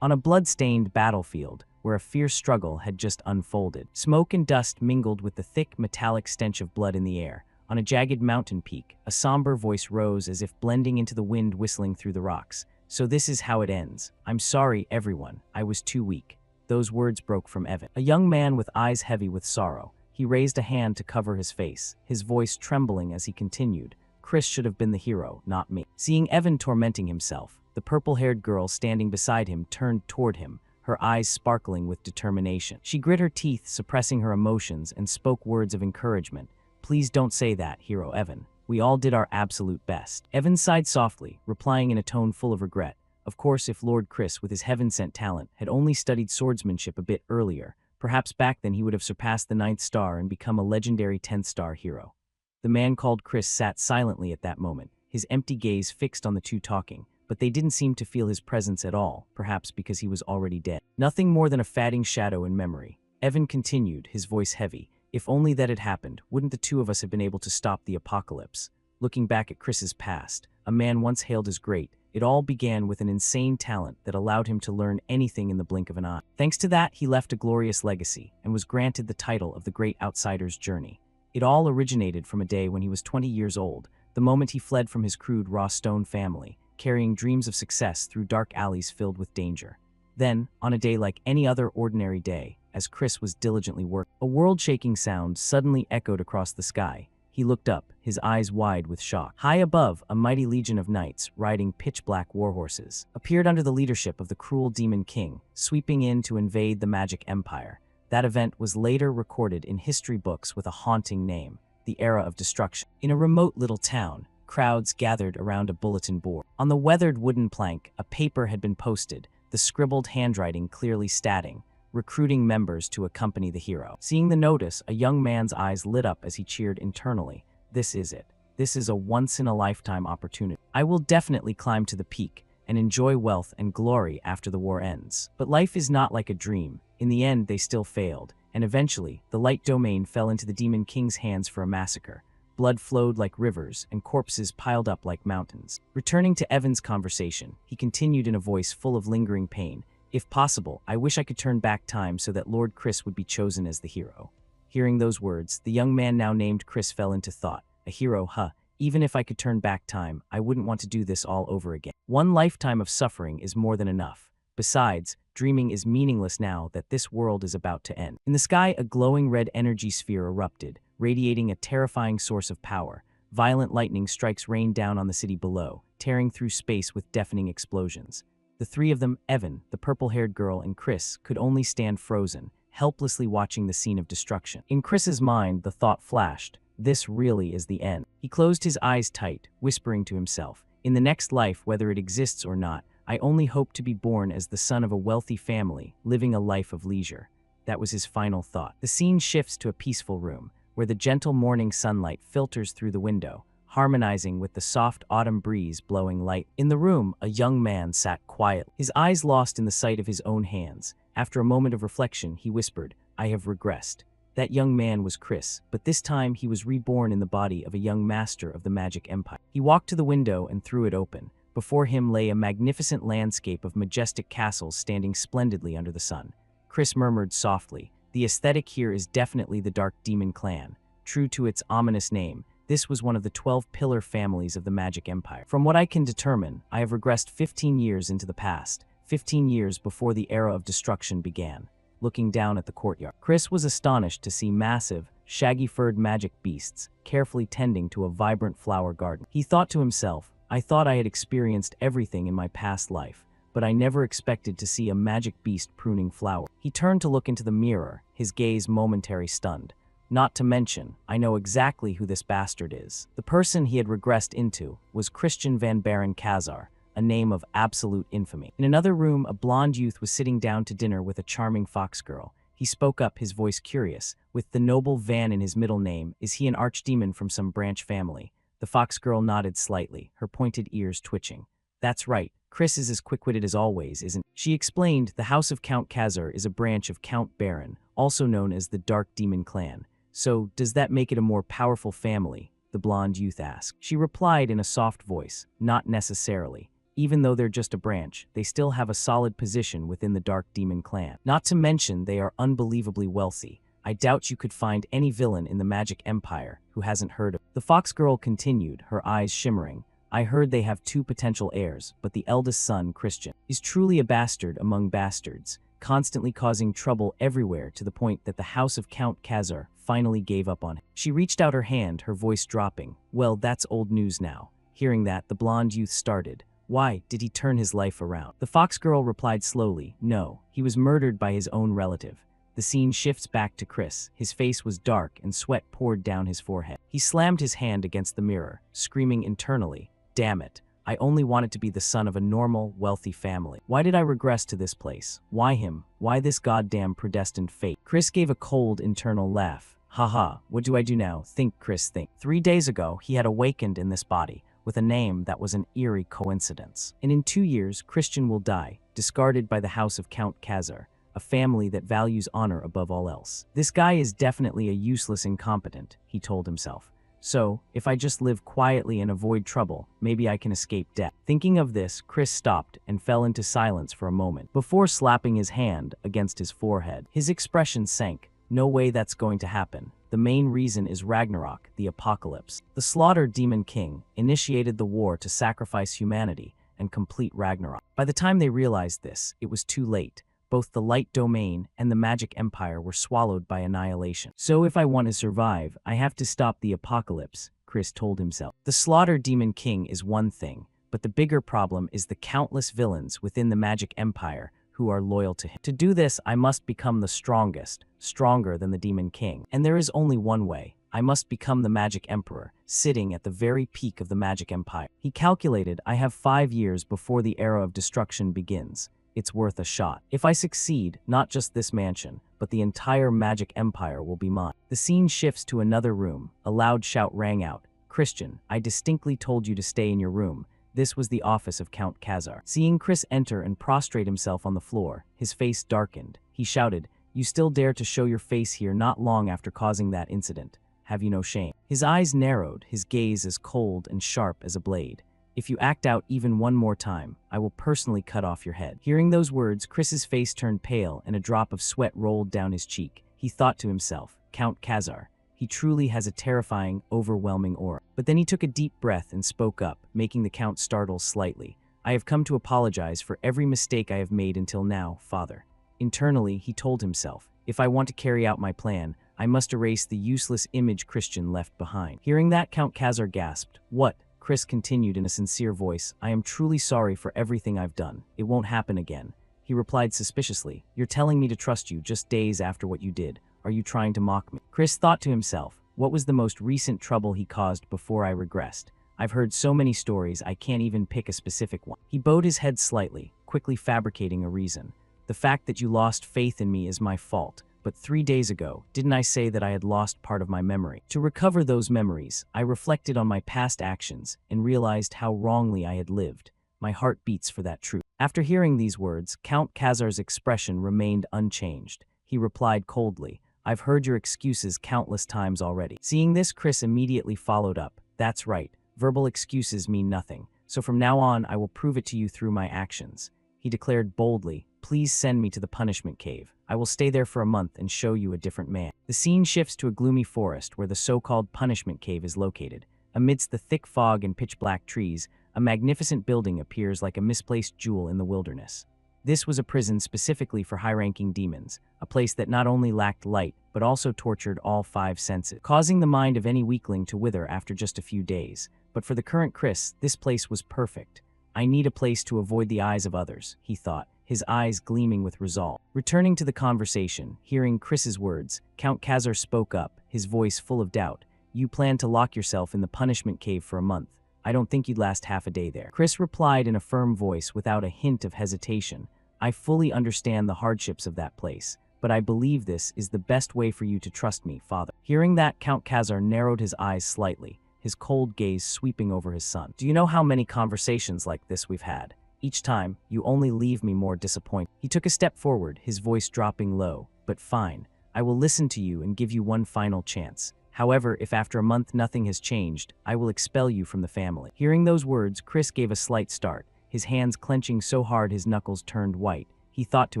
on a blood-stained battlefield where a fierce struggle had just unfolded. Smoke and dust mingled with the thick, metallic stench of blood in the air. On a jagged mountain peak, a somber voice rose as if blending into the wind whistling through the rocks. "So this is how it ends. I'm sorry, everyone. I was too weak." Those words broke from Evan, a young man with eyes heavy with sorrow. He raised a hand to cover his face, his voice trembling as he continued, "Chris should have been the hero, not me." Seeing Evan tormenting himself, the purple-haired girl standing beside him turned toward him, her eyes sparkling with determination. She grit her teeth, suppressing her emotions, and spoke words of encouragement. "Please don't say that, Hero Evan. We all did our absolute best." Evan sighed softly, replying in a tone full of regret. Of course, if Lord Chris, with his heaven-sent talent, had only studied swordsmanship a bit earlier, perhaps back then he would have surpassed the 9th star and become a legendary 10th-star hero. The man called Chris sat silently at that moment, his empty gaze fixed on the two talking, but they didn't seem to feel his presence at all, perhaps because he was already dead. Nothing more than a fading shadow in memory. Evan continued, his voice heavy. "If only that had happened, wouldn't the two of us have been able to stop the apocalypse?" Looking back at Chris's past, a man once hailed as great, it all began with an insane talent that allowed him to learn anything in the blink of an eye. Thanks to that, he left a glorious legacy and was granted the title of the Great Outsider's Journey. It all originated from a day when he was 20 years old, the moment he fled from his crude raw stone family, carrying dreams of success through dark alleys filled with danger. Then, on a day like any other ordinary day, as Chris was diligently working, a world-shaking sound suddenly echoed across the sky. He looked up, his eyes wide with shock. High above, a mighty legion of knights, riding pitch-black warhorses, appeared under the leadership of the cruel Demon King, sweeping in to invade the Magic Empire. That event was later recorded in history books with a haunting name, the Era of Destruction. In a remote little town, crowds gathered around a bulletin board. On the weathered wooden plank, a paper had been posted, the scribbled handwriting clearly stating, "Recruiting members to accompany the hero." Seeing the notice, a young man's eyes lit up as he cheered internally. "This is it. This is a once-in-a-lifetime opportunity. I will definitely climb to the peak and enjoy wealth and glory after the war ends." But life is not like a dream. In the end, they still failed, and eventually, the Light Domain fell into the Demon King's hands for a massacre. Blood flowed like rivers, and corpses piled up like mountains. Returning to Evan's conversation, he continued in a voice full of lingering pain, "If possible, I wish I could turn back time so that Lord Chris would be chosen as the hero." Hearing those words, the young man now named Chris fell into thought. A hero, huh? Even if I could turn back time, I wouldn't want to do this all over again. One lifetime of suffering is more than enough. Besides, dreaming is meaningless now that this world is about to end. In the sky, a glowing red energy sphere erupted, radiating a terrifying source of power. Violent lightning strikes rained down on the city below, tearing through space with deafening explosions. The three of them, Evan, the purple-haired girl, and Chris, could only stand frozen, helplessly watching the scene of destruction. In Chris's mind, the thought flashed, "This really is the end." He closed his eyes tight, whispering to himself, "In the next life, whether it exists or not, I only hope to be born as the son of a wealthy family, living a life of leisure." That was his final thought. The scene shifts to a peaceful room, where the gentle morning sunlight filters through the window, harmonizing with the soft autumn breeze blowing light. In the room, a young man sat quietly, his eyes lost in the sight of his own hands. After a moment of reflection, he whispered, "I have regressed." That young man was Chris, but this time he was reborn in the body of a young master of the Magic Empire. He walked to the window and threw it open. Before him lay a magnificent landscape of majestic castles standing splendidly under the sun. Chris murmured softly, "The aesthetic here is definitely the Dark Demon clan. True to its ominous name, this was one of the 12 pillar families of the Magic Empire. From what I can determine, I have regressed 15 years into the past, 15 years before the Era of Destruction began." Looking down at the courtyard, Chris was astonished to see massive, shaggy-furred magic beasts carefully tending to a vibrant flower garden. He thought to himself, "I thought I had experienced everything in my past life, but I never expected to see a magic beast pruning flowers." He turned to look into the mirror, his gaze momentarily stunned. Not to mention, I know exactly who this bastard is. The person he had regressed into was Christian Van Baron Kazar, a name of absolute infamy. In another room, a blonde youth was sitting down to dinner with a charming fox girl. He spoke up, his voice curious. "With the noble Van in his middle name, is he an archdemon from some branch family?" The fox girl nodded slightly, her pointed ears twitching. "That's right. Chris is as quick-witted as always, isn't he?" She explained, "The house of Count Kazar is a branch of Count Baron, also known as the Dark Demon clan. So, does that make it a more powerful family?" the blonde youth asked. She replied in a soft voice, "Not necessarily. Even though they're just a branch, they still have a solid position within the Dark Demon clan. Not to mention, they are unbelievably wealthy. I doubt you could find any villain in the Magic Empire who hasn't heard of it. The fox girl continued, her eyes shimmering. I heard they have two potential heirs, but the eldest son, Christian, is truly a bastard among bastards, constantly causing trouble everywhere to the point that the house of Count Khazar finally gave up on him. She reached out her hand, her voice dropping. Well, that's old news now. Hearing that, the blonde youth started. Why did he turn his life around? The fox girl replied slowly. No, he was murdered by his own relative. The scene shifts back to Chris. His face was dark and sweat poured down his forehead. He slammed his hand against the mirror, screaming internally, damn it. I only wanted to be the son of a normal, wealthy family. Why did I regress to this place? Why him? Why this goddamn predestined fate? Chris gave a cold internal laugh. Haha, what do I do now? Think, Chris, think. 3 days ago, he had awakened in this body, with a name that was an eerie coincidence. And in 2 years, Christian will die, discarded by the house of Count Khazar, a family that values honor above all else. This guy is definitely a useless incompetent, he told himself. So, if I just live quietly and avoid trouble, maybe I can escape death. Thinking of this, Chris stopped and fell into silence for a moment, before slapping his hand against his forehead. His expression sank. No way that's going to happen. The main reason is Ragnarok, the apocalypse. The Slaughter Demon King initiated the war to sacrifice humanity and complete Ragnarok. By the time they realized this, it was too late. Both the Light Domain and the Magic Empire were swallowed by annihilation. So if I want to survive, I have to stop the apocalypse, Chris told himself. The Slaughter Demon King is one thing, but the bigger problem is the countless villains within the Magic Empire who are loyal to him. To do this, I must become the strongest, stronger than the Demon King. And there is only one way. I must become the Magic Emperor, sitting at the very peak of the Magic Empire. He calculated, I have 5 years before the era of destruction begins. It's worth a shot. If I succeed, not just this mansion, but the entire Magic Empire will be mine. The scene shifts to another room. A loud shout rang out. Christian, I distinctly told you to stay in your room. This was the office of Count Khazar. Seeing Chris enter and prostrate himself on the floor, his face darkened. He shouted, You still dare to show your face here not long after causing that incident. Have you no shame? His eyes narrowed, his gaze as cold and sharp as a blade. If you act out even one more time, I will personally cut off your head. Hearing those words, Chris's face turned pale and a drop of sweat rolled down his cheek. He thought to himself, Count Khazar, he truly has a terrifying, overwhelming aura. But then he took a deep breath and spoke up, making the Count startle slightly. I have come to apologize for every mistake I have made until now, Father. Internally, he told himself, if I want to carry out my plan, I must erase the useless image Christian left behind. Hearing that, Count Khazar gasped. What? Chris continued in a sincere voice, I am truly sorry for everything I've done. It won't happen again. He replied suspiciously, You're telling me to trust you just days after what you did. Are you trying to mock me? Chris thought to himself, what was the most recent trouble he caused before I regressed? I've heard so many stories I can't even pick a specific one. He bowed his head slightly, quickly fabricating a reason. The fact that you lost faith in me is my fault. But 3 days ago, didn't I say that I had lost part of my memory? To recover those memories, I reflected on my past actions and realized how wrongly I had lived. My heart beats for that truth. After hearing these words, Count Khazar's expression remained unchanged. He replied coldly, I've heard your excuses countless times already. Seeing this, Chris immediately followed up. That's right, verbal excuses mean nothing. So from now on, I will prove it to you through my actions. He declared boldly, Please send me to the punishment cave. I will stay there for a month and show you a different man. The scene shifts to a gloomy forest where the so-called punishment cave is located. Amidst the thick fog and pitch-black trees, a magnificent building appears like a misplaced jewel in the wilderness. This was a prison specifically for high-ranking demons, a place that not only lacked light, but also tortured all 5 senses, causing the mind of any weakling to wither after just a few days. But for the current Chris, this place was perfect. I need a place to avoid the eyes of others, he thought, his eyes gleaming with resolve. Returning to the conversation, hearing Chris's words, Count Khazar spoke up, his voice full of doubt. You plan to lock yourself in the punishment cave for a month. I don't think you'd last half a day there. Chris replied in a firm voice without a hint of hesitation. I fully understand the hardships of that place, but I believe this is the best way for you to trust me, Father. Hearing that, Count Khazar narrowed his eyes slightly, his cold gaze sweeping over his son. Do you know how many conversations like this we've had? Each time, you only leave me more disappointed. He took a step forward, his voice dropping low. But fine, I will listen to you and give you one final chance. However, if after a month nothing has changed, I will expel you from the family. Hearing those words, Chris gave a slight start. his hands clenching so hard his knuckles turned white. He thought to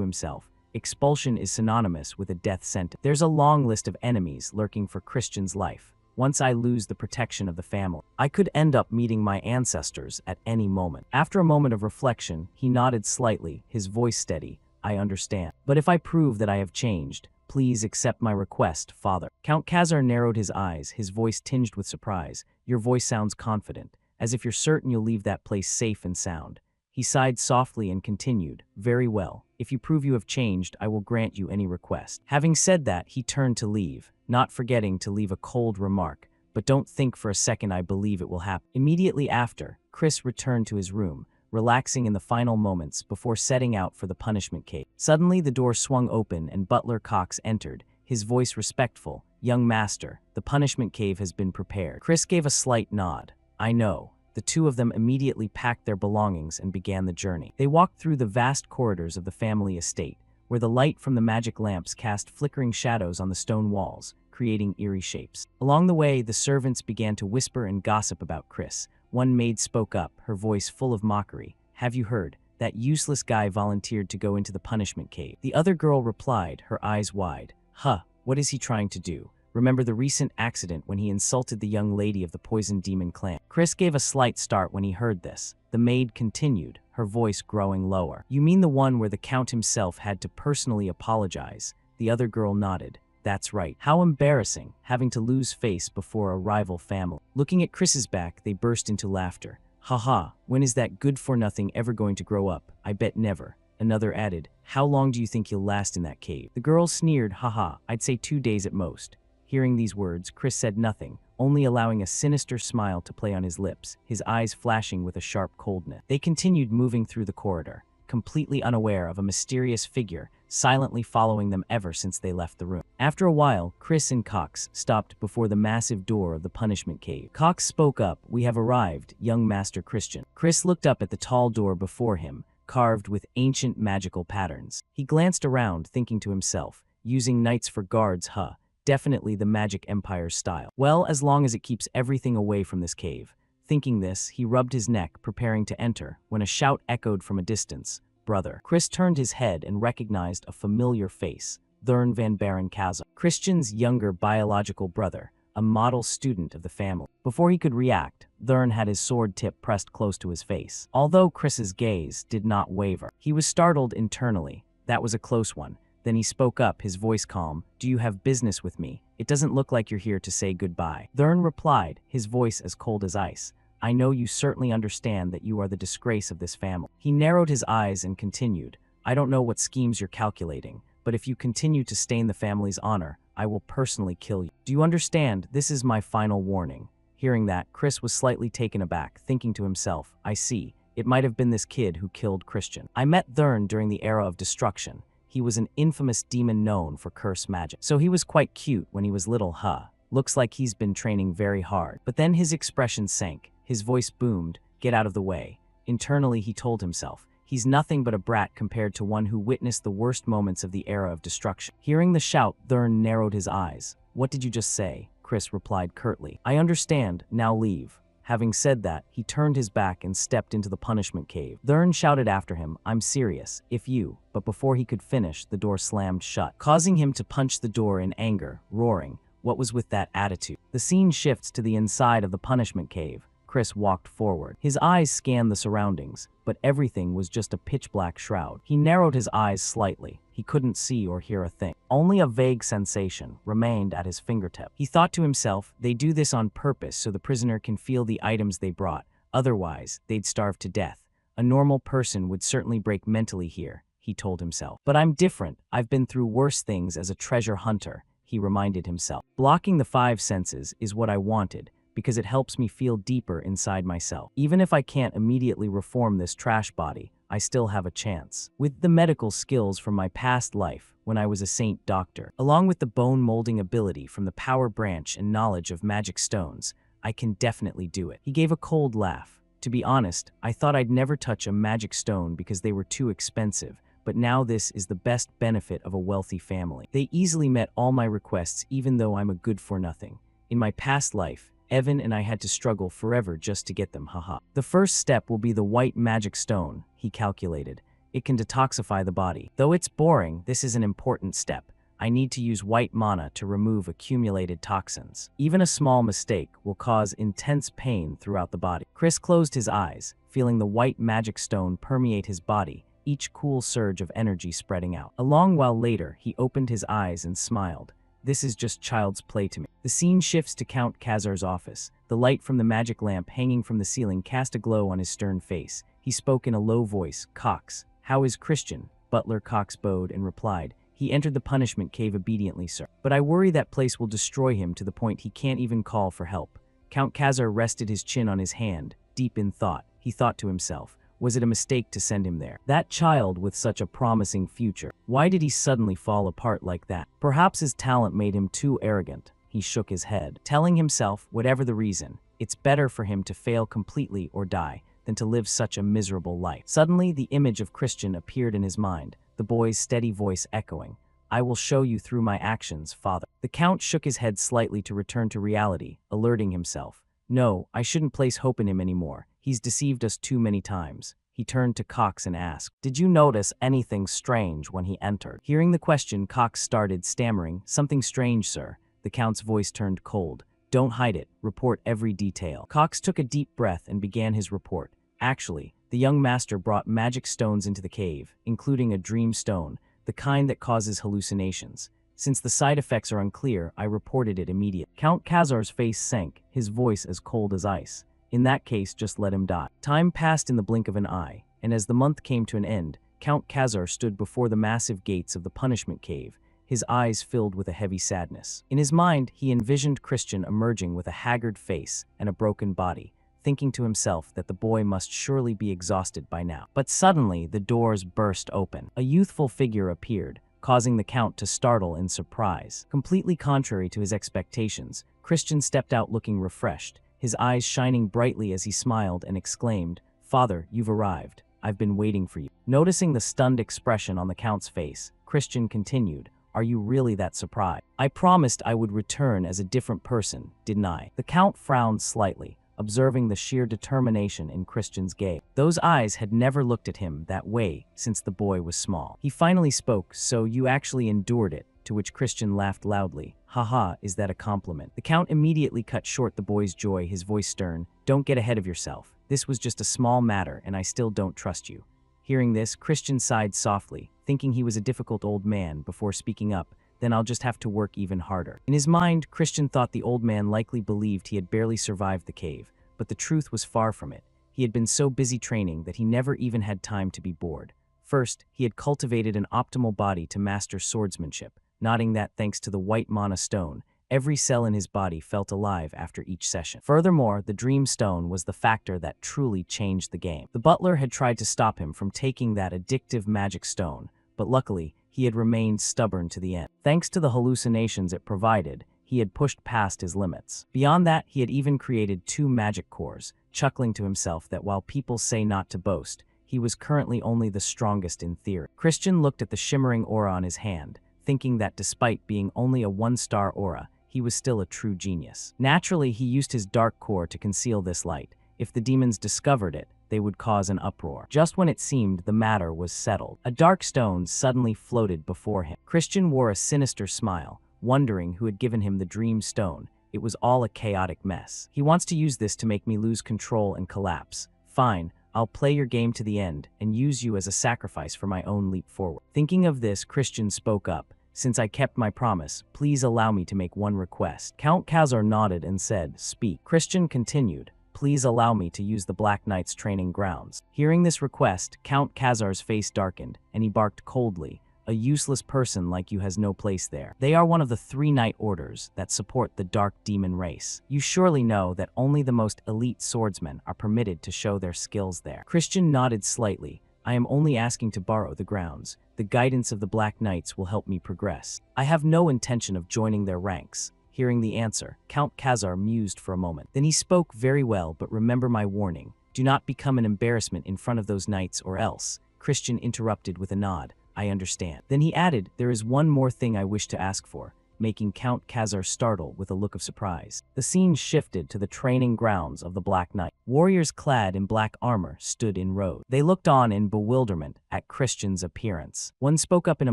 himself, expulsion is synonymous with a death sentence. There's a long list of enemies lurking for Christian's life. Once I lose the protection of the family, I could end up meeting my ancestors at any moment. After a moment of reflection, he nodded slightly, his voice steady. I understand. But if I prove that I have changed, please accept my request, Father. Count Khazar narrowed his eyes, his voice tinged with surprise. Your voice sounds confident, as if you're certain you'll leave that place safe and sound. He sighed softly and continued, very well. If you prove you have changed, I will grant you any request. Having said that, he turned to leave, not forgetting to leave a cold remark. But don't think for a second I believe it will happen. Immediately after, Chris returned to his room, relaxing in the final moments before setting out for the punishment cave. Suddenly the door swung open and Butler Cox entered, his voice respectful. Young master, the punishment cave has been prepared. Chris gave a slight nod. I know. The two of them immediately packed their belongings and began the journey. They walked through the vast corridors of the family estate, where the light from the magic lamps cast flickering shadows on the stone walls, creating eerie shapes. Along the way, the servants began to whisper and gossip about Chris. One maid spoke up, her voice full of mockery. Have you heard? That useless guy volunteered to go into the punishment cave. The other girl replied, her eyes wide. Huh, what is he trying to do? Remember the recent accident when he insulted the young lady of the Poison Demon clan? Chris gave a slight start when he heard this. The maid continued, her voice growing lower. You mean the one where the Count himself had to personally apologize? The other girl nodded. That's right. How embarrassing, having to lose face before a rival family. Looking at Chris's back, they burst into laughter. Haha, when is that good-for-nothing ever going to grow up? I bet never. Another added, how long do you think you'll last in that cave? The girl sneered, haha, I'd say 2 days at most. Hearing these words, Chris said nothing, only allowing a sinister smile to play on his lips, his eyes flashing with a sharp coldness. They continued moving through the corridor, completely unaware of a mysterious figure silently following them ever since they left the room. After a while, Chris and Cox stopped before the massive door of the punishment cave. Cox spoke up, we have arrived, young Master Christian. Chris looked up at the tall door before him, carved with ancient magical patterns. He glanced around, thinking to himself, using knights for guards, huh? Definitely the Magic Empire's style. Well, as long as it keeps everything away from this cave. Thinking this, he rubbed his neck, preparing to enter, when a shout echoed from a distance. Brother. Chris turned his head and recognized a familiar face, Thurn van Baron Khazar, Christian's younger biological brother, a model student of the family. Before he could react, Thurn had his sword tip pressed close to his face. Although Chris's gaze did not waver, he was startled internally. That was a close one. Then he spoke up, his voice calm. Do you have business with me? It doesn't look like you're here to say goodbye. Thurn replied, his voice as cold as ice. I know you certainly understand that you are the disgrace of this family. He narrowed his eyes and continued. I don't know what schemes you're calculating, but if you continue to stain the family's honor, I will personally kill you. Do you understand? This is my final warning. Hearing that, Chris was slightly taken aback, thinking to himself, I see. It might have been this kid who killed Christian. I met Thurn during the era of destruction. He was an infamous demon known for curse magic. So he was quite cute when he was little, huh? Looks like he's been training very hard. But then his expression sank. His voice boomed, get out of the way. Internally, he told himself, he's nothing but a brat compared to one who witnessed the worst moments of the era of destruction. Hearing the shout, Thurn narrowed his eyes. What did you just say? Chris replied curtly. I understand, now leave. Having said that, he turned his back and stepped into the punishment cave. Thurn shouted after him, I'm serious, if you, but before he could finish, the door slammed shut, causing him to punch the door in anger, roaring, what was with that attitude? The scene shifts to the inside of the punishment cave. Chris walked forward. His eyes scanned the surroundings, but everything was just a pitch-black shroud. He narrowed his eyes slightly. He couldn't see or hear a thing. Only a vague sensation remained at his fingertip. He thought to himself, they do this on purpose so the prisoner can feel the items they brought. Otherwise, they'd starve to death. A normal person would certainly break mentally here, he told himself. But I'm different. I've been through worse things as a treasure hunter, he reminded himself. Blocking the 5 senses is what I wanted, because it helps me feel deeper inside myself. Even if I can't immediately reform this trash body, I still have a chance. With the medical skills from my past life, when I was a saint doctor, along with the bone molding ability from the power branch and knowledge of magic stones, I can definitely do it. He gave a cold laugh. To be honest, I thought I'd never touch a magic stone because they were too expensive, but now this is the best benefit of a wealthy family. They easily met all my requests even though I'm a good-for-nothing. In my past life, Evan and I had to struggle forever just to get them, haha. The first step will be the white magic stone, he calculated. It can detoxify the body. Though it's boring, this is an important step. I need to use white mana to remove accumulated toxins. Even a small mistake will cause intense pain throughout the body. Chris closed his eyes, feeling the white magic stone permeate his body, each cool surge of energy spreading out. A long while later, he opened his eyes and smiled. This is just child's play to me. The scene shifts to Count Kazar's office. The light from the magic lamp hanging from the ceiling cast a glow on his stern face. He spoke in a low voice. Cox, how is Christian? Butler Cox bowed and replied. He entered the punishment cave obediently, sir. But I worry that place will destroy him to the point he can't even call for help. Count Kazar rested his chin on his hand, deep in thought. He thought to himself, was it a mistake to send him there? That child with such a promising future. Why did he suddenly fall apart like that? Perhaps his talent made him too arrogant. He shook his head, telling himself, whatever the reason, it's better for him to fail completely or die than to live such a miserable life. Suddenly, the image of Christian appeared in his mind, the boy's steady voice echoing, I will show you through my actions, father. The Count shook his head slightly to return to reality, alerting himself. No, I shouldn't place hope in him anymore. He's deceived us too many times. He turned to Cox and asked, did you notice anything strange when he entered? Hearing the question, Cox started stammering, something strange, sir. The Count's voice turned cold. Don't hide it. Report every detail. Cox took a deep breath and began his report. Actually, the young master brought magic stones into the cave, including a dream stone, the kind that causes hallucinations. Since the side effects are unclear, I reported it immediately. Count Kazar's face sank, his voice as cold as ice. In that case, just let him die. Time passed in the blink of an eye, and as the month came to an end, Count Kazar stood before the massive gates of the punishment cave, his eyes filled with a heavy sadness. In his mind, he envisioned Christian emerging with a haggard face and a broken body, thinking to himself that the boy must surely be exhausted by now. But suddenly, the doors burst open. A youthful figure appeared, causing the Count to startle in surprise. Completely contrary to his expectations, Christian stepped out looking refreshed, his eyes shining brightly as he smiled and exclaimed, Father, you've arrived. I've been waiting for you. Noticing the stunned expression on the Count's face, Christian continued, Are you really that surprised? I promised I would return as a different person, didn't I? The Count frowned slightly, observing the sheer determination in Christian's gaze. Those eyes had never looked at him that way since the boy was small. He finally spoke, so you actually endured it, to which Christian laughed loudly. Haha, is that a compliment? The Count immediately cut short the boy's joy, his voice stern. Don't get ahead of yourself. This was just a small matter, and I still don't trust you. Hearing this, Christian sighed softly, thinking he was a difficult old man before speaking up. Then I'll just have to work even harder. In his mind, Christian thought the old man likely believed he had barely survived the cave, but the truth was far from it. He had been so busy training that he never even had time to be bored. First, he had cultivated an optimal body to master swordsmanship, noting that thanks to the white mana stone, every cell in his body felt alive after each session. Furthermore, the dream stone was the factor that truly changed the game. The butler had tried to stop him from taking that addictive magic stone, but luckily, he had remained stubborn to the end. Thanks to the hallucinations it provided, he had pushed past his limits. Beyond that, he had even created 2 magic cores, chuckling to himself that while people say not to boast, he was currently only the strongest in theory. Christian looked at the shimmering aura on his hand, thinking that despite being only a 1-star aura, he was still a true genius. Naturally, he used his dark core to conceal this light. If the demons discovered it, they would cause an uproar. Just when it seemed the matter was settled, a dark stone suddenly floated before him. Christian wore a sinister smile, wondering who had given him the dream stone. It was all a chaotic mess. He wants to use this to make me lose control and collapse. Fine, I'll play your game to the end and use you as a sacrifice for my own leap forward. Thinking of this, Christian spoke up. Since I kept my promise, please allow me to make one request. Count Kazar nodded and said, Speak. Christian continued. Please allow me to use the Black Knight's training grounds. Hearing this request, Count Kazar's face darkened, and he barked coldly. A useless person like you has no place there. They are one of the 3 knight orders that support the dark demon race. You surely know that only the most elite swordsmen are permitted to show their skills there. Christian nodded slightly. I am only asking to borrow the grounds. The guidance of the Black Knights will help me progress. I have no intention of joining their ranks. Hearing the answer, Count Kazar mused for a moment. Then he spoke, Very well, but remember my warning. Do not become an embarrassment in front of those knights or else. Christian interrupted with a nod. I understand. Then he added, There is one more thing I wish to ask for. making Count Khazar startle with a look of surprise. The scene shifted to the training grounds of the Black Knight. Warriors clad in black armor stood in rows. They looked on in bewilderment at Christian's appearance. One spoke up in a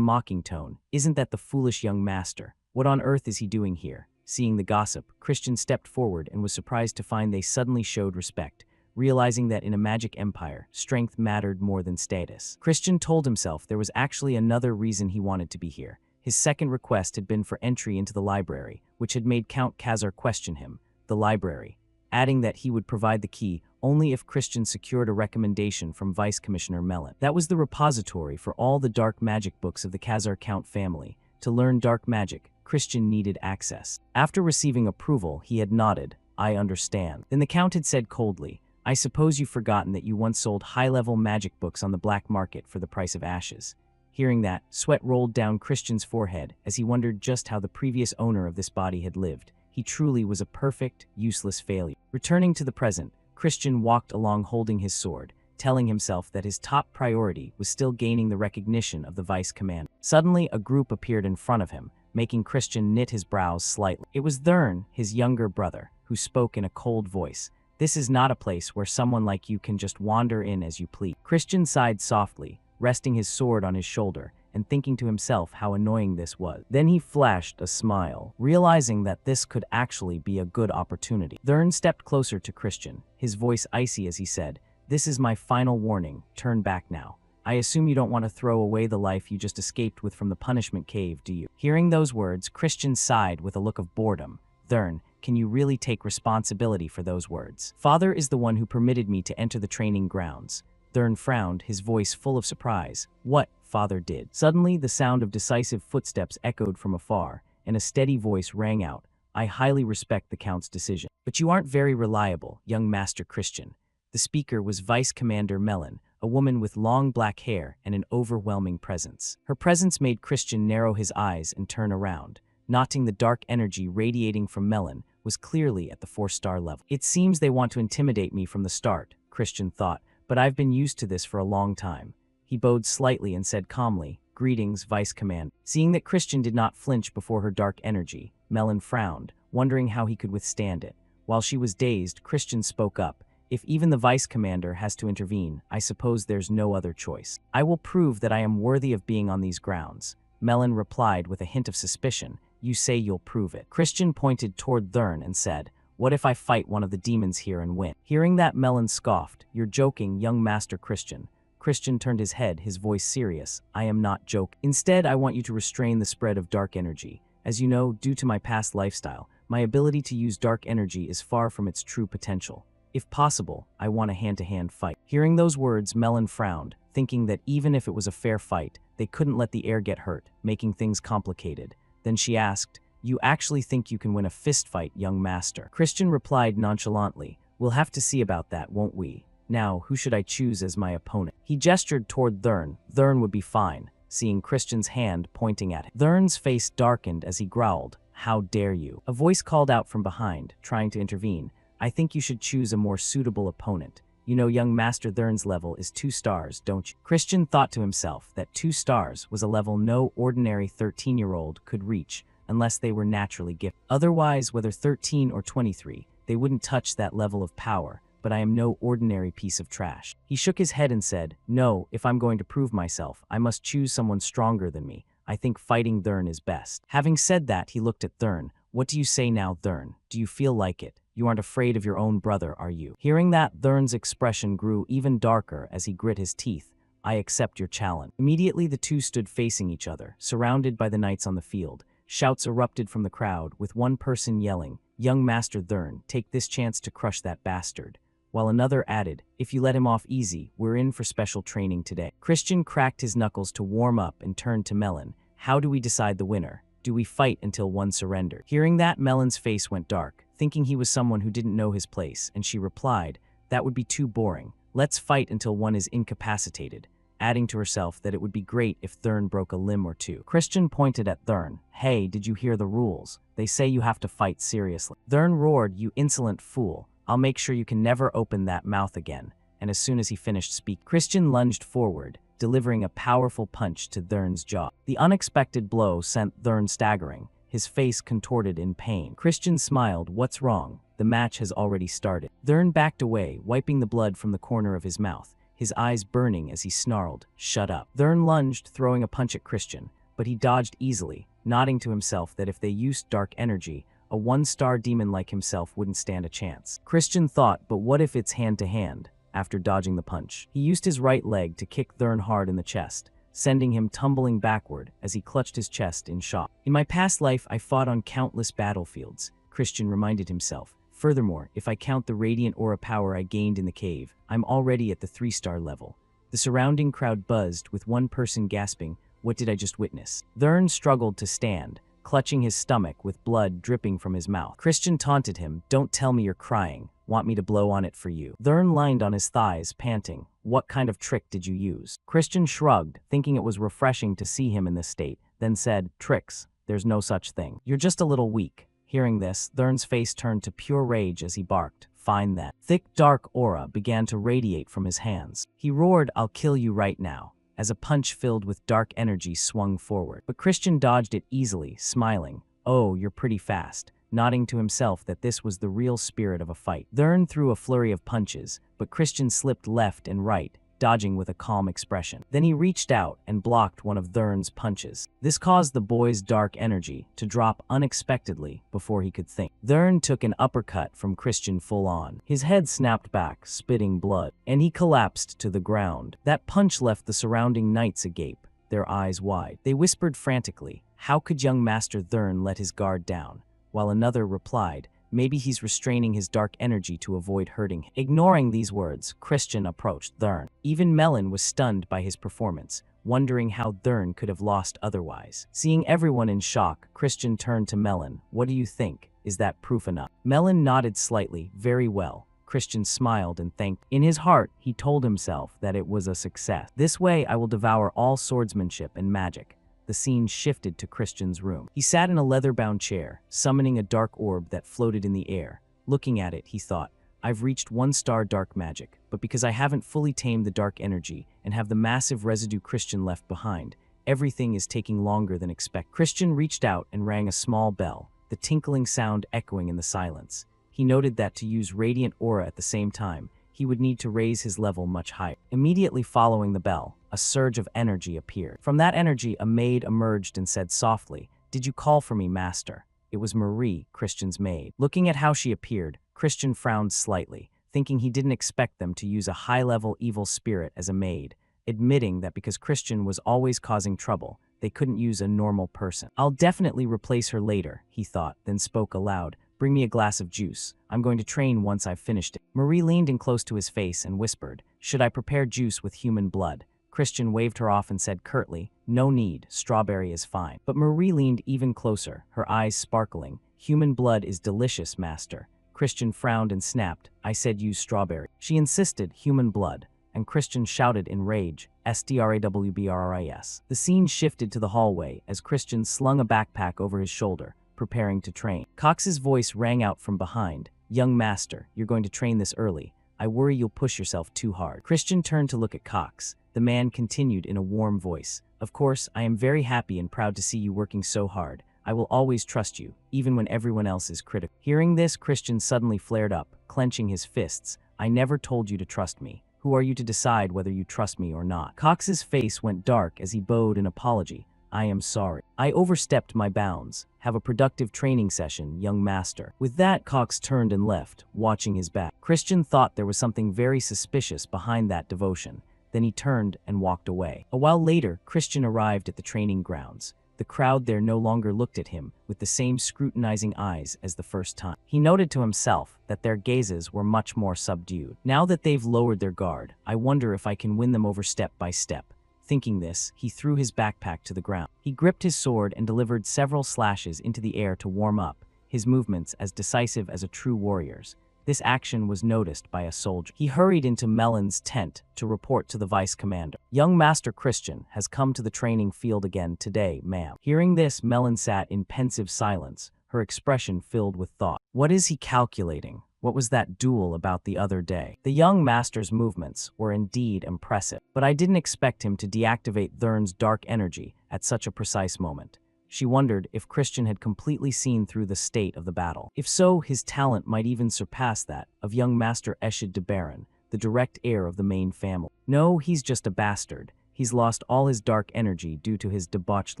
mocking tone, "Isn't that the foolish young master? What on earth is he doing here?" Seeing the gossip, Christian stepped forward and was surprised to find they suddenly showed respect, realizing that in a magic empire, strength mattered more than status. Christian told himself there was actually another reason he wanted to be here. His second request had been for entry into the library, which had made Count Khazar question him, the library, adding that he would provide the key only if Christian secured a recommendation from Vice Commissioner Melon. That was the repository for all the dark magic books of the Khazar Count family. To learn dark magic, Christian needed access. After receiving approval, he had nodded, "I understand." Then the Count had said coldly, "I suppose you've forgotten that you once sold high-level magic books on the black market for the price of ashes." Hearing that, sweat rolled down Christian's forehead as he wondered just how the previous owner of this body had lived. He truly was a perfect, useless failure. Returning to the present, Christian walked along holding his sword, telling himself that his top priority was still gaining the recognition of the vice commander. Suddenly, a group appeared in front of him, making Christian knit his brows slightly. It was Thurn, his younger brother, who spoke in a cold voice. "This is not a place where someone like you can just wander in as you please." Christian sighed softly, resting his sword on his shoulder and thinking to himself how annoying this was. Then he flashed a smile, realizing that this could actually be a good opportunity. Thurn stepped closer to Christian, his voice icy as he said, "This is my final warning. Turn back now. I assume you don't want to throw away the life you just escaped with from the punishment cave, do you?" Hearing those words, Christian sighed with a look of boredom. "Thurn, can you really take responsibility for those words? Father is the one who permitted me to enter the training grounds." Thurn frowned, his voice full of surprise. "What, Father did?" Suddenly, the sound of decisive footsteps echoed from afar, and a steady voice rang out, "I highly respect the Count's decision. But you aren't very reliable, young Master Christian." The speaker was Vice Commander Melon, a woman with long black hair and an overwhelming presence. Her presence made Christian narrow his eyes and turn around, noting the dark energy radiating from Melon was clearly at the 4-star level. "It seems they want to intimidate me from the start," Christian thought, "but I've been used to this for a long time." He bowed slightly and said calmly, "Greetings, Vice Commander." Seeing that Christian did not flinch before her dark energy, Melon frowned, wondering how he could withstand it. While she was dazed, Christian spoke up, "If even the Vice Commander has to intervene, I suppose there's no other choice. I will prove that I am worthy of being on these grounds." Melon replied with a hint of suspicion, "You say you'll prove it." Christian pointed toward Thurn and said, "What if I fight one of the demons here and win?" Hearing that, Melon scoffed, "You're joking, young Master Christian." Christian turned his head, his voice serious, "I am not joking. Instead, I want you to restrain the spread of dark energy. As you know, due to my past lifestyle, my ability to use dark energy is far from its true potential. If possible, I want a hand-to-hand fight." Hearing those words, Melon frowned, thinking that even if it was a fair fight, they couldn't let the air get hurt, making things complicated. Then she asked, "You actually think you can win a fist fight, young master?" Christian replied nonchalantly, "We'll have to see about that, won't we? Now, who should I choose as my opponent?" He gestured toward Thurn. Thurn would be fine, seeing Christian's hand pointing at him. Thurn's face darkened as he growled, "How dare you?" A voice called out from behind, trying to intervene, "I think you should choose a more suitable opponent. You know young Master Thurn's level is 2 stars, don't you?" Christian thought to himself that 2 stars was a level no ordinary 13-year-old could reach unless they were naturally gifted. Otherwise, whether 13 or 23, they wouldn't touch that level of power, but I am no ordinary piece of trash. He shook his head and said, "No, if I'm going to prove myself, I must choose someone stronger than me. I think fighting Thurn is best." Having said that, he looked at Thurn. "What do you say now, Thurn? Do you feel like it? You aren't afraid of your own brother, are you?" Hearing that, Thurn's expression grew even darker as he grit his teeth. "I accept your challenge." Immediately, the two stood facing each other, surrounded by the knights on the field. Shouts erupted from the crowd, with one person yelling, "Young Master Thurn, take this chance to crush that bastard," while another added, "If you let him off easy, we're in for special training today." Christian cracked his knuckles to warm up and turned to Melon. "How do we decide the winner? Do we fight until one surrenders?" Hearing that, Melon's face went dark, thinking he was someone who didn't know his place, and she replied, "That would be too boring. Let's fight until one is incapacitated," adding to herself that it would be great if Thurn broke a limb or two. Christian pointed at Thurn. "Hey, did you hear the rules? They say you have to fight seriously." Thurn roared, "You insolent fool. I'll make sure you can never open that mouth again." And as soon as he finished speaking, Christian lunged forward, delivering a powerful punch to Thurn's jaw. The unexpected blow sent Thurn staggering, his face contorted in pain. Christian smiled. What's wrong? The match has already started. Thurn backed away, wiping the blood from the corner of his mouth, his eyes burning as he snarled, "Shut up." Thurn lunged, throwing a punch at Christian, but he dodged easily, nodding to himself that if they used dark energy, a one-star demon like himself wouldn't stand a chance. Christian thought, but what if it's hand-to-hand? After dodging the punch, he used his right leg to kick Thurn hard in the chest, sending him tumbling backward as he clutched his chest in shock. In my past life, I fought on countless battlefields, Christian reminded himself. Furthermore, if I count the radiant aura power I gained in the cave, I'm already at the 3-star level. The surrounding crowd buzzed, with one person gasping, "What did I just witness?" Thurn struggled to stand, clutching his stomach with blood dripping from his mouth. Christian taunted him, "Don't tell me you're crying. Want me to blow on it for you?" Thurn lined on his thighs, panting. "What kind of trick did you use?" Christian shrugged, thinking it was refreshing to see him in this state, then said, "Tricks. There's no such thing. You're just a little weak." Hearing this, Thurn's face turned to pure rage as he barked, "Fine then." Thick, dark aura began to radiate from his hands. He roared, "I'll kill you right now," as a punch filled with dark energy swung forward. But Christian dodged it easily, smiling. "Oh, you're pretty fast," nodding to himself that this was the real spirit of a fight. Thurn threw a flurry of punches, but Christian slipped left and right, dodging with a calm expression. Then he reached out and blocked one of Thurn's punches. This caused the boy's dark energy to drop unexpectedly before he could think. Thurn took an uppercut from Christian full on. His head snapped back, spitting blood, and he collapsed to the ground. That punch left the surrounding knights agape, their eyes wide. They whispered frantically, "How could young Master Thurn let his guard down?" While another replied, "Maybe he's restraining his dark energy to avoid hurting him." Ignoring these words, Christian approached Thurn. Even Melon was stunned by his performance, wondering how Thurn could have lost otherwise. Seeing everyone in shock, Christian turned to Melon. "What do you think? Is that proof enough?" Melon nodded slightly. "Very well." Christian smiled and thanked. In his heart, he told himself that it was a success. "This way I will devour all swordsmanship and magic." The scene shifted to Christian's room. He sat in a leather-bound chair, summoning a dark orb that floated in the air. Looking at it, he thought, "I've reached 1-star dark magic, but because I haven't fully tamed the dark energy and have the massive residue Christian left behind, everything is taking longer than expected." Christian reached out and rang a small bell, the tinkling sound echoing in the silence. He noted that to use radiant aura at the same time, he would need to raise his level much higher. Immediately following the bell, a surge of energy appeared. From that energy, a maid emerged and said softly, "Did you call for me, master?" It was Marie, Christian's maid. Looking at how she appeared, Christian frowned slightly, thinking he didn't expect them to use a high-level evil spirit as a maid, admitting that because Christian was always causing trouble, they couldn't use a normal person. "I'll definitely replace her later," he thought, then spoke aloud. "Bring me a glass of juice. I'm going to train once I've finished it." Marie leaned in close to his face and whispered, "Should I prepare juice with human blood?" Christian waved her off and said curtly, "No need, strawberry is fine." But Marie leaned even closer, her eyes sparkling. "Human blood is delicious, master." Christian frowned and snapped, "I said use strawberry." She insisted, "Human blood," and Christian shouted in rage, "STRAWBRRIS." The scene shifted to the hallway as Christian slung a backpack over his shoulder, preparing to train. Cox's voice rang out from behind, "Young master, you're going to train this early. I worry you'll push yourself too hard." Christian turned to look at Cox. The man continued in a warm voice, "Of course, I am very happy and proud to see you working so hard. I will always trust you, even when everyone else is critical." Hearing this, Christian suddenly flared up, clenching his fists. "I never told you to trust me. Who are you to decide whether you trust me or not?" Cox's face went dark as he bowed in apology. "I am sorry. I overstepped my bounds. Have a productive training session, young master." With that, Cox turned and left, watching his back. Christian thought there was something very suspicious behind that devotion. Then he turned and walked away. A while later, Christian arrived at the training grounds. The crowd there no longer looked at him with the same scrutinizing eyes as the first time. He noted to himself that their gazes were much more subdued. "Now that they've lowered their guard, I wonder if I can win them over step by step." Thinking this, he threw his backpack to the ground. He gripped his sword and delivered several slashes into the air to warm up, his movements as decisive as a true warrior's. This action was noticed by a soldier. He hurried into Melon's tent to report to the vice commander. "Young Master Christian has come to the training field again today, ma'am." Hearing this, Melon sat in pensive silence, her expression filled with thought. What is he calculating? What was that duel about the other day? The young master's movements were indeed impressive, but I didn't expect him to deactivate Thurn's dark energy at such a precise moment. She wondered if Christian had completely seen through the state of the battle. If so, his talent might even surpass that of young Master Eshid de Baron, the direct heir of the main family. No, he's just a bastard. He's lost all his dark energy due to his debauched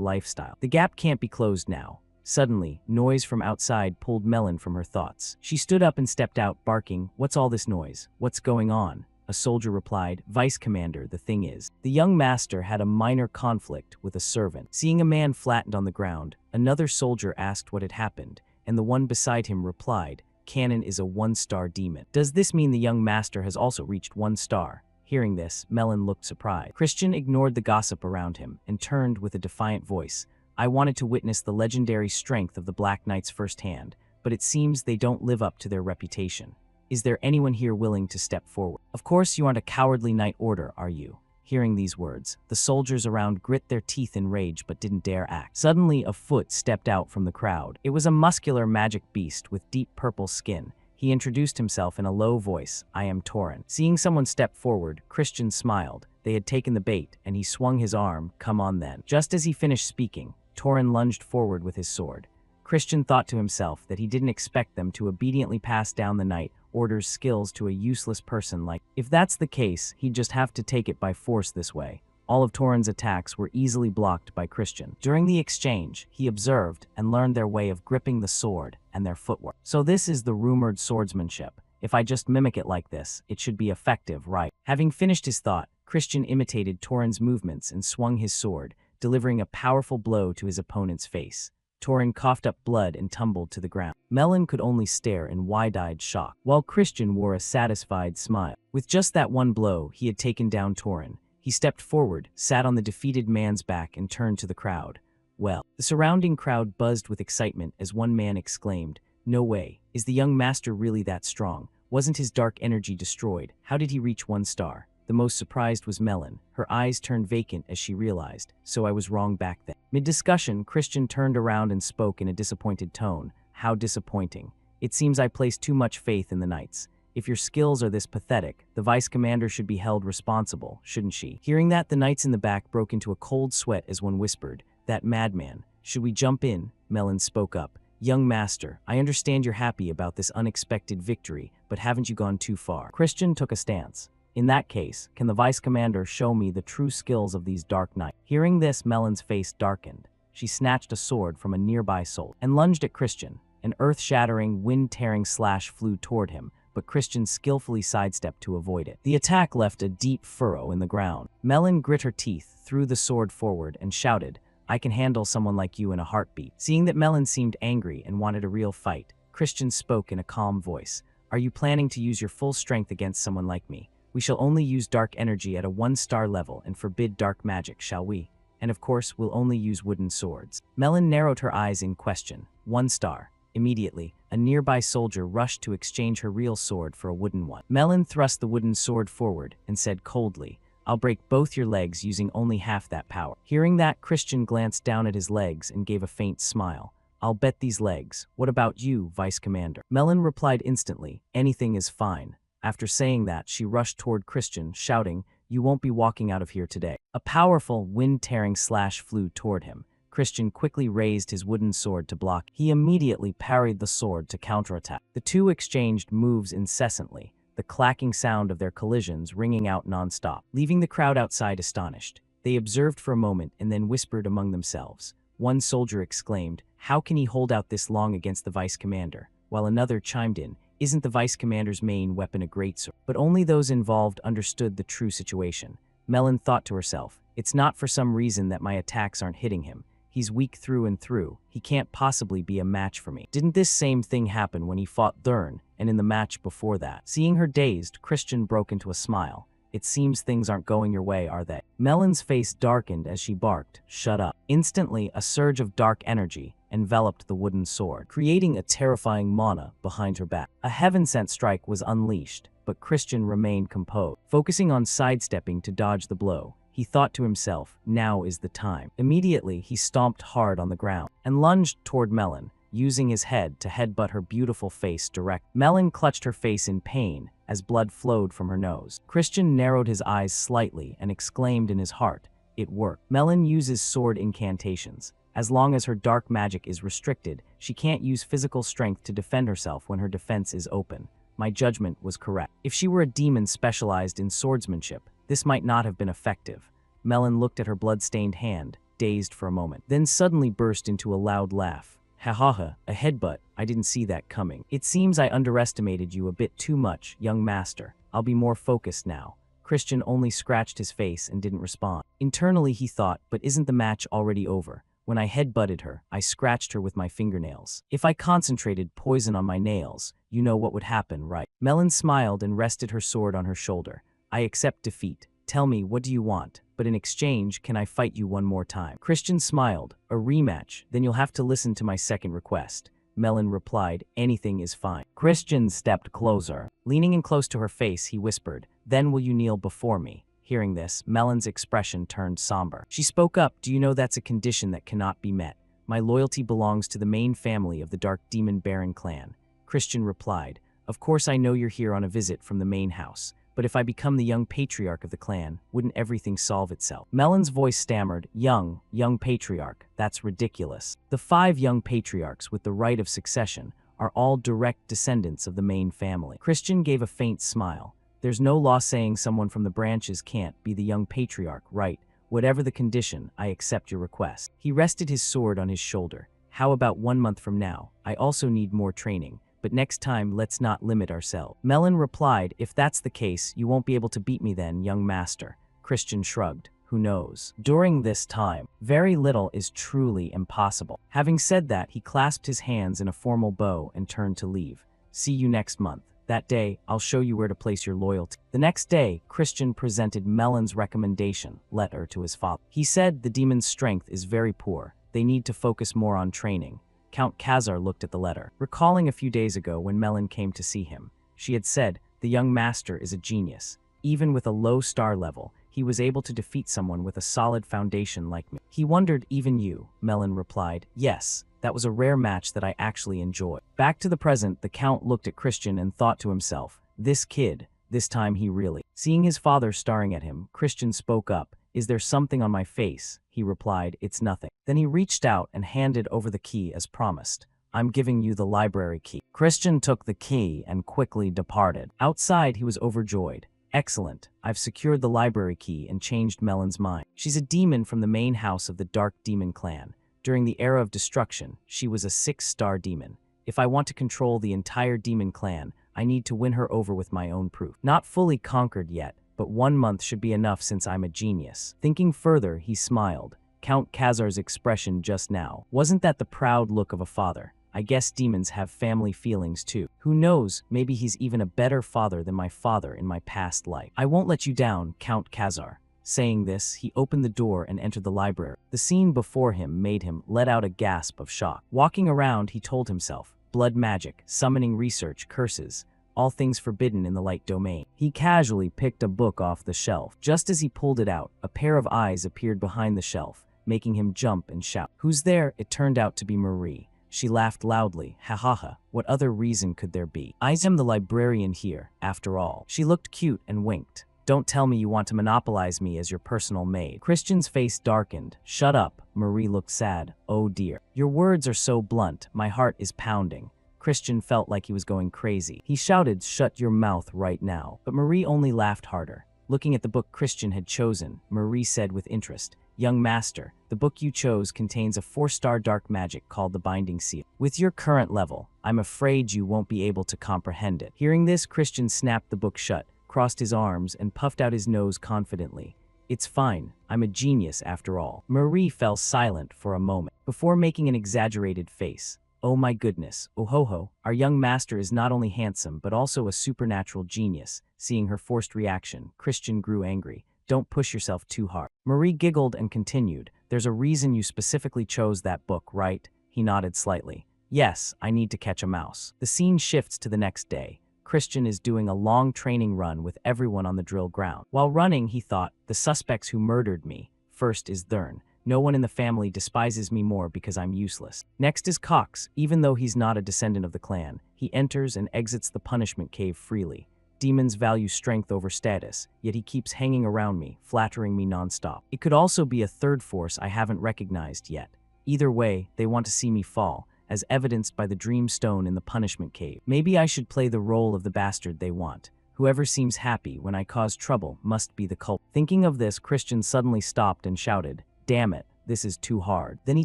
lifestyle. The gap can't be closed now. Suddenly, noise from outside pulled Melon from her thoughts. She stood up and stepped out, barking, "What's all this noise? What's going on?" A soldier replied, "Vice Commander, the thing is." The young master had a minor conflict with a servant. Seeing a man flattened on the ground, another soldier asked what had happened, and the one beside him replied, "Cannon is a 1-star demon." Does this mean the young master has also reached 1 star? Hearing this, Melon looked surprised. Christian ignored the gossip around him and turned with a defiant voice. "I wanted to witness the legendary strength of the Black Knights firsthand, but it seems they don't live up to their reputation. Is there anyone here willing to step forward?" "Of course you aren't a cowardly knight order, are you?" Hearing these words, the soldiers around grit their teeth in rage but didn't dare act. Suddenly, a foot stepped out from the crowd. It was a muscular magic beast with deep purple skin. He introduced himself in a low voice, "I am Torin." Seeing someone step forward, Christian smiled. They had taken the bait, and he swung his arm. "Come on then." Just as he finished speaking, Torin lunged forward with his sword. Christian thought to himself that he didn't expect them to obediently pass down the Knight Order's skills to a useless person like. If that's the case, he'd just have to take it by force this way. All of Torin's attacks were easily blocked by Christian. During the exchange, he observed and learned their way of gripping the sword and their footwork. So this is the rumored swordsmanship. If I just mimic it like this, it should be effective, right? Having finished his thought, Christian imitated Torin's movements and swung his sword, delivering a powerful blow to his opponent's face. Torin coughed up blood and tumbled to the ground. Melon could only stare in wide-eyed shock, while Christian wore a satisfied smile. With just that one blow, he had taken down Torin. He stepped forward, sat on the defeated man's back, and turned to the crowd. Well, the surrounding crowd buzzed with excitement as one man exclaimed, "No way. Is the young master really that strong? Wasn't his dark energy destroyed? How did he reach 1 star? The most surprised was Melon. Her eyes turned vacant as she realized, so I was wrong back then. Mid-discussion, Christian turned around and spoke in a disappointed tone. How disappointing. It seems I placed too much faith in the knights. If your skills are this pathetic, the vice commander should be held responsible, shouldn't she? Hearing that, the knights in the back broke into a cold sweat as one whispered, "That madman. Should we jump in?" Melon spoke up. "Young master, I understand you're happy about this unexpected victory, but haven't you gone too far?" Christian took a stance. "In that case, can the vice commander show me the true skills of these dark knights?" Hearing this, Melon's face darkened. She snatched a sword from a nearby soldier and lunged at Christian. An earth-shattering, wind-tearing slash flew toward him, but Christian skillfully sidestepped to avoid it. The attack left a deep furrow in the ground. Melon grit her teeth, threw the sword forward, and shouted, "I can handle someone like you in a heartbeat." Seeing that Melon seemed angry and wanted a real fight, Christian spoke in a calm voice. "Are you planning to use your full strength against someone like me? We shall only use dark energy at a 1-star level and forbid dark magic, shall we? And of course, we'll only use wooden swords." Melon narrowed her eyes in question. 1 star. Immediately, a nearby soldier rushed to exchange her real sword for a wooden one. Melon thrust the wooden sword forward and said coldly, "I'll break both your legs using only half that power." Hearing that, Christian glanced down at his legs and gave a faint smile. "I'll bet these legs. What about you, Vice Commander?" Melon replied instantly, "Anything is fine." After saying that, she rushed toward Christian, shouting, "You won't be walking out of here today." A powerful, wind-tearing slash flew toward him. Christian quickly raised his wooden sword to block. He immediately parried the sword to counterattack. The two exchanged moves incessantly, the clacking sound of their collisions ringing out non-stop, leaving the crowd outside astonished. They observed for a moment and then whispered among themselves. One soldier exclaimed, "How can he hold out this long against the vice commander?" While another chimed in, "Isn't the vice commander's main weapon a greatsword?" But only those involved understood the true situation. Melon thought to herself, "It's not for some reason that my attacks aren't hitting him. He's weak through and through. He can't possibly be a match for me." Didn't this same thing happen when he fought Thurn, and in the match before that? Seeing her dazed, Christian broke into a smile. "It seems things aren't going your way, are they?" Melon's face darkened as she barked, "Shut up." Instantly, a surge of dark energy enveloped the wooden sword, creating a terrifying mana behind her back. A heaven-sent strike was unleashed, but Christian remained composed. Focusing on sidestepping to dodge the blow, he thought to himself, "Now is the time." Immediately, he stomped hard on the ground and lunged toward Melon, using his head to headbutt her beautiful face direct. Melon clutched her face in pain as blood flowed from her nose. Christian narrowed his eyes slightly and exclaimed in his heart, "It worked." Melon uses sword incantations. As long as her dark magic is restricted, she can't use physical strength to defend herself when her defense is open. My judgment was correct. If she were a demon specialized in swordsmanship, this might not have been effective. Melon looked at her blood-stained hand, dazed for a moment, then suddenly burst into a loud laugh. Ha ha ha, a headbutt. I didn't see that coming. It seems I underestimated you a bit too much, young master. I'll be more focused now. Christian only scratched his face and didn't respond. Internally he thought, but isn't the match already over? When I headbutted her, I scratched her with my fingernails. If I concentrated poison on my nails, you know what would happen, right? Melon smiled and rested her sword on her shoulder. I accept defeat. Tell me, what do you want? But in exchange, can I fight you one more time? Christian smiled. A rematch? Then you'll have to listen to my second request. Melon replied, anything is fine. Christian stepped closer. Leaning in close to her face, he whispered, then will you kneel before me? Hearing this, Melon's expression turned somber. She spoke up, do you know that's a condition that cannot be met? My loyalty belongs to the main family of the Dark Demon Baron clan. Christian replied, of course I know you're here on a visit from the main house, but if I become the young patriarch of the clan, wouldn't everything solve itself? Melon's voice stammered, young patriarch, that's ridiculous. The 5 young patriarchs with the right of succession are all direct descendants of the main family. Christian gave a faint smile. There's no law saying someone from the branches can't be the young patriarch, right? Whatever the condition, I accept your request. He rested his sword on his shoulder. How about 1 month from now? I also need more training, but next time let's not limit ourselves. Melon replied, if that's the case, you won't be able to beat me then, young master. Christian shrugged. Who knows? During this time, very little is truly impossible. Having said that, he clasped his hands in a formal bow and turned to leave. See you next month. That day, I'll show you where to place your loyalty. The next day, Christian presented Melon's recommendation letter to his father. He said the demon's strength is very poor. They need to focus more on training. Count Khazar looked at the letter, recalling a few days ago when Melon came to see him. She had said, the young master is a genius. Even with a low star level, he was able to defeat someone with a solid foundation like me. He wondered, even you, Melon replied. Yes. That was a rare match that I actually enjoyed. Back to the present, the Count looked at Christian and thought to himself, this kid, this time he really. Seeing his father staring at him, Christian spoke up. Is there something on my face? He replied, it's nothing. Then he reached out and handed over the key as promised. I'm giving you the library key. Christian took the key and quickly departed. Outside, he was overjoyed. Excellent. I've secured the library key and changed Melon's mind. She's a demon from the main house of the Dark Demon clan. During the era of destruction, she was a 6-star demon. If I want to control the entire demon clan, I need to win her over with my own proof. Not fully conquered yet, but 1 month should be enough since I'm a genius. Thinking further, he smiled. Count Khazar's expression just now. Wasn't that the proud look of a father? I guess demons have family feelings too. Who knows, maybe he's even a better father than my father in my past life. I won't let you down, Count Khazar. Saying this, he opened the door and entered the library. The scene before him made him let out a gasp of shock. Walking around, he told himself, blood magic, summoning research, curses, all things forbidden in the light domain. He casually picked a book off the shelf. Just as he pulled it out, a pair of eyes appeared behind the shelf, making him jump and shout. Who's there? It turned out to be Marie. She laughed loudly. Ha ha ha, what other reason could there be? I am the librarian here, after all. She looked cute and winked. Don't tell me you want to monopolize me as your personal maid. Christian's face darkened. Shut up. Marie looked sad. Oh dear. Your words are so blunt. My heart is pounding. Christian felt like he was going crazy. He shouted, shut your mouth right now. But Marie only laughed harder. Looking at the book Christian had chosen, Marie said with interest, young master, the book you chose contains a 4-star dark magic called the Binding Seal. With your current level, I'm afraid you won't be able to comprehend it. Hearing this, Christian snapped the book shut, crossed his arms, and puffed out his nose confidently. It's fine. I'm a genius after all. Marie fell silent for a moment, before making an exaggerated face. Oh my goodness, oh ho ho, our young master is not only handsome but also a supernatural genius. Seeing her forced reaction, Christian grew angry. Don't push yourself too hard. Marie giggled and continued, there's a reason you specifically chose that book, right? He nodded slightly. Yes, I need to catch a mouse. The scene shifts to the next day. Christian is doing a long training run with everyone on the drill ground. While running, he thought, the suspects who murdered me. First is Thurn. No one in the family despises me more because I'm useless. Next is Cox. Even though he's not a descendant of the clan, he enters and exits the punishment cave freely. Demons value strength over status, yet he keeps hanging around me, flattering me non-stop. It could also be a third force I haven't recognized yet. Either way, they want to see me fall, as evidenced by the dream stone in the punishment cave. Maybe I should play the role of the bastard they want. Whoever seems happy when I cause trouble must be the culprit. Thinking of this, Christian suddenly stopped and shouted, "Damn it, this is too hard." Then he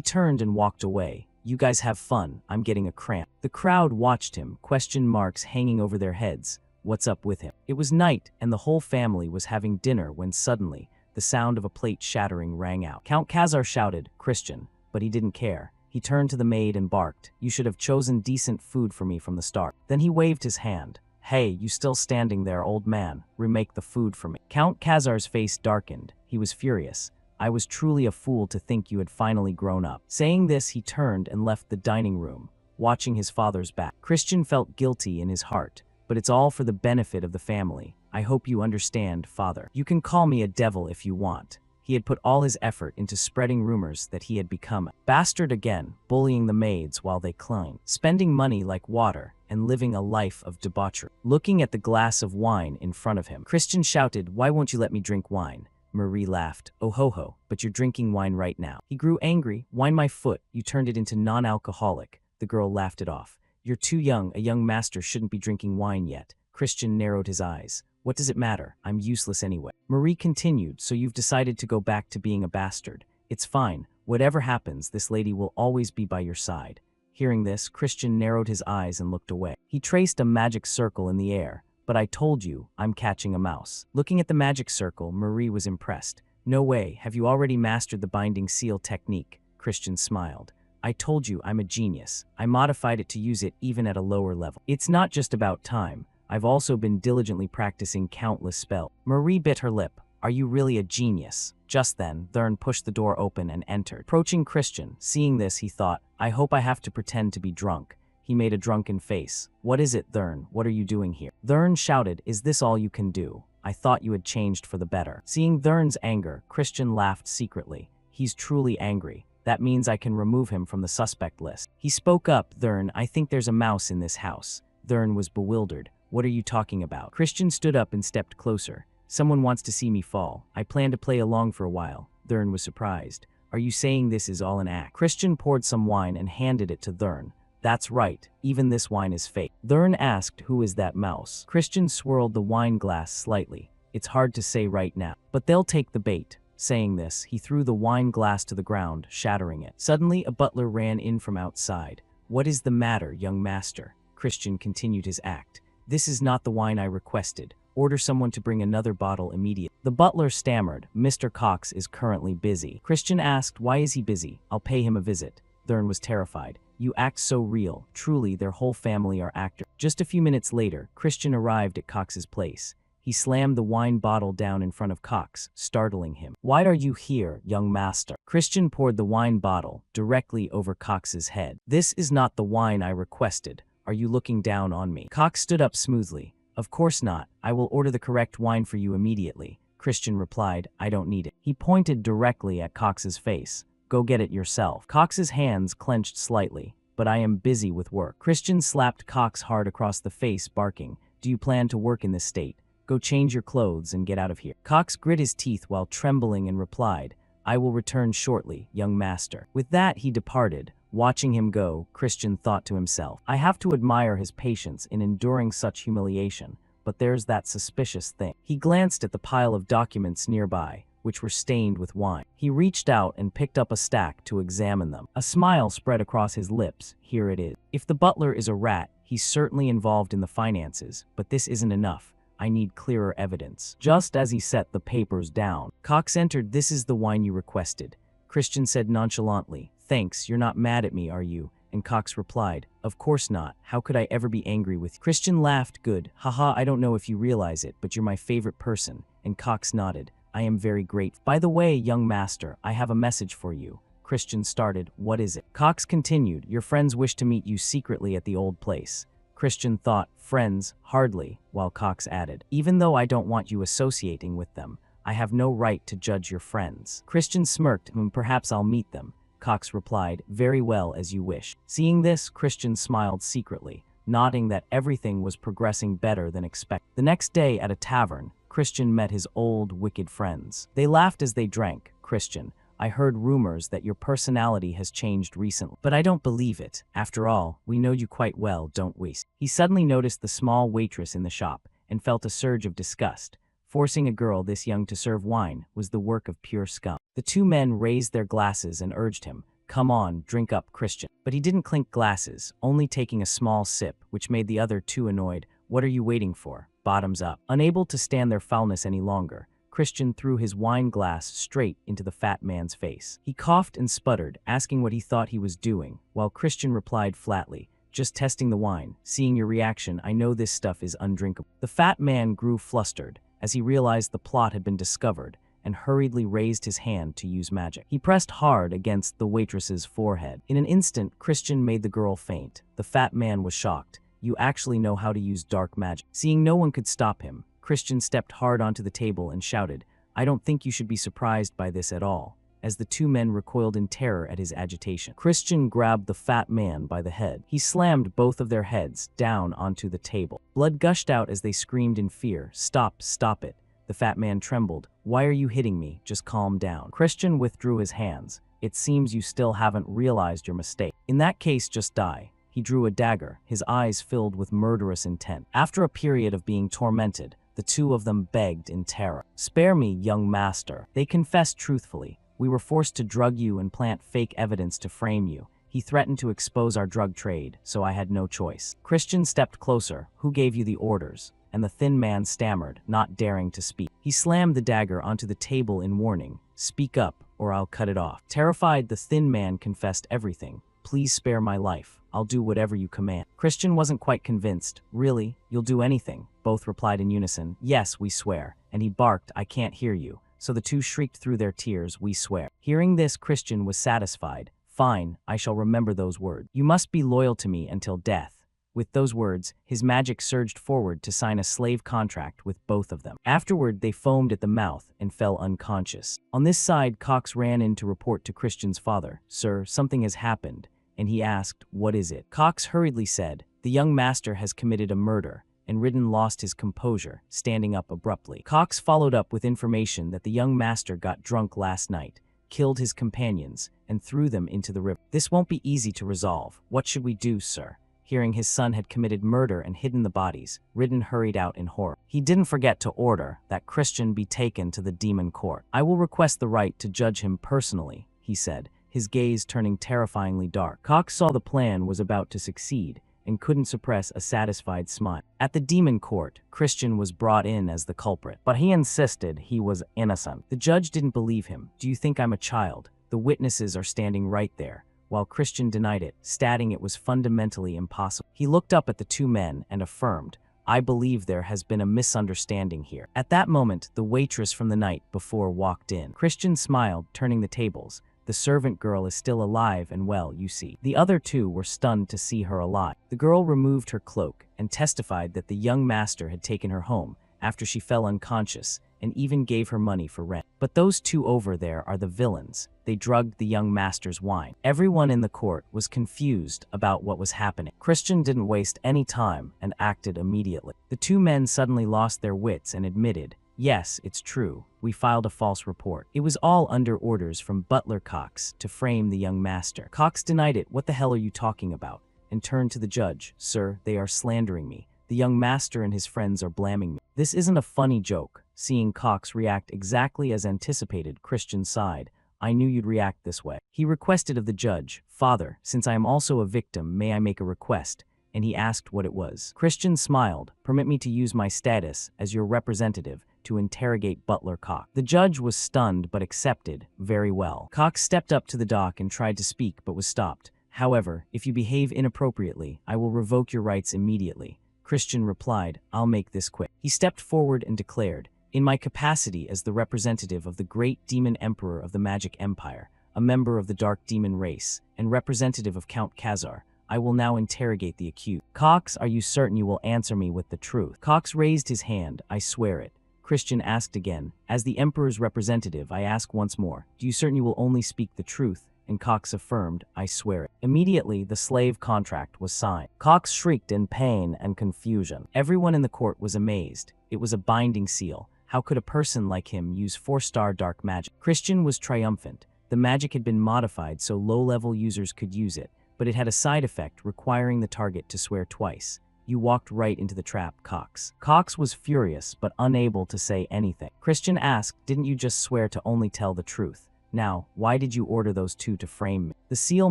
turned and walked away. "You guys have fun, I'm getting a cramp." The crowd watched him, question marks hanging over their heads. What's up with him? It was night, and the whole family was having dinner when suddenly, the sound of a plate shattering rang out. Count Khazar shouted, "Christian," but he didn't care. He turned to the maid and barked, "You should have chosen decent food for me from the start." Then he waved his hand. "Hey, you still standing there, old man? Remake the food for me." Count Khazar's face darkened. He was furious. "I was truly a fool to think you had finally grown up." Saying this, he turned and left the dining room, watching his father's back. Christian felt guilty in his heart, but it's all for the benefit of the family. "I hope you understand, father. You can call me a devil if you want." He had put all his effort into spreading rumors that he had become a bastard again, bullying the maids while they climbed, spending money like water, and living a life of debauchery. Looking at the glass of wine in front of him, Christian shouted, "Why won't you let me drink wine?" Marie laughed, "Oh ho ho, but you're drinking wine right now." He grew angry. "Wine my foot, you turned it into non-alcoholic." The girl laughed it off. "You're too young, a young master shouldn't be drinking wine yet." Christian narrowed his eyes. "What does it matter? I'm useless anyway." Marie continued, "So you've decided to go back to being a bastard. It's fine. Whatever happens, this lady will always be by your side." Hearing this, Christian narrowed his eyes and looked away. He traced a magic circle in the air. "But I told you, I'm catching a mouse." Looking at the magic circle, Marie was impressed. "No way, have you already mastered the binding seal technique?" Christian smiled. "I told you I'm a genius. I modified it to use it even at a lower level. It's not just about time. I've also been diligently practicing countless spells." Marie bit her lip. "Are you really a genius?" Just then, Thurn pushed the door open and entered. Approaching Christian, seeing this, he thought, "I hope I have to pretend to be drunk." He made a drunken face. "What is it, Thurn? What are you doing here?" Thurn shouted, "Is this all you can do? I thought you had changed for the better." Seeing Thurn's anger, Christian laughed secretly. "He's truly angry. That means I can remove him from the suspect list." He spoke up, "Thurn, I think there's a mouse in this house." Thurn was bewildered. "What are you talking about?" Christian stood up and stepped closer. "Someone wants to see me fall. I plan to play along for a while." Thurn was surprised. "Are you saying this is all an act?" Christian poured some wine and handed it to Thurn. "That's right, even this wine is fake." Thurn asked, "Who is that mouse?" Christian swirled the wine glass slightly. "It's hard to say right now, but they'll take the bait." Saying this, he threw the wine glass to the ground, shattering it. Suddenly, a butler ran in from outside. "What is the matter, young master?" Christian continued his act. "This is not the wine I requested. Order someone to bring another bottle immediately." The butler stammered, "Mr. Cox is currently busy." Christian asked, "Why is he busy? I'll pay him a visit." Thurn was terrified. "You act so real. Truly, their whole family are actors." Just a few minutes later, Christian arrived at Cox's place. He slammed the wine bottle down in front of Cox, startling him. "Why are you here, young master?" Christian poured the wine bottle directly over Cox's head. "This is not the wine I requested. Are you looking down on me?" Cox stood up smoothly. "Of course not. I will order the correct wine for you immediately." Christian replied, "I don't need it." He pointed directly at Cox's face. "Go get it yourself." Cox's hands clenched slightly. "But I am busy with work." Christian slapped Cox hard across the face, barking, "Do you plan to work in this state? Go change your clothes and get out of here." Cox grit his teeth while trembling and replied, "I will return shortly, young master." With that, he departed. Watching him go, Christian thought to himself, "I have to admire his patience in enduring such humiliation, but there's that suspicious thing." He glanced at the pile of documents nearby, which were stained with wine. He reached out and picked up a stack to examine them. A smile spread across his lips. "Here it is. If the butler is a rat, he's certainly involved in the finances, but this isn't enough. I need clearer evidence." Just as he set the papers down, Cox entered. "This is the wine you requested." Christian said nonchalantly, "Thanks, you're not mad at me, are you?" And Cox replied, "Of course not. How could I ever be angry with you?" Christian laughed. "Good. Haha, I don't know if you realize it, but you're my favorite person." And Cox nodded. "I am very grateful. By the way, young master, I have a message for you." Christian started, "What is it?" Cox continued, "Your friends wish to meet you secretly at the old place." Christian thought, "Friends? Hardly," while Cox added, "Even though I don't want you associating with them, I have no right to judge your friends." Christian smirked, "Perhaps I'll meet them." Cox replied, "Very well, as you wish." Seeing this, Christian smiled secretly, nodding that everything was progressing better than expected. The next day at a tavern, Christian met his old, wicked friends. They laughed as they drank. "Christian, I heard rumors that your personality has changed recently. But I don't believe it. After all, we know you quite well, don't we? He suddenly noticed the small waitress in the shop and felt a surge of disgust. Forcing a girl this young to serve wine was the work of pure scum. The two men raised their glasses and urged him, "Come on, drink up, Christian." But he didn't clink glasses, only taking a small sip, which made the other two annoyed. "What are you waiting for? Bottoms up." Unable to stand their foulness any longer, Christian threw his wine glass straight into the fat man's face. He coughed and sputtered, asking what he thought he was doing, while Christian replied flatly, "Just testing the wine. Seeing your reaction, I know this stuff is undrinkable." The fat man grew flustered as he realized the plot had been discovered and hurriedly raised his hand to use magic. He pressed hard against the waitress's forehead. In an instant, Christian made the girl faint. The fat man was shocked. "You actually know how to use dark magic." Seeing no one could stop him, Christian stepped hard onto the table and shouted, "I don't think you should be surprised by this at all," as the two men recoiled in terror at his agitation. Christian grabbed the fat man by the head. He slammed both of their heads down onto the table. Blood gushed out as they screamed in fear. Stop it." The fat man trembled. "Why are you hitting me? Just calm down." Christian withdrew his hands. "It seems you still haven't realized your mistake. In that case, just die." He drew a dagger, his eyes filled with murderous intent. After a period of being tormented, the two of them begged in terror, "Spare me, young master." They confessed truthfully. "We were forced to drug you and plant fake evidence to frame you. He threatened to expose our drug trade, so I had no choice." Christian stepped closer. "Who gave you the orders?" And the thin man stammered, not daring to speak. He slammed the dagger onto the table in warning. "Speak up, or I'll cut it off." Terrified, the thin man confessed everything. "Please spare my life. I'll do whatever you command." Christian wasn't quite convinced. "Really? You'll do anything?" Both replied in unison, "Yes, we swear." And he barked, "I can't hear you." So the two shrieked through their tears, "We swear." Hearing this, Christian was satisfied. "Fine, I shall remember those words. You must be loyal to me until death." With those words, his magic surged forward to sign a slave contract with both of them. Afterward, they foamed at the mouth and fell unconscious. On this side, Cox ran in to report to Christian's father, "Sir, something has happened." And he asked, "What is it?" Cox hurriedly said, "The young master has committed a murder," and Ridden lost his composure, standing up abruptly. Cox followed up with information that the young master got drunk last night, killed his companions, and threw them into the river. "This won't be easy to resolve. What should we do, sir?" Hearing his son had committed murder and hidden the bodies, Ridden hurried out in horror. He didn't forget to order that Christian be taken to the demon court. "I will request the right to judge him personally," he said, his gaze turning terrifyingly dark. Cox saw the plan was about to succeed and couldn't suppress a satisfied smile. At the demon court, Christian was brought in as the culprit, but he insisted he was innocent. The judge didn't believe him. "Do you think I'm a child? The witnesses are standing right there." While Christian denied it, stating it was fundamentally impossible. He looked up at the two men and affirmed, "I believe there has been a misunderstanding here." At that moment, the waitress from the night before walked in. Christian smiled, turning the tables. "The servant girl is still alive and well, you see." The other two were stunned to see her alive. The girl removed her cloak and testified that the young master had taken her home after she fell unconscious and even gave her money for rent. But those two over there are the villains. They drugged the young master's wine. Everyone in the court was confused about what was happening. Christian didn't waste any time and acted immediately. The two men suddenly lost their wits and admitted, "Yes, it's true. We filed a false report. It was all under orders from Butler Cox to frame the young master." Cox denied it. "What the hell are you talking about?" and turned to the judge. "Sir, they are slandering me. The young master and his friends are blaming me." This isn't a funny joke. Seeing Cox react exactly as anticipated, Christian sighed. "I knew you'd react this way." He requested of the judge, "Father, since I am also a victim, may I make a request?" And he asked what it was. Christian smiled. "Permit me to use my status as your representative to interrogate Butler Cox." The judge was stunned but accepted. "Very well." Cox stepped up to the dock and tried to speak but was stopped. "However, if you behave inappropriately, I will revoke your rights immediately." Christian replied, "I'll make this quick." He stepped forward and declared, "In my capacity as the representative of the great demon emperor of the Magic Empire, a member of the Dark Demon race, and representative of Count Khazar, I will now interrogate the accused." "Cox, are you certain you will answer me with the truth?" Cox raised his hand. "I swear it." Christian asked again, "As the emperor's representative, I ask once more, do you certain you will only speak the truth?" And Cox affirmed, "I swear it." Immediately, the slave contract was signed. Cox shrieked in pain and confusion. Everyone in the court was amazed. It was a binding seal. How could a person like him use 4-star dark magic? Christian was triumphant. The magic had been modified so low-level users could use it, but it had a side effect requiring the target to swear twice. You walked right into the trap, Cox. Cox was furious, but unable to say anything. Christian asked, "Didn't you just swear to only tell the truth? Now, why did you order those two to frame me?" The seal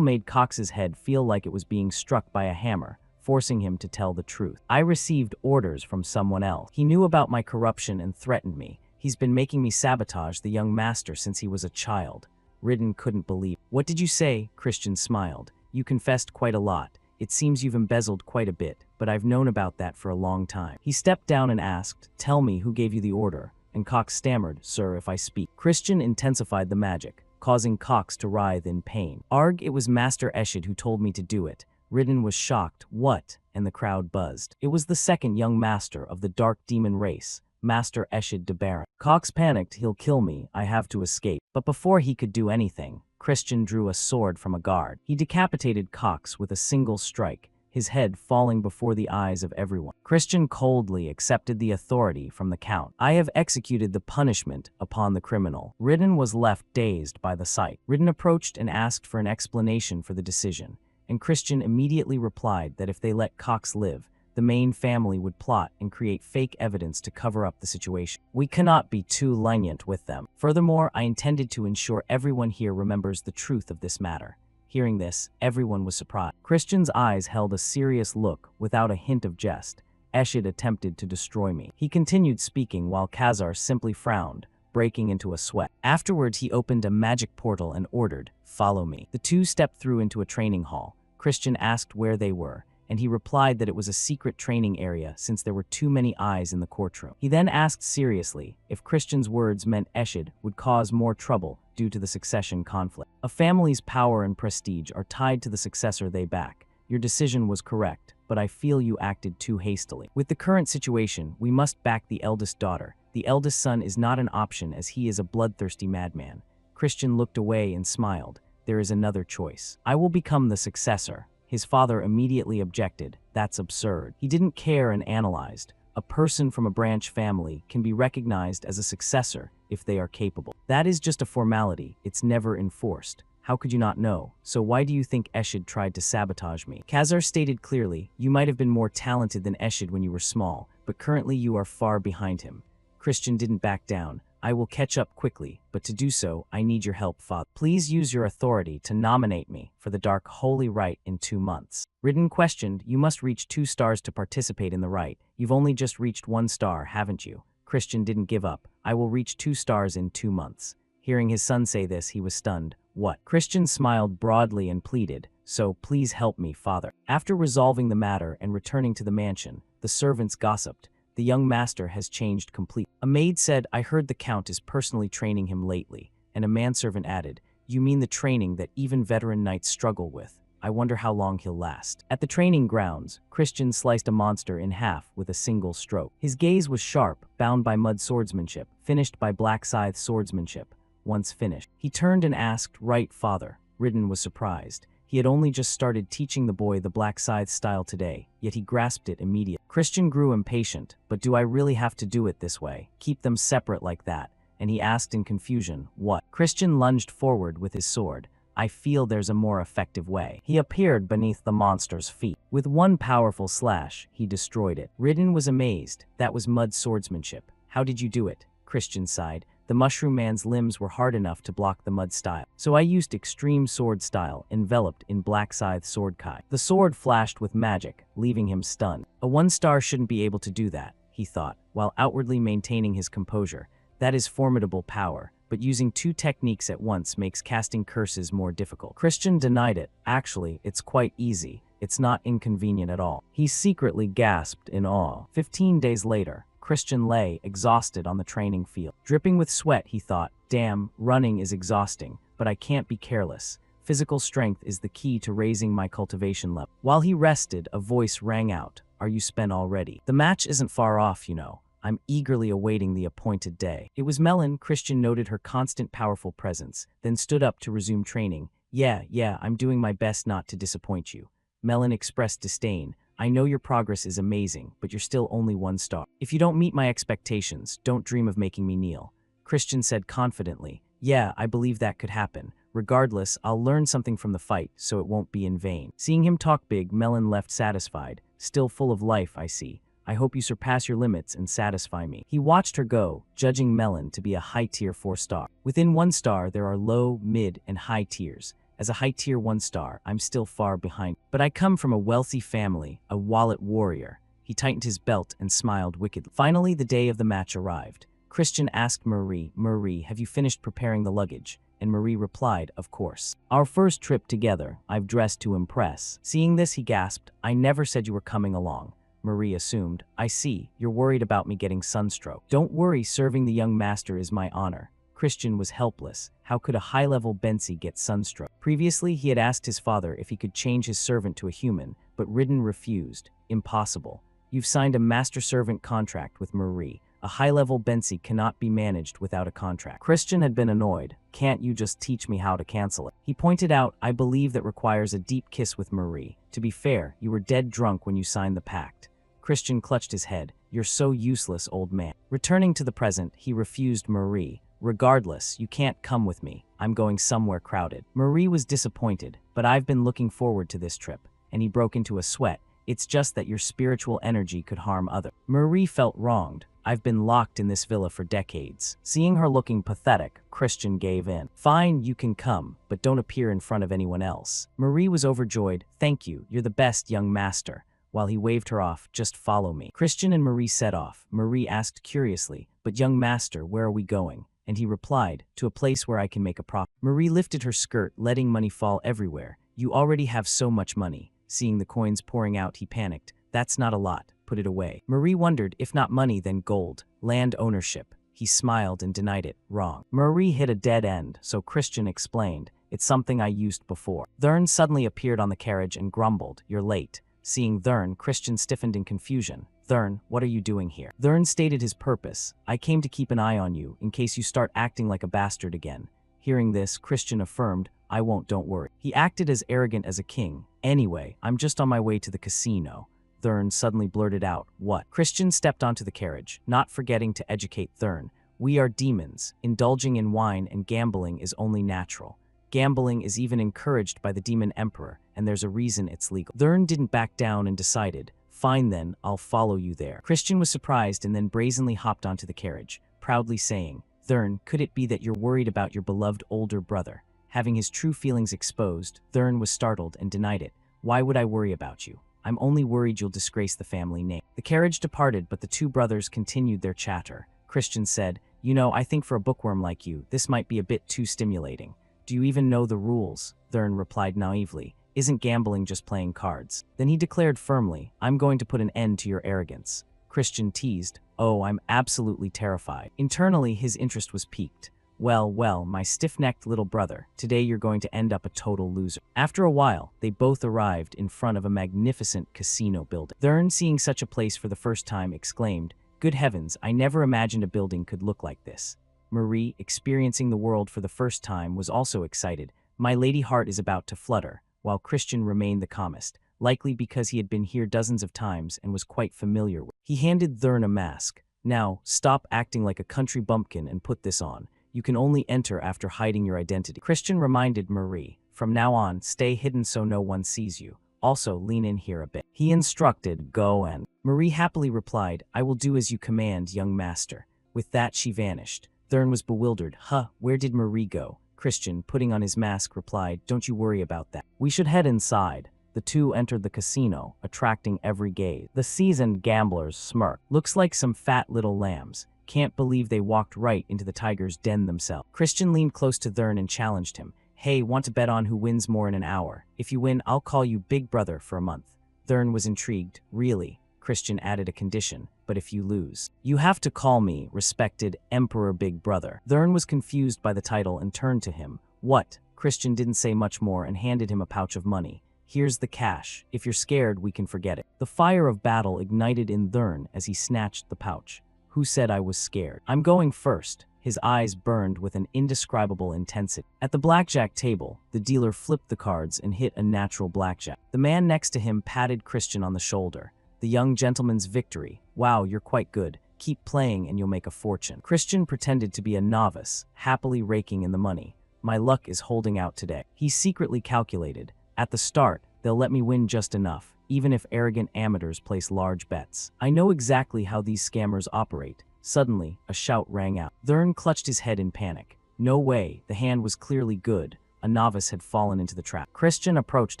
made Cox's head feel like it was being struck by a hammer, forcing him to tell the truth. "I received orders from someone else. He knew about my corruption and threatened me. He's been making me sabotage the young master since he was a child." Ridden couldn't believe. "What did you say?" Christian smiled. "You confessed quite a lot. It seems you've embezzled quite a bit, but I've known about that for a long time." He stepped down and asked, "Tell me who gave you the order?" And Cox stammered, "Sir, if I speak." Christian intensified the magic, causing Cox to writhe in pain. "Arg, it was Master Eshid who told me to do it." Ridden was shocked. "What?" And the crowd buzzed. It was the second young master of the dark demon race, Master Eshid de Baron. Cox panicked. "He'll kill me. I have to escape." But before he could do anything, Christian drew a sword from a guard. He decapitated Cox with a single strike, his head falling before the eyes of everyone. Christian coldly accepted the authority from the Count. "I have executed the punishment upon the criminal." Ridden was left dazed by the sight. Ridden approached and asked for an explanation for the decision, and Christian immediately replied that if they let Cox live, the main family would plot and create fake evidence to cover up the situation. "We cannot be too lenient with them. Furthermore, I intended to ensure everyone here remembers the truth of this matter." Hearing this, everyone was surprised. Christian's eyes held a serious look without a hint of jest. "Eshid attempted to destroy me." He continued speaking while Khazar simply frowned, breaking into a sweat. Afterwards, he opened a magic portal and ordered, "Follow me." The two stepped through into a training hall. Christian asked where they were, and he replied that it was a secret training area since there were too many eyes in the courtroom. He then asked seriously if Christian's words meant Eshid would cause more trouble due to the succession conflict. "A family's power and prestige are tied to the successor they back. Your decision was correct, but I feel you acted too hastily. With the current situation, we must back the eldest daughter. The eldest son is not an option as he is a bloodthirsty madman." Christian looked away and smiled. "There is another choice. I will become the successor." His father immediately objected. "That's absurd." He didn't care and analyzed. A person from a branch family can be recognized as a successor if they are capable. That is just a formality. It's never enforced. How could you not know? So why do you think Eshid tried to sabotage me? Khazar stated clearly, "You might have been more talented than Eshid when you were small, but currently you are far behind him." Christian didn't back down. "I will catch up quickly, but to do so, I need your help, Father. Please use your authority to nominate me for the Dark Holy Rite in 2 months." Ridden questioned, "You must reach 2 stars to participate in the rite. You've only just reached 1 star, haven't you?" Christian didn't give up. "I will reach 2 stars in 2 months. Hearing his son say this, he was stunned. "What?" Christian smiled broadly and pleaded, "So please help me, Father." After resolving the matter and returning to the mansion, the servants gossiped. "The young master has changed completely." A maid said, "I heard the Count is personally training him lately." And a manservant added, "You mean the training that even veteran knights struggle with? I wonder how long he'll last." At the training grounds, Christian sliced a monster in half with a single stroke. His gaze was sharp, bound by mud swordsmanship, finished by black scythe swordsmanship. Once finished, he turned and asked, "Right, Father?" Ridden was surprised. He had only just started teaching the boy the black scythe style today, yet he grasped it immediately. Christian grew impatient. "But do I really have to do it this way? Keep them separate like that?" And he asked in confusion, "What?" Christian lunged forward with his sword. "I feel there's a more effective way." He appeared beneath the monster's feet. With one powerful slash, he destroyed it. Ridden was amazed. "That was mud swordsmanship. How did you do it?" Christian sighed. "The mushroom man's limbs were hard enough to block the mud style. So I used extreme sword style, enveloped in black scythe sword kai." The sword flashed with magic, leaving him stunned. A 1-star shouldn't be able to do that, he thought, while outwardly maintaining his composure. That is formidable power, but using 2 techniques at once makes casting curses more difficult. Christian denied it. "Actually, it's quite easy. It's not inconvenient at all." He secretly gasped in awe. 15 days later, Christian lay exhausted on the training field. Dripping with sweat, he thought, "Damn, running is exhausting, but I can't be careless. Physical strength is the key to raising my cultivation level." While he rested, a voice rang out, "Are you spent already? The match isn't far off, you know. I'm eagerly awaiting the appointed day." It was Melon. Christian noted her constant powerful presence, then stood up to resume training. Yeah, I'm doing my best not to disappoint you." Melon expressed disdain. "I know your progress is amazing, but you're still only 1 star. If you don't meet my expectations, don't dream of making me kneel." Christian said confidently, "Yeah, I believe that could happen. Regardless, I'll learn something from the fight, so it won't be in vain. Seeing him talk big, Melon left satisfied. Still full of life, I see. I hope you surpass your limits and satisfy me. He watched her go, judging Melon to be a high-tier 4-star. Within 1 star, there are low, mid, and high tiers. As a high-tier 1-star, I'm still far behind. But I come from a wealthy family, a wallet warrior. He tightened his belt and smiled wickedly. Finally, the day of the match arrived. Christian asked Marie, "Marie, have you finished preparing the luggage?" And Marie replied, "Of course. Our first trip together, I've dressed to impress." Seeing this, he gasped, "I never said you were coming along." Marie assumed, "I see, you're worried about me getting sunstroke." "Don't worry, serving the young master is my honor." Christian was helpless. How could a high-level Bensi get sunstroke? Previously, he had asked his father if he could change his servant to a human, but Ridden refused. Impossible. You've signed a master-servant contract with Marie. A high-level Bensi cannot be managed without a contract. Christian had been annoyed. "Can't you just teach me how to cancel it?" He pointed out, "I believe that requires a deep kiss with Marie. To be fair, you were dead drunk when you signed the pact." Christian clutched his head. "You're so useless, old man." Returning to the present, he refused Marie. "Regardless, you can't come with me. I'm going somewhere crowded." Marie was disappointed, "But I've been looking forward to this trip." And he broke into a sweat. "It's just that your spiritual energy could harm others." Marie felt wronged. "I've been locked in this villa for decades." Seeing her looking pathetic, Christian gave in. "Fine, you can come, but don't appear in front of anyone else." Marie was overjoyed. "Thank you, you're the best, young master." While he waved her off, "Just follow me." Christian and Marie set off. Marie asked curiously, "But young master, where are we going?" And he replied, "To a place where I can make a profit." Marie lifted her skirt, letting money fall everywhere. "You already have so much money." Seeing the coins pouring out, he panicked. "That's not a lot. Put it away." Marie wondered, if not money, then gold, land ownership. He smiled and denied it. "Wrong." Marie hit a dead end, so Christian explained, "It's something I used before." Thurn suddenly appeared on the carriage and grumbled, "You're late." Seeing Thurn, Christian stiffened in confusion. "Thurn, what are you doing here?" Thurn stated his purpose. "I came to keep an eye on you, in case you start acting like a bastard again." Hearing this, Christian affirmed, "I won't, don't worry." He acted as arrogant as a king. "Anyway, I'm just on my way to the casino." Thurn suddenly blurted out, "What?" Christian stepped onto the carriage, not forgetting to educate Thurn. "We are demons. Indulging in wine and gambling is only natural. Gambling is even encouraged by the demon emperor, and there's a reason it's legal." Thurn didn't back down and decided, "Fine then, I'll follow you there." Christian was surprised and then brazenly hopped onto the carriage, proudly saying, "Thurn, could it be that you're worried about your beloved older brother?" Having his true feelings exposed, Thurn was startled and denied it. "Why would I worry about you? I'm only worried you'll disgrace the family name." The carriage departed, but the two brothers continued their chatter. Christian said, "You know, I think for a bookworm like you, this might be a bit too stimulating." "Do you even know the rules?" Thurn replied naively. "Isn't gambling just playing cards?" Then he declared firmly, "I'm going to put an end to your arrogance." Christian teased, "Oh, I'm absolutely terrified." Internally, his interest was piqued. Well, my stiff-necked little brother, today you're going to end up a total loser." After a while, they both arrived in front of a magnificent casino building. Thurn, seeing such a place for the first time, exclaimed, "Good heavens, I never imagined a building could look like this." Marie, experiencing the world for the first time, was also excited. My lady heart is about to flutter, while Christian remained the calmest, likely because he had been here dozens of times and was quite familiar with. He handed Thurn a mask. "Now, stop acting like a country bumpkin and put this on. You can only enter after hiding your identity." Christian reminded Marie, "From now on, stay hidden so no one sees you. Also, lean in here a bit." He instructed, "Go and." Marie happily replied, "I will do as you command, young master." With that, she vanished. Thurn was bewildered. Where did Marie go?" Christian, putting on his mask, replied, "Don't you worry about that. We should head inside." The two entered the casino, attracting every gaze. The seasoned gamblers smirked. "Looks like some fat little lambs. Can't believe they walked right into the tiger's den themselves." Christian leaned close to Thurn and challenged him. "Hey, want to bet on who wins more in an hour? If you win, I'll call you Big Brother for a month." Thurn was intrigued. "Really?" Christian added a condition, "But if you lose, you have to call me, respected Emperor Big Brother." Thurn was confused by the title and turned to him. "What?" Christian didn't say much more and handed him a pouch of money. "Here's the cash. If you're scared, we can forget it." The fire of battle ignited in Thurn as he snatched the pouch. "Who said I was scared? I'm going first." His eyes burned with an indescribable intensity. At the blackjack table, the dealer flipped the cards and hit a natural blackjack. The man next to him patted Christian on the shoulder. "The young gentleman's victory. Wow, you're quite good. Keep playing and you'll make a fortune." Christian pretended to be a novice, happily raking in the money. My luck is holding out today. He secretly calculated. At the start, they'll let me win just enough, even if arrogant amateurs place large bets. I know exactly how these scammers operate. Suddenly, a shout rang out. Thurn clutched his head in panic. No way, the hand was clearly good. A novice had fallen into the trap. Christian approached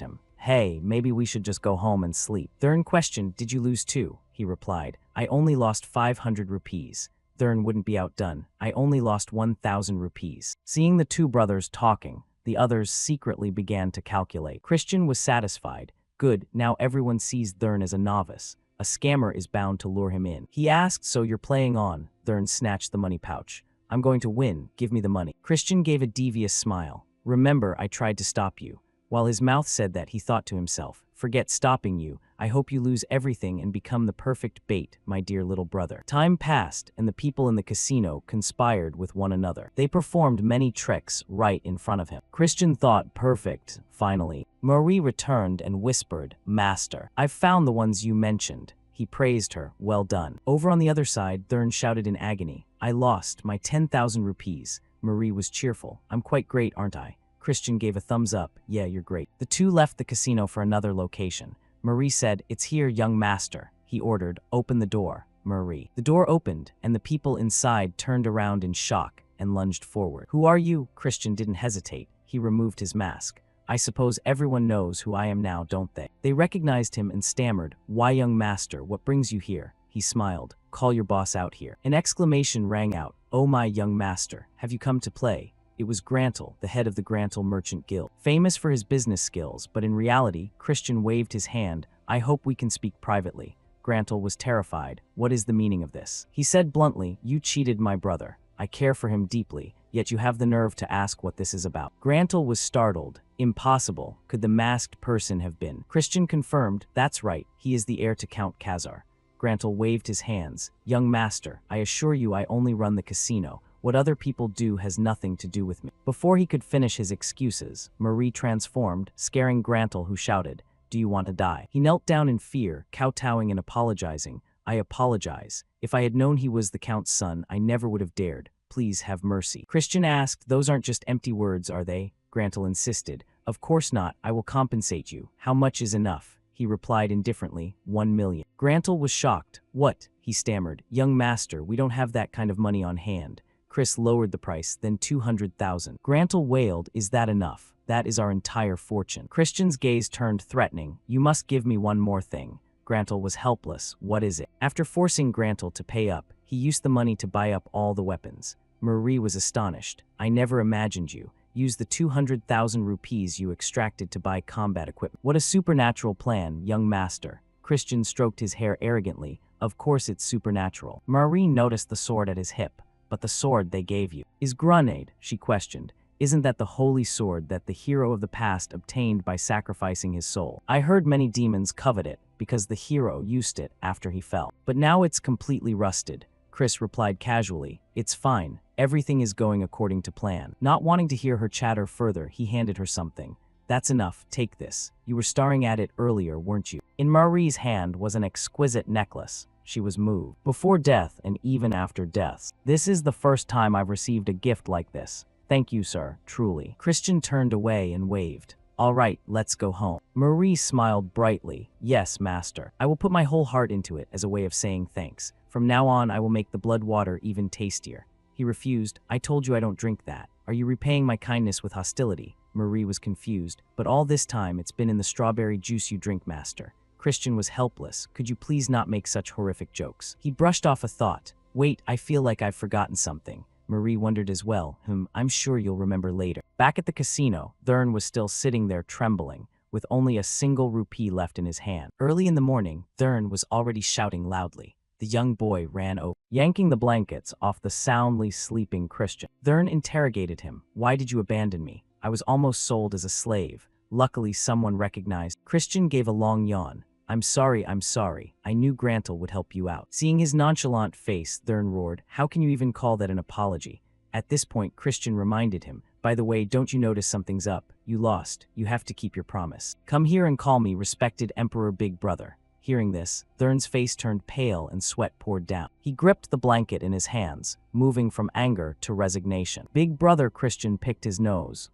him. Hey, maybe we should just go home and sleep. Thurn questioned, did you lose too? He replied, I only lost 500 rupees. Thurn wouldn't be outdone. I only lost 1,000 rupees. Seeing the two brothers talking, the others secretly began to calculate. Christian was satisfied. Good, now everyone sees Thurn as a novice. A scammer is bound to lure him in. He asked, so you're playing on? Thurn snatched the money pouch. I'm going to win. Give me the money. Christian gave a devious smile. Remember, I tried to stop you. While his mouth said that, he thought to himself, forget stopping you. I hope you lose everything and become the perfect bait, my dear little brother. Time passed, and the people in the casino conspired with one another. They performed many tricks right in front of him. Christian thought, perfect, finally. Marie returned and whispered, Master, I've found the ones you mentioned. He praised her, well done. Over on the other side, Thurn shouted in agony, I lost my 10,000 rupees. Marie was cheerful. I'm quite great, aren't I? Christian gave a thumbs up. Yeah, you're great. The two left the casino for another location. Marie said, it's here, young master. He ordered, open the door. Marie. The door opened, and the people inside turned around in shock and lunged forward. Who are you? Christian didn't hesitate. He removed his mask. I suppose everyone knows who I am now, don't they? They recognized him and stammered, why, young master, what brings you here? He smiled. Call your boss out here. An exclamation rang out. Oh my young master, have you come to play? It was Grantle, the head of the Grantle Merchant Guild. Famous for his business skills, but in reality, Christian waved his hand. I hope we can speak privately. Grantle was terrified. What is the meaning of this? He said bluntly, you cheated my brother. I care for him deeply, yet you have the nerve to ask what this is about. Grantle was startled. Impossible. Could the masked person have been? Christian confirmed, that's right, he is the heir to Count Khazar. Grantle waved his hands. Young master, I assure you I only run the casino. What other people do has nothing to do with me. Before he could finish his excuses, Marie transformed, scaring Grantle, who shouted, do you want to die? He knelt down in fear, kowtowing and apologizing. I apologize. If I had known he was the Count's son, I never would have dared. Please have mercy. Christian asked, those aren't just empty words, are they? Grantle insisted. Of course not. I will compensate you. How much is enough? He replied indifferently, 1 million. Grantle was shocked. What? He stammered. Young master, we don't have that kind of money on hand. Chris lowered the price, then 200,000. Grantle wailed, is that enough? That is our entire fortune. Christian's gaze turned threatening. You must give me one more thing. Grantle was helpless. What is it? After forcing Grantle to pay up, he used the money to buy up all the weapons. Marie was astonished. I never imagined you. Use the 200,000 rupees you extracted to buy combat equipment. What a supernatural plan, young master. Christian stroked his hair arrogantly. Of course it's supernatural. Marie noticed the sword at his hip. But the sword they gave you is grenade, she questioned. Isn't that the holy sword that the hero of the past obtained by sacrificing his soul? I heard many demons covet it because the hero used it after he fell. But now it's completely rusted. Chris replied casually, it's fine. Everything is going according to plan. Not wanting to hear her chatter further, he handed her something. That's enough, take this. You were staring at it earlier, weren't you? In Marie's hand was an exquisite necklace. She was moved. Before death and even after death. This is the first time I've received a gift like this. Thank you, sir, truly. Christian turned away and waved. All right, let's go home. Marie smiled brightly. Yes, master. I will put my whole heart into it as a way of saying thanks. From now on, I will make the blood water even tastier. He refused. I told you I don't drink that. Are you repaying my kindness with hostility? Marie was confused. But all this time, it's been in the strawberry juice you drink, master. Christian was helpless. Could you please not make such horrific jokes? He brushed off a thought. Wait, I feel like I've forgotten something. Marie wondered as well. I'm sure you'll remember later. Back at the casino, Thurn was still sitting there trembling, with only a single rupee left in his hand. Early in the morning, Thurn was already shouting loudly. The young boy ran over, yanking the blankets off the soundly sleeping Christian. Thurn interrogated him. Why did you abandon me? I was almost sold as a slave. Luckily, someone recognized. Christian gave a long yawn. I'm sorry. I knew Grantle would help you out. Seeing his nonchalant face, Thurn roared, how can you even call that an apology? At this point, Christian reminded him, by the way, don't you notice something's up? You lost. You have to keep your promise. Come here and call me respected Emperor Big Brother. Hearing this, Thurn's face turned pale and sweat poured down. He gripped the blanket in his hands, moving from anger to resignation. Big brother Christian picked his nose.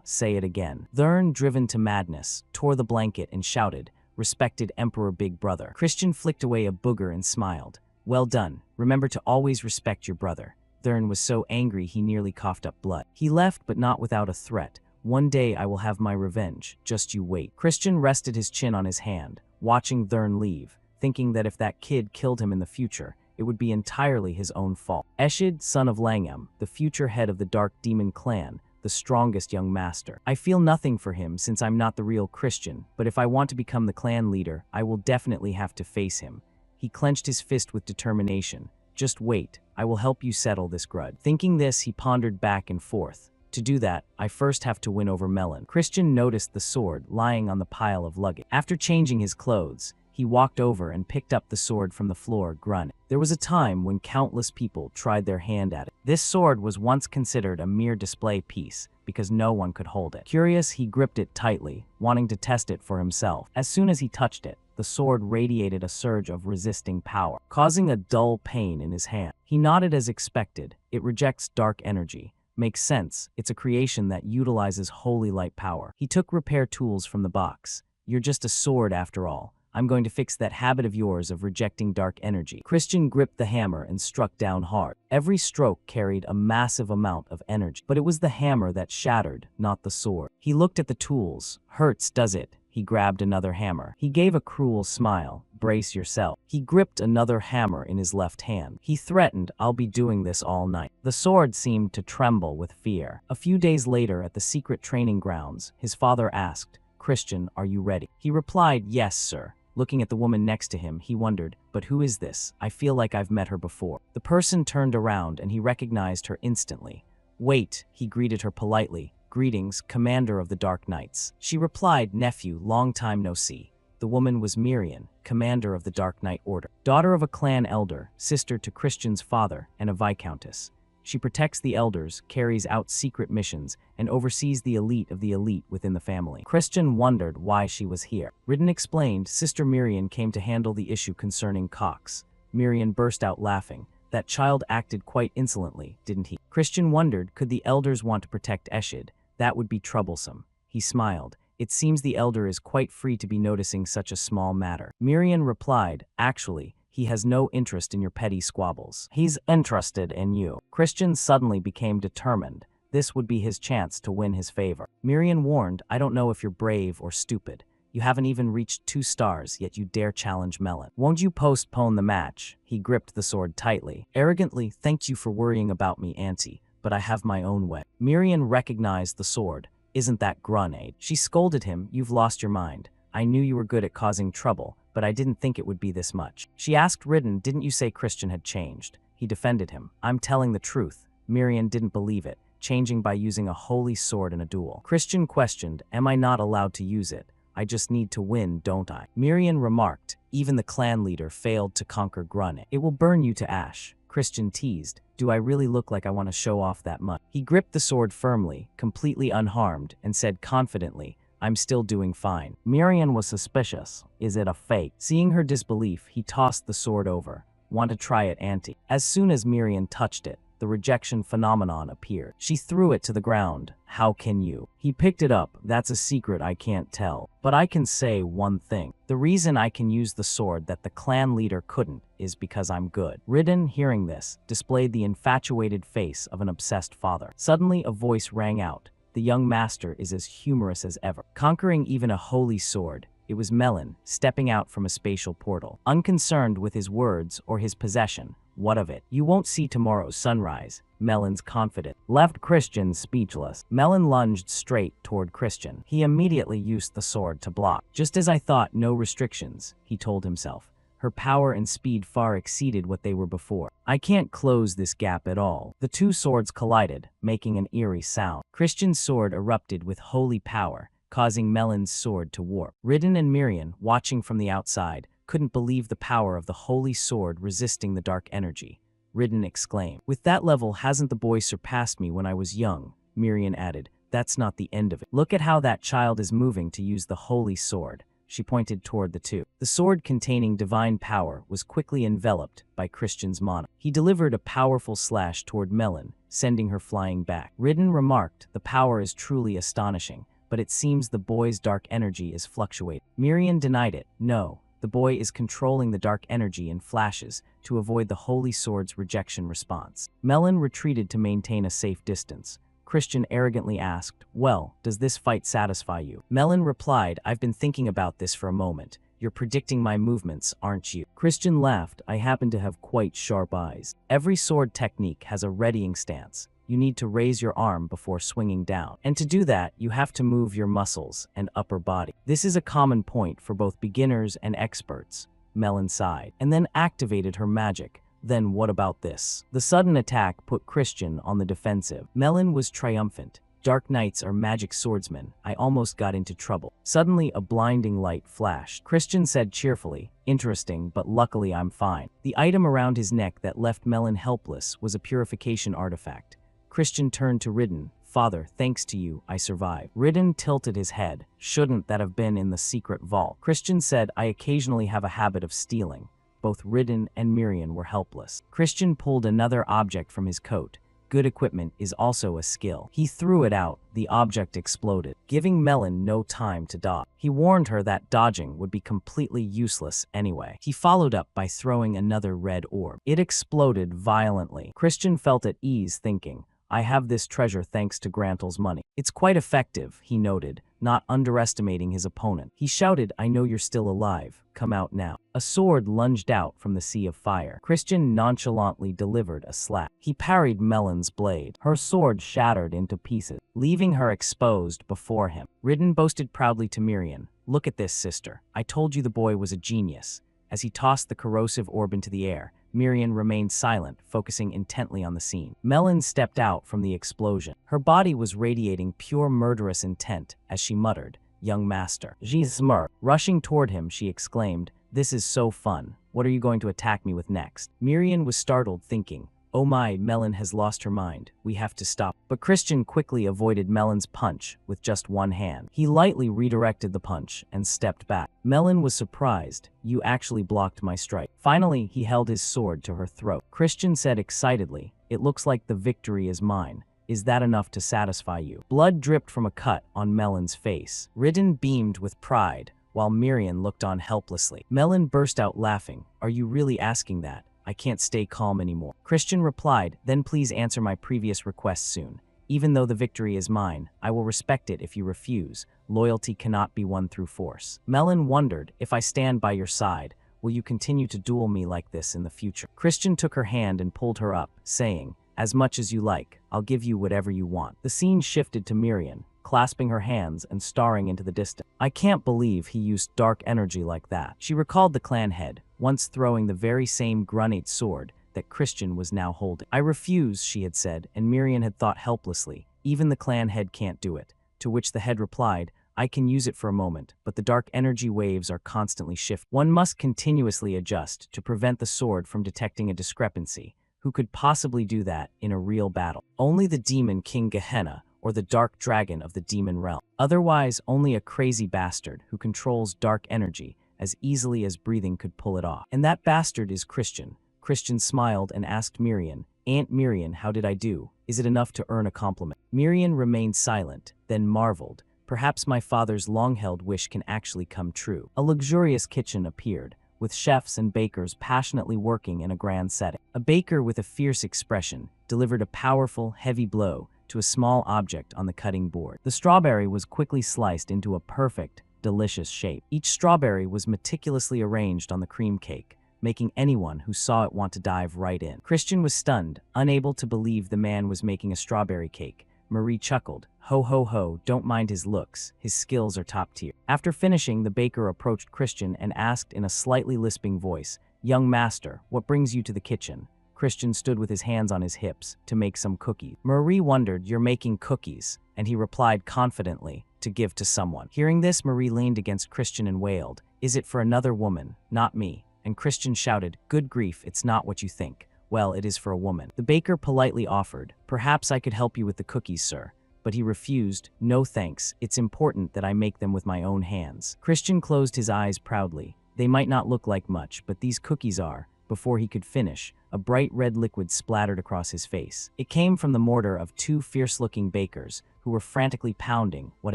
Say it again. Thurn, driven to madness, tore the blanket and shouted, "Respected Emperor Big Brother." Christian flicked away a booger and smiled. "Well done. Remember to always respect your brother." Thurn was so angry he nearly coughed up blood. He left, but not without a threat. "One day I will have my revenge. Just you wait." Christian rested his chin on his hand, watching Thurn leave, thinking that if that kid killed him in the future, it would be entirely his own fault. Eshid, son of Langam, the future head of the Dark Demon clan, the strongest young master. I feel nothing for him since I'm not the real Christian, but if I want to become the clan leader, I will definitely have to face him. He clenched his fist with determination. "Just wait, I will help you settle this grudge." Thinking this, he pondered back and forth. To do that, I first have to win over Melon. Christian noticed the sword lying on the pile of luggage. After changing his clothes, he walked over and picked up the sword from the floor, grunting. There was a time when countless people tried their hand at it. This sword was once considered a mere display piece because no one could hold it. Curious, he gripped it tightly, wanting to test it for himself. As soon as he touched it, the sword radiated a surge of resisting power, causing a dull pain in his hand. He nodded as expected. It rejects dark energy. Makes sense. It's a creation that utilizes holy light power. He took repair tools from the box. "You're just a sword after all. I'm going to fix that habit of yours of rejecting dark energy." Christian gripped the hammer and struck down hard. Every stroke carried a massive amount of energy, but it was the hammer that shattered, not the sword. He looked at the tools. "Hurts, does it?" He grabbed another hammer. He gave a cruel smile. "Brace yourself." He gripped another hammer in his left hand. He threatened, "I'll be doing this all night." The sword seemed to tremble with fear. A few days later, at the secret training grounds, his father asked, "Christian, are you ready?" He replied, "Yes, sir." Looking at the woman next to him, he wondered, "But who is this? I feel like I've met her before." The person turned around and he recognized her instantly. "Wait," he greeted her politely. "Greetings, Commander of the Dark Knights." She replied, "Nephew, long time no see." The woman was Miriam, Commander of the Dark Knight Order, daughter of a clan elder, sister to Christian's father, and a viscountess. She protects the elders, carries out secret missions, and oversees the elite of the elite within the family. Christian wondered why she was here. Ridden explained, Sister Miriam came to handle the issue concerning Cox. Miriam burst out laughing. That child acted quite insolently, didn't he? Christian wondered, could the elders want to protect Eshid? That would be troublesome. He smiled. It seems the elder is quite free to be noticing such a small matter. Miriam replied, actually, he has no interest in your petty squabbles. He's interested in you. Christian suddenly became determined. This would be his chance to win his favor. Miriam warned, I don't know if you're brave or stupid. You haven't even reached 2 stars, yet you dare challenge Melon. Won't you postpone the match? He gripped the sword tightly. Arrogantly, thank you for worrying about me, Auntie, but I have my own way. Miriam recognized the sword. Isn't that grenade? She scolded him, you've lost your mind. I knew you were good at causing trouble, but I didn't think it would be this much. She asked Ridden, didn't you say Christian had changed? He defended him. I'm telling the truth. Miriam didn't believe it, changing by using a holy sword in a duel. Christian questioned, am I not allowed to use it? I just need to win, don't I? Miriam remarked, even the clan leader failed to conquer Grun. It will burn you to ash. Christian teased, do I really look like I want to show off that much? He gripped the sword firmly, completely unharmed, and said confidently, I'm still doing fine. Miriam was suspicious. Is it a fake? Seeing her disbelief, he tossed the sword over. Want to try it, Auntie? As soon as Miriam touched it, the rejection phenomenon appeared. She threw it to the ground. How can you? He picked it up. That's a secret I can't tell. But I can say one thing. The reason I can use the sword that the clan leader couldn't is because I'm good. Ridden, hearing this, displayed the infatuated face of an obsessed father. Suddenly, a voice rang out. The young master is as humorous as ever. Conquering even a holy sword, it was Melon, stepping out from a spatial portal. Unconcerned with his words or his possession, what of it? You won't see tomorrow's sunrise. Melon's confident. Left Christian speechless. Melon lunged straight toward Christian. He immediately used the sword to block. Just as I thought, no restrictions, he told himself. Her power and speed far exceeded what they were before. I can't close this gap at all. The 2 swords collided, making an eerie sound. Christian's sword erupted with holy power, causing Melon's sword to warp. Ridden and Miriam, watching from the outside, couldn't believe the power of the holy sword resisting the dark energy. Ridden exclaimed, with that level, hasn't the boy surpassed me when I was young? Miriam added, that's not the end of it. Look at how that child is moving to use the holy sword. She pointed toward the two. The sword containing divine power was quickly enveloped by Christian's mana. He delivered a powerful slash toward Melon, sending her flying back. Ridden remarked, "The power is truly astonishing, but it seems the boy's dark energy is fluctuating." Miriam denied it. "No, the boy is controlling the dark energy in flashes to avoid the holy sword's rejection response." Melon retreated to maintain a safe distance. Christian arrogantly asked, "Well, does this fight satisfy you?" Melon replied, "I've been thinking about this for a moment. You're predicting my movements, aren't you?" Christian laughed. "I happen to have quite sharp eyes. Every sword technique has a readying stance. You need to raise your arm before swinging down. And to do that, you have to move your muscles and upper body. This is a common point for both beginners and experts." Melon sighed, and then activated her magic. "Then what about this?" The sudden attack put Christian on the defensive. Melon was triumphant. "Dark knights are magic swordsmen. I almost got into trouble." Suddenly, a blinding light flashed. Christian said cheerfully, "Interesting, but luckily I'm fine." The item around his neck that left Melon helpless was a purification artifact. Christian turned to Ridden. "Father, thanks to you, I survived." Ridden tilted his head. "Shouldn't that have been in the secret vault?" Christian said, "I occasionally have a habit of stealing." Both Ridden and Miriam were helpless. Christian pulled another object from his coat. Good equipment is also a skill. He threw it out. The object exploded, giving Melon no time to dodge. He warned her that dodging would be completely useless anyway. He followed up by throwing another red orb. It exploded violently. Christian felt at ease, thinking, "I have this treasure thanks to Grantel's money." "It's quite effective," he noted, not underestimating his opponent. He shouted, "I know you're still alive. Come out now." A sword lunged out from the sea of fire. Christian nonchalantly delivered a slap. He parried Melon's blade. Her sword shattered into pieces, leaving her exposed before him. Ridden boasted proudly to Miriam, "Look at this, sister. I told you the boy was a genius." As he tossed the corrosive orb into the air, Miriam remained silent, focusing intently on the scene. Melon stepped out from the explosion. Her body was radiating pure murderous intent as she muttered, "Young master." She smirked. Rushing toward him, she exclaimed, "This is so fun. What are you going to attack me with next?" Miriam was startled, thinking, "Oh my, Melon has lost her mind. We have to stop." But Christian quickly avoided Melon's punch with just one hand. He lightly redirected the punch and stepped back. Melon was surprised. "You actually blocked my strike." Finally, he held his sword to her throat. Christian said excitedly, "It looks like the victory is mine. Is that enough to satisfy you?" Blood dripped from a cut on Melon's face. Ridden beamed with pride, while Miriam looked on helplessly. Melon burst out laughing. "Are you really asking that? I can't stay calm anymore." Christian replied, "Then please answer my previous request soon. Even though the victory is mine, I will respect it if you refuse. Loyalty cannot be won through force." Melon wondered, "If I stand by your side, will you continue to duel me like this in the future?" Christian took her hand and pulled her up, saying, "As much as you like, I'll give you whatever you want." The scene shifted to Miriam, clasping her hands and staring into the distance. "I can't believe he used dark energy like that." She recalled the clan head, once throwing the very same granite sword that Christian was now holding. "I refuse," she had said, and Miriam had thought helplessly, "Even the clan head can't do it." To which the head replied, "I can use it for a moment, but the dark energy waves are constantly shifting. One must continuously adjust to prevent the sword from detecting a discrepancy. Who could possibly do that in a real battle? Only the demon King Gehenna, or the dark dragon of the demon realm. Otherwise, only a crazy bastard who controls dark energy as easily as breathing could pull it off. And that bastard is Christian." Christian smiled and asked Miriam, "Aunt Miriam, how did I do? Is it enough to earn a compliment?" Miriam remained silent, then marveled, "Perhaps my father's long-held wish can actually come true." A luxurious kitchen appeared, with chefs and bakers passionately working in a grand setting. A baker with a fierce expression delivered a powerful, heavy blow to a small object on the cutting board. The strawberry was quickly sliced into a perfect, delicious shape. Each strawberry was meticulously arranged on the cream cake, making anyone who saw it want to dive right in. Christian was stunned, unable to believe the man was making a strawberry cake. Marie chuckled, "Ho ho ho, don't mind his looks, his skills are top tier." After finishing, the baker approached Christian and asked in a slightly lisping voice, "Young master, what brings you to the kitchen?" Christian stood with his hands on his hips to make some cookies. Marie wondered, "You're making cookies?" And he replied confidently, "To give to someone." Hearing this, Marie leaned against Christian and wailed, "Is it for another woman, not me?" And Christian shouted, "Good grief, it's not what you think. Well, it is for a woman." The baker politely offered, "Perhaps I could help you with the cookies, sir." but he refused. No thanks, it's important that I make them with my own hands. Christian closed his eyes proudly. They might not look like much, but these cookies are. Before he could finish, a bright red liquid splattered across his face. It came from the mortar of two fierce-looking bakers who were frantically pounding what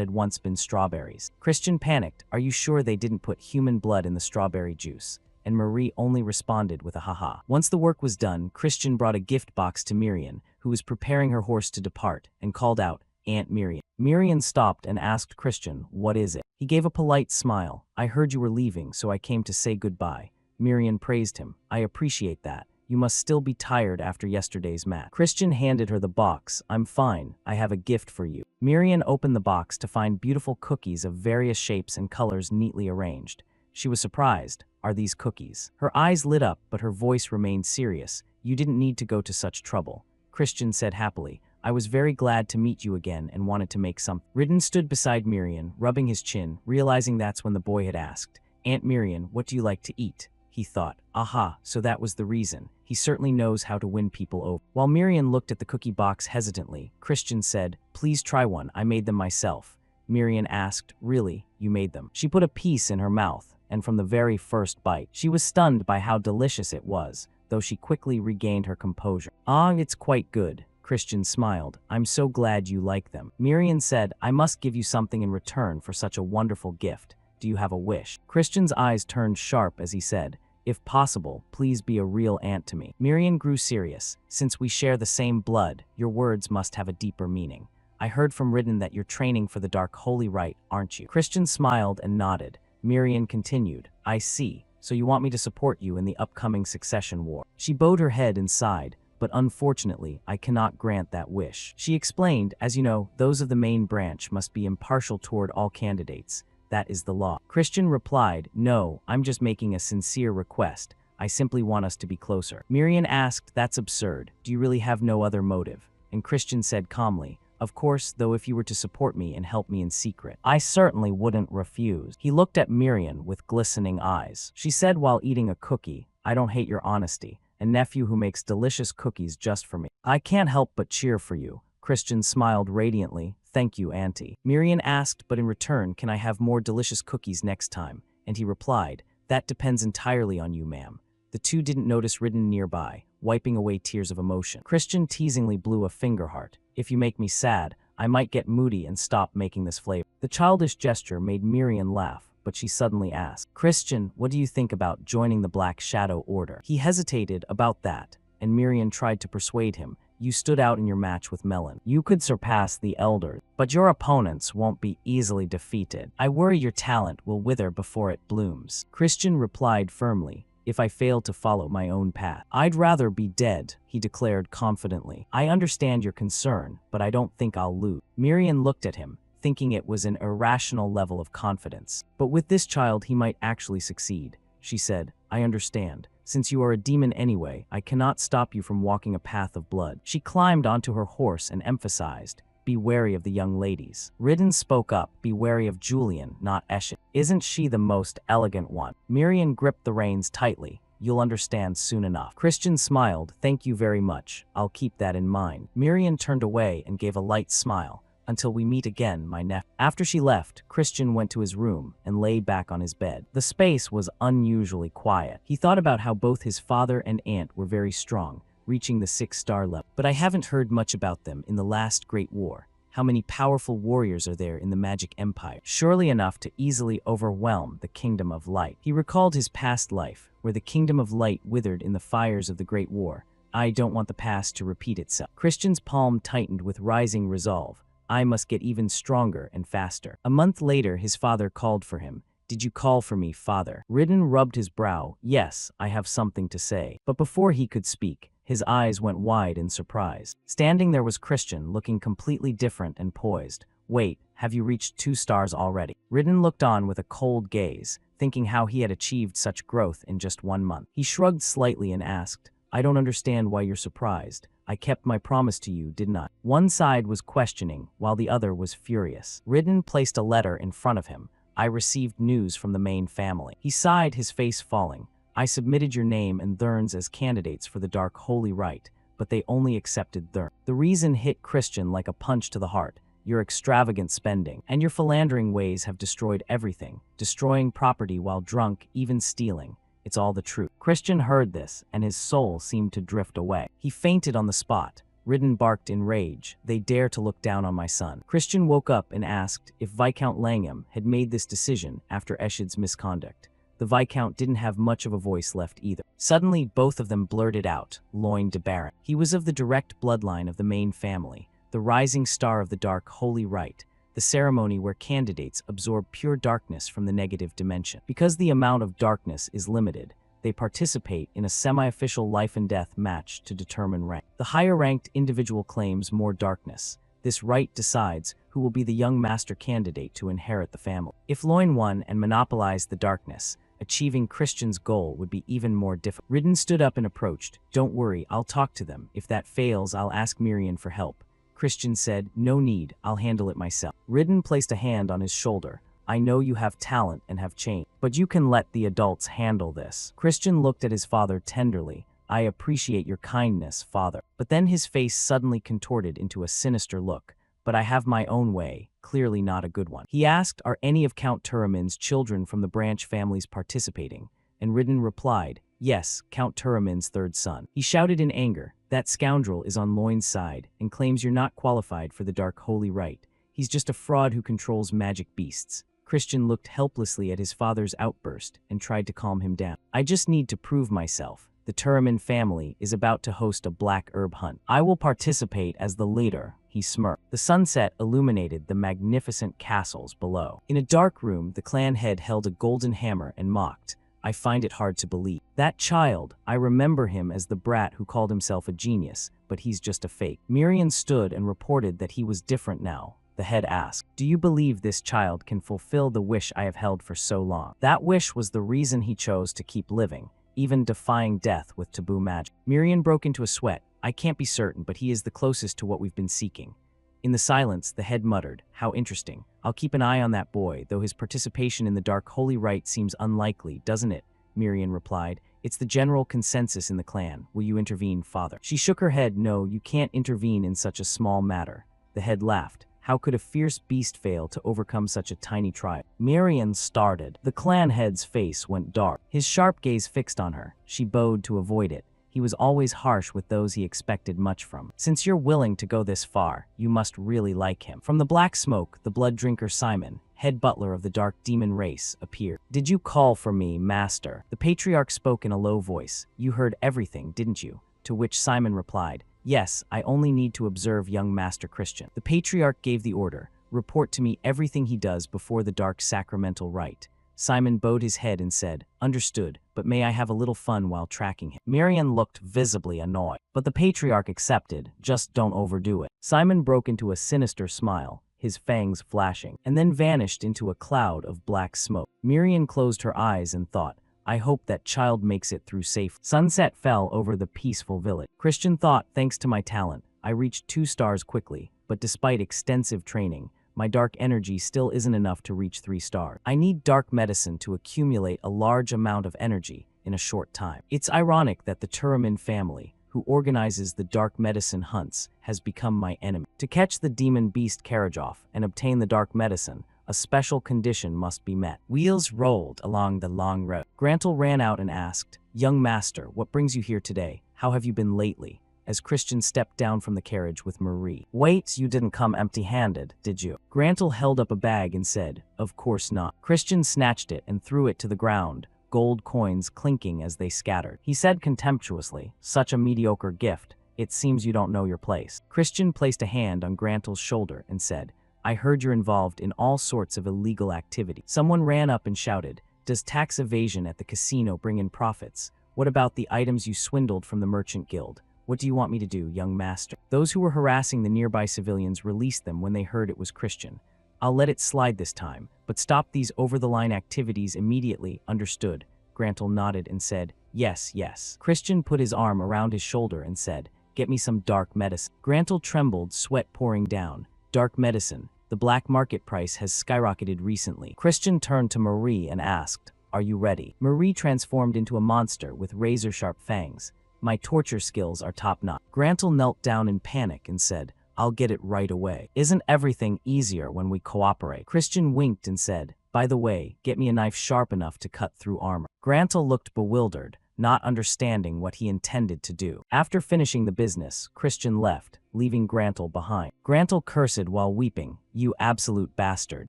had once been strawberries. Christian panicked. Are you sure they didn't put human blood in the strawberry juice? And Marie only responded with a haha. Once the work was done, Christian brought a gift box to Miriam, who was preparing her horse to depart, and called out, Aunt Miriam. Miriam stopped and asked Christian, what is it? He gave a polite smile. I heard you were leaving, so I came to say goodbye. Miriam praised him. I appreciate that. You must still be tired after yesterday's match. Christian handed her the box. I'm fine. I have a gift for you. Miriam opened the box to find beautiful cookies of various shapes and colors neatly arranged. She was surprised. Are these cookies? Her eyes lit up, but her voice remained serious. You didn't need to go to such trouble. Christian said happily. I was very glad to meet you again and wanted to make some. Ridden stood beside Miriam, rubbing his chin, realizing that's when the boy had asked, Aunt Miriam, what do you like to eat? He thought, aha, so that was the reason. He certainly knows how to win people over. While Miriam looked at the cookie box hesitantly, Christian said, please try one, I made them myself. Miriam asked, really, you made them? She put a piece in her mouth, and from the very first bite, she was stunned by how delicious it was, though she quickly regained her composure. Ah, it's quite good. Christian smiled. I'm so glad you like them. Miriam said, I must give you something in return for such a wonderful gift. Do you have a wish? Christian's eyes turned sharp as he said, if possible, please be a real aunt to me. Miriam grew serious. Since we share the same blood, your words must have a deeper meaning. I heard from Ridden that you're training for the Dark Holy Rite, aren't you? Christian smiled and nodded. Miriam continued, I see. So you want me to support you in the upcoming succession war. She bowed her head and sighed, but unfortunately, I cannot grant that wish. She explained, as you know, those of the main branch must be impartial toward all candidates. That is the law. Christian replied, no, I'm just making a sincere request. I simply want us to be closer. Miriam asked, that's absurd. Do you really have no other motive? And Christian said calmly, of course, though if you were to support me and help me in secret, I certainly wouldn't refuse. He looked at Miriam with glistening eyes. She said while eating a cookie, I don't hate your honesty, a nephew who makes delicious cookies just for me. I can't help but cheer for you. Christian smiled radiantly. Thank you, Auntie. Miriam asked, but in return, can I have more delicious cookies next time? And he replied, that depends entirely on you, ma'am. The two didn't notice Ridden nearby, wiping away tears of emotion. Christian teasingly blew a finger heart. If you make me sad, I might get moody and stop making this flavor. The childish gesture made Miriam laugh, but she suddenly asked, Christian, what do you think about joining the Black Shadow Order? He hesitated about that, and Miriam tried to persuade him. You stood out in your match with Melon. You could surpass the elders, but your opponents won't be easily defeated. I worry your talent will wither before it blooms. Christian replied firmly, if I fail to follow my own path. I'd rather be dead, he declared confidently. I understand your concern, but I don't think I'll lose. Miriam looked at him, thinking it was an irrational level of confidence. But with this child he might actually succeed. She said, I understand. Since you are a demon anyway, I cannot stop you from walking a path of blood. She climbed onto her horse and emphasized, be wary of the young ladies. Ridden spoke up, be wary of Julian, not Eshin. Isn't she the most elegant one? Miriam gripped the reins tightly. You'll understand soon enough. Christian smiled, thank you very much. I'll keep that in mind. Miriam turned away and gave a light smile. Until we meet again, my nephew. After she left, Christian went to his room and lay back on his bed. The space was unusually quiet. He thought about how both his father and aunt were very strong, reaching the 6-star level. But I haven't heard much about them in the last Great War. How many powerful warriors are there in the Magic Empire? Surely enough to easily overwhelm the Kingdom of Light. He recalled his past life, where the Kingdom of Light withered in the fires of the Great War. I don't want the past to repeat itself. Christian's palm tightened with rising resolve. I must get even stronger and faster. A month later, his father called for him. Did you call for me, father? Ridden rubbed his brow. Yes, I have something to say. But before he could speak, his eyes went wide in surprise. Standing there was Christian, looking completely different and poised. Wait, have you reached 2 stars already? Ridden looked on with a cold gaze, thinking how he had achieved such growth in just 1 month. He shrugged slightly and asked, I don't understand why you're surprised. I kept my promise to you, didn't I? One side was questioning, while the other was furious. Ridden placed a letter in front of him. I received news from the main family. He sighed, his face falling. I submitted your name and Thurns as candidates for the Dark Holy Rite, but they only accepted Thurn. The reason hit Christian like a punch to the heart. your extravagant spending, and your philandering ways have destroyed everything, destroying property while drunk, even stealing. It's all the truth." Christian heard this, and his soul seemed to drift away. He fainted on the spot. Ridden barked in rage, "They dare to look down on my son." Christian woke up and asked if Viscount Langham had made this decision after Eschid's misconduct. The Viscount didn't have much of a voice left either. Suddenly, both of them blurted out, "Loin de Baron." He was of the direct bloodline of the main family, the rising star of the dark holy rite, the ceremony where candidates absorb pure darkness from the negative dimension. Because the amount of darkness is limited, they participate in a semi-official life and death match to determine rank. The higher-ranked individual claims more darkness. This rite decides who will be the young master candidate to inherit the family. If Loin won and monopolized the darkness, achieving Christian's goal would be even more difficult. Ridden stood up and approached. "Don't worry, I'll talk to them. If that fails, I'll ask Miriam for help." Christian said, "No need, I'll handle it myself." Ridden placed a hand on his shoulder. "I know you have talent and have changed, but you can let the adults handle this." Christian looked at his father tenderly. "I appreciate your kindness, father." But then his face suddenly contorted into a sinister look. "But I have my own way, clearly not a good one." He asked, "Are any of Count Turamin's children from the branch families participating?" And Ridden replied, "Yes, Count Turamin's third son." He shouted in anger, "That scoundrel is on Loin's side and claims you're not qualified for the dark holy rite. He's just a fraud who controls magic beasts." Christian looked helplessly at his father's outburst and tried to calm him down. "I just need to prove myself. The Turamin family is about to host a black herb hunt. I will participate as the leader." He smirked. The sunset illuminated the magnificent castles below. In a dark room, the clan head held a golden hammer and mocked, "I find it hard to believe. That child, I remember him as the brat who called himself a genius, but he's just a fake." Miriam stood and reported that he was different now. The head asked, "Do you believe this child can fulfill the wish I have held for so long?" That wish was the reason he chose to keep living, even defying death with taboo magic. Miriam broke into a sweat. "I can't be certain, but he is the closest to what we've been seeking." In the silence, the head muttered, "How interesting. I'll keep an eye on that boy, though his participation in the dark holy rite seems unlikely, doesn't it?" Miriam replied, "It's the general consensus in the clan. Will you intervene, father?" She shook her head. "No, you can't intervene in such a small matter." The head laughed. "How could a fierce beast fail to overcome such a tiny trial?" Miriam started. The clan head's face went dark. His sharp gaze fixed on her. She bowed to avoid it. He was always harsh with those he expected much from. "Since you're willing to go this far, you must really like him." From the black smoke, the blood drinker Simon, head butler of the dark demon race, appeared. "Did you call for me, master?" The patriarch spoke in a low voice. "You heard everything, didn't you?" To which Simon replied, "Yes, I only need to observe young Master Christian." The patriarch gave the order, "Report to me everything he does before the dark sacramental rite." Simon bowed his head and said, "Understood, but may I have a little fun while tracking him?" Marian looked visibly annoyed, but the patriarch accepted, "Just don't overdo it." Simon broke into a sinister smile, his fangs flashing, and then vanished into a cloud of black smoke. Miriam closed her eyes and thought, "I hope that child makes it through safe." Sunset fell over the peaceful village. Christian thought, "Thanks to my talent, I reached 2 stars quickly, but despite extensive training, my dark energy still isn't enough to reach 3 stars. I need dark medicine to accumulate a large amount of energy in a short time." It's ironic that the Turamin family, who organizes the dark medicine hunts, has become my enemy. To catch the demon beast Karajov and obtain the dark medicine, a special condition must be met. Wheels rolled along the long road. Grantel ran out and asked, "Young master, what brings you here today? How have you been lately?" As Christian stepped down from the carriage with Marie. "Wait, you didn't come empty-handed, did you?" Grantel held up a bag and said, "Of course not." Christian snatched it and threw it to the ground, gold coins clinking as they scattered. He said contemptuously, "Such a mediocre gift. It seems you don't know your place." Christian placed a hand on Grantel's shoulder and said, "I heard you're involved in all sorts of illegal activity." Someone ran up and shouted, "Does tax evasion at the casino bring in profits? What about the items you swindled from the merchant guild? What do you want me to do, young master?" Those who were harassing the nearby civilians released them when they heard it was Christian. "I'll let it slide this time, but stop these over-the-line activities immediately, understood?" Grantel nodded and said, "Yes, yes." Christian put his arm around his shoulder and said, "Get me some dark medicine." Grantel trembled, sweat pouring down. "Dark medicine. The black market price has skyrocketed recently." Christian turned to Marie and asked, "Are you ready?" Marie transformed into a monster with razor-sharp fangs. "My torture skills are top-notch." Grantel knelt down in panic and said, I'll get it right away. Isn't everything easier when we cooperate? Christian winked and said, by the way, get me a knife sharp enough to cut through armor. Grantel looked bewildered, not understanding what he intended to do. After finishing the business, Christian left, leaving Grantel behind. Grantel cursed while weeping, you absolute bastard.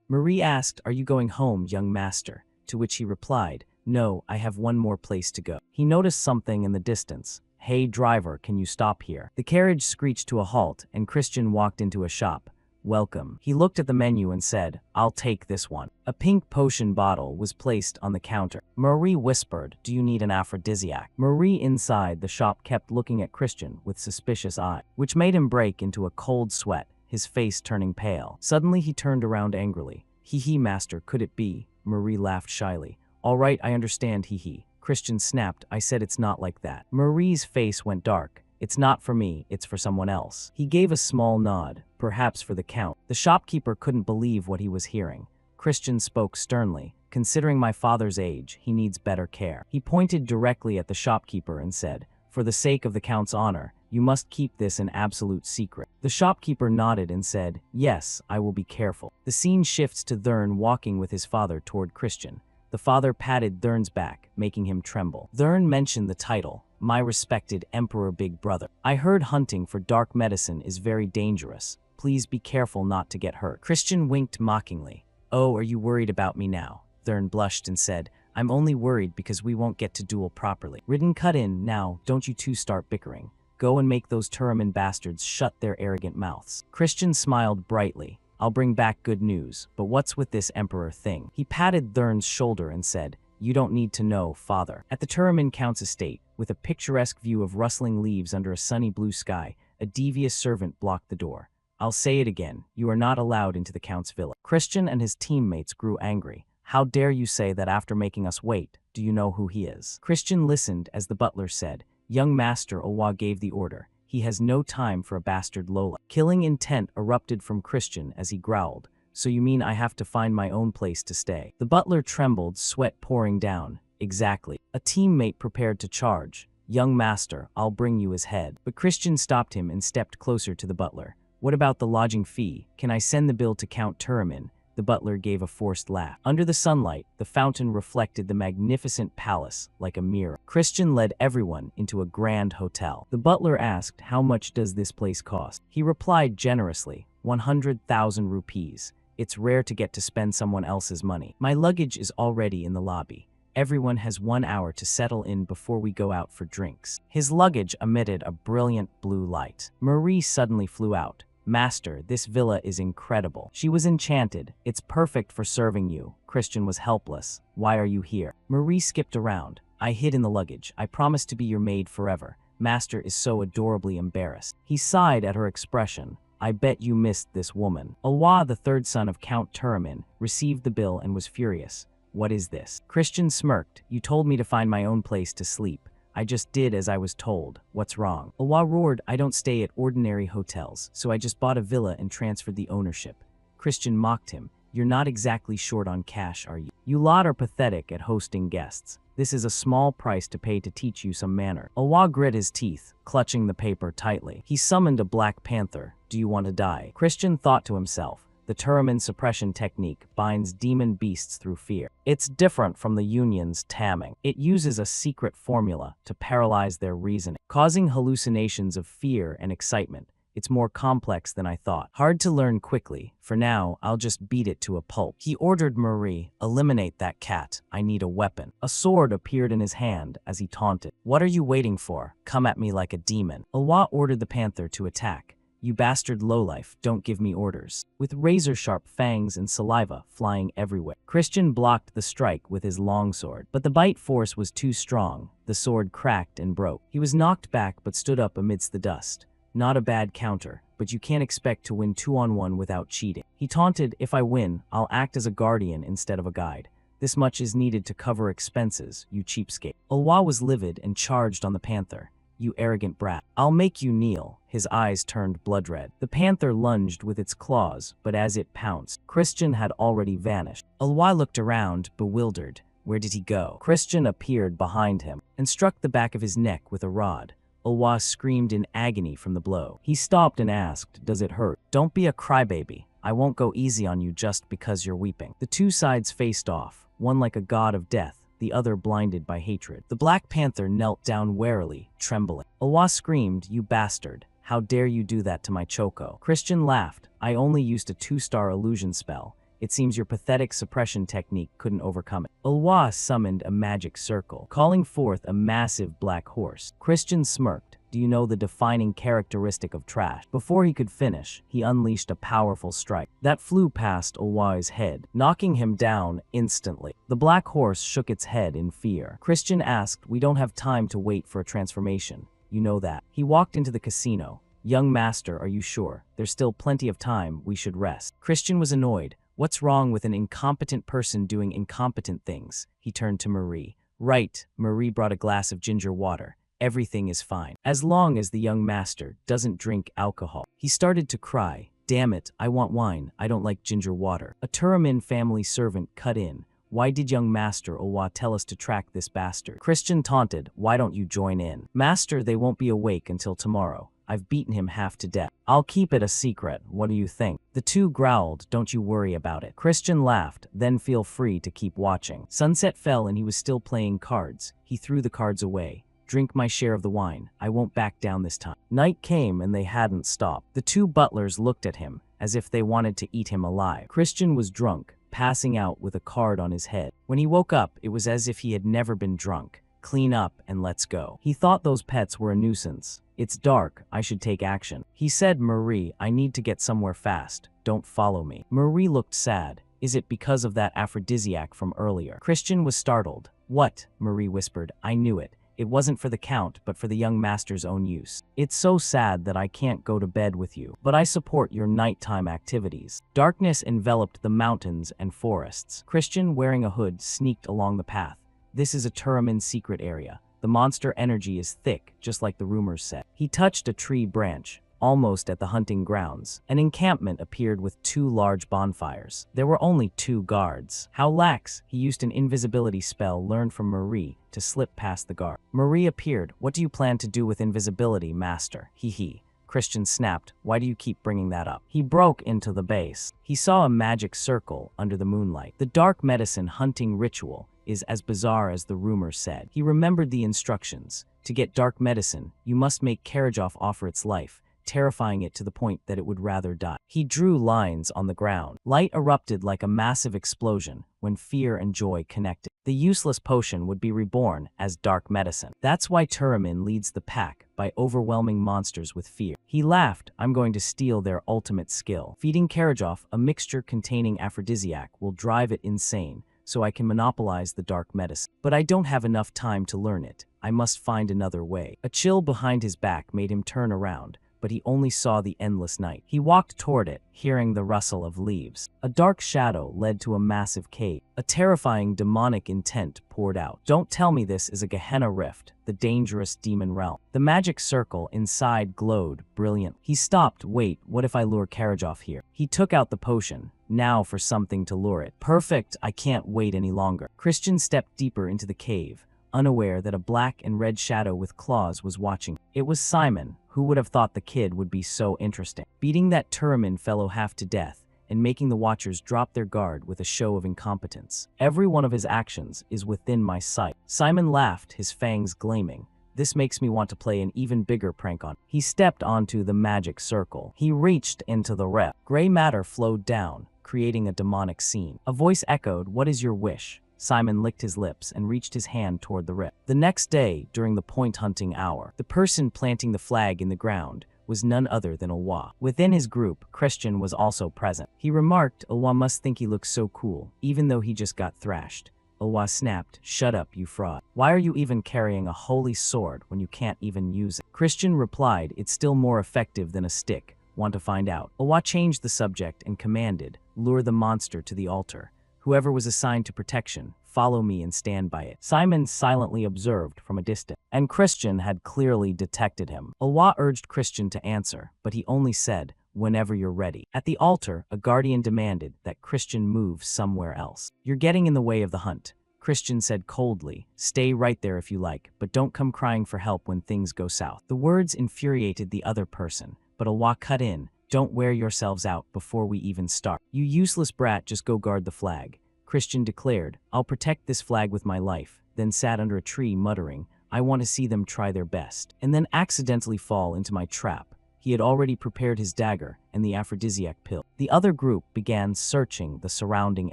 Marie asked, are you going home, young master? To which he replied, no, I have one more place to go. He noticed something in the distance. Hey driver, can you stop here? The carriage screeched to a halt, and Christian walked into a shop. Welcome. He looked at the menu and said, I'll take this one. A pink potion bottle was placed on the counter. Marie whispered, do you need an aphrodisiac? Marie inside the shop kept looking at Christian with suspicious eye, which made him break into a cold sweat, his face turning pale. Suddenly he turned around angrily. Hee master, could it be? Marie laughed shyly. All right, I understand, hee. Christian snapped, I said it's not like that. Marie's face went dark. It's not for me, it's for someone else. He gave a small nod, perhaps for the count. The shopkeeper couldn't believe what he was hearing. Christian spoke sternly. Considering my father's age, he needs better care. He pointed directly at the shopkeeper and said, for the sake of the count's honor, you must keep this an absolute secret. The shopkeeper nodded and said, yes, I will be careful. The scene shifts to Thurn walking with his father toward Christian. The father patted Thurn's back, making him tremble. Thurn mentioned the title, my respected Emperor Big Brother. I heard hunting for dark medicine is very dangerous. Please be careful not to get hurt. Christian winked mockingly. Oh, are you worried about me now? Thurn blushed and said, I'm only worried because we won't get to duel properly. Ridden cut in, now, don't you two start bickering. Go and make those Turaman bastards shut their arrogant mouths. Christian smiled brightly. I'll bring back good news, but what's with this emperor thing? He patted Thurn's shoulder and said, you don't need to know, father. At the Turaman Count's estate, with a picturesque view of rustling leaves under a sunny blue sky, a devious servant blocked the door. I'll say it again, you are not allowed into the Count's villa. Christian and his teammates grew angry. How dare you say that after making us wait? Do you know who he is? Christian listened as the butler said, young master Owa gave the order. He has no time for a bastard Lola. Killing intent erupted from Christian as he growled. So you mean I have to find my own place to stay? The butler trembled, sweat pouring down. Exactly. A teammate prepared to charge. Young master, I'll bring you his head. But Christian stopped him and stepped closer to the butler. What about the lodging fee? Can I send the bill to Count Turaman? The butler gave a forced laugh. Under the sunlight, the fountain reflected the magnificent palace like a mirror. Christian led everyone into a grand hotel. The butler asked, how much does this place cost? He replied generously, 100,000 rupees. It's rare to get to spend someone else's money. My luggage is already in the lobby. Everyone has 1 hour to settle in before we go out for drinks. His luggage emitted a brilliant blue light. Marie suddenly flew out. Master, this villa is incredible. She was enchanted. It's perfect for serving you. Christian was helpless. Why are you here? Marie skipped around. I hid in the luggage. I promise to be your maid forever. Master is so adorably embarrassed. He sighed at her expression. I bet you missed this woman. Alwa, the third son of Count Turaman, received the bill and was furious. What is this? Christian smirked. You told me to find my own place to sleep. I just did as I was told. What's wrong? Alwa roared, I don't stay at ordinary hotels, so I just bought a villa and transferred the ownership. Christian mocked him. You're not exactly short on cash, are you? You lot are pathetic at hosting guests. This is a small price to pay to teach you some manner. Alwa grit his teeth, clutching the paper tightly. He summoned a black panther. Do you want to die? Christian thought to himself. The Turaman suppression technique binds demon beasts through fear. It's different from the Union's tamming. It uses a secret formula to paralyze their reasoning, causing hallucinations of fear and excitement. It's more complex than I thought. Hard to learn quickly. For now, I'll just beat it to a pulp. He ordered Marie, eliminate that cat. I need a weapon. A sword appeared in his hand as he taunted. What are you waiting for? Come at me like a demon. Alwa ordered the panther to attack. You bastard lowlife, don't give me orders. With razor-sharp fangs and saliva flying everywhere. Christian blocked the strike with his longsword, but the bite force was too strong. The sword cracked and broke. He was knocked back but stood up amidst the dust. Not a bad counter, but you can't expect to win 2-on-1 without cheating. He taunted, if I win, I'll act as a guardian instead of a guide. This much is needed to cover expenses, you cheapskate. Alwa was livid and charged on the panther. You arrogant brat. I'll make you kneel. His eyes turned blood red. The panther lunged with its claws, but as it pounced, Christian had already vanished. Alwa looked around, bewildered. Where did he go? Christian appeared behind him and struck the back of his neck with a rod. Ulwa screamed in agony from the blow. He stopped and asked, "Does it hurt?" "Don't be a crybaby. I won't go easy on you just because you're weeping." The two sides faced off, one like a god of death, the other blinded by hatred. The Black Panther knelt down warily, trembling. Ulwa screamed, "You bastard. How dare you do that to my Choco?" Christian laughed. "I only used a 2-star illusion spell. It seems your pathetic suppression technique couldn't overcome it." Ulwa summoned a magic circle, calling forth a massive black horse. Christian smirked. "Do you know the defining characteristic of trash?" Before he could finish, he unleashed a powerful strike that flew past Ulwa's head, knocking him down instantly. The black horse shook its head in fear. Christian asked, "We don't have time to wait for a transformation. You know that." He walked into the casino. "Young master, are you sure? There's still plenty of time. We should rest." Christian was annoyed. What's wrong with an incompetent person doing incompetent things? He turned to Marie. "Right." Marie brought a glass of ginger water. "Everything is fine, as long as the young master doesn't drink alcohol." He started to cry. "Damn it, I want wine. I don't like ginger water." A Turamin family servant cut in. "Why did young Master Ulwa tell us to track this bastard?" Christian taunted. "Why don't you join in?" "Master, they won't be awake until tomorrow. I've beaten him half to death. I'll keep it a secret. What do you think?" The two growled. "Don't you worry about it." Christian laughed. "Then feel free to keep watching." Sunset fell and he was still playing cards. He threw the cards away. "Drink my share of the wine. I won't back down this time." Night came and they hadn't stopped. The two butlers looked at him, as if they wanted to eat him alive. Christian was drunk, passing out with a card on his head. When he woke up, it was as if he had never been drunk. Clean up and let's go. He thought those pets were a nuisance. "It's dark, I should take action." He said, "Marie, I need to get somewhere fast. Don't follow me." Marie looked sad. "Is it because of that aphrodisiac from earlier?" Christian was startled. "What?" Marie whispered. "I knew it. It wasn't for the Count, but for the young master's own use. It's so sad that I can't go to bed with you, but I support your nighttime activities." Darkness enveloped the mountains and forests. Christian, wearing a hood, sneaked along the path. "This is a Turamin secret area. The monster energy is thick, just like the rumors said." He touched a tree branch. Almost at the hunting grounds, an encampment appeared with 2 large bonfires. There were only 2 guards. How lax! He used an invisibility spell learned from Marie to slip past the guard. Marie appeared. "What do you plan to do with invisibility, master?" Hee. Christian snapped. "Why do you keep bringing that up?" He broke into the base. He saw a magic circle under the moonlight. The dark medicine hunting ritual is as bizarre as the rumor said. He remembered the instructions. To get dark medicine, you must make Karajoff offer its life, terrifying it to the point that it would rather die. He drew lines on the ground. Light erupted like a massive explosion when fear and joy connected. The useless potion would be reborn as dark medicine. That's why Turamin leads the pack, by overwhelming monsters with fear. He laughed. "I'm going to steal their ultimate skill. Feeding Karajoff a mixture containing aphrodisiac will drive it insane, so I can monopolize the dark medicine. But I don't have enough time to learn it. I must find another way." A chill behind his back made him turn around, but he only saw the endless night. He walked toward it, hearing the rustle of leaves. A dark shadow led to a massive cave. A terrifying demonic intent poured out. "Don't tell me this is a Gehenna Rift, the dangerous demon realm." The magic circle inside glowed brilliant. He stopped. "Wait, what if I lure Karajoff here?" He took out the potion. Now for something to lure it. "Perfect, I can't wait any longer." Christian stepped deeper into the cave, unaware that a black and red shadow with claws was watching. It was Simon. Who would have thought the kid would be so interesting? Beating that Turamin fellow half to death, and making the Watchers drop their guard with a show of incompetence. Every one of his actions is within my sight. Simon laughed, his fangs gleaming. "This makes me want to play an even bigger prank on." He stepped onto the magic circle. He reached into the rep. Gray matter flowed down, creating a demonic scene. A voice echoed, "What is your wish?" Simon licked his lips and reached his hand toward the rip. The next day, during the point hunting hour, the person planting the flag in the ground was none other than Ulwa. Within his group, Christian was also present. He remarked, "Ulwa must think he looks so cool, even though he just got thrashed." Ulwa snapped, "Shut up, you fraud. Why are you even carrying a holy sword when you can't even use it?" Christian replied, "It's still more effective than a stick. Want to find out?" Ulwa changed the subject and commanded, "Lure the monster to the altar. Whoever was assigned to protection, follow me and stand by it." Simon silently observed from a distance, and Christian had clearly detected him. Ulwa urged Christian to answer, but he only said, "Whenever you're ready." At the altar, a guardian demanded that Christian move somewhere else. "You're getting in the way of the hunt." Christian said coldly. Stay right there if you like, but don't come crying for help when things go south. The words infuriated the other person, but Alwa cut in. Don't wear yourselves out before we even start. You useless brat, just go guard the flag. Christian declared, I'll protect this flag with my life, then sat under a tree muttering, I want to see them try their best, and then accidentally fall into my trap. He had already prepared his dagger and the aphrodisiac pill. The other group began searching the surrounding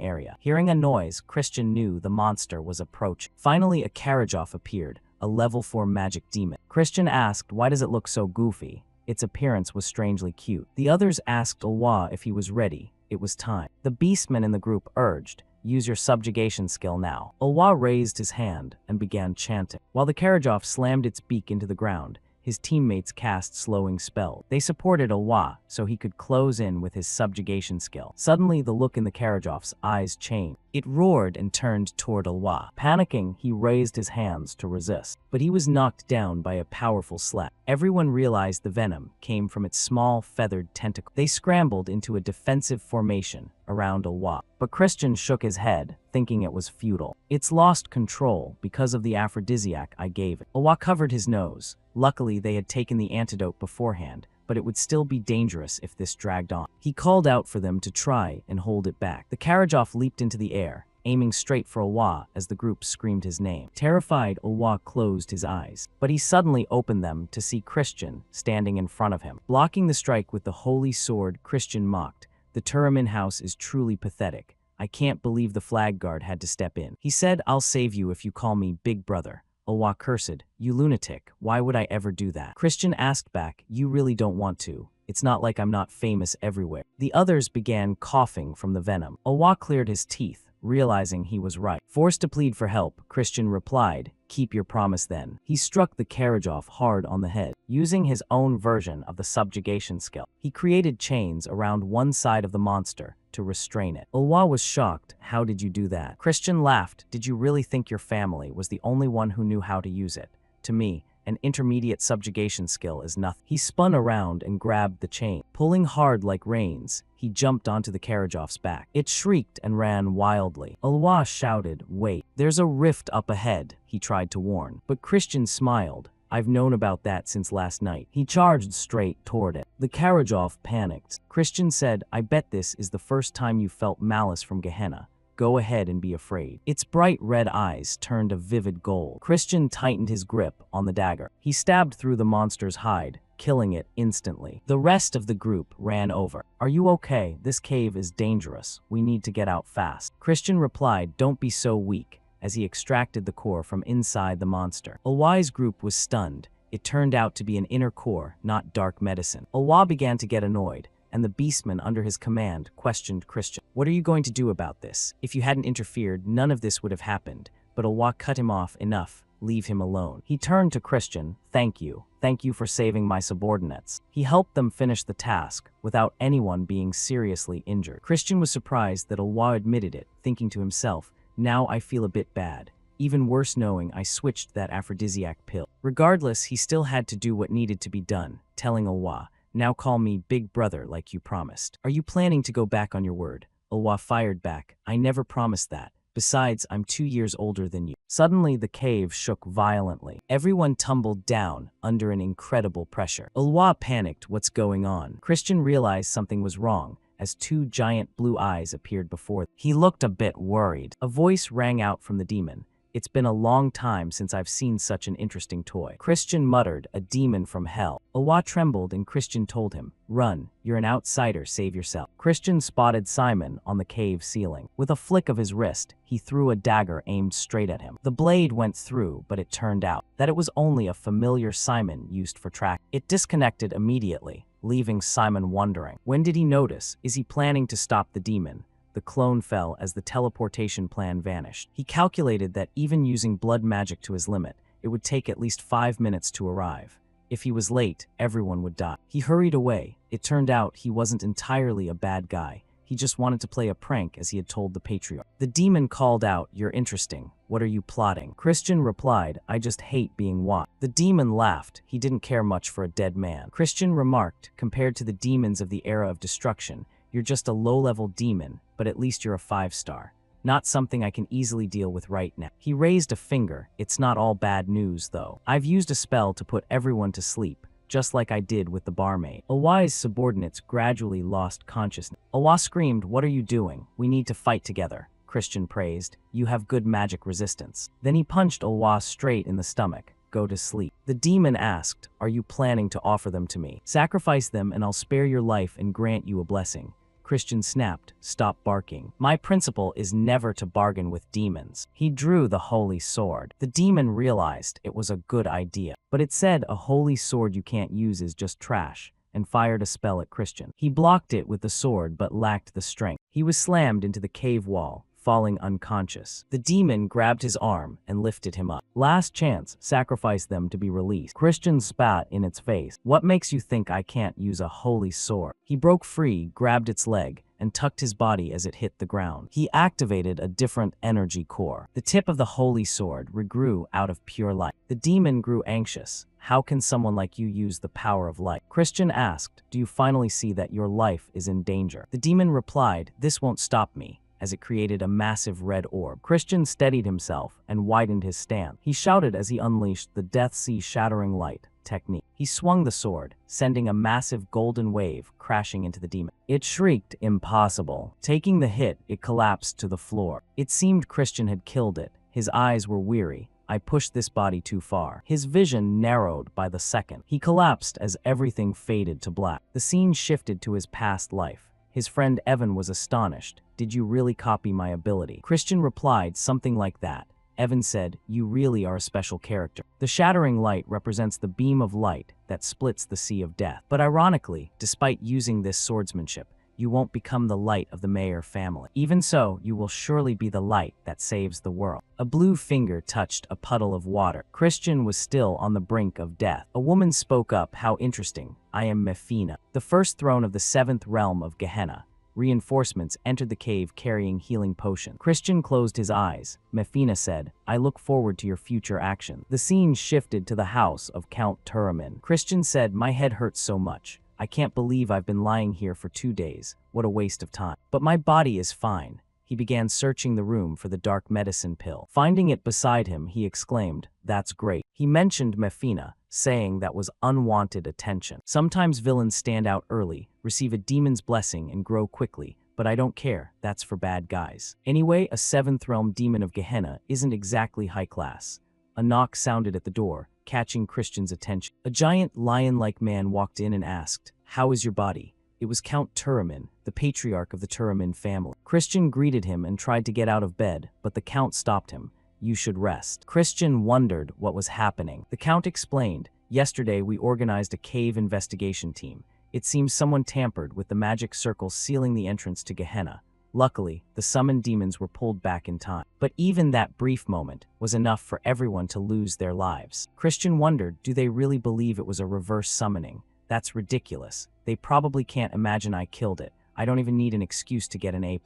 area. Hearing a noise, Christian knew the monster was approaching. Finally, a Karajoff appeared, a level 4 magic demon. Christian asked, why does it look so goofy? Its appearance was strangely cute. The others asked Alwa if he was ready. It was time. The beastman in the group urged, use your subjugation skill now. Alwa raised his hand and began chanting. While the Karajoff slammed its beak into the ground, his teammates cast slowing spells. They supported Alwa so he could close in with his subjugation skill. Suddenly, the look in the Karajoff's eyes changed. It roared and turned toward Alwa. Panicking, he raised his hands to resist, but he was knocked down by a powerful slap. Everyone realized the venom came from its small, feathered tentacle. They scrambled into a defensive formation around Alwa, but Christian shook his head, thinking it was futile. It's lost control because of the aphrodisiac I gave it. Alwa covered his nose. Luckily, they had taken the antidote beforehand, but it would still be dangerous if this dragged on. He called out for them to try and hold it back. The Karajoff leaped into the air, aiming straight for Alwa as the group screamed his name. Terrified, Alwa closed his eyes, but he suddenly opened them to see Christian standing in front of him. Blocking the strike with the holy sword, Christian mocked, the Turamin house is truly pathetic. I can't believe the flag guard had to step in. He said, I'll save you if you call me Big Brother. Alwa cursed, you lunatic, why would I ever do that? Christian asked back, you really don't want to. It's not like I'm not famous everywhere. The others began coughing from the venom. Alwa cleared his teeth, realizing he was right. Forced to plead for help, Christian replied, keep your promise then. He struck the Karajoff hard on the head. Using his own version of the subjugation skill, he created chains around one side of the monster to restrain it. Alwa was shocked. How did you do that? Christian laughed. Did you really think your family was the only one who knew how to use it? To me, an intermediate subjugation skill is nothing. He spun around and grabbed the chain. Pulling hard like reins, he jumped onto the Karajoff's back. It shrieked and ran wildly. Alwa shouted, wait, there's a rift up ahead, he tried to warn. But Christian smiled. I've known about that since last night. He charged straight toward it. The Karajoff panicked. Christian said, I bet this is the first time you felt malice from Gehenna. Go ahead and be afraid. Its bright red eyes turned a vivid gold. Christian tightened his grip on the dagger. He stabbed through the monster's hide, killing it instantly. The rest of the group ran over. Are you okay? This cave is dangerous. We need to get out fast. Christian replied, don't be so weak, as he extracted the core from inside the monster. Alwa's group was stunned. It turned out to be an inner core, not dark medicine. Alwa began to get annoyed, and the beastman under his command questioned Christian. What are you going to do about this? If you hadn't interfered, none of this would have happened. But Alwa cut him off. Enough. Leave him alone. He turned to Christian. Thank you. Thank you for saving my subordinates. He helped them finish the task without anyone being seriously injured. Christian was surprised that Alwa admitted it, thinking to himself, now I feel a bit bad. Even worse knowing I switched that aphrodisiac pill. Regardless, he still had to do what needed to be done, telling Alwa, now call me Big Brother like you promised. Are you planning to go back on your word? Alwa fired back. I never promised that. Besides, I'm 2 years older than you. Suddenly, the cave shook violently. Everyone tumbled down under an incredible pressure. Alwa panicked. What's going on? Christian realized something was wrong as 2 giant blue eyes appeared before them. He looked a bit worried. A voice rang out from the demon. It's been a long time since I've seen such an interesting toy. Christian muttered, a demon from hell. Alwa trembled and Christian told him, run, you're an outsider, save yourself. Christian spotted Simon on the cave ceiling. With a flick of his wrist, he threw a dagger aimed straight at him. The blade went through, but it turned out that it was only a familiar Simon used for track. It disconnected immediately, leaving Simon wondering. When did he notice? Is he planning to stop the demon? The clone fell as the teleportation plan vanished. He calculated that even using blood magic to his limit, it would take at least 5 minutes to arrive. If he was late, everyone would die. He hurried away. It turned out he wasn't entirely a bad guy. He just wanted to play a prank as he had told the patriarch. The demon called out, you're interesting. What are you plotting? Christian replied, I just hate being watched. The demon laughed. He didn't care much for a dead man. Christian remarked, compared to the demons of the era of destruction, you're just a low-level demon, but at least you're a 5-star. Not something I can easily deal with right now. He raised a finger. It's not all bad news, though. I've used a spell to put everyone to sleep, just like I did with the barmaid. Awa's subordinates gradually lost consciousness. Awa screamed, "What are you doing? We need to fight together." Christian praised, "You have good magic resistance." Then he punched Awa straight in the stomach. "Go to sleep." The demon asked, "Are you planning to offer them to me? Sacrifice them and I'll spare your life and grant you a blessing." Christian snapped, "Stop barking. My principle is never to bargain with demons." He drew the holy sword. The demon realized it was a good idea, but it said a holy sword you can't use is just trash, and fired a spell at Christian. He blocked it with the sword but lacked the strength. He was slammed into the cave wall, falling unconscious. The demon grabbed his arm and lifted him up. "Last chance, sacrifice them to be released." Christian spat in its face. "What makes you think I can't use a holy sword?" He broke free, grabbed its leg, and tucked his body as it hit the ground. He activated a different energy core. The tip of the holy sword regrew out of pure light. The demon grew anxious. "How can someone like you use the power of light?" Christian asked, "Do you finally see that your life is in danger?" The demon replied, "This won't stop me," as it created a massive red orb. Christian steadied himself and widened his stance. He shouted as he unleashed the Death Sea Shattering Light technique. He swung the sword, sending a massive golden wave crashing into the demon. It shrieked, "Impossible." Taking the hit, it collapsed to the floor. It seemed Christian had killed it. His eyes were weary. "I pushed this body too far." His vision narrowed by the second. He collapsed as everything faded to black. The scene shifted to his past life. His friend Evan was astonished. "Did you really copy my ability?" Christian replied something like that. Evan said, "You really are a special character." The shattering light represents the beam of light that splits the sea of death. But ironically, despite using this swordsmanship, you won't become the light of the Mayer family. Even so, you will surely be the light that saves the world. A blue finger touched a puddle of water. Christian was still on the brink of death. A woman spoke up, "How interesting. I am Mefina, the first throne of the seventh realm of Gehenna." Reinforcements entered the cave carrying healing potion. Christian closed his eyes. Mefina said, "I look forward to your future action." The scene shifted to the house of Count Turamin. Christian said, "My head hurts so much. I can't believe I've been lying here for 2 days. What a waste of time. But my body is fine." He began searching the room for the dark medicine pill. Finding it beside him, he exclaimed, "That's great." He mentioned Mefina, saying that was unwanted attention. "Sometimes villains stand out early, receive a demon's blessing, and grow quickly, but I don't care. That's for bad guys. Anyway, a seventh realm demon of Gehenna isn't exactly high class." A knock sounded at the door, catching Christian's attention. A giant lion-like man walked in and asked, "How is your body?" It was Count Turamin, the patriarch of the Turamin family. Christian greeted him and tried to get out of bed, but the Count stopped him. "You should rest." Christian wondered what was happening. The Count explained, "Yesterday we organized a cave investigation team. It seems someone tampered with the magic circle sealing the entrance to Gehenna. Luckily, the summoned demons were pulled back in time. But even that brief moment was enough for everyone to lose their lives." Christian wondered, do they really believe it was a reverse summoning? That's ridiculous. They probably can't imagine I killed it. I don't even need an excuse to get an A+.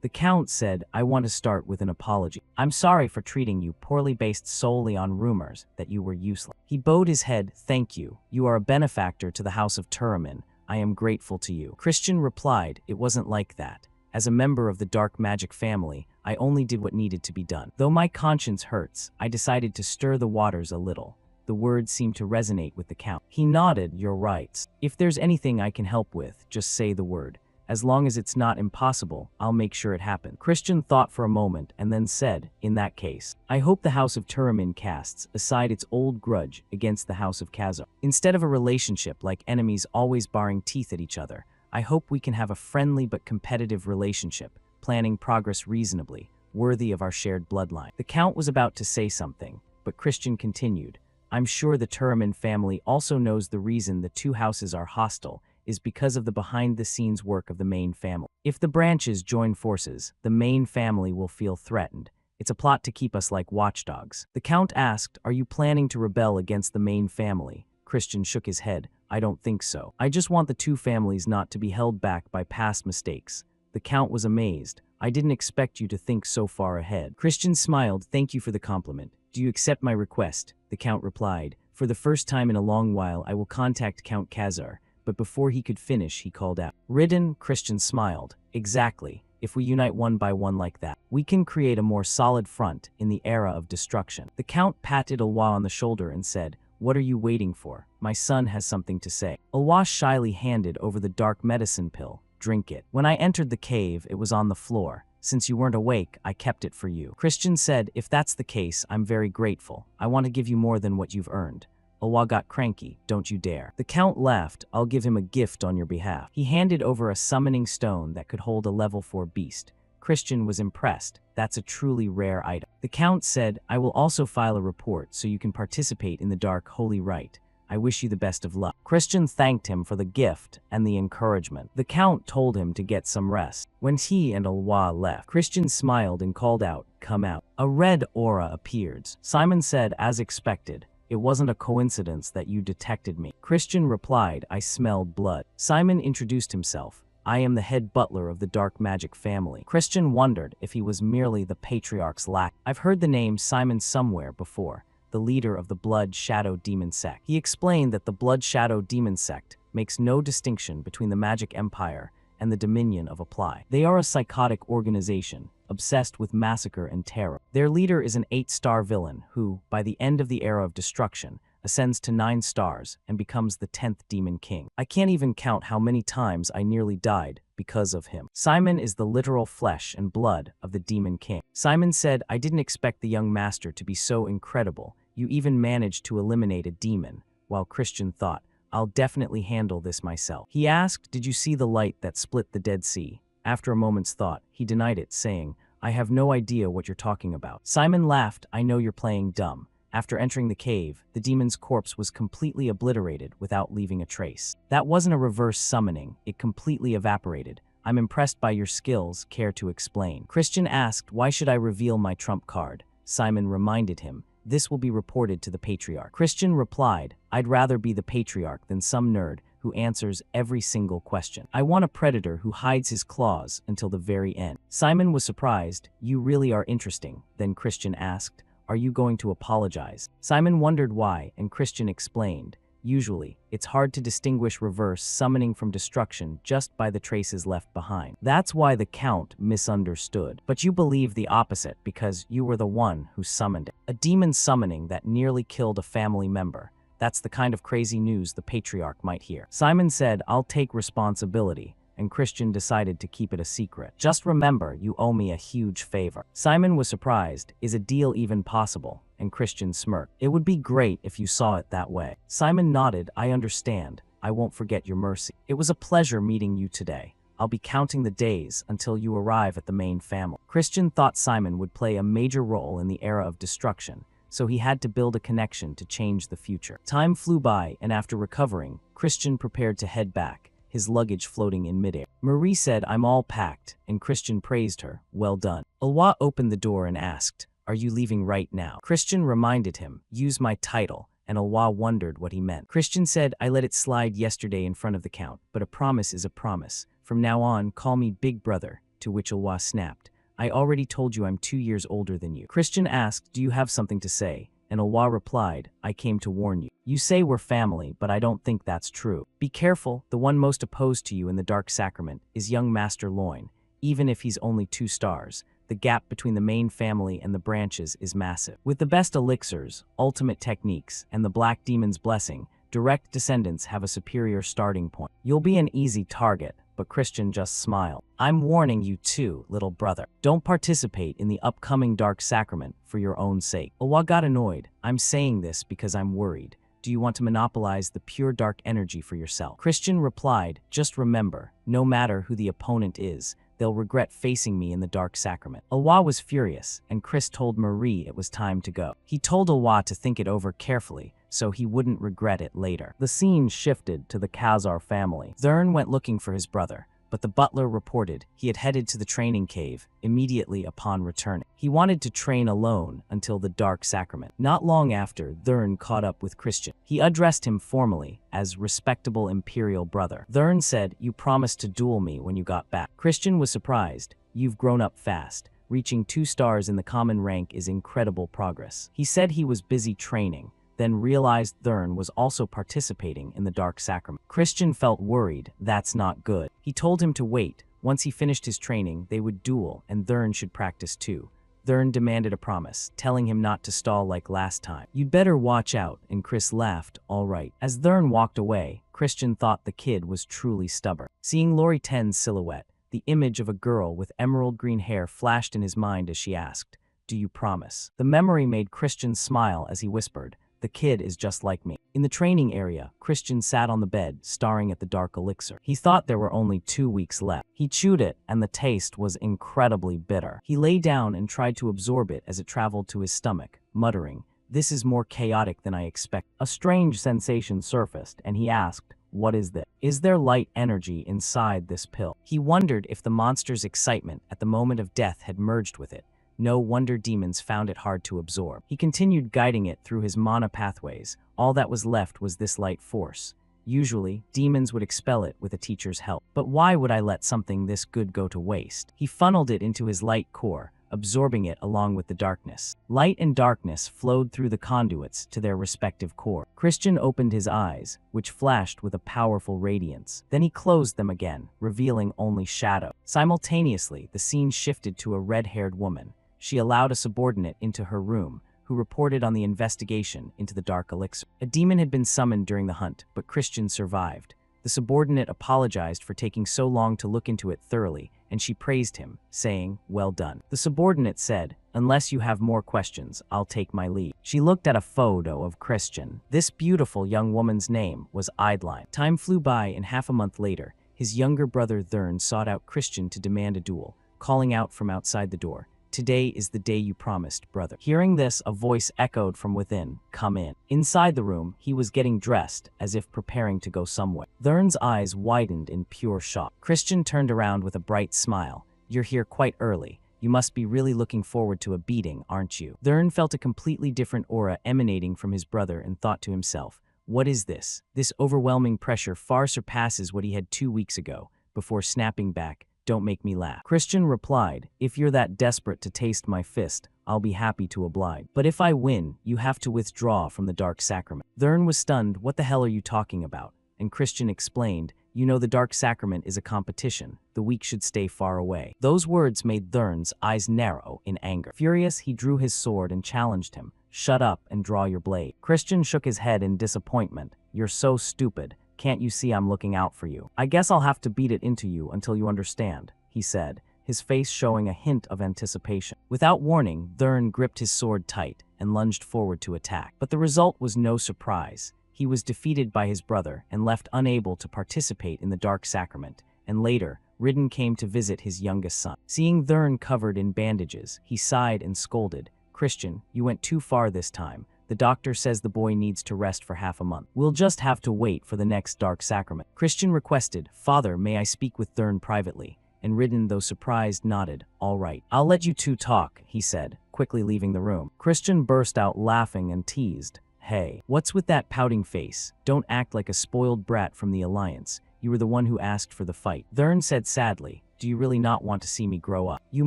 The Count said, "I want to start with an apology. I'm sorry for treating you poorly based solely on rumors that you were useless." He bowed his head, "Thank you. You are a benefactor to the House of Turamin. I am grateful to you." Christian replied, "It wasn't like that. As a member of the dark magic family, I only did what needed to be done. Though my conscience hurts, I decided to stir the waters a little." The words seemed to resonate with the Count. He nodded, "You're right. If there's anything I can help with, just say the word. As long as it's not impossible, I'll make sure it happens." Christian thought for a moment and then said, "In that case, I hope the House of Turamin casts aside its old grudge against the House of Khazar. Instead of a relationship like enemies always baring teeth at each other, I hope we can have a friendly but competitive relationship, planning progress reasonably, worthy of our shared bloodline." The Count was about to say something, but Christian continued, "I'm sure the Turamin family also knows the reason the two houses are hostile is because of the behind-the-scenes work of the main family. If the branches join forces, the main family will feel threatened. It's a plot to keep us like watchdogs." The Count asked, "Are you planning to rebel against the main family?" Christian shook his head. "I don't think so. I just want the two families not to be held back by past mistakes." The Count was amazed. "I didn't expect you to think so far ahead." Christian smiled, "Thank you for the compliment. Do you accept my request?" The Count replied, "For the first time in a long while, I will contact Count Khazar." But before he could finish, he called out, "Ridden." Christian smiled. "Exactly. If we unite one by one like that, we can create a more solid front in the era of destruction. The Count patted Elwa on the shoulder and said, "What are you waiting for? My son has something to say." Elwa shyly handed over the dark medicine pill. "Drink it. When I entered the cave, it was on the floor. Since you weren't awake, I kept it for you." Christian said, "If that's the case, I'm very grateful. I want to give you more than what you've earned." Elwa got cranky. "Don't you dare." The Count laughed. "I'll give him a gift on your behalf." He handed over a summoning stone that could hold a level 4 beast. Christian was impressed. "That's a truly rare item." The Count said, "I will also file a report so you can participate in the Dark Holy Rite. I wish you the best of luck." Christian thanked him for the gift and the encouragement. The Count told him to get some rest. When he and Elwa left, Christian smiled and called out, "Come out." A red aura appeared. Simon said, "As expected. It wasn't a coincidence that you detected me." Christian replied, "I smelled blood." Simon introduced himself. "I am the head butler of the dark magic family." Christian wondered if he was merely the patriarch's lackey. "I've heard the name Simon somewhere before, the leader of the Blood Shadow Demon Sect." He explained that the Blood Shadow Demon Sect makes no distinction between the magic empire and the dominion of Apply. They are a psychotic organization, obsessed with massacre and terror. Their leader is an 8-star villain who, by the end of the era of destruction, ascends to 9 stars and becomes the 10th Demon King. I can't even count how many times I nearly died because of him. Simon is the literal flesh and blood of the Demon King. Simon said, "I didn't expect the young master to be so incredible. You even managed to eliminate a demon," while Christian thought, "I'll definitely handle this myself." He asked, "Did you see the light that split the Dead Sea?" After a moment's thought, he denied it, saying, "I have no idea what you're talking about." Simon laughed, "I know you're playing dumb." After entering the cave, the demon's corpse was completely obliterated without leaving a trace. That wasn't a reverse summoning, it completely evaporated. "I'm impressed by your skills, care to explain?" Christian asked, "Why should I reveal my trump card?" Simon reminded him, "This will be reported to the Patriarch." Christian replied, "I'd rather be the Patriarch than some nerd who answers every single question. I want a predator who hides his claws until the very end." Simon was surprised. "You really are interesting." Then Christian asked, "Are you going to apologize?" Simon wondered why, and Christian explained, "Usually, it's hard to distinguish reverse summoning from destruction just by the traces left behind. That's why the Count misunderstood. But you believe the opposite because you were the one who summoned it. A demon summoning that nearly killed a family member. That's the kind of crazy news the Patriarch might hear." Simon said, "I'll take responsibility," and Christian decided to keep it a secret. "Just remember, you owe me a huge favor." Simon was surprised. "Is a deal even possible?" And Christian smirked. "It would be great if you saw it that way." Simon nodded. "I understand. I won't forget your mercy. It was a pleasure meeting you today. I'll be counting the days until you arrive at the main family." Christian thought Simon would play a major role in the era of destruction, so he had to build a connection to change the future. Time flew by, and after recovering, Christian prepared to head back, his luggage floating in midair. Marie said, "I'm all packed," and Christian praised her. "Well done." Elwa opened the door and asked, "Are you leaving right now?" Christian reminded him, "Use my title," and Elwa wondered what he meant. Christian said, "I let it slide yesterday in front of the Count, but a promise is a promise. From now on, call me Big Brother," to which Elwa snapped, "I already told you I'm 2 years older than you." Christian asked, "Do you have something to say?" And Elwa replied, "I came to warn you. You say we're family, but I don't think that's true. Be careful, the one most opposed to you in the Dark Sacrament is young Master Loin. Even if he's only 2 stars, the gap between the main family and the branches is massive. With the best elixirs, ultimate techniques, and the Black Demon's blessing, direct descendants have a superior starting point. You'll be an easy target." But Christian just smiled. "I'm warning you too, little brother. Don't participate in the upcoming Dark Sacrament for your own sake." Elwa got annoyed. "I'm saying this because I'm worried. Do you want to monopolize the pure dark energy for yourself?" Christian replied, "Just remember, no matter who the opponent is, they'll regret facing me in the Dark Sacrament." Elwa was furious, and Chris told Marie it was time to go. He told Elwa to think it over carefully, so he wouldn't regret it later. The scene shifted to the Khazar family. Thurn went looking for his brother, but the butler reported he had headed to the training cave immediately upon returning. He wanted to train alone until the Dark Sacrament. Not long after, Thurn caught up with Christian. He addressed him formally as respectable imperial brother. Thurn said, "You promised to duel me when you got back." Christian was surprised. "You've grown up fast. Reaching 2 stars in the common rank is incredible progress." He said he was busy training, then realized Thurn was also participating in the Dark Sacrament. Christian felt worried. That's not good. He told him to wait, Once he finished his training, they would duel, and Thurn should practice too. Thurn demanded a promise, telling him not to stall like last time. "You'd better watch out," and Chris laughed, "All right." As Thurn walked away, Christian thought the kid was truly stubborn. Seeing Lori Ten's silhouette, the image of a girl with emerald green hair flashed in his mind as she asked, "Do you promise?" The memory made Christian smile as he whispered, "The kid is just like me." In the training area, Christian sat on the bed, staring at the dark elixir. He thought there were only 2 weeks left. He chewed it, and the taste was incredibly bitter. He lay down and tried to absorb it as it traveled to his stomach, muttering, "This is more chaotic than I expected." A strange sensation surfaced, and he asked, "What is this? Is there light energy inside this pill?" He wondered if the monster's excitement at the moment of death had merged with it. No wonder demons found it hard to absorb. He continued guiding it through his mana pathways. All that was left was this light force. Usually, demons would expel it with a teacher's help. But why would I let something this good go to waste? He funneled it into his light core, absorbing it along with the darkness. Light and darkness flowed through the conduits to their respective core. Christian opened his eyes, which flashed with a powerful radiance. Then he closed them again, revealing only shadow. Simultaneously, the scene shifted to a red-haired woman. She allowed a subordinate into her room, who reported on the investigation into the dark elixir. A demon had been summoned during the hunt, but Christian survived. The subordinate apologized for taking so long to look into it thoroughly, and she praised him, saying, "Well done." The subordinate said, "Unless you have more questions, I'll take my leave." She looked at a photo of Christian. This beautiful young woman's name was Eidline. Time flew by, and half a month later, his younger brother Thurn sought out Christian to demand a duel, calling out from outside the door, "Today is the day you promised, brother." Hearing this, a voice echoed from within, "Come in." Inside the room, he was getting dressed, as if preparing to go somewhere. Thurn's eyes widened in pure shock. Christian turned around with a bright smile. "You're here quite early. You must be really looking forward to a beating, aren't you?" Thurn felt a completely different aura emanating from his brother and thought to himself, "What is this? This overwhelming pressure far surpasses what he had 2 weeks ago," before snapping back, "Don't make me laugh." Christian replied, "If you're that desperate to taste my fist, I'll be happy to oblige. But if I win, you have to withdraw from the Dark Sacrament." Thurn was stunned. "What the hell are you talking about?" And Christian explained, "You know the Dark Sacrament is a competition. The weak should stay far away." Those words made Thurn's eyes narrow in anger. Furious, he drew his sword and challenged him, "Shut up and draw your blade." Christian shook his head in disappointment. "You're so stupid. Can't you see I'm looking out for you?" "I guess I'll have to beat it into you until you understand," he said, his face showing a hint of anticipation. Without warning, Thurn gripped his sword tight and lunged forward to attack. But the result was no surprise. He was defeated by his brother and left unable to participate in the Dark Sacrament, and later, Ridden came to visit his youngest son. Seeing Thurn covered in bandages, he sighed and scolded, "Christian, you went too far this time. The doctor says the boy needs to rest for half a month. We'll just have to wait for the next Dark Sacrament." Christian requested, "Father, may I speak with Thurn privately?" And Ridden, though surprised, nodded. "All right. I'll let you two talk," he said, quickly leaving the room. Christian burst out laughing and teased, "Hey, what's with that pouting face? Don't act like a spoiled brat from the Alliance. You were the one who asked for the fight." Thurn said sadly, "Do you really not want to see me grow up? You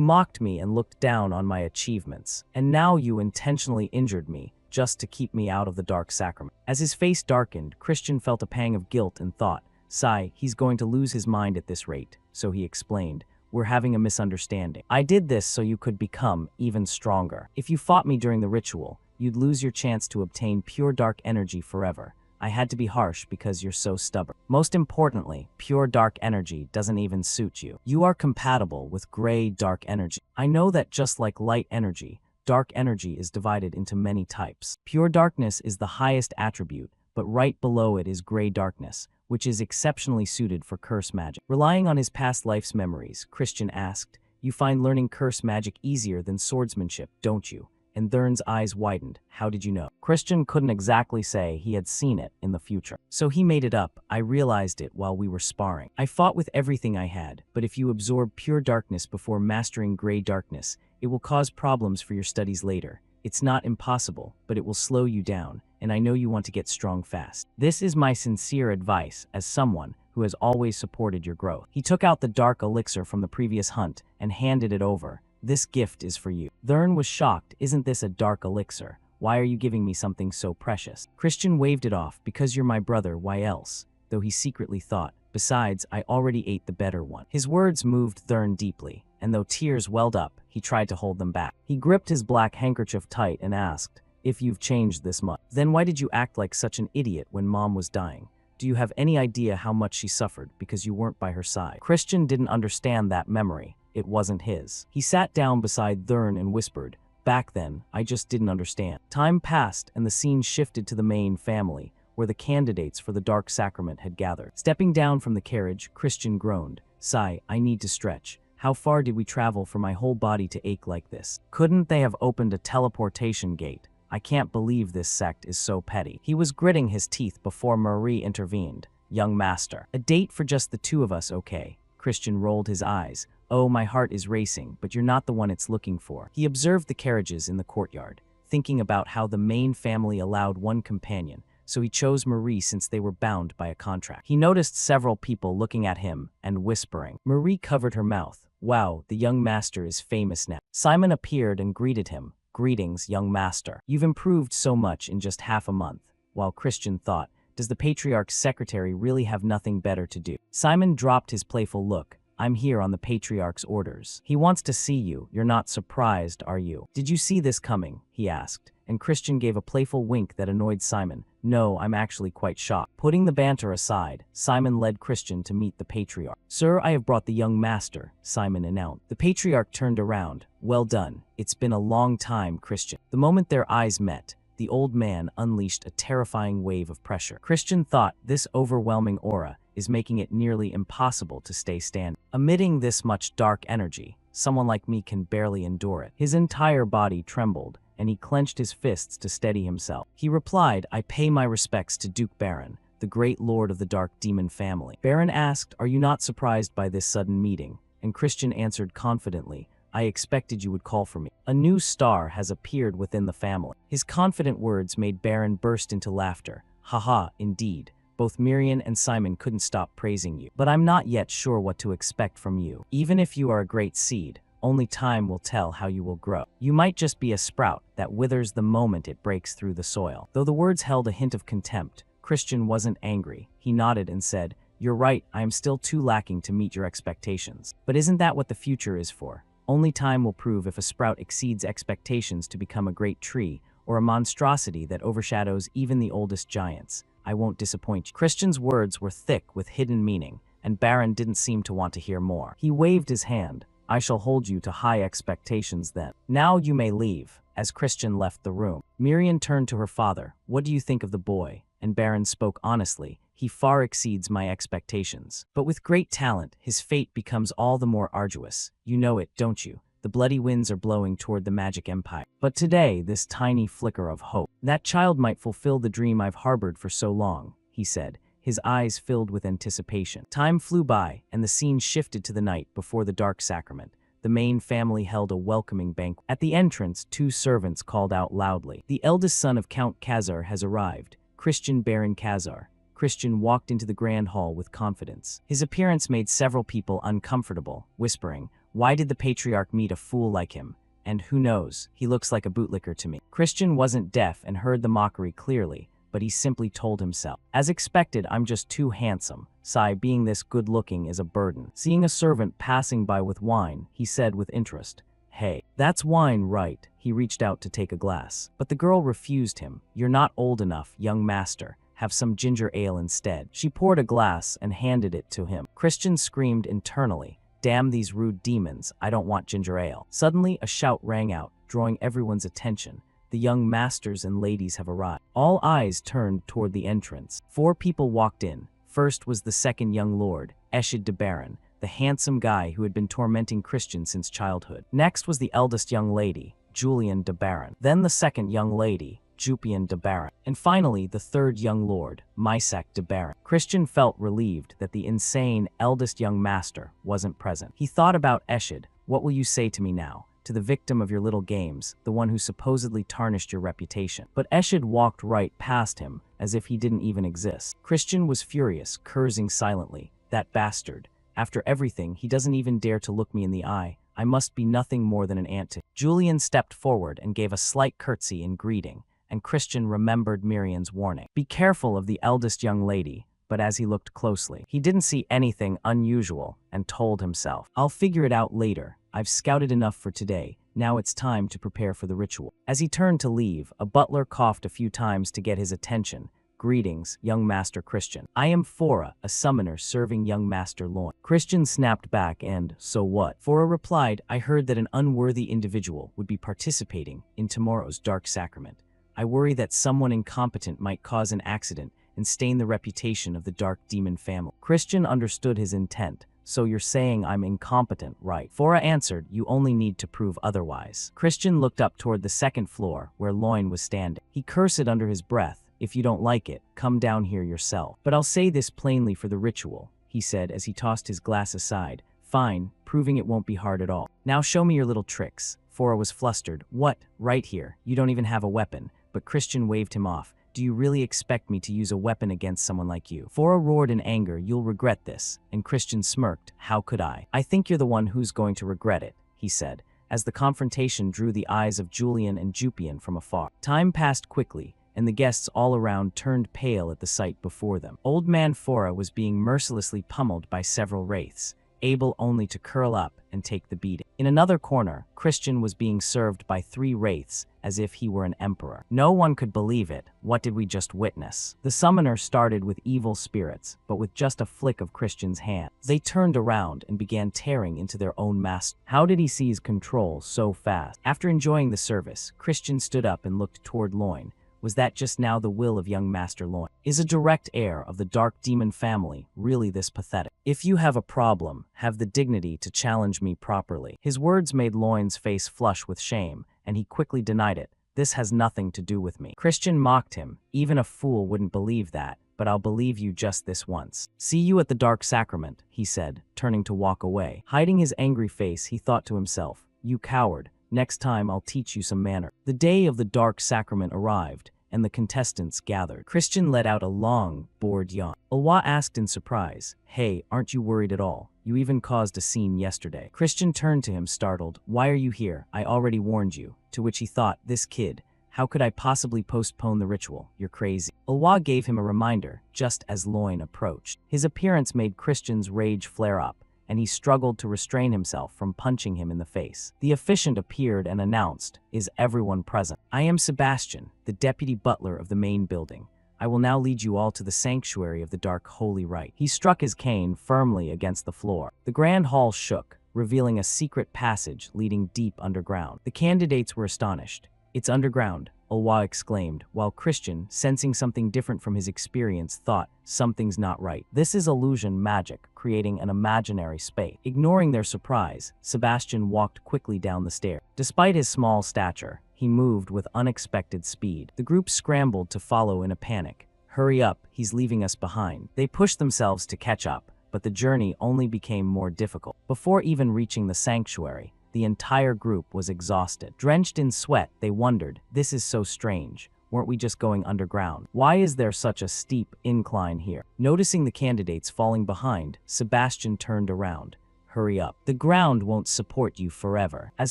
mocked me and looked down on my achievements. And now you intentionally injured me, just to keep me out of the Dark Sacrament." As his face darkened, Christian felt a pang of guilt and thought, "Sigh, he's going to lose his mind at this rate." So he explained, "We're having a misunderstanding. I did this so you could become even stronger. If you fought me during the ritual, you'd lose your chance to obtain pure dark energy forever. I had to be harsh because you're so stubborn. Most importantly, pure dark energy doesn't even suit you. You are compatible with gray dark energy. I know that just like light energy, dark energy is divided into many types. Pure darkness is the highest attribute, but right below it is gray darkness, which is exceptionally suited for curse magic." Relying on his past life's memories, Christian asked, "You find learning curse magic easier than swordsmanship, don't you?" And Thurn's eyes widened. "How did you know?" Christian couldn't exactly say he had seen it in the future. So he made it up. "I realized it while we were sparring. I fought with everything I had, but if you absorb pure darkness before mastering gray darkness, it will cause problems for your studies later. It's not impossible, but it will slow you down, and I know you want to get strong fast. This is my sincere advice as someone who has always supported your growth." He took out the dark elixir from the previous hunt and handed it over. "This gift is for you." Thurn was shocked. "Isn't this a dark elixir? Why are you giving me something so precious?" Christian waved it off. "Because you're my brother, why else? though he secretly thought, besides, I already ate the better one. His words moved Thurn deeply, and though tears welled up, he tried to hold them back. He gripped his black handkerchief tight and asked, if you've changed this much, then why did you act like such an idiot when Mom was dying? Do you have any idea how much she suffered because you weren't by her side? Christian didn't understand that memory. It wasn't his. He sat down beside Thurn and whispered, back then, I just didn't understand. Time passed and the scene shifted to the main family, where the candidates for the Dark Sacrament had gathered. Stepping down from the carriage, Christian groaned, sigh, I need to stretch. How far did we travel for my whole body to ache like this? Couldn't they have opened a teleportation gate? I can't believe this sect is so petty. He was gritting his teeth before Marie intervened. Young master. A date for just the two of us, okay? Christian rolled his eyes. Oh, my heart is racing, but you're not the one it's looking for. He observed the carriages in the courtyard, thinking about how the main family allowed one companion, so he chose Marie since they were bound by a contract. He noticed several people looking at him and whispering. Marie covered her mouth. Wow, the young master is famous now. Simon appeared and greeted him. Greetings, young master. You've improved so much in just half a month. While Christian thought, does the Patriarch's secretary really have nothing better to do? Simon dropped his playful look. I'm here on the Patriarch's orders. He wants to see you. You're not surprised, are you? Did you see this coming? He asked, and Christian gave a playful wink that annoyed Simon. No, I'm actually quite shocked. Putting the banter aside, Simon led Christian to meet the Patriarch. Sir, I have brought the young master, Simon announced. The Patriarch turned around. Well done. It's been a long time, Christian. The moment their eyes met, the old man unleashed a terrifying wave of pressure. Christian thought this overwhelming aura is making it nearly impossible to stay standing. Emitting this much dark energy, someone like me can barely endure it. His entire body trembled, and he clenched his fists to steady himself. He replied, I pay my respects to Duke Baron, the great lord of the Dark Demon family. Baron asked, are you not surprised by this sudden meeting? And Christian answered confidently, I expected you would call for me. A new star has appeared within the family. His confident words made Baron burst into laughter. Haha, indeed. Both Miriam and Simon couldn't stop praising you. But I'm not yet sure what to expect from you. Even if you are a great seed, only time will tell how you will grow. You might just be a sprout that withers the moment it breaks through the soil. Though the words held a hint of contempt, Christian wasn't angry. He nodded and said, you're right, I am still too lacking to meet your expectations. But isn't that what the future is for? Only time will prove if a sprout exceeds expectations to become a great tree, or a monstrosity that overshadows even the oldest giants. I won't disappoint you. Christian's words were thick with hidden meaning, and Baron didn't seem to want to hear more. He waved his hand. I shall hold you to high expectations then. Now you may leave. As Christian left the room, Miriam turned to her father. What do you think of the boy? And Baron spoke honestly. He far exceeds my expectations. But with great talent, his fate becomes all the more arduous. You know it, don't you? The bloody winds are blowing toward the magic empire. But today, this tiny flicker of hope. That child might fulfill the dream I've harbored for so long, he said, his eyes filled with anticipation. Time flew by, and the scene shifted to the night before the Dark Sacrament. The main family held a welcoming banquet. At the entrance, two servants called out loudly. The eldest son of Count Khazar has arrived, Christian Baron Khazar. Christian walked into the grand hall with confidence. His appearance made several people uncomfortable, whispering, why did the Patriarch meet a fool like him? And who knows, he looks like a bootlicker to me. Christian wasn't deaf and heard the mockery clearly, but he simply told himself, as expected, I'm just too handsome. Sigh, being this good-looking is a burden. Seeing a servant passing by with wine, he said with interest, hey, that's wine, right? He reached out to take a glass. But the girl refused him. You're not old enough, young master. Have some ginger ale instead. She poured a glass and handed it to him. Christian screamed internally, damn these rude demons, I don't want ginger ale. Suddenly, a shout rang out, drawing everyone's attention. The young masters and ladies have arrived. All eyes turned toward the entrance. 4 people walked in. First was the second young lord, Eshid de Baron, the handsome guy who had been tormenting Christian since childhood. Next was the eldest young lady, Julian de Baron. Then the second young lady, Jupian de Baron. And finally, the third young lord, Mysak de Baron. Christian felt relieved that the insane eldest young master wasn't present. He thought about Eshid. What will you say to me now? To the victim of your little games, the one who supposedly tarnished your reputation. But Eshid walked right past him, as if he didn't even exist. Christian was furious, cursing silently. That bastard. After everything, he doesn't even dare to look me in the eye. I must be nothing more than an ant to him. Julian stepped forward and gave a slight curtsy in greeting, and Christian remembered Miriam's warning. Be careful of the eldest young lady. but as he looked closely, he didn't see anything unusual and told himself, "I'll figure it out later. I've scouted enough for today. Now it's time to prepare for the ritual." As he turned to leave, a butler coughed a few times to get his attention. "Greetings, young Master Christian. I am Fora, a summoner serving young Master Loin." Christian snapped back and, "So what?" Fora replied, "I heard that an unworthy individual would be participating in tomorrow's dark sacrament. I worry that someone incompetent might cause an accident and stain the reputation of the dark demon family." Christian understood his intent. "So you're saying I'm incompetent, right?" Fora answered, "You only need to prove otherwise." Christian looked up toward the second floor, where Loin was standing. He cursed under his breath. "If you don't like it, come down here yourself. But I'll say this plainly for the ritual," he said as he tossed his glass aside. "Fine, proving it won't be hard at all. Now show me your little tricks." Fora was flustered. "What? Right here. You don't even have a weapon." But Christian waved him off. "Do you really expect me to use a weapon against someone like you?" Fora roared in anger, "You'll regret this." And Christian smirked. "How could I?" "I think you're the one who's going to regret it," he said, as the confrontation drew the eyes of Julian and Jupian from afar. Time passed quickly, and the guests all around turned pale at the sight before them. Old man Fora was being mercilessly pummeled by several wraiths, able only to curl up and take the beating. In another corner, Christian was being served by 3 wraiths as if he were an emperor. No one could believe it. What did we just witness? The summoner started with evil spirits, but with just a flick of Christian's hand, they turned around and began tearing into their own master. How did he seize control so fast? After enjoying the service, Christian stood up and looked toward Loin. Was that just now the will of young Master Loin? Is a direct heir of the dark demon family really this pathetic? If you have a problem, have the dignity to challenge me properly. His words made Loin's face flush with shame, and he quickly denied it. This has nothing to do with me. Christian mocked him. Even a fool wouldn't believe that, but I'll believe you just this once. See you at the dark sacrament, he said, turning to walk away. Hiding his angry face, he thought to himself, you coward. Next time I'll teach you some manner. The day of the dark sacrament arrived, and the contestants gathered. Christian let out a long, bored yawn. Alwa asked in surprise, hey, aren't you worried at all? You even caused a scene yesterday. Christian turned to him startled. Why are you here? I already warned you. To which he thought, this kid, how could I possibly postpone the ritual? You're crazy. Alwa gave him a reminder, just as Loin approached. His appearance made Christian's rage flare up, and he struggled to restrain himself from punching him in the face. The officiant appeared and announced, is everyone present? I am Sebastian, the deputy butler of the main building. I will now lead you all to the sanctuary of the dark holy rite. He struck his cane firmly against the floor. The grand hall shook, revealing a secret passage leading deep underground. The candidates were astonished. It's underground, Alwa exclaimed, while Christian, sensing something different from his experience, thought, something's not right. This is illusion magic, creating an imaginary space. Ignoring their surprise, Sebastian walked quickly down the stairs. Despite his small stature, he moved with unexpected speed. The group scrambled to follow in a panic. Hurry up, he's leaving us behind. They pushed themselves to catch up, but the journey only became more difficult. Before even reaching the sanctuary, the entire group was exhausted. Drenched in sweat, they wondered, this is so strange. Weren't we just going underground? Why is there such a steep incline here? Noticing the candidates falling behind, Sebastian turned around. Hurry up. The ground won't support you forever. As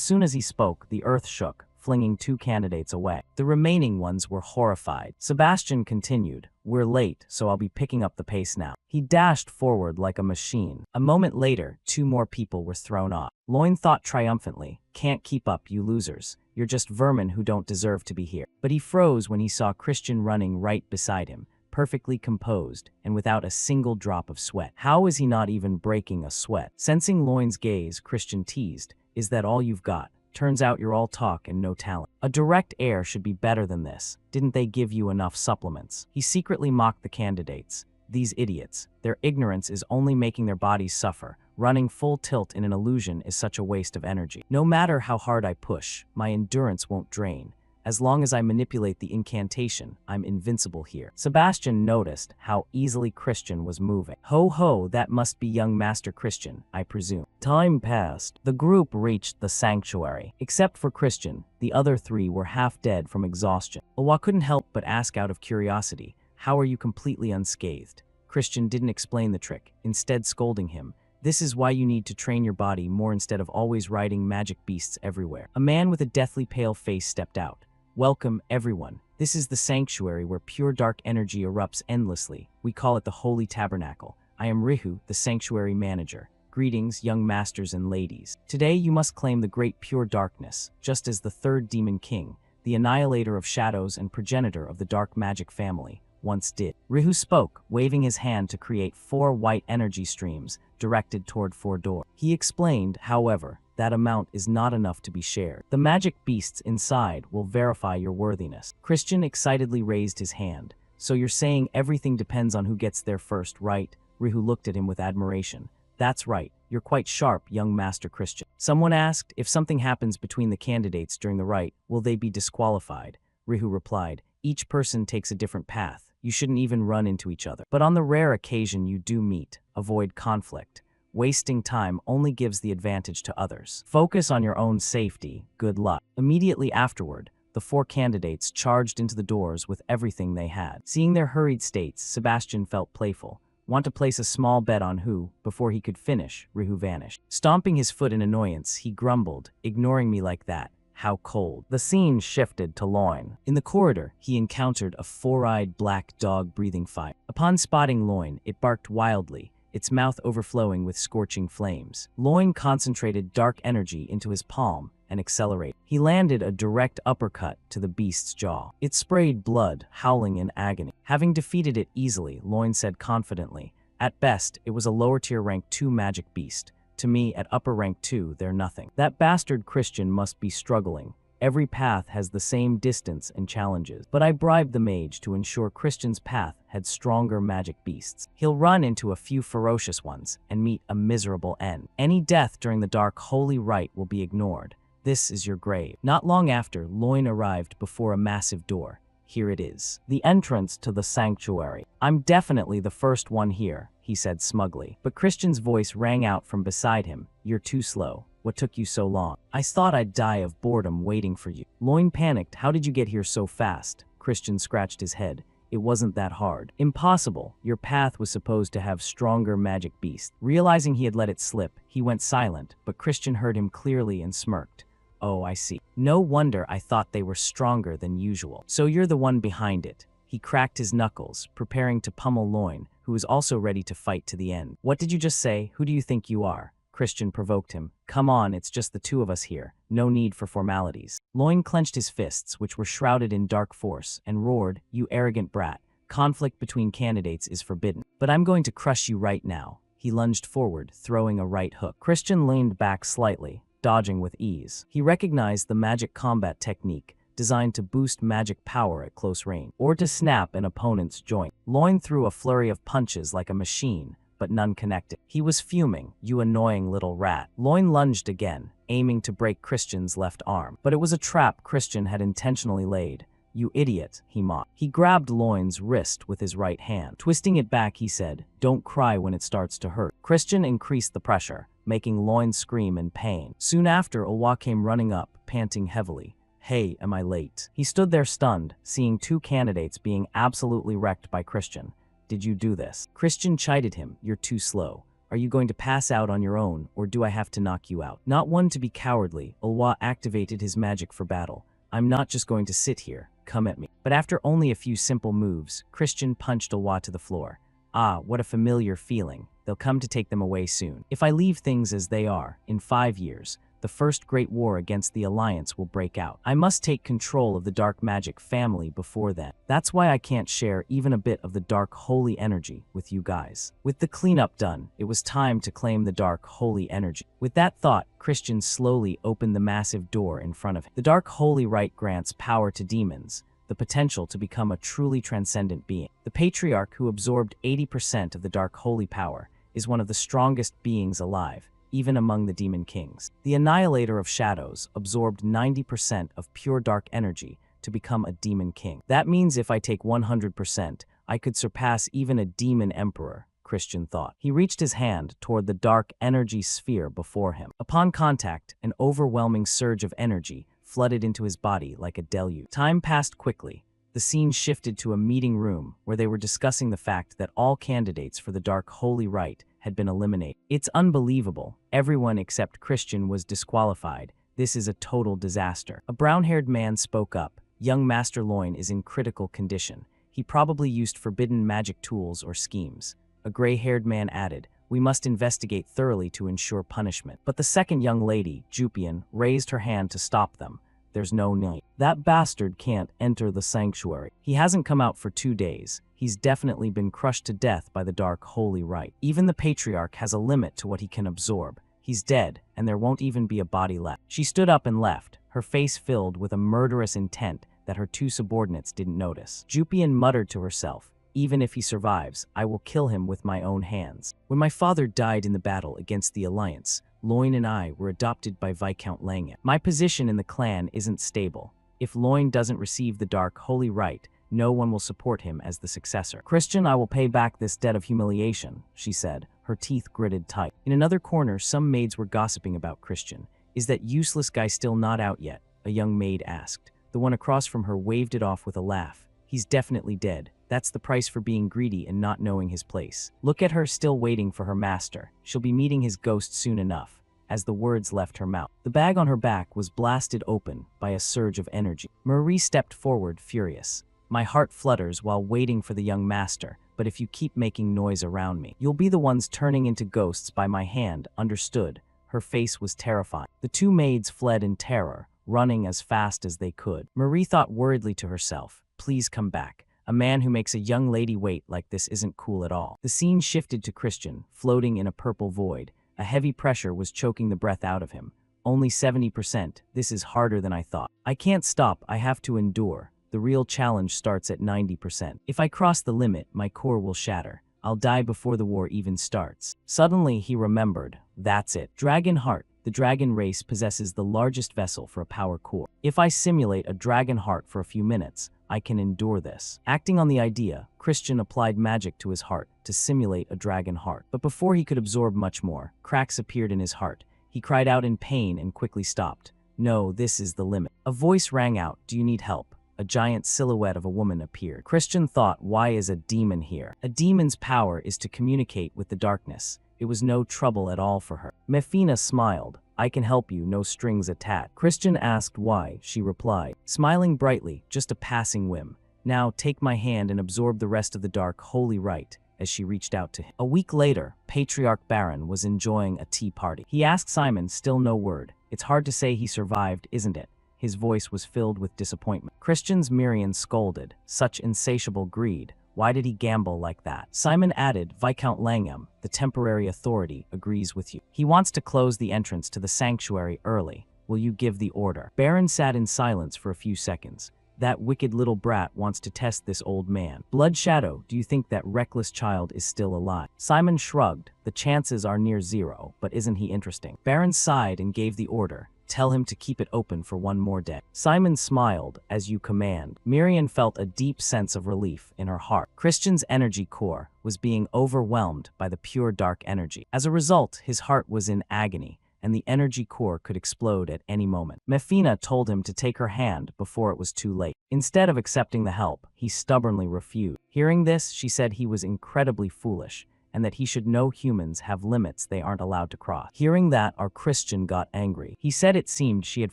soon as he spoke, the earth shook, flinging 2 candidates away. The remaining ones were horrified. Sebastian continued, we're late, so I'll be picking up the pace now. He dashed forward like a machine. A moment later, 2 more people were thrown off. Loin thought triumphantly, can't keep up, you losers. You're just vermin who don't deserve to be here. But he froze when he saw Christian running right beside him, perfectly composed and without a single drop of sweat. How is he not even breaking a sweat? Sensing Loin's gaze, Christian teased, is that all you've got? Turns out you're all talk and no talent. A direct heir should be better than this. Didn't they give you enough supplements? He secretly mocked the candidates. These idiots. Their ignorance is only making their bodies suffer. Running full tilt in an illusion is such a waste of energy. No matter how hard I push, my endurance won't drain. As long as I manipulate the incantation, I'm invincible here. Sebastian noticed how easily Christian was moving. Ho ho, that must be young Master Christian, I presume. Time passed. The group reached the sanctuary. Except for Christian, the other 3 were half dead from exhaustion. Alwa couldn't help but ask out of curiosity, how are you completely unscathed? Christian didn't explain the trick, instead scolding him. This is why you need to train your body more instead of always riding magic beasts everywhere. A man with a deathly pale face stepped out. Welcome, everyone. This is the sanctuary where pure dark energy erupts endlessly. We call it the Holy Tabernacle. I am Rihu, the sanctuary manager. Greetings, young masters and ladies. Today you must claim the great pure darkness, just as the third demon king, the annihilator of shadows and progenitor of the dark magic family, once did. Rihu spoke, waving his hand to create 4 white energy streams directed toward 4 doors. He explained, however, that amount is not enough to be shared. The magic beasts inside will verify your worthiness. Christian excitedly raised his hand. So you're saying everything depends on who gets there first, right? Rihu looked at him with admiration. That's right. You're quite sharp, young Master Christian. Someone asked, if something happens between the candidates during the rite, will they be disqualified? Rihu replied, each person takes a different path. You shouldn't even run into each other. But on the rare occasion you do meet, avoid conflict. Wasting time only gives the advantage to others. Focus on your own safety. Good luck. Immediately afterward, the 4 candidates charged into the doors with everything they had. Seeing their hurried states, Sebastian felt playful. Want to place a small bet on who, before he could finish, Rihu vanished. Stomping his foot in annoyance, he grumbled, ignoring me like that. How cold. The scene shifted to Loin. In the corridor, he encountered a 4-eyed black dog breathing fire. Upon spotting Loin, it barked wildly, its mouth overflowing with scorching flames. Loin concentrated dark energy into his palm and accelerated. He landed a direct uppercut to the beast's jaw. It sprayed blood, howling in agony. Having defeated it easily, Loin said confidently, at best, it was a lower-tier rank 2 magic beast. To me, at upper rank 2, they're nothing. That bastard Christian must be struggling. Every path has the same distance and challenges, but I bribed the mage to ensure Christian's path had stronger magic beasts. He'll run into a few ferocious ones and meet a miserable end. Any death during the dark holy rite will be ignored. This is your grave. Not long after, Loin arrived before a massive door. Here it is. The entrance to the sanctuary. I'm definitely the first one here, he said smugly. But Christian's voice rang out from beside him. You're too slow. What took you so long? I thought I'd die of boredom waiting for you. Loin panicked. How did you get here so fast? Christian scratched his head. It wasn't that hard. Impossible. Your path was supposed to have stronger magic beasts. Realizing he had let it slip, he went silent, but Christian heard him clearly and smirked. Oh, I see. No wonder I thought they were stronger than usual. So you're the one behind it. He cracked his knuckles, preparing to pummel Loin, who was also ready to fight to the end. What did you just say? Who do you think you are? Christian provoked him. Come on, it's just the 2 of us here. No need for formalities. Loin clenched his fists, which were shrouded in dark force, and roared, you arrogant brat. Conflict between candidates is forbidden. But I'm going to crush you right now. He lunged forward, throwing a right hook. Christian leaned back slightly, dodging with ease. He recognized the magic combat technique, designed to boost magic power at close range, or to snap an opponent's joint. Loin threw a flurry of punches like a machine, but none connected. He was fuming. You annoying little rat. Loin lunged again, aiming to break Christian's left arm. But it was a trap Christian had intentionally laid. You idiot, he mocked. He grabbed Loin's wrist with his right hand. Twisting it back, he said, don't cry when it starts to hurt. Christian increased the pressure, making Loin scream in pain. Soon after, Owa came running up, panting heavily. Hey, am I late? He stood there stunned, seeing 2 candidates being absolutely wrecked by Christian. Did you do this? Christian chided him. You're too slow. Are you going to pass out on your own, or do I have to knock you out? Not one to be cowardly, Ulwa activated his magic for battle. I'm not just going to sit here. Come at me. But after only a few simple moves, Christian punched Ulwa to the floor. Ah, what a familiar feeling. They'll come to take them away soon. If I leave things as they are, in 5 years, the first great war against the Alliance will break out. I must take control of the dark magic family before then. That's why I can't share even a bit of the dark holy energy with you guys. With the cleanup done, it was time to claim the dark holy energy. With that thought, Christian slowly opened the massive door in front of him. The dark holy rite grants power to demons, the potential to become a truly transcendent being. The patriarch who absorbed 80% of the dark holy power is one of the strongest beings alive, even among the demon kings. The annihilator of shadows absorbed 90% of pure dark energy to become a demon king. That means if I take 100%, I could surpass even a demon emperor, Christian thought. He reached his hand toward the dark energy sphere before him. Upon contact, an overwhelming surge of energy flooded into his body like a deluge. Time passed quickly. The scene shifted to a meeting room where they were discussing the fact that all candidates for the dark holy rite had been eliminated. It's unbelievable. Everyone except Christian was disqualified. This is a total disaster. A brown-haired man spoke up, Young Master Loin is in critical condition. He probably used forbidden magic tools or schemes. A gray-haired man added, "We must investigate thoroughly to ensure punishment." But the second young lady, Jupian, raised her hand to stop them. "There's no need. That bastard can't enter the sanctuary. He hasn't come out for 2 days. He's definitely been crushed to death by the dark holy rite. Even the patriarch has a limit to what he can absorb. He's dead, and there won't even be a body left." She stood up and left, her face filled with a murderous intent that her 2 subordinates didn't notice. Jupian muttered to herself, "Even if he survives, I will kill him with my own hands." When my father died in the battle against the Alliance, Loin and I were adopted by Viscount Langham. My position in the clan isn't stable. If Loin doesn't receive the dark holy rite, no one will support him as the successor. "Christian, I will pay back this debt of humiliation," she said, her teeth gritted tight. In another corner, some maids were gossiping about Christian. "Is that useless guy still not out yet?" a young maid asked. The one across from her waved it off with a laugh. "He's definitely dead. That's the price for being greedy and not knowing his place. Look at her still waiting for her master. She'll be meeting his ghost soon enough." As the words left her mouth, the bag on her back was blasted open by a surge of energy. Marie stepped forward, furious. "My heart flutters while waiting for the young master, but if you keep making noise around me, you'll be the ones turning into ghosts by my hand, understood?" Her face was terrifying. The 2 maids fled in terror, running as fast as they could. Marie thought worriedly to herself, "Please come back. A man who makes a young lady wait like this isn't cool at all." The scene shifted to Christian, floating in a purple void. A heavy pressure was choking the breath out of him. "Only 70%. This is harder than I thought. I can't stop. I have to endure. The real challenge starts at 90%. If I cross the limit, my core will shatter. I'll die before the war even starts." Suddenly, he remembered. That's it. Dragon Heart. The dragon race possesses the largest vessel for a power core. If I simulate a dragon heart for a few minutes, I can endure this. Acting on the idea, Christian applied magic to his heart to simulate a dragon heart. But before he could absorb much more, cracks appeared in his heart. He cried out in pain and quickly stopped. "No, this is the limit." A voice rang out, "Do you need help?" A giant silhouette of a woman appeared. Christian thought, why is a demon here? A demon's power is to communicate with the darkness. It was no trouble at all for her. Mefina smiled. "I can help you, no strings attached." Christian asked why. She replied, smiling brightly, "Just a passing whim. Now take my hand and absorb the rest of the dark holy rite," as she reached out to him. A week later, Patriarch Baron was enjoying a tea party. He asked Simon, still no word. "It's hard to say he survived, isn't it?" His voice was filled with disappointment. Christian's Miriam scolded. "Such insatiable greed. Why did he gamble like that?" Simon added, "Viscount Langham, the temporary authority, agrees with you. He wants to close the entrance to the sanctuary early. Will you give the order?" Baron sat in silence for a few seconds. "That wicked little brat wants to test this old man. Blood Shadow, do you think that reckless child is still alive?" Simon shrugged. "The chances are near zero, but isn't he interesting?" Baron sighed and gave the order. "Tell him to keep it open for one more day." Simon smiled, "As you command." Miriam felt a deep sense of relief in her heart. Christian's energy core was being overwhelmed by the pure dark energy. As a result, his heart was in agony, and the energy core could explode at any moment. Mefina told him to take her hand before it was too late. Instead of accepting the help, he stubbornly refused. Hearing this, she said he was incredibly foolish, and that he should know humans have limits they aren't allowed to cross. Hearing that, our Christian got angry. He said it seemed she had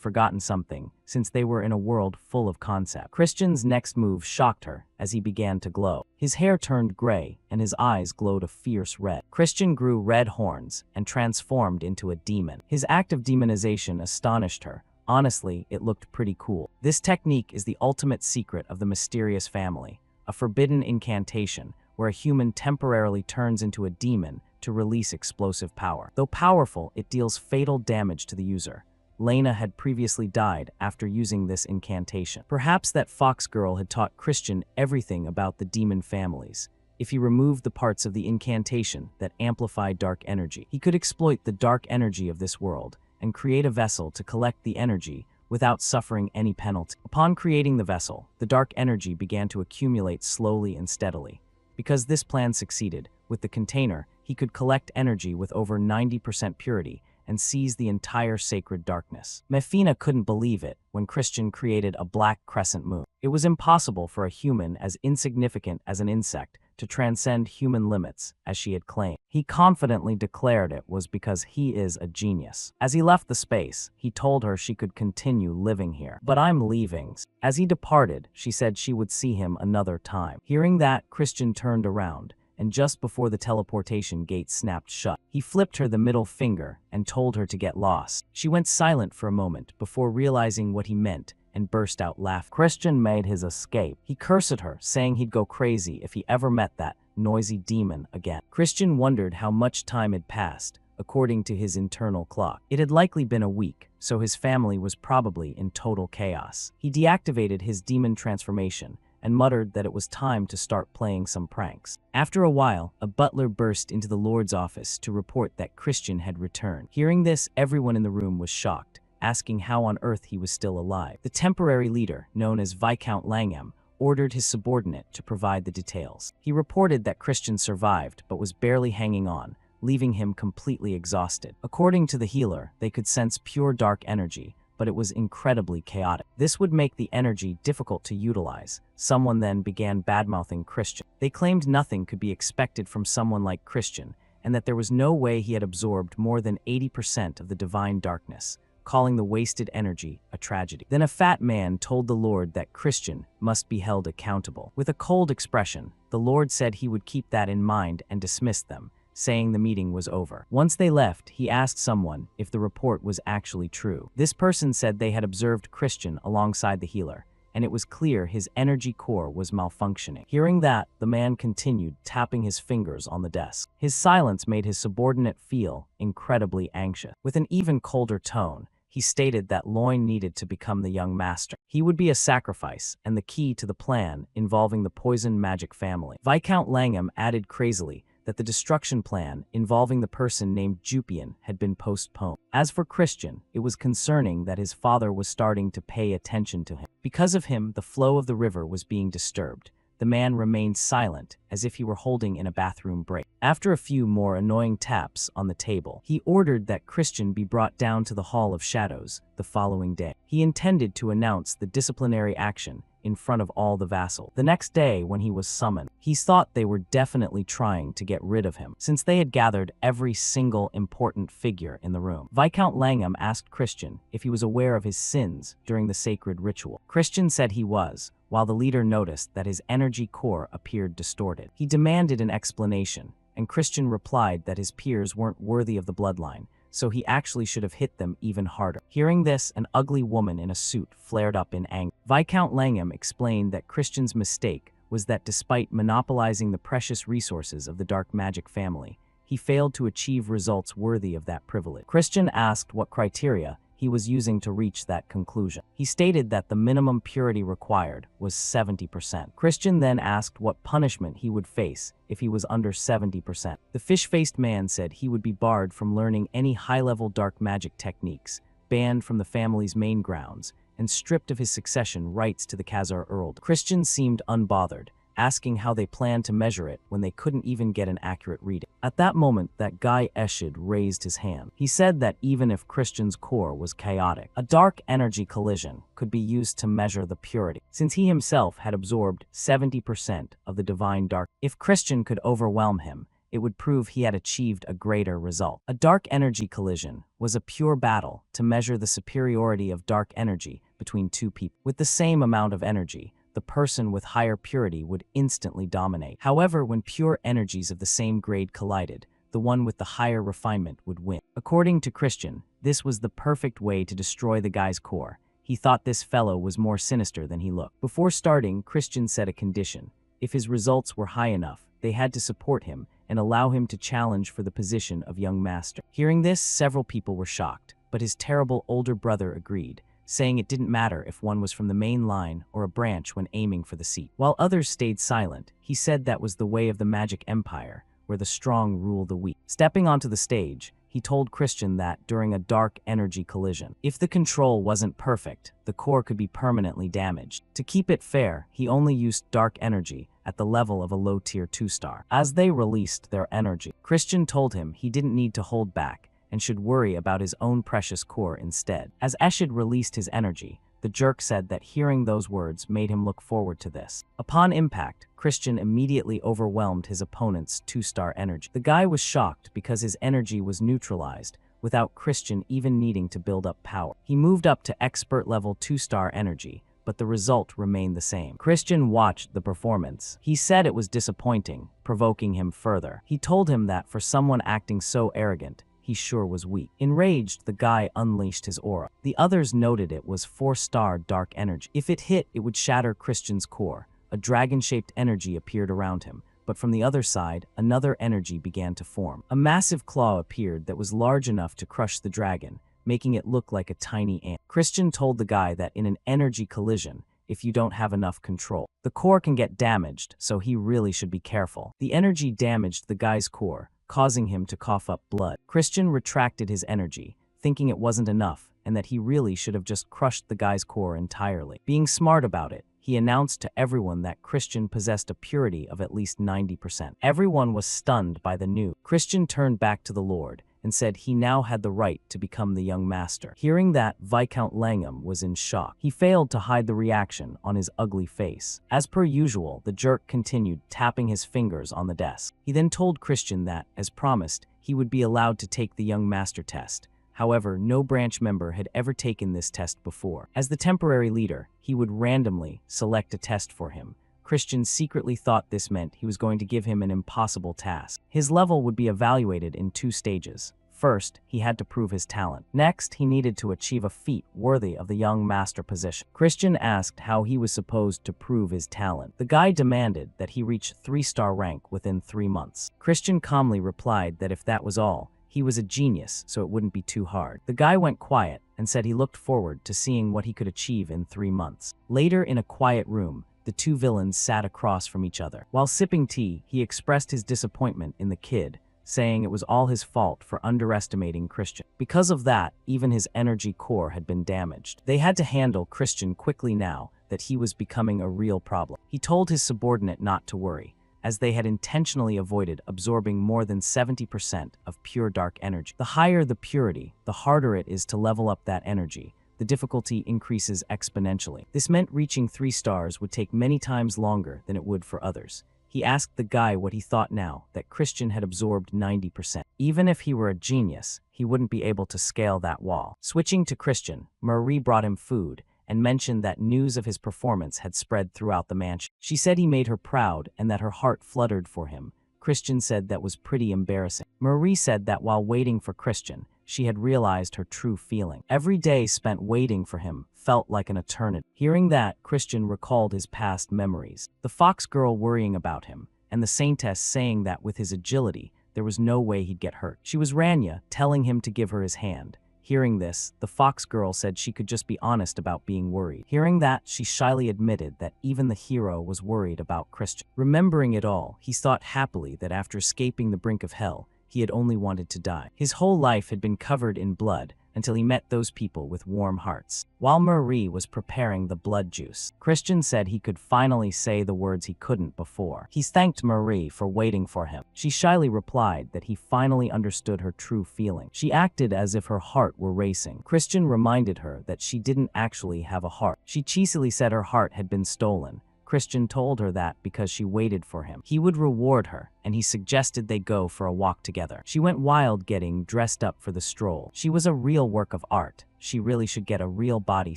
forgotten something, since they were in a world full of concept. Christian's next move shocked her as he began to glow. His hair turned gray, and his eyes glowed a fierce red. Christian grew red horns and transformed into a demon. His act of demonization astonished her. Honestly, it looked pretty cool. This technique is the ultimate secret of the mysterious family, a forbidden incantation where a human temporarily turns into a demon to release explosive power. Though powerful, it deals fatal damage to the user. Lena had previously died after using this incantation. Perhaps that fox girl had taught Christian everything about the demon families. If he removed the parts of the incantation that amplified dark energy, he could exploit the dark energy of this world and create a vessel to collect the energy without suffering any penalty. Upon creating the vessel, the dark energy began to accumulate slowly and steadily. Because this plan succeeded, with the container, he could collect energy with over 90% purity and seize the entire sacred darkness. Mefina couldn't believe it when Christian created a black crescent moon. It was impossible for a human as insignificant as an insect to transcend human limits, as she had claimed. He confidently declared it was because he is a genius. As he left the space, he told her she could continue living here. "But I'm leaving." As he departed, she said she would see him another time. Hearing that, Christian turned around, and just before the teleportation gate snapped shut, he flipped her the middle finger and told her to get lost. She went silent for a moment before realizing what he meant and burst out laughing. Christian made his escape. He cursed at her, saying he'd go crazy if he ever met that noisy demon again. Christian wondered how much time had passed. According to his internal clock, it had likely been a week, so his family was probably in total chaos. He deactivated his demon transformation and muttered that it was time to start playing some pranks. After a while, a butler burst into the Lord's office to report that Christian had returned. Hearing this, everyone in the room was shocked, asking how on earth he was still alive. The temporary leader, known as Viscount Langham, ordered his subordinate to provide the details. He reported that Christian survived but was barely hanging on, leaving him completely exhausted. According to the healer, they could sense pure dark energy, but it was incredibly chaotic. This would make the energy difficult to utilize. Someone then began badmouthing Christian. They claimed nothing could be expected from someone like Christian, and that there was no way he had absorbed more than 80% of the divine darkness, calling the wasted energy a tragedy. Then a fat man told the Lord that Christian must be held accountable. With a cold expression, the Lord said he would keep that in mind and dismissed them, saying the meeting was over. Once they left, he asked someone if the report was actually true. This person said they had observed Christian alongside the healer, and it was clear his energy core was malfunctioning. Hearing that, the man continued, tapping his fingers on the desk. His silence made his subordinate feel incredibly anxious. With an even colder tone, he stated that Loin needed to become the young master. He would be a sacrifice and the key to the plan involving the poison magic family. Viscount Langham added crazily that the destruction plan involving the person named Jupian had been postponed. As for Christian, it was concerning that his father was starting to pay attention to him. Because of him, the flow of the river was being disturbed. The man remained silent, as if he were holding in a bathroom break. After a few more annoying taps on the table, he ordered that Christian be brought down to the Hall of Shadows the following day. He intended to announce the disciplinary action in front of all the vassals. The next day, when he was summoned, he thought they were definitely trying to get rid of him, since they had gathered every single important figure in the room. Viscount Langham asked Christian if he was aware of his sins during the sacred ritual. Christian said he was, while the leader noticed that his energy core appeared distorted. He demanded an explanation, and Christian replied that his peers weren't worthy of the bloodline, so he actually should have hit them even harder. Hearing this, an ugly woman in a suit flared up in anger. Viscount Langham explained that Christian's mistake was that despite monopolizing the precious resources of the dark magic family, he failed to achieve results worthy of that privilege. Christian asked what criteria he was using to reach that conclusion. He stated that the minimum purity required was 70%. Christian then asked what punishment he would face if he was under 70%. The fish-faced man said he would be barred from learning any high-level dark magic techniques, banned from the family's main grounds, and stripped of his succession rights to the Khazar Earldom. Christian seemed unbothered, asking how they planned to measure it when they couldn't even get an accurate reading. At that moment, that guy Eshid raised his hand. He said that even if Christian's core was chaotic, a dark energy collision could be used to measure the purity, since he himself had absorbed 70% of the divine dark. If Christian could overwhelm him, it would prove he had achieved a greater result. A dark energy collision was a pure battle to measure the superiority of dark energy between two people. With the same amount of energy, the person with higher purity would instantly dominate. However, when pure energies of the same grade collided, the one with the higher refinement would win. According to Christian, this was the perfect way to destroy the guy's core. He thought this fellow was more sinister than he looked. Before starting, Christian set a condition. If his results were high enough, they had to support him and allow him to challenge for the position of young master. Hearing this, several people were shocked, but his terrible older brother agreed, saying it didn't matter if one was from the main line or a branch when aiming for the seat. While others stayed silent, he said that was the way of the magic empire, where the strong rule the weak. Stepping onto the stage, he told Christian that during a dark energy collision, if the control wasn't perfect, the core could be permanently damaged. To keep it fair, he only used dark energy at the level of a low tier 2-star. As they released their energy, Christian told him he didn't need to hold back and should worry about his own precious core instead. As Eshid released his energy, The jerk said that hearing those words made him look forward to this. Upon impact, Christian immediately overwhelmed his opponent's 2-star energy. The guy was shocked because his energy was neutralized, without Christian even needing to build up power. He moved up to expert level 2-star energy, but the result remained the same. Christian watched the performance. He said it was disappointing, provoking him further. He told him that for someone acting so arrogant, he sure was weak. Enraged, the guy unleashed his aura. The others noted it was 4-star dark energy. If it hit, it would shatter Christian's core. A dragon-shaped energy appeared around him, but from the other side, another energy began to form. A massive claw appeared that was large enough to crush the dragon, making it look like a tiny ant. Christian told the guy that in an energy collision, if you don't have enough control, the core can get damaged, so he really should be careful. The energy damaged the guy's core, causing him to cough up blood. Christian retracted his energy, thinking it wasn't enough, and that he really should have just crushed the guy's core entirely. Being smart about it, he announced to everyone that Christian possessed a purity of at least 90%. Everyone was stunned by the news. Christian turned back to the Lord and said he now had the right to become the young master. Hearing that, Viscount Langham was in shock. He failed to hide the reaction on his ugly face. As per usual, the jerk continued tapping his fingers on the desk. He then told Christian that, as promised, he would be allowed to take the young master test. However, no branch member had ever taken this test before. As the temporary leader, he would randomly select a test for him. Christian secretly thought this meant he was going to give him an impossible task. His level would be evaluated in 2 stages. First, he had to prove his talent. Next, he needed to achieve a feat worthy of the young master position. Christian asked how he was supposed to prove his talent. The guy demanded that he reach 3-star rank within 3 months. Christian calmly replied that if that was all, he was a genius, so it wouldn't be too hard. The guy went quiet and said he looked forward to seeing what he could achieve in 3 months. Later, in a quiet room, the 2 villains sat across from each other. While sipping tea, he expressed his disappointment in the kid, saying it was all his fault for underestimating Christian. Because of that, even his energy core had been damaged. They had to handle Christian quickly now that he was becoming a real problem. He told his subordinate not to worry, as they had intentionally avoided absorbing more than 70% of pure dark energy. The higher the purity, the harder it is to level up that energy. The difficulty increases exponentially. This meant reaching 3 stars would take many times longer than it would for others. He asked the guy what he thought now that Christian had absorbed 90%. Even if he were a genius, he wouldn't be able to scale that wall. Switching to Christian, Marie brought him food and mentioned that news of his performance had spread throughout the mansion. She said he made her proud and that her heart fluttered for him. Christian said that was pretty embarrassing. Marie said that while waiting for Christian, she had realized her true feeling. Every day spent waiting for him felt like an eternity. Hearing that, Christian recalled his past memories. The fox girl worrying about him, and the saintess saying that with his agility, there was no way he'd get hurt. She was Rania, telling him to give her his hand. Hearing this, the fox girl said she could just be honest about being worried. Hearing that, she shyly admitted that even the hero was worried about Christian. Remembering it all, he thought happily that after escaping the brink of hell, he had only wanted to die. His whole life had been covered in blood until he met those people with warm hearts. While Marie was preparing the blood juice, Christian said he could finally say the words he couldn't before. He thanked Marie for waiting for him. She shyly replied that he finally understood her true feeling. She acted as if her heart were racing. Christian reminded her that she didn't actually have a heart. She cheesily said her heart had been stolen. Christian told her that because she waited for him, he would reward her, and he suggested they go for a walk together. She went wild getting dressed up for the stroll. She was a real work of art. She really should get a real body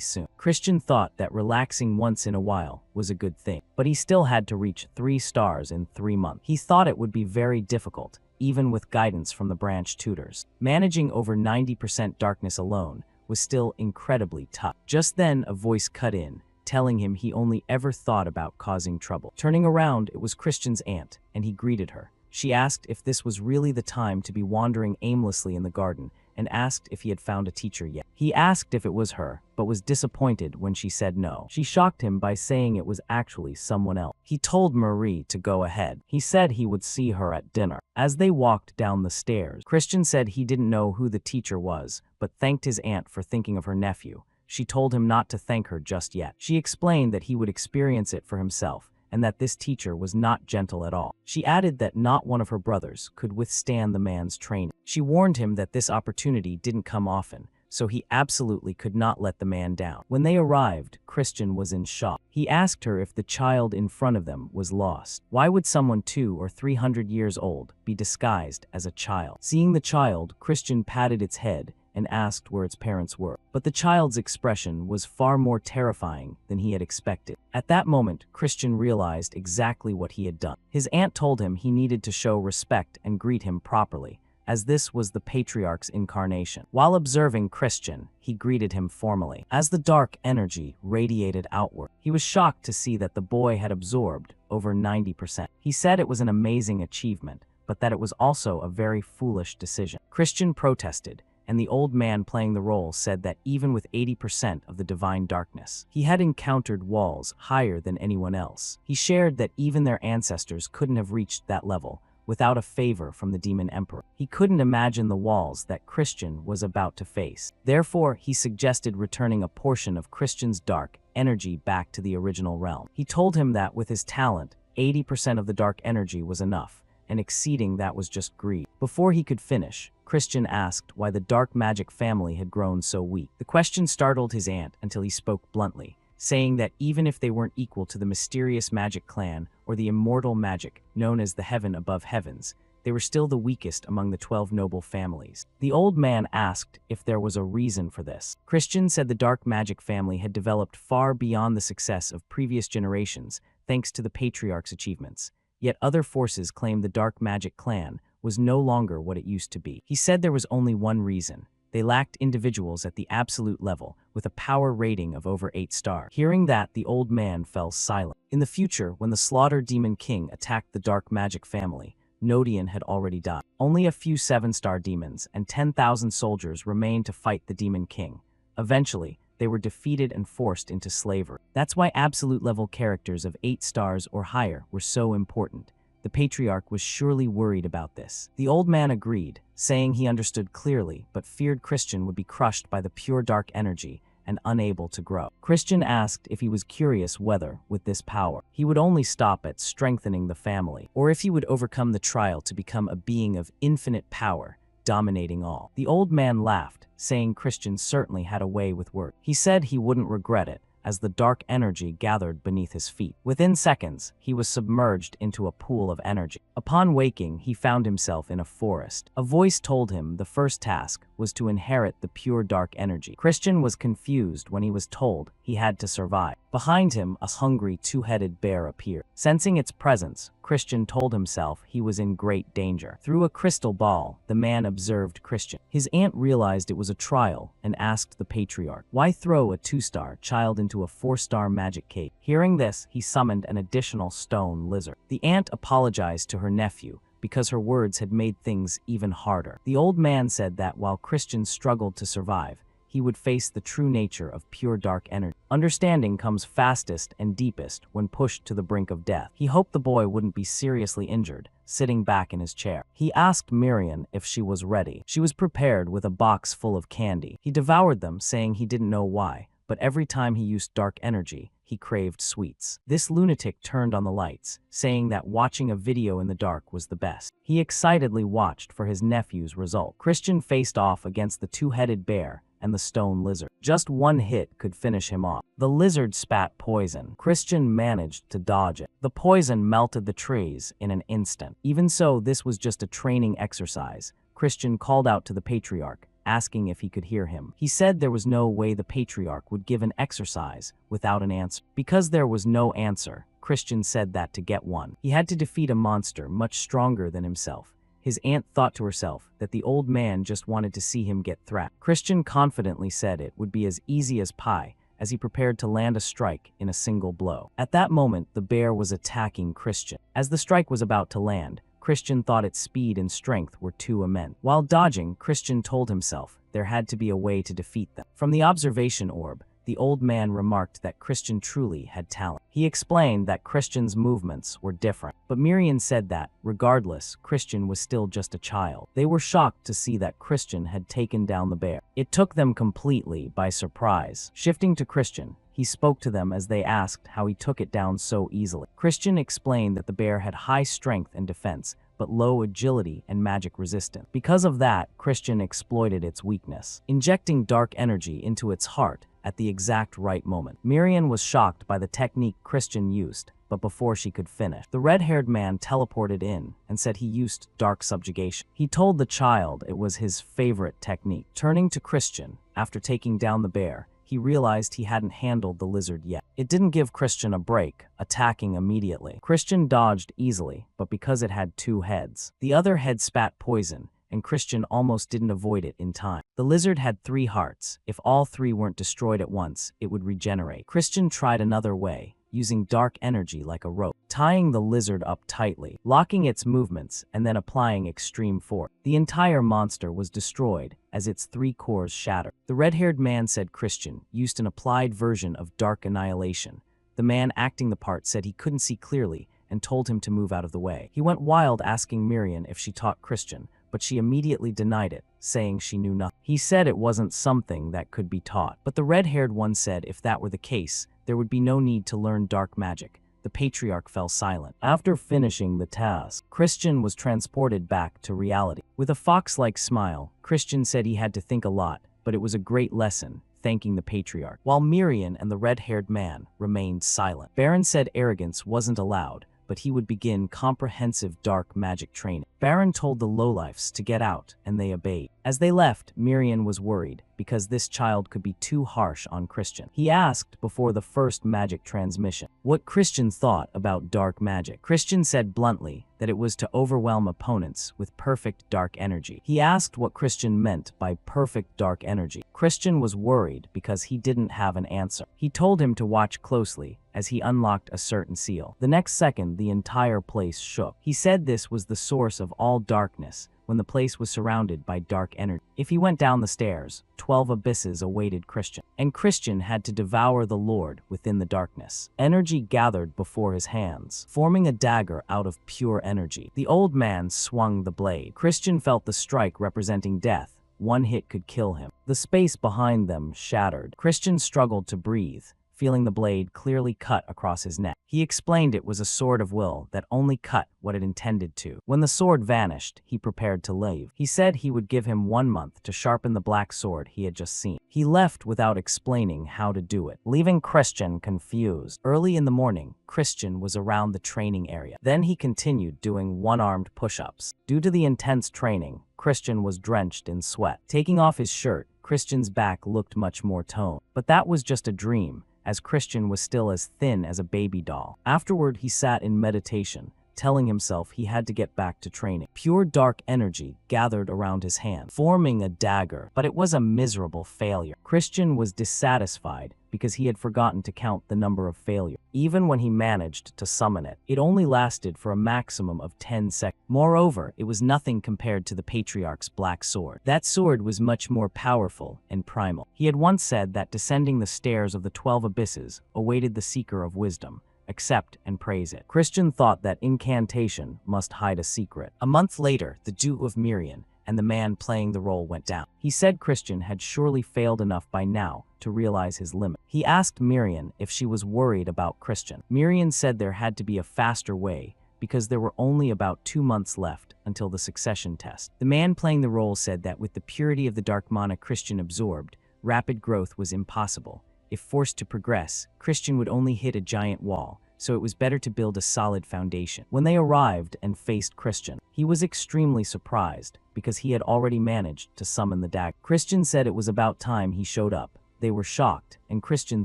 soon. Christian thought that relaxing once in a while was a good thing, but he still had to reach 3 stars in 3 months. He thought it would be very difficult, even with guidance from the branch tutors. Managing over 90% darkness alone was still incredibly tough. Just then, a voice cut in, telling him he only ever thought about causing trouble. Turning around, it was Christian's aunt, and he greeted her. She asked if this was really the time to be wandering aimlessly in the garden, and asked if he had found a teacher yet. He asked if it was her, but was disappointed when she said no. She shocked him by saying it was actually someone else. He told Marie to go ahead. He said he would see her at dinner. As they walked down the stairs, Christian said he didn't know who the teacher was, but thanked his aunt for thinking of her nephew. She told him not to thank her just yet. She explained that he would experience it for himself, and that this teacher was not gentle at all. She added that not one of her brothers could withstand the man's training. She warned him that this opportunity didn't come often, so he absolutely could not let the man down. When they arrived, Christian was in shock. He asked her if the child in front of them was lost. Why would someone 200 or 300 years old be disguised as a child? Seeing the child, Christian patted its head and asked where its parents were. But the child's expression was far more terrifying than he had expected. At that moment, Christian realized exactly what he had done. His aunt told him he needed to show respect and greet him properly, as this was the patriarch's incarnation. While observing Christian, he greeted him formally. As the dark energy radiated outward, he was shocked to see that the boy had absorbed over 90%. He said it was an amazing achievement, but that it was also a very foolish decision. Christian protested, and the old man playing the role said that even with 80% of the divine darkness, he had encountered walls higher than anyone else. He shared that even their ancestors couldn't have reached that level without a favor from the demon emperor. He couldn't imagine the walls that Christian was about to face. Therefore, he suggested returning a portion of Christian's dark energy back to the original realm. He told him that with his talent, 80% of the dark energy was enough, and exceeding that was just greed. Before he could finish, Christian asked why the dark magic family had grown so weak. The question startled his aunt until he spoke bluntly, saying that even if they weren't equal to the mysterious magic clan or the immortal magic known as the heaven above heavens, they were still the weakest among the 12 noble families. The old man asked if there was a reason for this. Christian said the dark magic family had developed far beyond the success of previous generations thanks to the patriarch's achievements. Yet other forces claimed the dark magic clan was no longer what it used to be. He said there was only one reason. They lacked individuals at the absolute level, with a power rating of over 8 stars. Hearing that, the old man fell silent. In the future, when the Slaughter Demon King attacked the dark magic family, Nodian had already died. Only a few 7-star demons and 10,000 soldiers remained to fight the Demon King. Eventually, they were defeated and forced into slavery. That's why absolute level characters of 8 stars or higher were so important. The patriarch was surely worried about this. The old man agreed, saying he understood clearly but feared Christian would be crushed by the pure dark energy and unable to grow. Christian asked if he was curious whether, with this power, he would only stop at strengthening the family, or if he would overcome the trial to become a being of infinite power, dominating all. The old man laughed, saying Christian certainly had a way with words. He said he wouldn't regret it, as the dark energy gathered beneath his feet. Within seconds, he was submerged into a pool of energy. Upon waking, he found himself in a forest. A voice told him the first task was to inherit the pure dark energy. Christian was confused when he was told he had to survive. Behind him, a hungry 2-headed bear appeared. Sensing its presence, Christian told himself he was in great danger. Through a crystal ball, the man observed Christian. His aunt realized it was a trial and asked the patriarch, why throw a 2-star child into a 4-star magic cave? Hearing this, he summoned an additional stone lizard. The aunt apologized to her nephew because her words had made things even harder. The old man said that while Christian struggled to survive, he would face the true nature of pure dark energy. Understanding comes fastest and deepest when pushed to the brink of death. He hoped the boy wouldn't be seriously injured, sitting back in his chair. He asked Miriam if she was ready. She was prepared with a box full of candy. He devoured them, saying he didn't know why, but every time he used dark energy, he craved sweets. This lunatic turned on the lights, saying that watching a video in the dark was the best. He excitedly watched for his nephew's result. Christian faced off against the 2-headed bear and the stone lizard. Just one hit could finish him off. The lizard spat poison. Christian managed to dodge it. The poison melted the trees in an instant. Even so, this was just a training exercise. Christian called out to the patriarch, asking if he could hear him. He said there was no way the patriarch would give an exercise without an answer. Because there was no answer, Christian said that to get one, he had to defeat a monster much stronger than himself. His aunt thought to herself that the old man just wanted to see him get thrashed. Christian confidently said it would be as easy as pie as he prepared to land a strike in a single blow. At that moment, the bear was attacking Christian. As the strike was about to land, Christian thought its speed and strength were too immense. While dodging, Christian told himself there had to be a way to defeat them. From the observation orb, the old man remarked that Christian truly had talent. He explained that Christian's movements were different, but Miriam said that, regardless, Christian was still just a child. They were shocked to see that Christian had taken down the bear. It took them completely by surprise. Shifting to Christian, he spoke to them as they asked how he took it down so easily. Christian explained that the bear had high strength and defense, but low agility and magic resistance. Because of that, Christian exploited its weakness, injecting dark energy into its heart at the exact right moment. Miriam was shocked by the technique Christian used, but before she could finish, the red-haired man teleported in and said he used dark subjugation. He told the child it was his favorite technique. Turning to Christian, after taking down the bear, he realized he hadn't handled the lizard yet. It didn't give Christian a break, attacking immediately. Christian dodged easily, but because it had two heads, the other head spat poison, and Christian almost didn't avoid it in time. The lizard had 3 hearts. If all 3 weren't destroyed at once, it would regenerate. Christian tried another way, using dark energy like a rope, tying the lizard up tightly, locking its movements, and then applying extreme force. The entire monster was destroyed as its 3 cores shattered. The red-haired man said Christian used an applied version of dark annihilation. The man acting the part said he couldn't see clearly and told him to move out of the way. He went wild asking Miriam if she taught Christian, but she immediately denied it, saying she knew nothing. He said it wasn't something that could be taught, but the red-haired one said if that were the case, there would be no need to learn dark magic. The patriarch fell silent. After finishing the task, Christian was transported back to reality. With a fox-like smile, Christian said he had to think a lot, but it was a great lesson, thanking the patriarch. While Miriam and the red-haired man remained silent, Baron said arrogance wasn't allowed, but he would begin comprehensive dark magic training. Baron told the lowlifes to get out, and they obeyed. As they left, Miriam was worried, because this child could be too harsh on Christian. He asked before the first magic transmission what Christian thought about dark magic. Christian said bluntly that it was to overwhelm opponents with perfect dark energy. He asked what Christian meant by perfect dark energy. Christian was worried because he didn't have an answer. He told him to watch closely as he unlocked a certain seal. The next second, the entire place shook. He said this was the source of all darkness, when the place was surrounded by dark energy. If he went down the stairs, 12 abysses awaited Christian, and Christian had to devour the Lord within the darkness. Energy gathered before his hands, forming a dagger out of pure energy. The old man swung the blade. Christian felt the strike representing death. One hit could kill him. The space behind them shattered. Christian struggled to breathe, feeling the blade clearly cut across his neck. He explained it was a sword of will that only cut what it intended to. When the sword vanished, he prepared to leave. He said he would give him 1 month to sharpen the black sword he had just seen. He left without explaining how to do it, leaving Christian confused. Early in the morning, Christian was around the training area. Then he continued doing one-armed push-ups. Due to the intense training, Christian was drenched in sweat. Taking off his shirt, Christian's back looked much more toned. But that was just a dream, as Christian was still as thin as a baby doll. Afterward, he sat in meditation, telling himself he had to get back to training. Pure dark energy gathered around his hand, forming a dagger, but it was a miserable failure. Christian was dissatisfied because he had forgotten to count the number of failures. Even when he managed to summon it, it only lasted for a maximum of 10 seconds. Moreover, it was nothing compared to the patriarch's black sword. That sword was much more powerful and primal. He had once said that descending the stairs of the 12 abysses awaited the seeker of wisdom. Accept and praise it. Christian thought that incantation must hide a secret. A month later, the Jew of Miriam and the man playing the role went down. He said Christian had surely failed enough by now to realize his limit. He asked Miriam if she was worried about Christian. Miriam said there had to be a faster way because there were only about 2 months left until the succession test. The man playing the role said that with the purity of the dark mana Christian absorbed, rapid growth was impossible. If forced to progress, Christian would only hit a giant wall, so it was better to build a solid foundation. When they arrived and faced Christian, he was extremely surprised because he had already managed to summon the dagger. Christian said it was about time he showed up. They were shocked, and Christian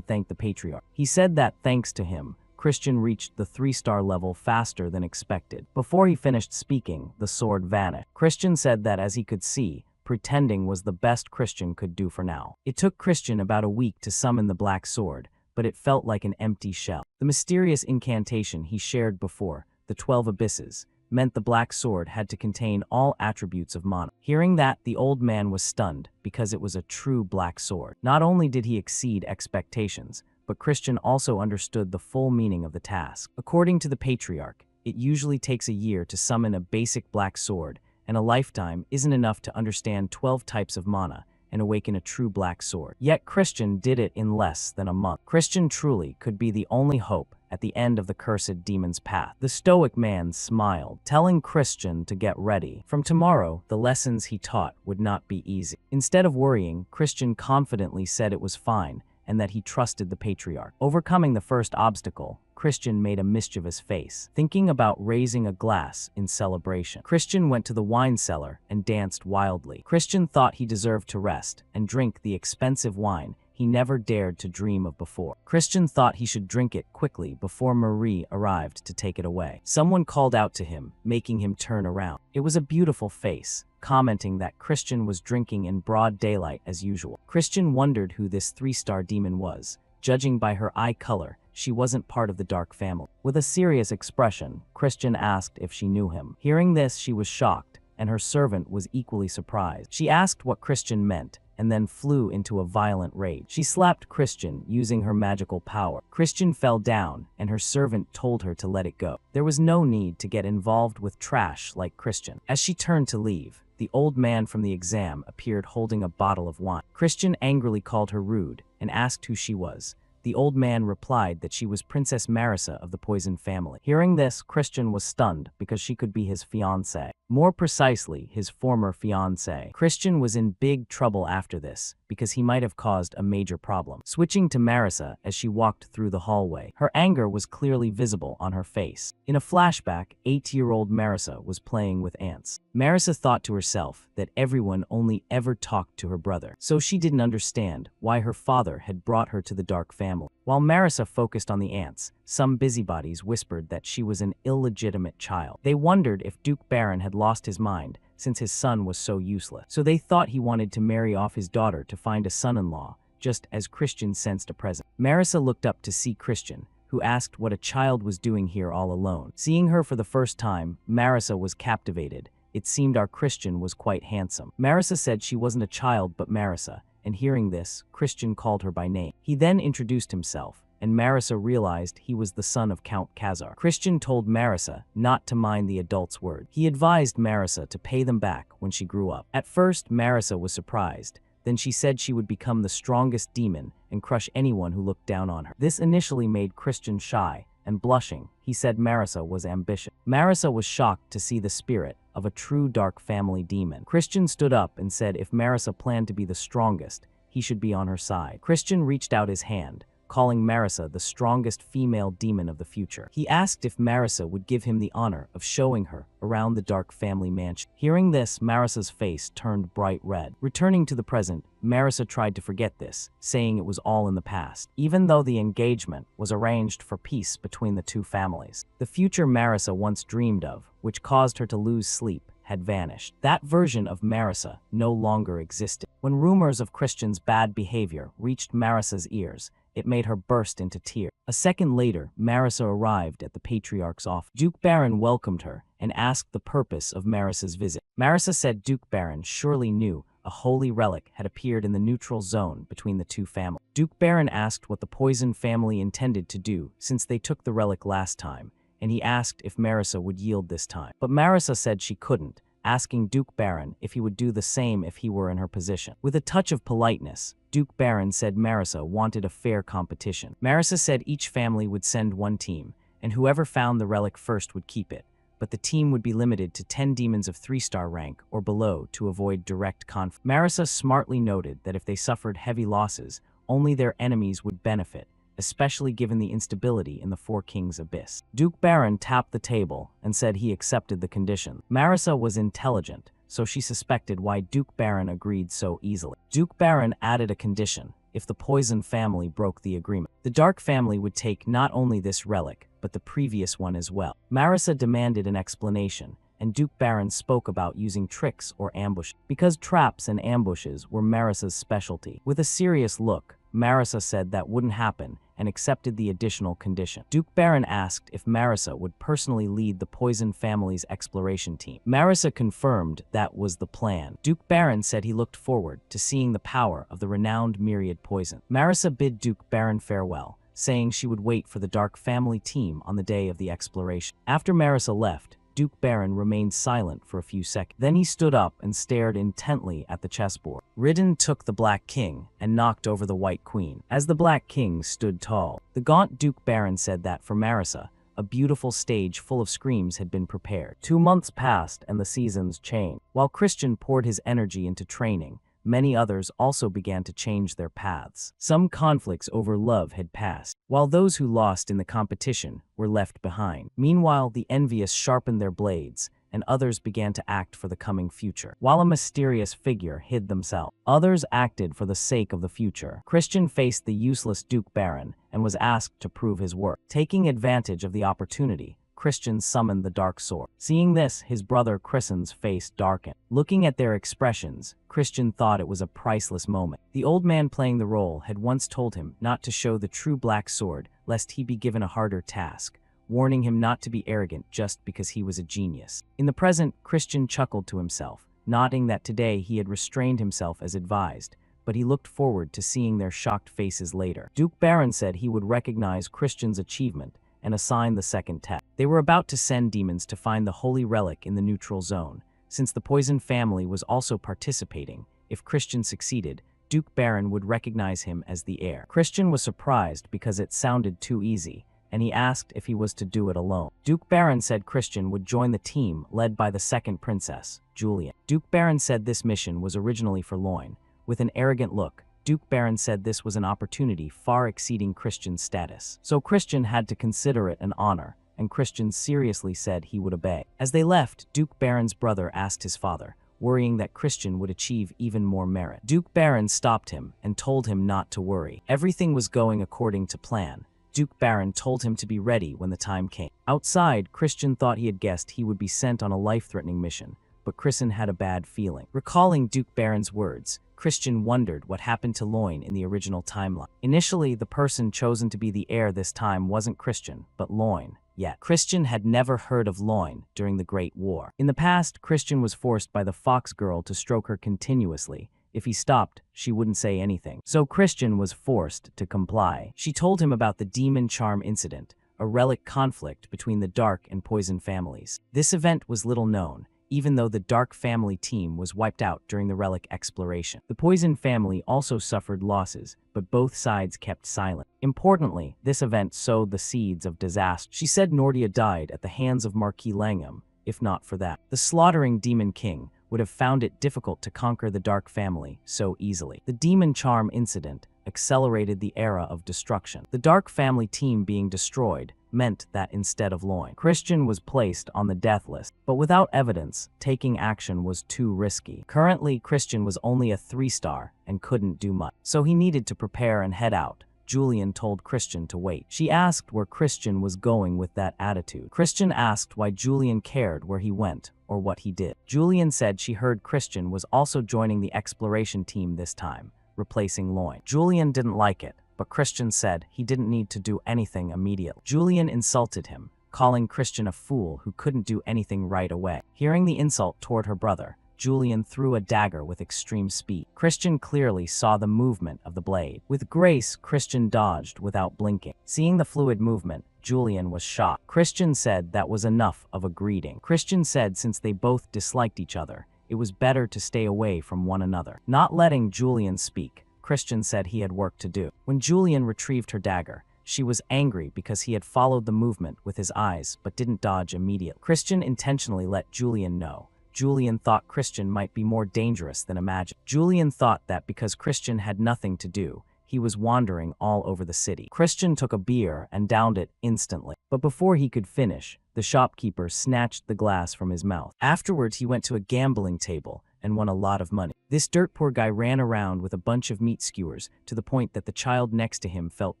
thanked the patriarch. He said that thanks to him, Christian reached the 3-star level faster than expected. Before he finished speaking, the sword vanished. Christian said that as he could see, pretending was the best Christian could do for now. It took Christian about a week to summon the black sword, but it felt like an empty shell. The mysterious incantation he shared before, the 12 abysses, meant the black sword had to contain all attributes of mana. Hearing that, the old man was stunned because it was a true black sword. Not only did he exceed expectations, but Christian also understood the full meaning of the task. According to the patriarch, it usually takes a year to summon a basic black sword, and a lifetime isn't enough to understand 12 types of mana and awaken a true black sword. Yet Christian did it in less than a month. Christian truly could be the only hope at the end of the cursed demon's path. The stoic man smiled, telling Christian to get ready. From tomorrow, the lessons he taught would not be easy. Instead of worrying, Christian confidently said it was fine and that he trusted the patriarch. Overcoming the first obstacle, Christian made a mischievous face, thinking about raising a glass in celebration. Christian went to the wine cellar and danced wildly. Christian thought he deserved to rest and drink the expensive wine he never dared to dream of before. Christian thought he should drink it quickly before Marie arrived to take it away. Someone called out to him, making him turn around. It was a beautiful face, commenting that Christian was drinking in broad daylight as usual. Christian wondered who this 3-star demon was. Judging by her eye color, she wasn't part of the dark family. With a serious expression, Christian asked if she knew him. Hearing this, she was shocked, and her servant was equally surprised. She asked what Christian meant, and then flew into a violent rage. She slapped Christian using her magical power. Christian fell down, and her servant told her to let it go. There was no need to get involved with trash like Christian. As she turned to leave, the old man from the exam appeared holding a bottle of wine. Christian angrily called her rude and asked who she was. The old man replied that she was Princess Marissa of the Poison family. Hearing this, Christian was stunned because she could be his fiancée. More precisely, his former fiancée. Christian was in big trouble after this because he might have caused a major problem. Switching to Marissa as she walked through the hallway, her anger was clearly visible on her face. In a flashback, 8-year-old Marissa was playing with ants. Marissa thought to herself that everyone only ever talked to her brother, so she didn't understand why her father had brought her to the dark family. While Marissa focused on the ants, some busybodies whispered that she was an illegitimate child. They wondered if Duke Baron had lost his mind since his son was so useless. So they thought he wanted to marry off his daughter to find a son-in-law, just as Christian sensed a present. Marissa looked up to see Christian, who asked what a child was doing here all alone. Seeing her for the first time, Marissa was captivated. It seemed our Christian was quite handsome. Marissa said she wasn't a child but Marissa, and hearing this, Christian called her by name. He then introduced himself, and Marissa realized he was the son of Count Khazar. Christian told Marissa not to mind the adults' words. He advised Marissa to pay them back when she grew up. At first, Marissa was surprised. Then she said she would become the strongest demon and crush anyone who looked down on her. This initially made Christian shy, and blushing, he said Marissa was ambitious. Marissa was shocked to see the spirit of a true dark family demon. Christian stood up and said if Marissa planned to be the strongest, he should be on her side. Christian reached out his hand, calling Marissa the strongest female demon of the future. He asked if Marissa would give him the honor of showing her around the dark family mansion. Hearing this, Marissa's face turned bright red. Returning to the present, Marissa tried to forget this, saying it was all in the past, even though the engagement was arranged for peace between the two families. The future Marissa once dreamed of, which caused her to lose sleep, had vanished. That version of Marissa no longer existed. When rumors of Christian's bad behavior reached Marissa's ears, it made her burst into tears. A second later, Marissa arrived at the patriarch's office. Duke Baron welcomed her and asked the purpose of Marissa's visit. Marissa said Duke Baron surely knew a holy relic had appeared in the neutral zone between the two families. Duke Baron asked what the Poison family intended to do since they took the relic last time, and he asked if Marissa would yield this time. But Marissa said she couldn't, asking Duke Baron if he would do the same if he were in her position. With a touch of politeness, Duke Baron said Marissa wanted a fair competition. Marissa said each family would send one team, and whoever found the relic first would keep it, but the team would be limited to 10 demons of 3-star rank or below to avoid direct conflict. Marissa smartly noted that if they suffered heavy losses, only their enemies would benefit, especially given the instability in the Four Kings Abyss. Duke Baron tapped the table and said he accepted the condition. Marissa was intelligent, so she suspected why Duke Baron agreed so easily. Duke Baron added a condition: if the Poison family broke the agreement, the Dark family would take not only this relic, but the previous one as well. Marissa demanded an explanation, and Duke Baron spoke about using tricks or ambushes, because traps and ambushes were Marissa's specialty. With a serious look, Marissa said that wouldn't happen and accepted the additional condition. Duke Baron asked if Marissa would personally lead the Poison family's exploration team. Marissa confirmed that was the plan. Duke Baron said he looked forward to seeing the power of the renowned myriad Poison. Marissa bid Duke Baron farewell, saying she would wait for the Dark family team on the day of the exploration. After Marissa left, Duke Baron remained silent for a few seconds. Then he stood up and stared intently at the chessboard. Ridden took the Black King and knocked over the White Queen. As the Black King stood tall, the gaunt Duke Baron said that for Marissa, a beautiful stage full of screams had been prepared. 2 months passed and the seasons changed. While Christian poured his energy into training, many others also began to change their paths. Some conflicts over love had passed, while those who lost in the competition were left behind. Meanwhile, the envious sharpened their blades, and others began to act for the coming future, while a mysterious figure hid themselves. Others acted for the sake of the future. Christian faced the useless Duke Baron and was asked to prove his worth. Taking advantage of the opportunity, Christian summoned the dark sword. Seeing this, his brother Christian's face darkened. Looking at their expressions, Christian thought it was a priceless moment. The old man playing the role had once told him not to show the true black sword lest he be given a harder task, warning him not to be arrogant just because he was a genius. In the present, Christian chuckled to himself, nodding that today he had restrained himself as advised, but he looked forward to seeing their shocked faces later. Duke Baron said he would recognize Christian's achievement and assign the second test. They were about to send demons to find the holy relic in the neutral zone. Since the Poison family was also participating, if Christian succeeded, Duke Baron would recognize him as the heir. Christian was surprised because it sounded too easy, and he asked if he was to do it alone. Duke Baron said Christian would join the team led by the second princess, Julian. Duke Baron said this mission was originally for Loin. With an arrogant look, Duke Baron said this was an opportunity far exceeding Christian's status. So Christian had to consider it an honor, and Christian seriously said he would obey. As they left, Duke Baron's brother asked his father, worrying that Christian would achieve even more merit. Duke Baron stopped him and told him not to worry. Everything was going according to plan. Duke Baron told him to be ready when the time came. Outside, Christian thought he had guessed he would be sent on a life-threatening mission, but Christian had a bad feeling. Recalling Duke Baron's words, Christian wondered what happened to Loin in the original timeline. Initially, the person chosen to be the heir this time wasn't Christian, but Loin. Yet, Christian had never heard of Loin during the Great War. In the past, Christian was forced by the fox girl to stroke her continuously. If he stopped, she wouldn't say anything. So Christian was forced to comply. She told him about the demon charm incident, a relic conflict between the Dark and Poison families. This event was little known, even though the Dark family team was wiped out during the relic exploration. The Poison family also suffered losses, but both sides kept silent. Importantly, this event sowed the seeds of disaster. She said Nordia died at the hands of Marquis Langham. If not for that, the slaughtering Demon King would have found it difficult to conquer the Dark family so easily. The demon charm incident accelerated the era of destruction. The Dark family team being destroyed meant that instead of Loin, Christian was placed on the death list. But without evidence, taking action was too risky. Currently, Christian was only a 3-star and couldn't do much, so he needed to prepare and head out. Julian told Christian to wait. She asked where Christian was going with that attitude. Christian asked why Julian cared where he went or what he did. Julian said she heard Christian was also joining the exploration team this time, replacing Loin. Julian didn't like it, but Christian said he didn't need to do anything immediately. Julian insulted him, calling Christian a fool who couldn't do anything right away. Hearing the insult toward her brother, Julian threw a dagger with extreme speed. Christian clearly saw the movement of the blade. With grace, Christian dodged without blinking. Seeing the fluid movement, Julian was shocked. Christian said that was enough of a greeting. Christian said since they both disliked each other, it was better to stay away from one another. Not letting Julian speak, Christian said he had work to do. When Julian retrieved her dagger, she was angry because he had followed the movement with his eyes but didn't dodge immediately. Christian intentionally let Julian know. Julian thought Christian might be more dangerous than imagined. Julian thought that because Christian had nothing to do, he was wandering all over the city. Christian took a beer and downed it instantly. But before he could finish, the shopkeeper snatched the glass from his mouth. Afterwards, he went to a gambling table and won a lot of money. This dirt-poor guy ran around with a bunch of meat skewers to the point that the child next to him felt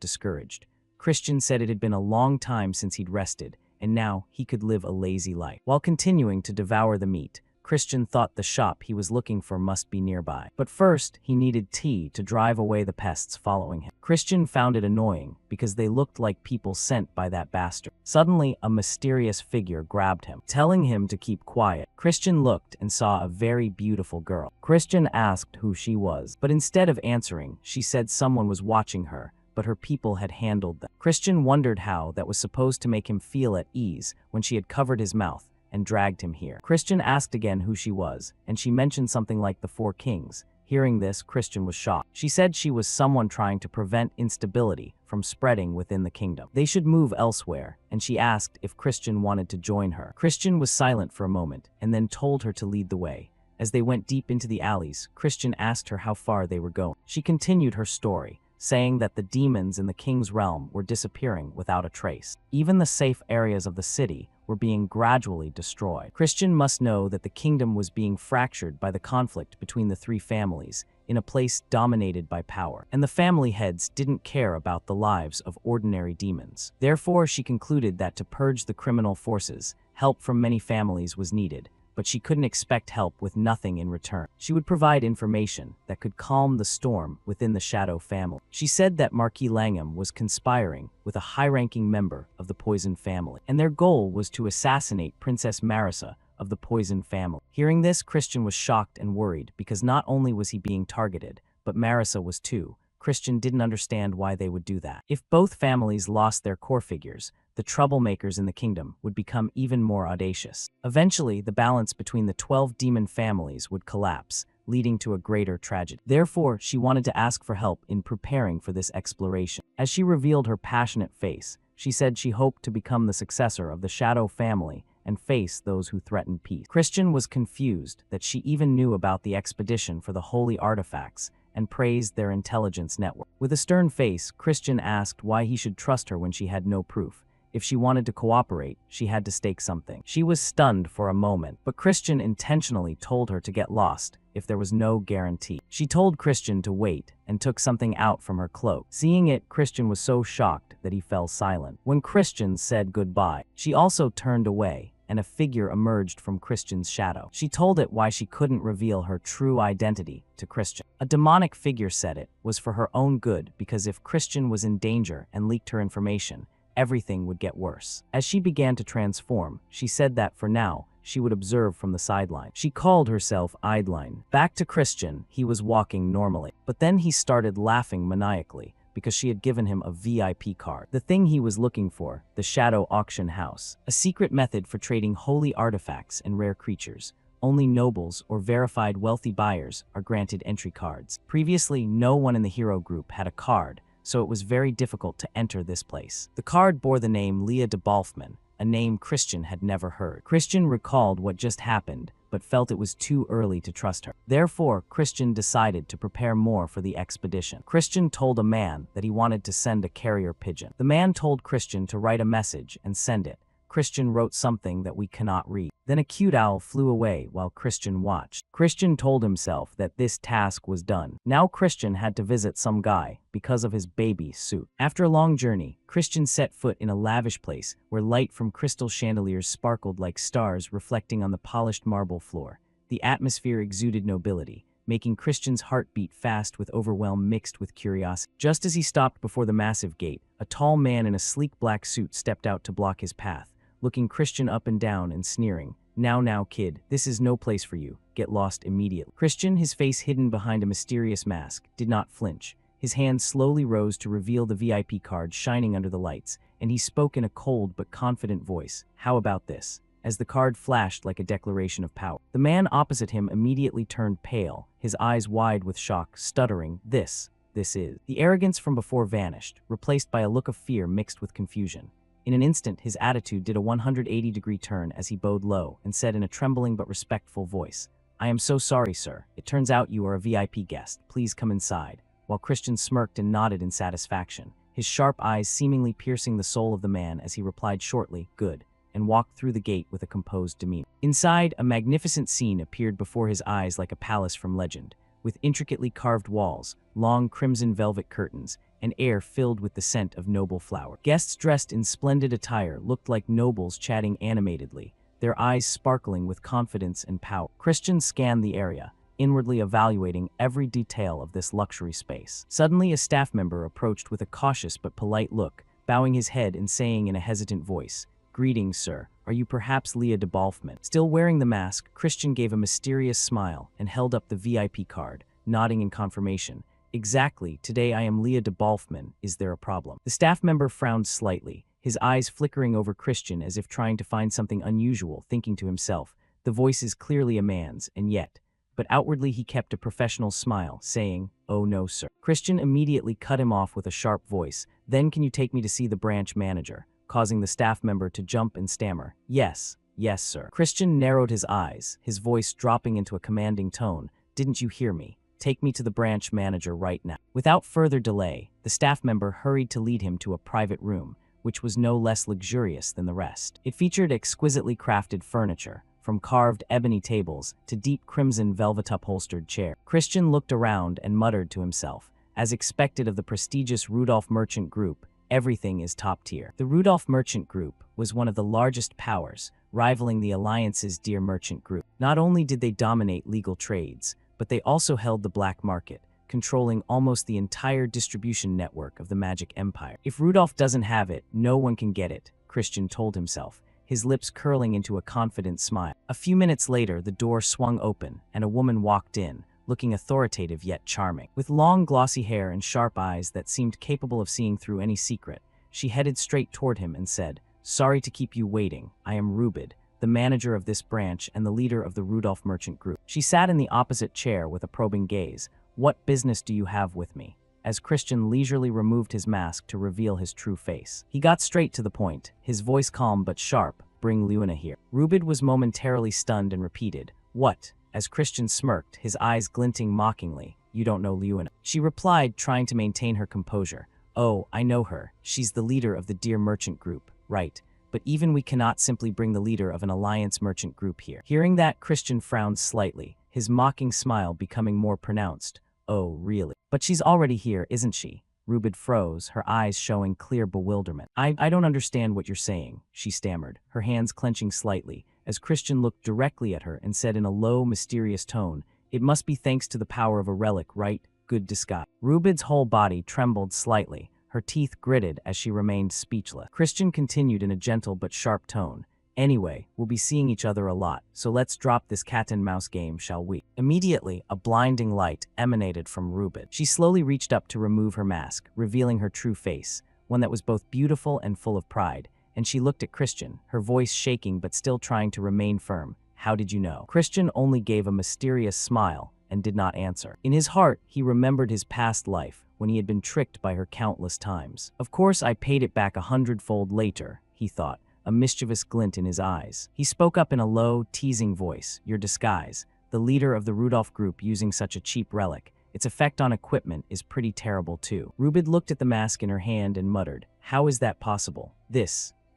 discouraged. Christian said it had been a long time since he'd rested, and now he could live a lazy life. While continuing to devour the meat, Christian thought the shop he was looking for must be nearby. But first, he needed tea to drive away the pests following him. Christian found it annoying because they looked like people sent by that bastard. Suddenly, a mysterious figure grabbed him, telling him to keep quiet. Christian looked and saw a very beautiful girl. Christian asked who she was, but instead of answering, she said someone was watching her, but her people had handled them. Christian wondered how that was supposed to make him feel at ease when she had covered his mouth and dragged him here. Christian asked again who she was, and she mentioned something like the Four Kings. Hearing this, Christian was shocked. She said she was someone trying to prevent instability from spreading within the kingdom. They should move elsewhere, and she asked if Christian wanted to join her. Christian was silent for a moment, and then told her to lead the way. As they went deep into the alleys, Christian asked her how far they were going. She continued her story, saying that the demons in the king's realm were disappearing without a trace. Even the safe areas of the city were being gradually destroyed. Christian must know that the kingdom was being fractured by the conflict between the three families in a place dominated by power, and the family heads didn't care about the lives of ordinary demons. Therefore, she concluded that to purge the criminal forces, help from many families was needed, but she couldn't expect help with nothing in return. She would provide information that could calm the storm within the Shadow family. She said that Marquis Langham was conspiring with a high-ranking member of the Poison family, and their goal was to assassinate Princess Marissa of the Poison family. Hearing this, Christian was shocked and worried because not only was he being targeted, but Marissa was too. Christian didn't understand why they would do that. If both families lost their core figures, the troublemakers in the kingdom would become even more audacious. Eventually, the balance between the 12 demon families would collapse, leading to a greater tragedy. Therefore, she wanted to ask for help in preparing for this exploration. As she revealed her passionate face, she said she hoped to become the successor of the Shadow family and face those who threatened peace. Christian was confused that she even knew about the expedition for the holy artifacts and praised their intelligence network. With a stern face, Christian asked why he should trust her when she had no proof. If she wanted to cooperate, she had to stake something. She was stunned for a moment, but Christian intentionally told her to get lost if there was no guarantee. She told Christian to wait and took something out from her cloak. Seeing it, Christian was so shocked that he fell silent. When Christian said goodbye, she also turned away, and a figure emerged from Christian's shadow. She told it why she couldn't reveal her true identity to Christian. A demonic figure said it was for her own good because if Christian was in danger and leaked her information, everything would get worse. As she began to transform, she said that for now, she would observe from the sideline. She called herself Eidline. Back to Christian, he was walking normally. But then he started laughing maniacally because she had given him a VIP card. The thing he was looking for, the Shadow Auction House, a secret method for trading holy artifacts and rare creatures. Only nobles or verified wealthy buyers are granted entry cards. Previously, no one in the hero group had a card, so it was very difficult to enter this place. The card bore the name Leah de Balfman, a name Christian had never heard. Christian recalled what just happened, but felt it was too early to trust her. Therefore, Christian decided to prepare more for the expedition. Christian told a man that he wanted to send a carrier pigeon. The man told Christian to write a message and send it. Christian wrote something that we cannot read. Then a cute owl flew away while Christian watched. Christian told himself that this task was done. Now Christian had to visit some guy because of his baby suit. After a long journey, Christian set foot in a lavish place where light from crystal chandeliers sparkled like stars reflecting on the polished marble floor. The atmosphere exuded nobility, making Christian's heart beat fast with overwhelm mixed with curiosity. Just as he stopped before the massive gate, a tall man in a sleek black suit stepped out to block his path, looking Christian up and down and sneering. Now, kid, this is no place for you. Get lost immediately." Christian, his face hidden behind a mysterious mask, did not flinch. His hand slowly rose to reveal the VIP card shining under the lights, and he spoke in a cold but confident voice. "How about this?" As the card flashed like a declaration of power. The man opposite him immediately turned pale, his eyes wide with shock, stuttering, This is." The arrogance from before vanished, replaced by a look of fear mixed with confusion. In an instant, his attitude did a 180-degree turn as he bowed low and said in a trembling but respectful voice, "I am so sorry, sir. It turns out you are a VIP guest. Please come inside." While Christian smirked and nodded in satisfaction, his sharp eyes seemingly piercing the soul of the man as he replied shortly, "Good," and walked through the gate with a composed demeanor. Inside, a magnificent scene appeared before his eyes like a palace from legend, with intricately carved walls, long crimson velvet curtains, and air filled with the scent of noble flower. Guests dressed in splendid attire looked like nobles chatting animatedly, their eyes sparkling with confidence and power. Christian scanned the area, inwardly evaluating every detail of this luxury space. Suddenly, a staff member approached with a cautious but polite look, bowing his head and saying in a hesitant voice, "Greetings, sir. Are you perhaps Leah de Balfman?" Still wearing the mask, Christian gave a mysterious smile and held up the VIP card, nodding in confirmation. "Exactly. Today I am Leah de Balfman. Is there a problem?" The staff member frowned slightly, his eyes flickering over Christian as if trying to find something unusual, thinking to himself, the voice is clearly a man's, and yet. But outwardly he kept a professional smile, saying, "Oh no, sir." Christian immediately cut him off with a sharp voice. "Then can you take me to see the branch manager?" causing the staff member to jump and stammer, "Yes, yes, sir." Christian narrowed his eyes, his voice dropping into a commanding tone. "Didn't you hear me? Take me to the branch manager right now." Without further delay, the staff member hurried to lead him to a private room, which was no less luxurious than the rest. It featured exquisitely crafted furniture, from carved ebony tables to deep crimson velvet upholstered chairs. Christian looked around and muttered to himself, as expected of the prestigious Rudolph Merchant Group, everything is top tier. The Rudolph Merchant Group was one of the largest powers, rivaling the Alliance's Deer Merchant Group. Not only did they dominate legal trades, but they also held the black market, controlling almost the entire distribution network of the Magic Empire. If Rudolph doesn't have it, no one can get it, Christian told himself, his lips curling into a confident smile. A few minutes later, the door swung open, and a woman walked in, looking authoritative yet charming. With long glossy hair and sharp eyes that seemed capable of seeing through any secret, she headed straight toward him and said, "Sorry to keep you waiting. I am Rubid, the manager of this branch and the leader of the Rudolph Merchant Group." She sat in the opposite chair with a probing gaze. "What business do you have with me?" As Christian leisurely removed his mask to reveal his true face. He got straight to the point, his voice calm but sharp. "Bring Luna here." Rubid was momentarily stunned and repeated, "What?" As Christian smirked, his eyes glinting mockingly. "You don't know Luna." She replied, trying to maintain her composure. "Oh, I know her. She's the leader of the Deer Merchant Group, right? But even we cannot simply bring the leader of an Alliance Merchant Group here." Hearing that, Christian frowned slightly, his mocking smile becoming more pronounced. "Oh, really? But she's already here, isn't she?" Rubid froze, her eyes showing clear bewilderment. I don't understand what you're saying," she stammered, her hands clenching slightly, as Christian looked directly at her and said in a low, mysterious tone, "It must be thanks to the power of a relic, right? Good disguise." Rubid's whole body trembled slightly, her teeth gritted as she remained speechless. Christian continued in a gentle but sharp tone, "Anyway, we'll be seeing each other a lot, so let's drop this cat-and-mouse game, shall we?" Immediately, a blinding light emanated from Rubid. She slowly reached up to remove her mask, revealing her true face, one that was both beautiful and full of pride, and she looked at Christian, her voice shaking but still trying to remain firm. "How did you know?" Christian only gave a mysterious smile and did not answer. In his heart, he remembered his past life, when he had been tricked by her countless times. "Of course I paid it back 100-fold later," he thought, a mischievous glint in his eyes. He spoke up in a low, teasing voice, "Your disguise, the leader of the Rudolph Group using such a cheap relic. Its effect on equipment is pretty terrible too." Rubid looked at the mask in her hand and muttered, "How is that possible?"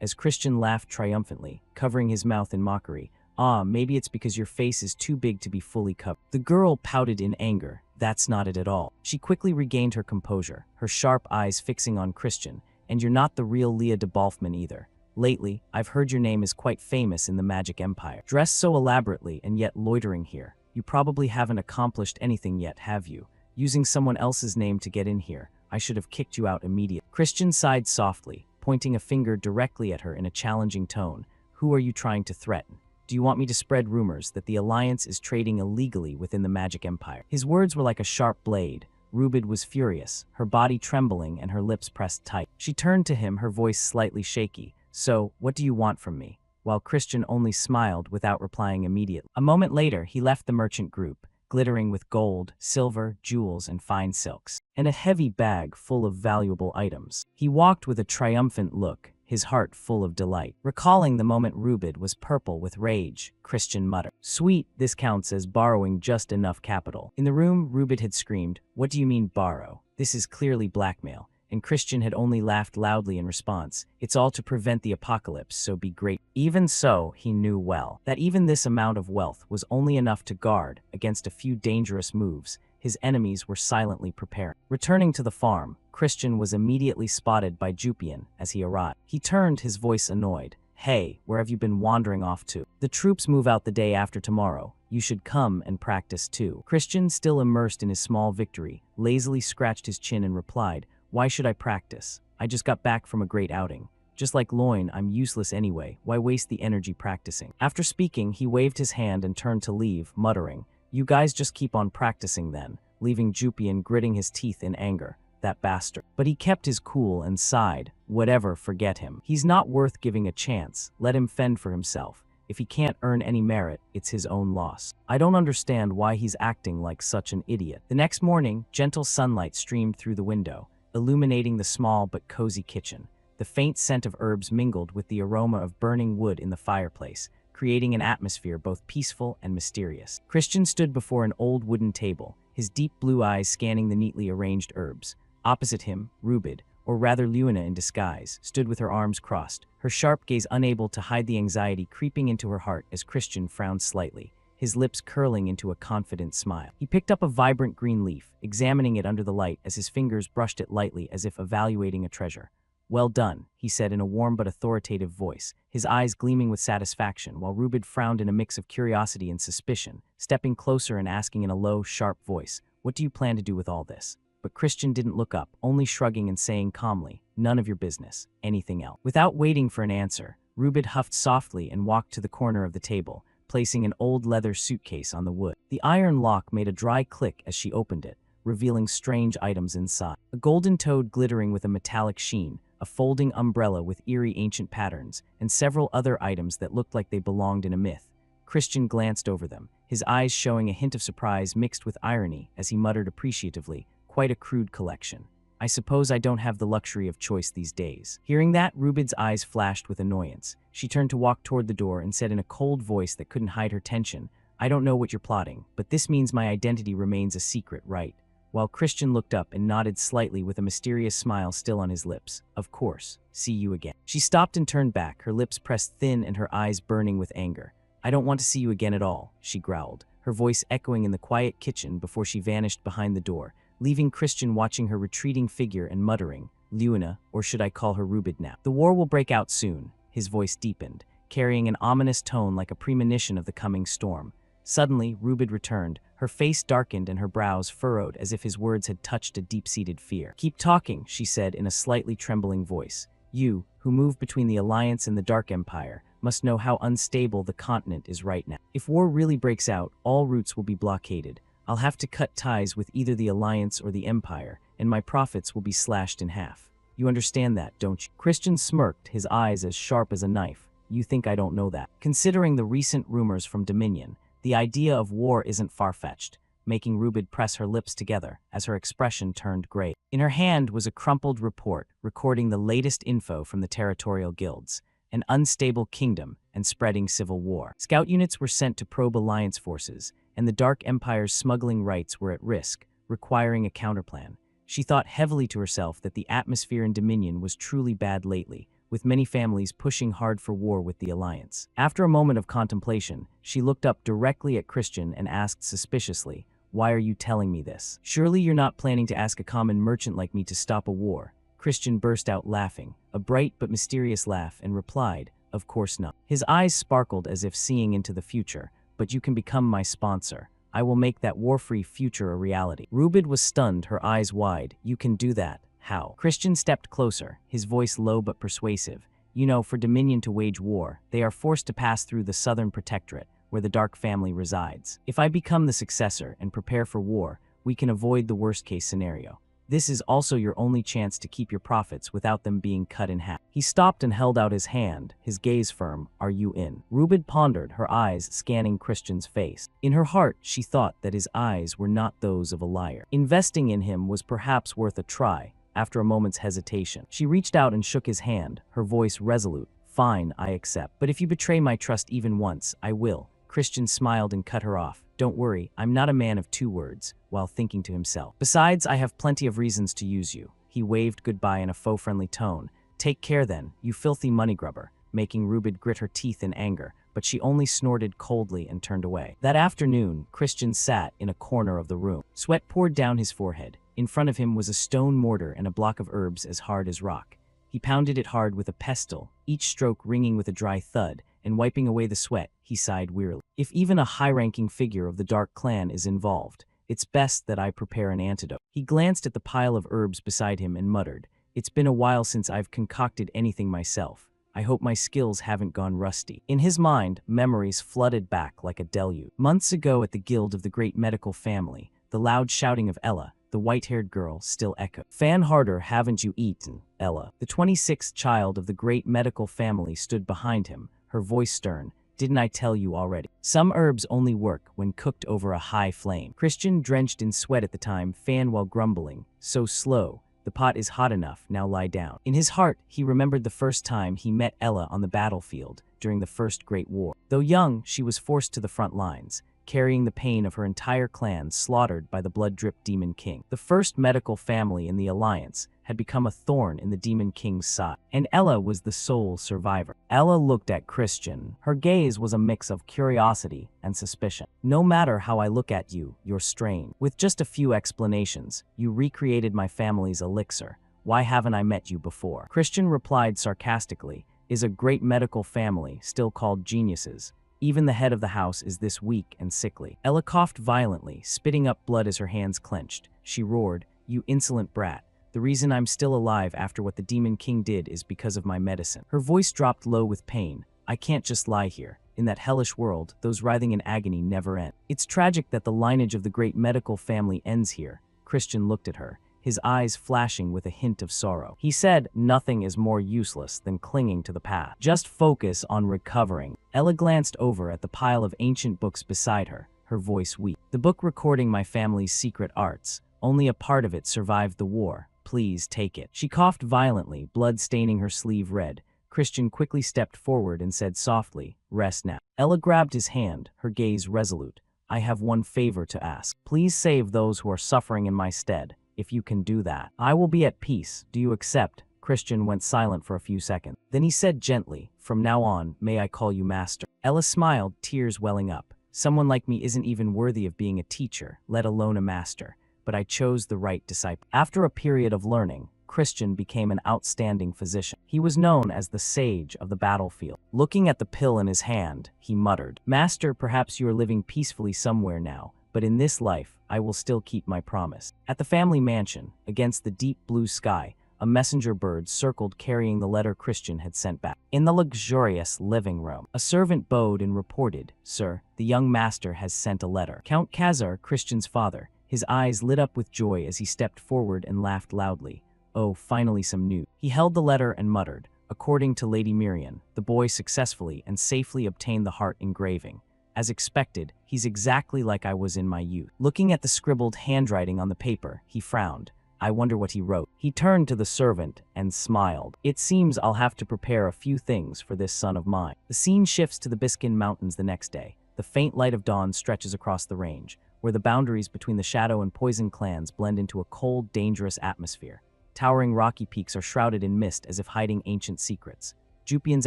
As Christian laughed triumphantly, covering his mouth in mockery. "Ah, maybe it's because your face is too big to be fully covered." The girl pouted in anger. "That's not it at all." She quickly regained her composure, her sharp eyes fixing on Christian. "And you're not the real Leah de Balfman either. Lately, I've heard your name is quite famous in the Magic Empire. Dressed so elaborately and yet loitering here. You probably haven't accomplished anything yet, have you? Using someone else's name to get in here. I should have kicked you out immediately." Christian sighed softly, pointing a finger directly at her in a challenging tone. "Who are you trying to threaten? Do you want me to spread rumors that the Alliance is trading illegally within the Magic Empire?" His words were like a sharp blade. Rubid was furious, her body trembling and her lips pressed tight. She turned to him, her voice slightly shaky. "So, what do you want from me?" While Christian only smiled without replying immediately. A moment later, he left the merchant group, glittering with gold, silver, jewels, and fine silks, and a heavy bag full of valuable items. He walked with a triumphant look, his heart full of delight. Recalling the moment Rubid was purple with rage, Christian muttered, "Sweet, this counts as borrowing just enough capital." In the room, Rubid had screamed, "What do you mean borrow? This is clearly blackmail." And Christian had only laughed loudly in response. "It's all to prevent the apocalypse, so be great." Even so, he knew well that even this amount of wealth was only enough to guard against a few dangerous moves his enemies were silently preparing. Returning to the farm, Christian was immediately spotted by Jupian as he arrived. He turned, his voice annoyed. "Hey, where have you been wandering off to? The troops move out the day after tomorrow. You should come and practice too." Christian, still immersed in his small victory, lazily scratched his chin and replied, "Why should I practice? I just got back from a great outing. Just like Loin, I'm useless anyway. Why waste the energy practicing?" After speaking, he waved his hand and turned to leave, muttering, "You guys just keep on practicing then," leaving Jupian gritting his teeth in anger. that bastard. But he kept his cool and sighed, whatever, forget him. He's not worth giving a chance, let him fend for himself. If he can't earn any merit, it's his own loss. I don't understand why he's acting like such an idiot. The next morning, gentle sunlight streamed through the window, illuminating the small but cozy kitchen. The faint scent of herbs mingled with the aroma of burning wood in the fireplace, creating an atmosphere both peaceful and mysterious. Christian stood before an old wooden table, his deep blue eyes scanning the neatly arranged herbs. Opposite him, Rubid, or rather Luina in disguise, stood with her arms crossed, her sharp gaze unable to hide the anxiety creeping into her heart as Christian frowned slightly, his lips curling into a confident smile. He picked up a vibrant green leaf, examining it under the light as his fingers brushed it lightly as if evaluating a treasure. "Well done," he said in a warm but authoritative voice, his eyes gleaming with satisfaction, while Rubid frowned in a mix of curiosity and suspicion, stepping closer and asking in a low, sharp voice, "What do you plan to do with all this?" But Christian didn't look up, only shrugging and saying calmly, "None of your business. Anything else?" Without waiting for an answer, Rubid huffed softly and walked to the corner of the table, placing an old leather suitcase on the wood. The iron lock made a dry click as she opened it, revealing strange items inside. A golden toad glittering with a metallic sheen, a folding umbrella with eerie ancient patterns, and several other items that looked like they belonged in a myth. Christian glanced over them, his eyes showing a hint of surprise mixed with irony as he muttered appreciatively, "Quite a crude collection. I suppose I don't have the luxury of choice these days." Hearing that, Rubid's eyes flashed with annoyance. She turned to walk toward the door and said in a cold voice that couldn't hide her tension, "I don't know what you're plotting, but this means my identity remains a secret, right?" While Christian looked up and nodded slightly with a mysterious smile still on his lips. "Of course. See you again." She stopped and turned back, her lips pressed thin and her eyes burning with anger. "I don't want to see you again at all," she growled, her voice echoing in the quiet kitchen before she vanished behind the door, leaving Christian watching her retreating figure and muttering, "Luina, or should I call her Rubid now? The war will break out soon." His voice deepened, carrying an ominous tone like a premonition of the coming storm. Suddenly, Rubid returned, her face darkened and her brows furrowed as if his words had touched a deep-seated fear. "Keep talking," she said in a slightly trembling voice. "You, who move between the Alliance and the Dark Empire, must know how unstable the continent is right now. If war really breaks out, all routes will be blockaded. I'll have to cut ties with either the Alliance or the Empire, and my profits will be slashed in half. You understand that, don't you?" Christian smirked, his eyes as sharp as a knife. "You think I don't know that?" Considering the recent rumors from Dominion, the idea of war isn't far-fetched, making Rubid press her lips together as her expression turned gray. In her hand was a crumpled report recording the latest info from the territorial guilds, an unstable kingdom and spreading civil war. Scout units were sent to probe Alliance forces, and the Dark Empire's smuggling rights were at risk, requiring a counterplan. She thought heavily to herself that the atmosphere in Dominion was truly bad lately, with many families pushing hard for war with the Alliance. After a moment of contemplation, she looked up directly at Christian and asked suspiciously, "Why are you telling me this? Surely you're not planning to ask a common merchant like me to stop a war?" Christian burst out laughing, a bright but mysterious laugh, and replied, "Of course not." His eyes sparkled as if seeing into the future. "But you can become my sponsor. I will make that war-free future a reality." Rubid was stunned, her eyes wide. "You can do that? How?" Christian stepped closer, his voice low but persuasive. "You know, for Dominion to wage war, they are forced to pass through the Southern Protectorate, where the Dark family resides. If I become the successor and prepare for war, we can avoid the worst-case scenario. This is also your only chance to keep your profits without them being cut in half." He stopped and held out his hand, his gaze firm. "Are you in?" Rubid pondered, her eyes scanning Christian's face. In her heart, she thought that his eyes were not those of a liar. Investing in him was perhaps worth a try. After a moment's hesitation, she reached out and shook his hand, her voice resolute. "Fine, I accept. But if you betray my trust even once, I will." Christian smiled and cut her off. "Don't worry, I'm not a man of two words," while thinking to himself. "Besides, I have plenty of reasons to use you." He waved goodbye in a faux-friendly tone. "Take care then, you filthy money grubber," making Rubid grit her teeth in anger, but she only snorted coldly and turned away. That afternoon, Christian sat in a corner of the room. Sweat poured down his forehead. In front of him was a stone mortar and a block of herbs as hard as rock. He pounded it hard with a pestle, each stroke ringing with a dry thud, and wiping away the sweat, he sighed wearily. "If even a high-ranking figure of the Dark Clan is involved, it's best that I prepare an antidote." He glanced at the pile of herbs beside him and muttered, "It's been a while since I've concocted anything myself. I hope my skills haven't gone rusty." In his mind, memories flooded back like a deluge. Months ago at the Guild of the Great Medical Family, the loud shouting of Ella, the white-haired girl still echoed. Fan harder, haven't you eaten, Ella? The 26th child of the great medical family stood behind him, her voice stern. Didn't I tell you already? Some herbs only work when cooked over a high flame. Christian, drenched in sweat at the time, fanned while grumbling. So slow. The pot is hot enough, now lie down. In his heart, he remembered the first time he met Ella on the battlefield during the First Great War. Though young, she was forced to the front lines, carrying the pain of her entire clan slaughtered by the blood-dripped Demon King. The first medical family in the Alliance had become a thorn in the Demon King's side, and Ella was the sole survivor. Ella looked at Christian. Her gaze was a mix of curiosity and suspicion. No matter how I look at you, you're strange. With just a few explanations, you recreated my family's elixir. Why haven't I met you before? Christian replied sarcastically, is a great medical family, still called geniuses. Even the head of the house is this weak and sickly. Ella coughed violently, spitting up blood as her hands clenched. She roared, you insolent brat. The reason I'm still alive after what the Demon King did is because of my medicine. Her voice dropped low with pain. I can't just lie here. In that hellish world, those writhing in agony never end. It's tragic that the lineage of the great medical family ends here. Christian looked at her, his eyes flashing with a hint of sorrow. He said, nothing is more useless than clinging to the past. Just focus on recovering. Ella glanced over at the pile of ancient books beside her, her voice weak. The book recording my family's secret arts. Only a part of it survived the war. Please take it. She coughed violently, blood staining her sleeve red. Christian quickly stepped forward and said softly, rest now. Ella grabbed his hand, her gaze resolute. I have one favor to ask. Please save those who are suffering in my stead. If you can do that, I will be at peace. Do you accept? Christian went silent for a few seconds. Then he said gently, from now on, may I call you master? Ella smiled, tears welling up. Someone like me isn't even worthy of being a teacher, let alone a master. But I chose the right disciple. After a period of learning, Christian became an outstanding physician. He was known as the sage of the battlefield. Looking at the pill in his hand, he muttered, Master, perhaps you are living peacefully somewhere now, but in this life, I will still keep my promise. At the family mansion, against the deep blue sky, a messenger bird circled carrying the letter Christian had sent back. In the luxurious living room, a servant bowed and reported, Sir, the young master has sent a letter. Count Khazar, Christian's father, his eyes lit up with joy as he stepped forward and laughed loudly. Oh, finally some news. He held the letter and muttered, according to Lady Miriam, the boy successfully and safely obtained the heart engraving. As expected, he's exactly like I was in my youth. Looking at the scribbled handwriting on the paper, he frowned. I wonder what he wrote. He turned to the servant and smiled. It seems I'll have to prepare a few things for this son of mine. The scene shifts to the Biskin Mountains the next day. The faint light of dawn stretches across the range, where the boundaries between the Shadow and Poison clans blend into a cold, dangerous atmosphere. Towering rocky peaks are shrouded in mist as if hiding ancient secrets. Jupian's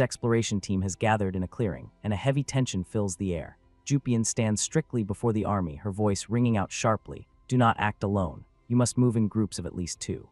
exploration team has gathered in a clearing, and a heavy tension fills the air. Jupian stands strictly before the army, her voice ringing out sharply. Do not act alone. You must move in groups of at least 2.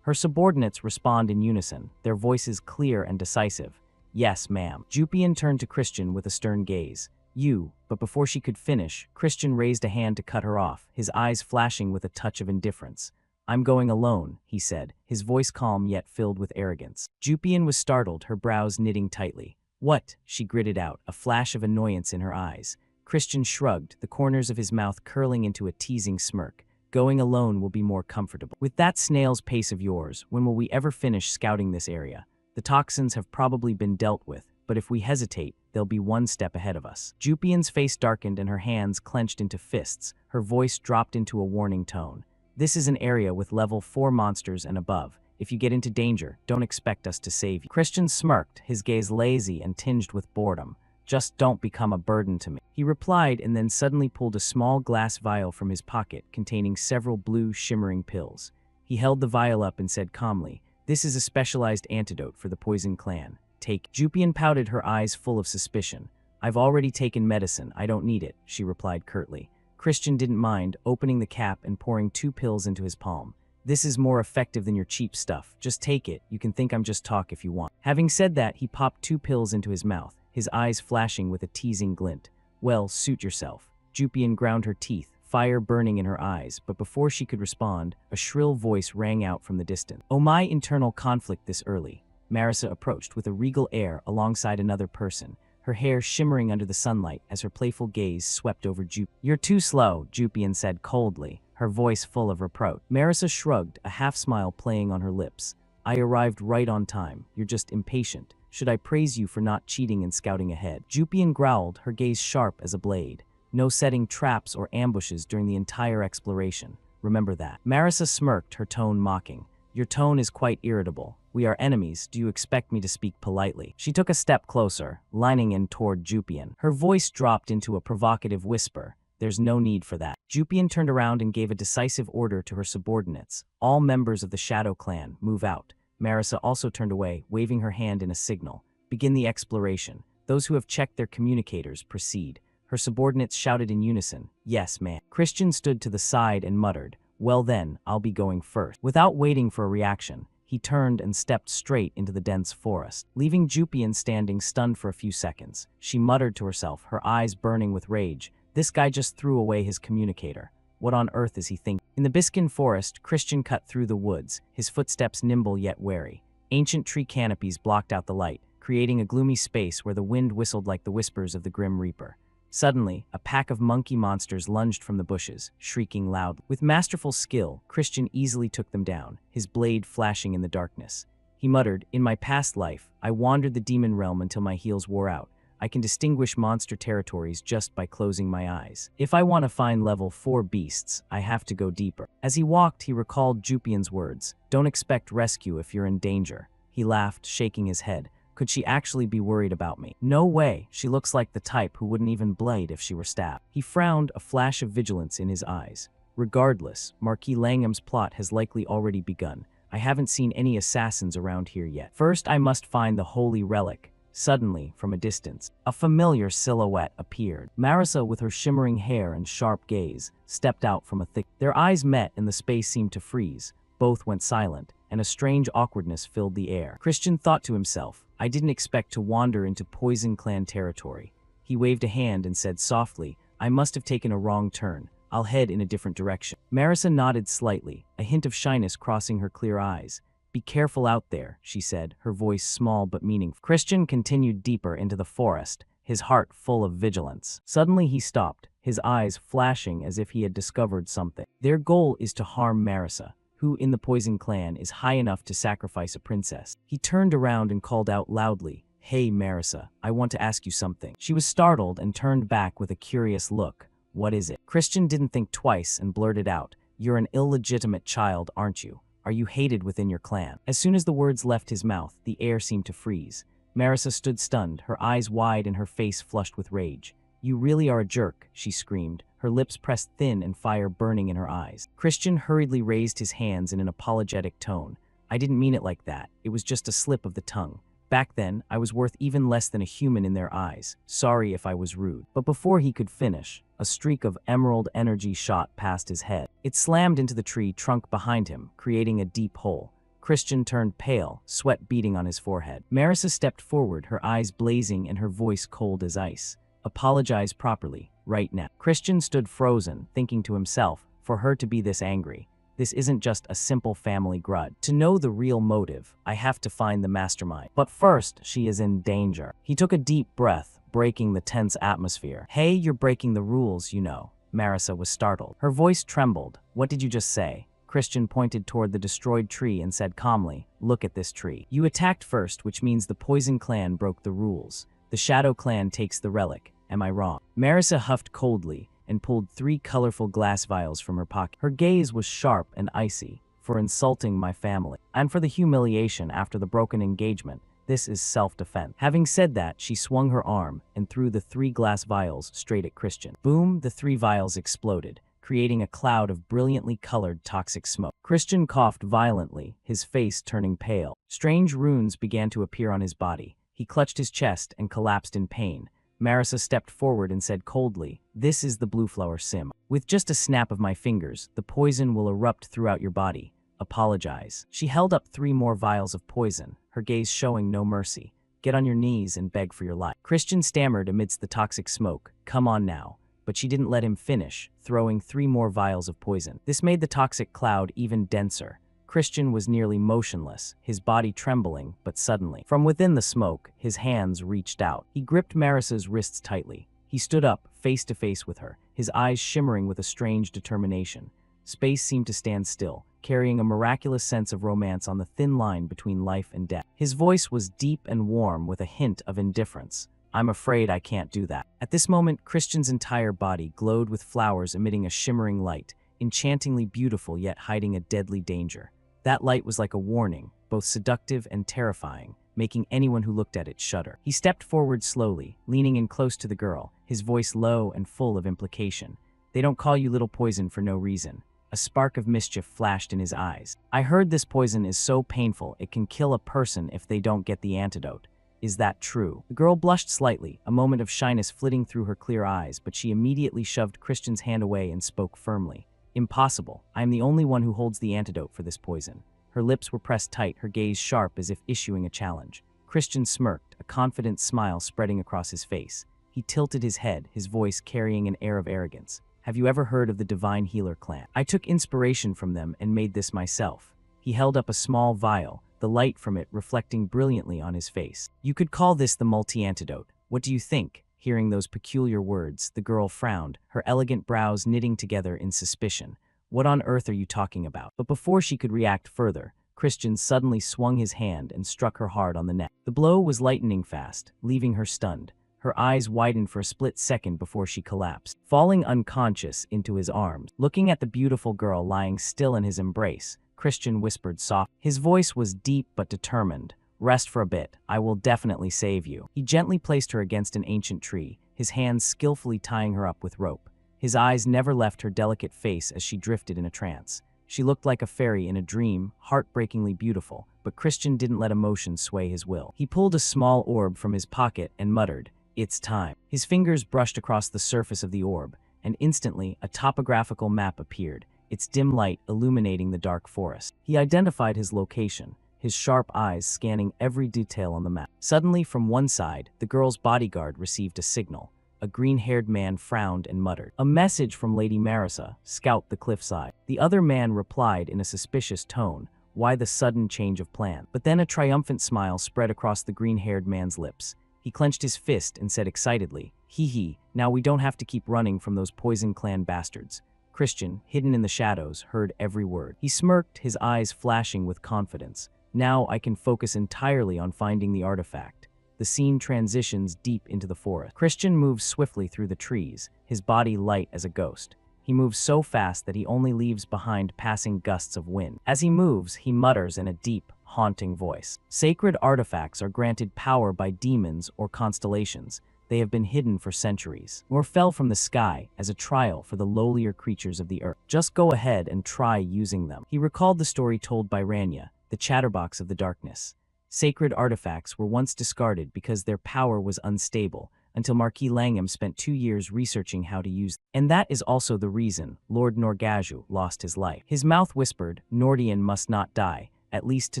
Her subordinates respond in unison, their voices clear and decisive. Yes, ma'am. Jupian turned to Christian with a stern gaze. You, but before she could finish, Christian raised a hand to cut her off, his eyes flashing with a touch of indifference. I'm going alone, he said, his voice calm yet filled with arrogance. Jupian was startled, her brows knitting tightly. What? She gritted out, a flash of annoyance in her eyes. Christian shrugged, the corners of his mouth curling into a teasing smirk. Going alone will be more comfortable. With that snail's pace of yours, when will we ever finish scouting this area? The toxins have probably been dealt with, but if we hesitate, they'll be one step ahead of us. Jupian's face darkened and her hands clenched into fists. Her voice dropped into a warning tone. This is an area with level 4 monsters and above. If you get into danger, don't expect us to save you. Christian smirked, his gaze lazy and tinged with boredom. Just don't become a burden to me. He replied and then suddenly pulled a small glass vial from his pocket containing several blue, shimmering pills. He held the vial up and said calmly, This is a specialized antidote for the Poison clan. Take. Jupian pouted, her eyes full of suspicion. I've already taken medicine. I don't need it, she replied curtly. Christian didn't mind, opening the cap and pouring 2 pills into his palm. This is more effective than your cheap stuff. Just take it. You can think I'm just talk if you want. Having said that, he popped 2 pills into his mouth, his eyes flashing with a teasing glint. Well, suit yourself. Jupian ground her teeth, fire burning in her eyes, but before she could respond, a shrill voice rang out from the distance. Oh, my internal conflict this early. Marissa approached with a regal air alongside another person, her hair shimmering under the sunlight as her playful gaze swept over Jupian. You're too slow, Jupian said coldly, her voice full of reproach. Marissa shrugged, a half-smile playing on her lips. I arrived right on time. You're just impatient. Should I praise you for not cheating and scouting ahead? Jupian growled, her gaze sharp as a blade. No setting traps or ambushes during the entire exploration. Remember that. Marissa smirked, her tone mocking. Your tone is quite irritable. We are enemies. Do you expect me to speak politely? She took a step closer, lining in toward Jupian. Her voice dropped into a provocative whisper. There's no need for that. Jupian turned around and gave a decisive order to her subordinates. All members of the Shadow Clan, move out. Marissa also turned away, waving her hand in a signal. Begin the exploration. Those who have checked their communicators, proceed. Her subordinates shouted in unison, yes, ma'am. Christian stood to the side and muttered, well then, I'll be going first. Without waiting for a reaction, he turned and stepped straight into the dense forest, leaving Jupian standing stunned for a few seconds. She muttered to herself, her eyes burning with rage. This guy just threw away his communicator. What on earth is he thinking? In the Biskin forest, Christian cut through the woods, his footsteps nimble yet wary. Ancient tree canopies blocked out the light, creating a gloomy space where the wind whistled like the whispers of the Grim Reaper. Suddenly, a pack of monkey monsters lunged from the bushes, shrieking loudly. With masterful skill, Christian easily took them down, his blade flashing in the darkness. He muttered, in my past life, I wandered the demon realm until my heels wore out. I can distinguish monster territories just by closing my eyes. If I want to find level 4 beasts, I have to go deeper. As he walked, he recalled Jupian's words, don't expect rescue if you're in danger. He laughed, shaking his head. Could she actually be worried about me? No way. She looks like the type who wouldn't even blade if she were stabbed. He frowned, a flash of vigilance in his eyes. Regardless, Marquis Langham's plot has likely already begun. I haven't seen any assassins around here yet. First, I must find the holy relic. Suddenly, from a distance, a familiar silhouette appeared. Marissa, with her shimmering hair and sharp gaze, stepped out from a thick. Their eyes met and the space seemed to freeze. Both went silent, and a strange awkwardness filled the air. Christian thought to himself, I didn't expect to wander into Poison Clan territory. He waved a hand and said softly, I must have taken a wrong turn. I'll head in a different direction. Marissa nodded slightly, a hint of shyness crossing her clear eyes. Be careful out there, she said, her voice small but meaningful. Christian continued deeper into the forest, his heart full of vigilance. Suddenly he stopped, his eyes flashing as if he had discovered something. Their goal is to harm Marissa, who in the Poison Clan is high enough to sacrifice a princess. He turned around and called out loudly, Hey Marissa, I want to ask you something. She was startled and turned back with a curious look. What is it? Christian didn't think twice and blurted out, You're an illegitimate child, aren't you? Are you hated within your clan? As soon as the words left his mouth, the air seemed to freeze. Marissa stood stunned, her eyes wide and her face flushed with rage. You really are a jerk, she screamed, her lips pressed thin and fire burning in her eyes. Christian hurriedly raised his hands in an apologetic tone. I didn't mean it like that. It was just a slip of the tongue. Back then, I was worth even less than a human in their eyes. Sorry if I was rude. But before he could finish, a streak of emerald energy shot past his head. It slammed into the tree trunk behind him, creating a deep hole. Christian turned pale, sweat beading on his forehead. Marissa stepped forward, her eyes blazing and her voice cold as ice. Apologize properly, right now. Christian stood frozen, thinking to himself, for her to be this angry. This isn't just a simple family grudge. To know the real motive, I have to find the mastermind. But first, she is in danger. He took a deep breath, breaking the tense atmosphere. Hey, you're breaking the rules, you know. Marissa was startled. Her voice trembled. What did you just say? Christian pointed toward the destroyed tree and said calmly, Look at this tree. You attacked first, which means the Poison Clan broke the rules. The Shadow Clan takes the relic. Am I wrong? Marissa huffed coldly and pulled 3 colorful glass vials from her pocket. Her gaze was sharp and icy. For insulting my family, and for the humiliation after the broken engagement, this is self-defense. Having said that, she swung her arm and threw the 3 glass vials straight at Christian. Boom, the 3 vials exploded, creating a cloud of brilliantly colored toxic smoke. Christian coughed violently, his face turning pale. Strange runes began to appear on his body. He clutched his chest and collapsed in pain. Marissa stepped forward and said coldly, This is the Blue Flower Sim. With just a snap of my fingers, the poison will erupt throughout your body. Apologize. She held up 3 more vials of poison, her gaze showing no mercy. Get on your knees and beg for your life. Christian stammered amidst the toxic smoke. Come on now. But she didn't let him finish, throwing 3 more vials of poison. This made the toxic cloud even denser. Christian was nearly motionless, his body trembling, but suddenly, from within the smoke, his hands reached out. He gripped Marissa's wrists tightly. He stood up, face to face with her, his eyes shimmering with a strange determination. Space seemed to stand still, carrying a miraculous sense of romance on the thin line between life and death. His voice was deep and warm with a hint of indifference. I'm afraid I can't do that. At this moment, Christian's entire body glowed with flowers emitting a shimmering light, enchantingly beautiful yet hiding a deadly danger. That light was like a warning, both seductive and terrifying, making anyone who looked at it shudder. He stepped forward slowly, leaning in close to the girl, his voice low and full of implication. They don't call you little poison for no reason. A spark of mischief flashed in his eyes. I heard this poison is so painful it can kill a person if they don't get the antidote. Is that true? The girl blushed slightly, a moment of shyness flitting through her clear eyes, but she immediately shoved Christian's hand away and spoke firmly. Impossible. I am the only one who holds the antidote for this poison. Her lips were pressed tight, her gaze sharp as if issuing a challenge. Christian smirked, a confident smile spreading across his face. He tilted his head, his voice carrying an air of arrogance. Have you ever heard of the Divine Healer clan? I took inspiration from them and made this myself. He held up a small vial, the light from it reflecting brilliantly on his face. You could call this the multi-antidote. What do you think? Hearing those peculiar words, the girl frowned, her elegant brows knitting together in suspicion. What on earth are you talking about? But before she could react further, Christian suddenly swung his hand and struck her hard on the neck. The blow was lightning fast, leaving her stunned. Her eyes widened for a split second before she collapsed, falling unconscious into his arms. Looking at the beautiful girl lying still in his embrace, Christian whispered softly. His voice was deep but determined. Rest for a bit. I will definitely save you. He gently placed her against an ancient tree, his hands skillfully tying her up with rope. His eyes never left her delicate face as she drifted in a trance. She looked like a fairy in a dream, heartbreakingly beautiful, but Christian didn't let emotion sway his will. He pulled a small orb from his pocket and muttered, "It's time." His fingers brushed across the surface of the orb, and instantly a topographical map appeared, its dim light illuminating the dark forest. He identified his location, his sharp eyes scanning every detail on the map. Suddenly, from one side, the girl's bodyguard received a signal. A green-haired man frowned and muttered, "A message from Lady Marissa, scout the cliffside." The other man replied in a suspicious tone, "Why the sudden change of plan?" But then a triumphant smile spread across the green-haired man's lips. He clenched his fist and said excitedly, "Hee, now we don't have to keep running from those Poison Clan bastards." Christian, hidden in the shadows, heard every word. He smirked, his eyes flashing with confidence. Now I can focus entirely on finding the artifact. The scene transitions deep into the forest. Christian moves swiftly through the trees, his body light as a ghost. He moves so fast that he only leaves behind passing gusts of wind. As he moves, he mutters in a deep, haunting voice. Sacred artifacts are granted power by demons or constellations. They have been hidden for centuries, or fell from the sky as a trial for the lowlier creatures of the earth. Just go ahead and try using them. He recalled the story told by Rania, the chatterbox of the darkness. Sacred artifacts were once discarded because their power was unstable, until Marquis Langham spent 2 years researching how to use them. And that is also the reason Lord Norgaju lost his life. His mouth whispered, "Nordian must not die, at least to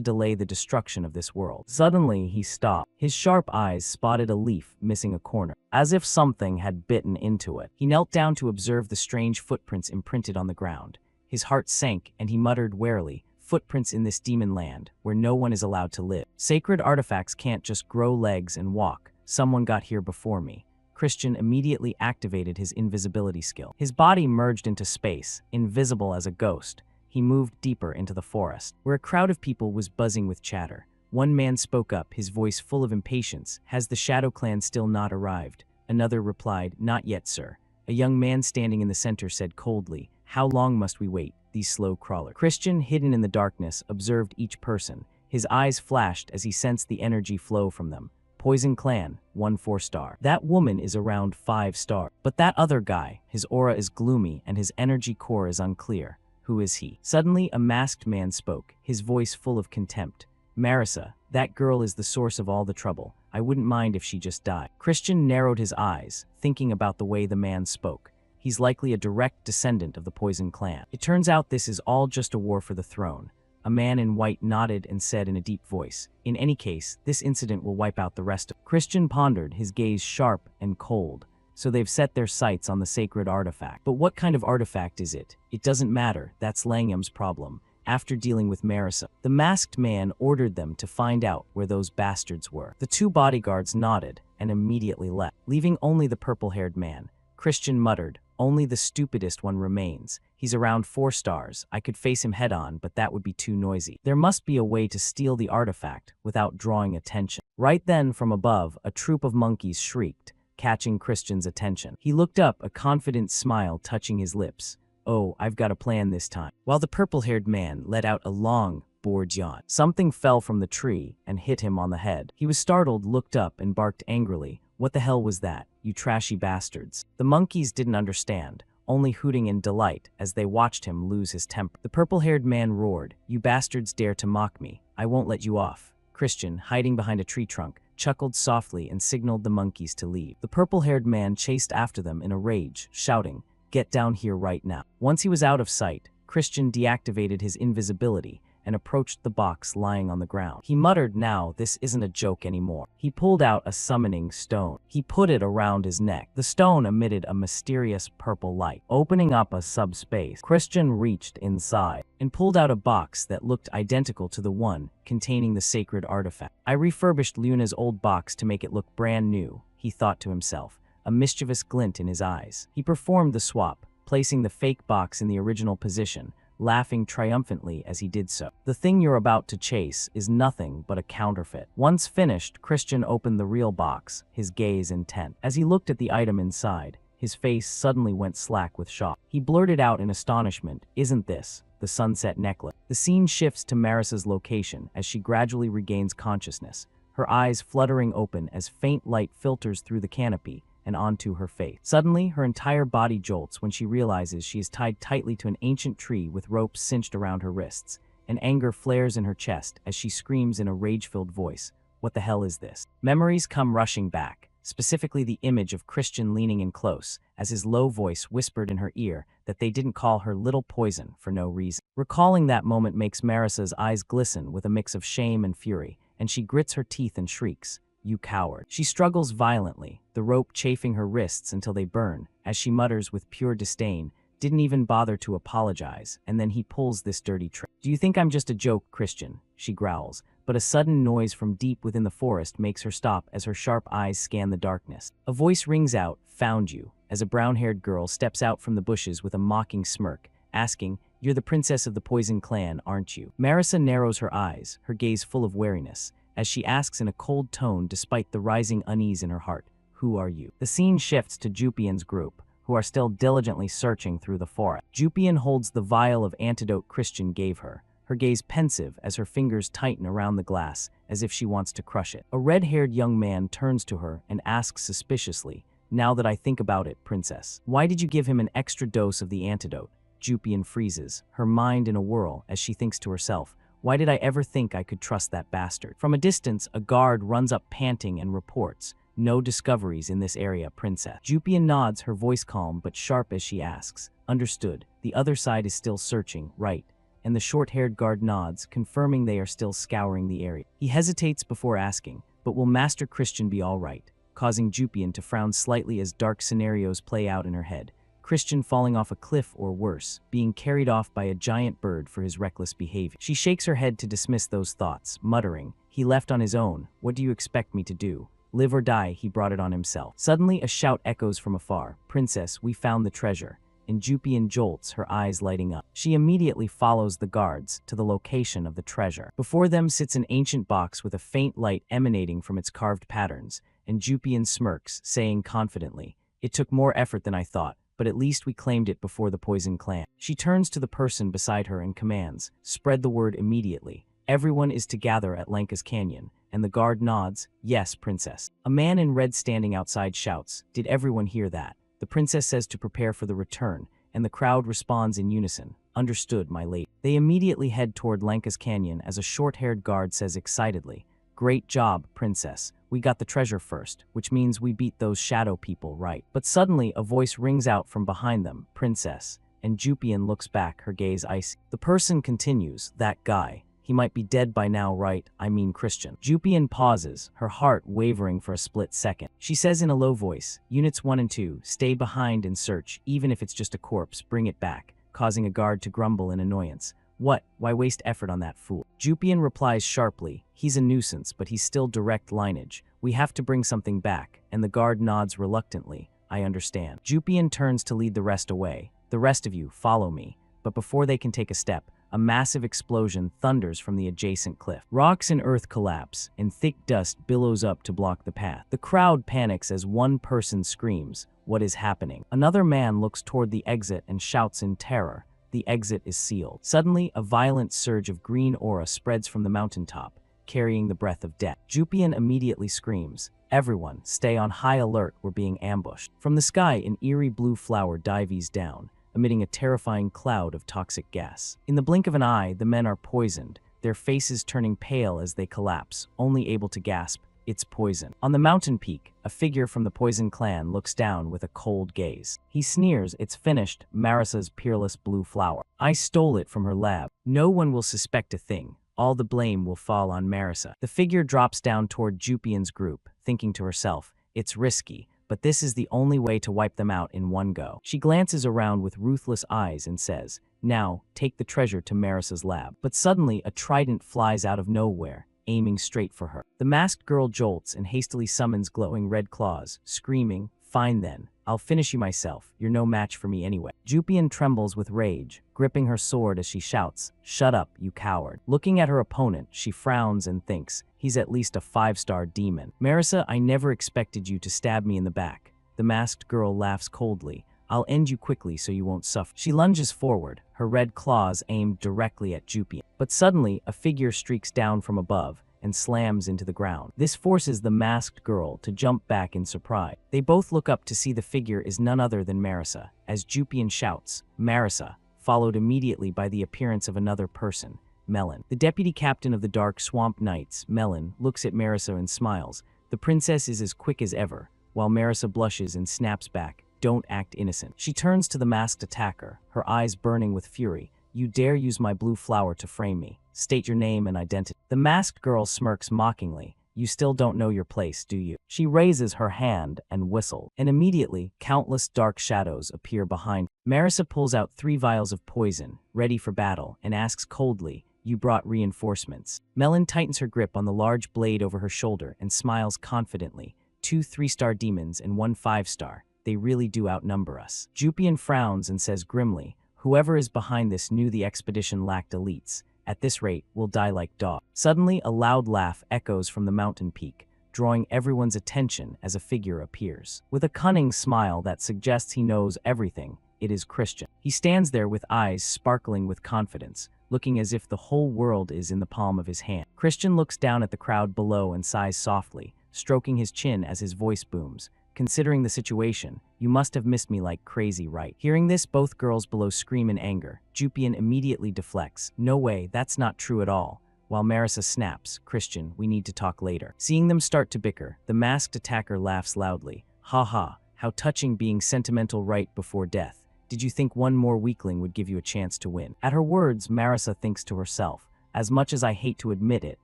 delay the destruction of this world." Suddenly, he stopped. His sharp eyes spotted a leaf missing a corner, as if something had bitten into it. He knelt down to observe the strange footprints imprinted on the ground. His heart sank, and he muttered warily, "Footprints in this demon land, where no one is allowed to live. Sacred artifacts can't just grow legs and walk. Someone got here before me." Christian immediately activated his invisibility skill. His body merged into space, invisible as a ghost. He moved deeper into the forest, where a crowd of people was buzzing with chatter. One man spoke up, his voice full of impatience. "Has the Shadow Clan still not arrived?" Another replied, "Not yet, sir." A young man standing in the center said coldly, "How long must we wait, these slow crawlers?" Christian, hidden in the darkness, observed each person. His eyes flashed as he sensed the energy flow from them. Poison Clan, 1 4-star. That woman is around 5 star. But that other guy, his aura is gloomy and his energy core is unclear. Who is he? Suddenly, a masked man spoke, his voice full of contempt. "Marissa, that girl is the source of all the trouble. I wouldn't mind if she just died." Christian narrowed his eyes, thinking about the way the man spoke. He's likely a direct descendant of the Poison Clan. It turns out this is all just a war for the throne. A man in white nodded and said in a deep voice, "In any case, this incident will wipe out the rest of." Christian pondered, his gaze sharp and cold. "So they've set their sights on the sacred artifact. But what kind of artifact is it? It doesn't matter, that's Langham's problem." After dealing with Marissa, the masked man ordered them to find out where those bastards were. The 2 bodyguards nodded and immediately left, leaving only the purple-haired man. Christian muttered, Only the stupidest one remains. He's around 4 stars. I could face him head-on, but that would be too noisy. There must be a way to steal the artifact without drawing attention. Right then, from above, a troop of monkeys shrieked, catching Christian's attention. He looked up, a confident smile touching his lips. Oh, I've got a plan this time. While the purple-haired man let out a long, bored yawn, something fell from the tree and hit him on the head. He was startled, looked up, and barked angrily. What the hell was that, you trashy bastards? The monkeys didn't understand, only hooting in delight as they watched him lose his temper. The purple-haired man roared, "You bastards dare to mock me. I won't let you off." Christian, hiding behind a tree trunk, chuckled softly and signaled the monkeys to leave. The purple-haired man chased after them in a rage, shouting, "Get down here right now." Once he was out of sight, Christian deactivated his invisibility and approached the box lying on the ground. He muttered, "Now, this isn't a joke anymore." He pulled out a summoning stone. He put it around his neck. The stone emitted a mysterious purple light, opening up a subspace. Christian reached inside and pulled out a box that looked identical to the one containing the sacred artifact. "I refurbished Luna's old box to make it look brand new," he thought to himself, a mischievous glint in his eyes. He performed the swap, placing the fake box in the original position, laughing triumphantly as he did so. "The thing you're about to chase is nothing but a counterfeit." Once finished, Christian opened the real box, his gaze intent. As he looked at the item inside, his face suddenly went slack with shock. He blurted out in astonishment, "Isn't this the sunset necklace?" The scene shifts to Marissa's location as she gradually regains consciousness, her eyes fluttering open as faint light filters through the canopy and onto her face. Suddenly, her entire body jolts when she realizes she is tied tightly to an ancient tree with ropes cinched around her wrists, and anger flares in her chest as she screams in a rage-filled voice, "What the hell is this?" Memories come rushing back, specifically the image of Christian leaning in close, as his low voice whispered in her ear that they didn't call her little poison for no reason. Recalling that moment makes Marissa's eyes glisten with a mix of shame and fury, and she grits her teeth and shrieks, "You coward." She struggles violently, the rope chafing her wrists until they burn, as she mutters with pure disdain, "Didn't even bother to apologize, and then he pulls this dirty trick." "Do you think I'm just a joke, Christian?" she growls, but a sudden noise from deep within the forest makes her stop as her sharp eyes scan the darkness. A voice rings out, "Found you," as a brown-haired girl steps out from the bushes with a mocking smirk, asking, "You're the princess of the Poison Clan, aren't you?" Marissa narrows her eyes, her gaze full of wariness, as she asks in a cold tone despite the rising unease in her heart, "Who are you?" The scene shifts to Jupian's group, who are still diligently searching through the forest. Jupian holds the vial of antidote Christian gave her, her gaze pensive as her fingers tighten around the glass as if she wants to crush it. A red-haired young man turns to her and asks suspiciously, "Now that I think about it, princess, why did you give him an extra dose of the antidote?" Jupian freezes, her mind in a whirl as she thinks to herself, "Why did I ever think I could trust that bastard?" From a distance, a guard runs up panting and reports, "No discoveries in this area, princess." Jupian nods, her voice calm but sharp as she asks, "Understood. The other side is still searching, right?" And the short-haired guard nods, confirming they are still scouring the area. He hesitates before asking, "But will Master Christian be all right?" causing Jupian to frown slightly as dark scenarios play out in her head. Christian falling off a cliff or worse, being carried off by a giant bird for his reckless behavior. She shakes her head to dismiss those thoughts, muttering, "He left on his own. What do you expect me to do? Live or die, he brought it on himself." Suddenly, a shout echoes from afar, "Princess, we found the treasure." And Jupian jolts, her eyes lighting up. She immediately follows the guards to the location of the treasure. Before them sits an ancient box with a faint light emanating from its carved patterns, and Jupian smirks, saying confidently, "It took more effort than I thought, but at least we claimed it before the Poison Clan." She turns to the person beside her and commands, "Spread the word immediately. Everyone is to gather at Lanka's Canyon," and the guard nods, "Yes, princess." A man in red standing outside shouts, "Did everyone hear that?" The princess says to prepare for the return, and the crowd responds in unison, "Understood, my lady." They immediately head toward Lanka's Canyon as a short-haired guard says excitedly, "Great job, princess. We got the treasure first, which means we beat those shadow people, right?" But suddenly, a voice rings out from behind them, "Princess," and Jupian looks back, her gaze icy. The person continues, "That guy. He might be dead by now, right? I mean Christian." Jupian pauses, her heart wavering for a split second. She says in a low voice, "Units 1 and 2, stay behind and search, even if it's just a corpse, bring it back," causing a guard to grumble in annoyance. "What? Why waste effort on that fool?" Jupian replies sharply, "He's a nuisance, but he's still direct lineage. We have to bring something back," and the guard nods reluctantly, I understand. Jupian turns to lead the rest away. The rest of you, follow me. But before they can take a step, a massive explosion thunders from the adjacent cliff. Rocks and earth collapse, and thick dust billows up to block the path. The crowd panics as one person screams, "What is happening?" Another man looks toward the exit and shouts in terror, "The exit is sealed." Suddenly, a violent surge of green aura spreads from the mountaintop, carrying the breath of death. Jupian immediately screams, "Everyone, stay on high alert, we're being ambushed." From the sky, an eerie blue flower dives down, emitting a terrifying cloud of toxic gas. In the blink of an eye, the men are poisoned, their faces turning pale as they collapse, only able to gasp, "It's poison." On the mountain peak, a figure from the Poison clan looks down with a cold gaze. He sneers, "It's finished, Marisa's peerless blue flower. I stole it from her lab. No one will suspect a thing. All the blame will fall on Marisa." The figure drops down toward Jupian's group, thinking to herself, "It's risky, but this is the only way to wipe them out in one go." She glances around with ruthless eyes and says, "Now, take the treasure to Marisa's lab." But suddenly, a trident flies out of nowhere, aiming straight for her. The masked girl jolts and hastily summons glowing red claws, screaming, "Fine then, I'll finish you myself. You're no match for me anyway." Jupian trembles with rage, gripping her sword as she shouts, "Shut up, you coward." Looking at her opponent, she frowns and thinks, "He's at least a 5-star demon." "Marisa, I never expected you to stab me in the back." The masked girl laughs coldly. "I'll end you quickly so you won't suffer." She lunges forward, her red claws aimed directly at Jupian. But suddenly, a figure streaks down from above and slams into the ground. This forces the masked girl to jump back in surprise. They both look up to see the figure is none other than Marisa, as Jupian shouts, "Marisa," followed immediately by the appearance of another person, Melon. The deputy captain of the Dark Swamp Knights, Melon, looks at Marisa and smiles. The princess is as quick as ever, while Marisa blushes and snaps back, "Don't act innocent." She turns to the masked attacker, her eyes burning with fury. "You dare use my blue flower to frame me. State your name and identity." The masked girl smirks mockingly. "You still don't know your place, do you?" She raises her hand and whistles, and immediately, countless dark shadows appear behind. Marisa pulls out 3 vials of poison, ready for battle, and asks coldly, "You brought reinforcements?" Melon tightens her grip on the large blade over her shoulder and smiles confidently. 2 3-star demons and 1 5-star. They really do outnumber us." Jupian frowns and says grimly, "Whoever is behind this knew the expedition lacked elites. At this rate, we'll die like dogs." Suddenly, a loud laugh echoes from the mountain peak, drawing everyone's attention as a figure appears. With a cunning smile that suggests he knows everything, it is Christian. He stands there with eyes sparkling with confidence, looking as if the whole world is in the palm of his hand. Christian looks down at the crowd below and sighs softly, stroking his chin as his voice booms, "Considering the situation, you must have missed me like crazy, right?" Hearing this, both girls below scream in anger. Jupian immediately deflects, "No way, that's not true at all." While Marisa snaps, "Christian, we need to talk later." Seeing them start to bicker, the masked attacker laughs loudly. "Ha ha, how touching being sentimental right before death. Did you think one more weakling would give you a chance to win?" At her words, Marisa thinks to herself, "As much as I hate to admit it,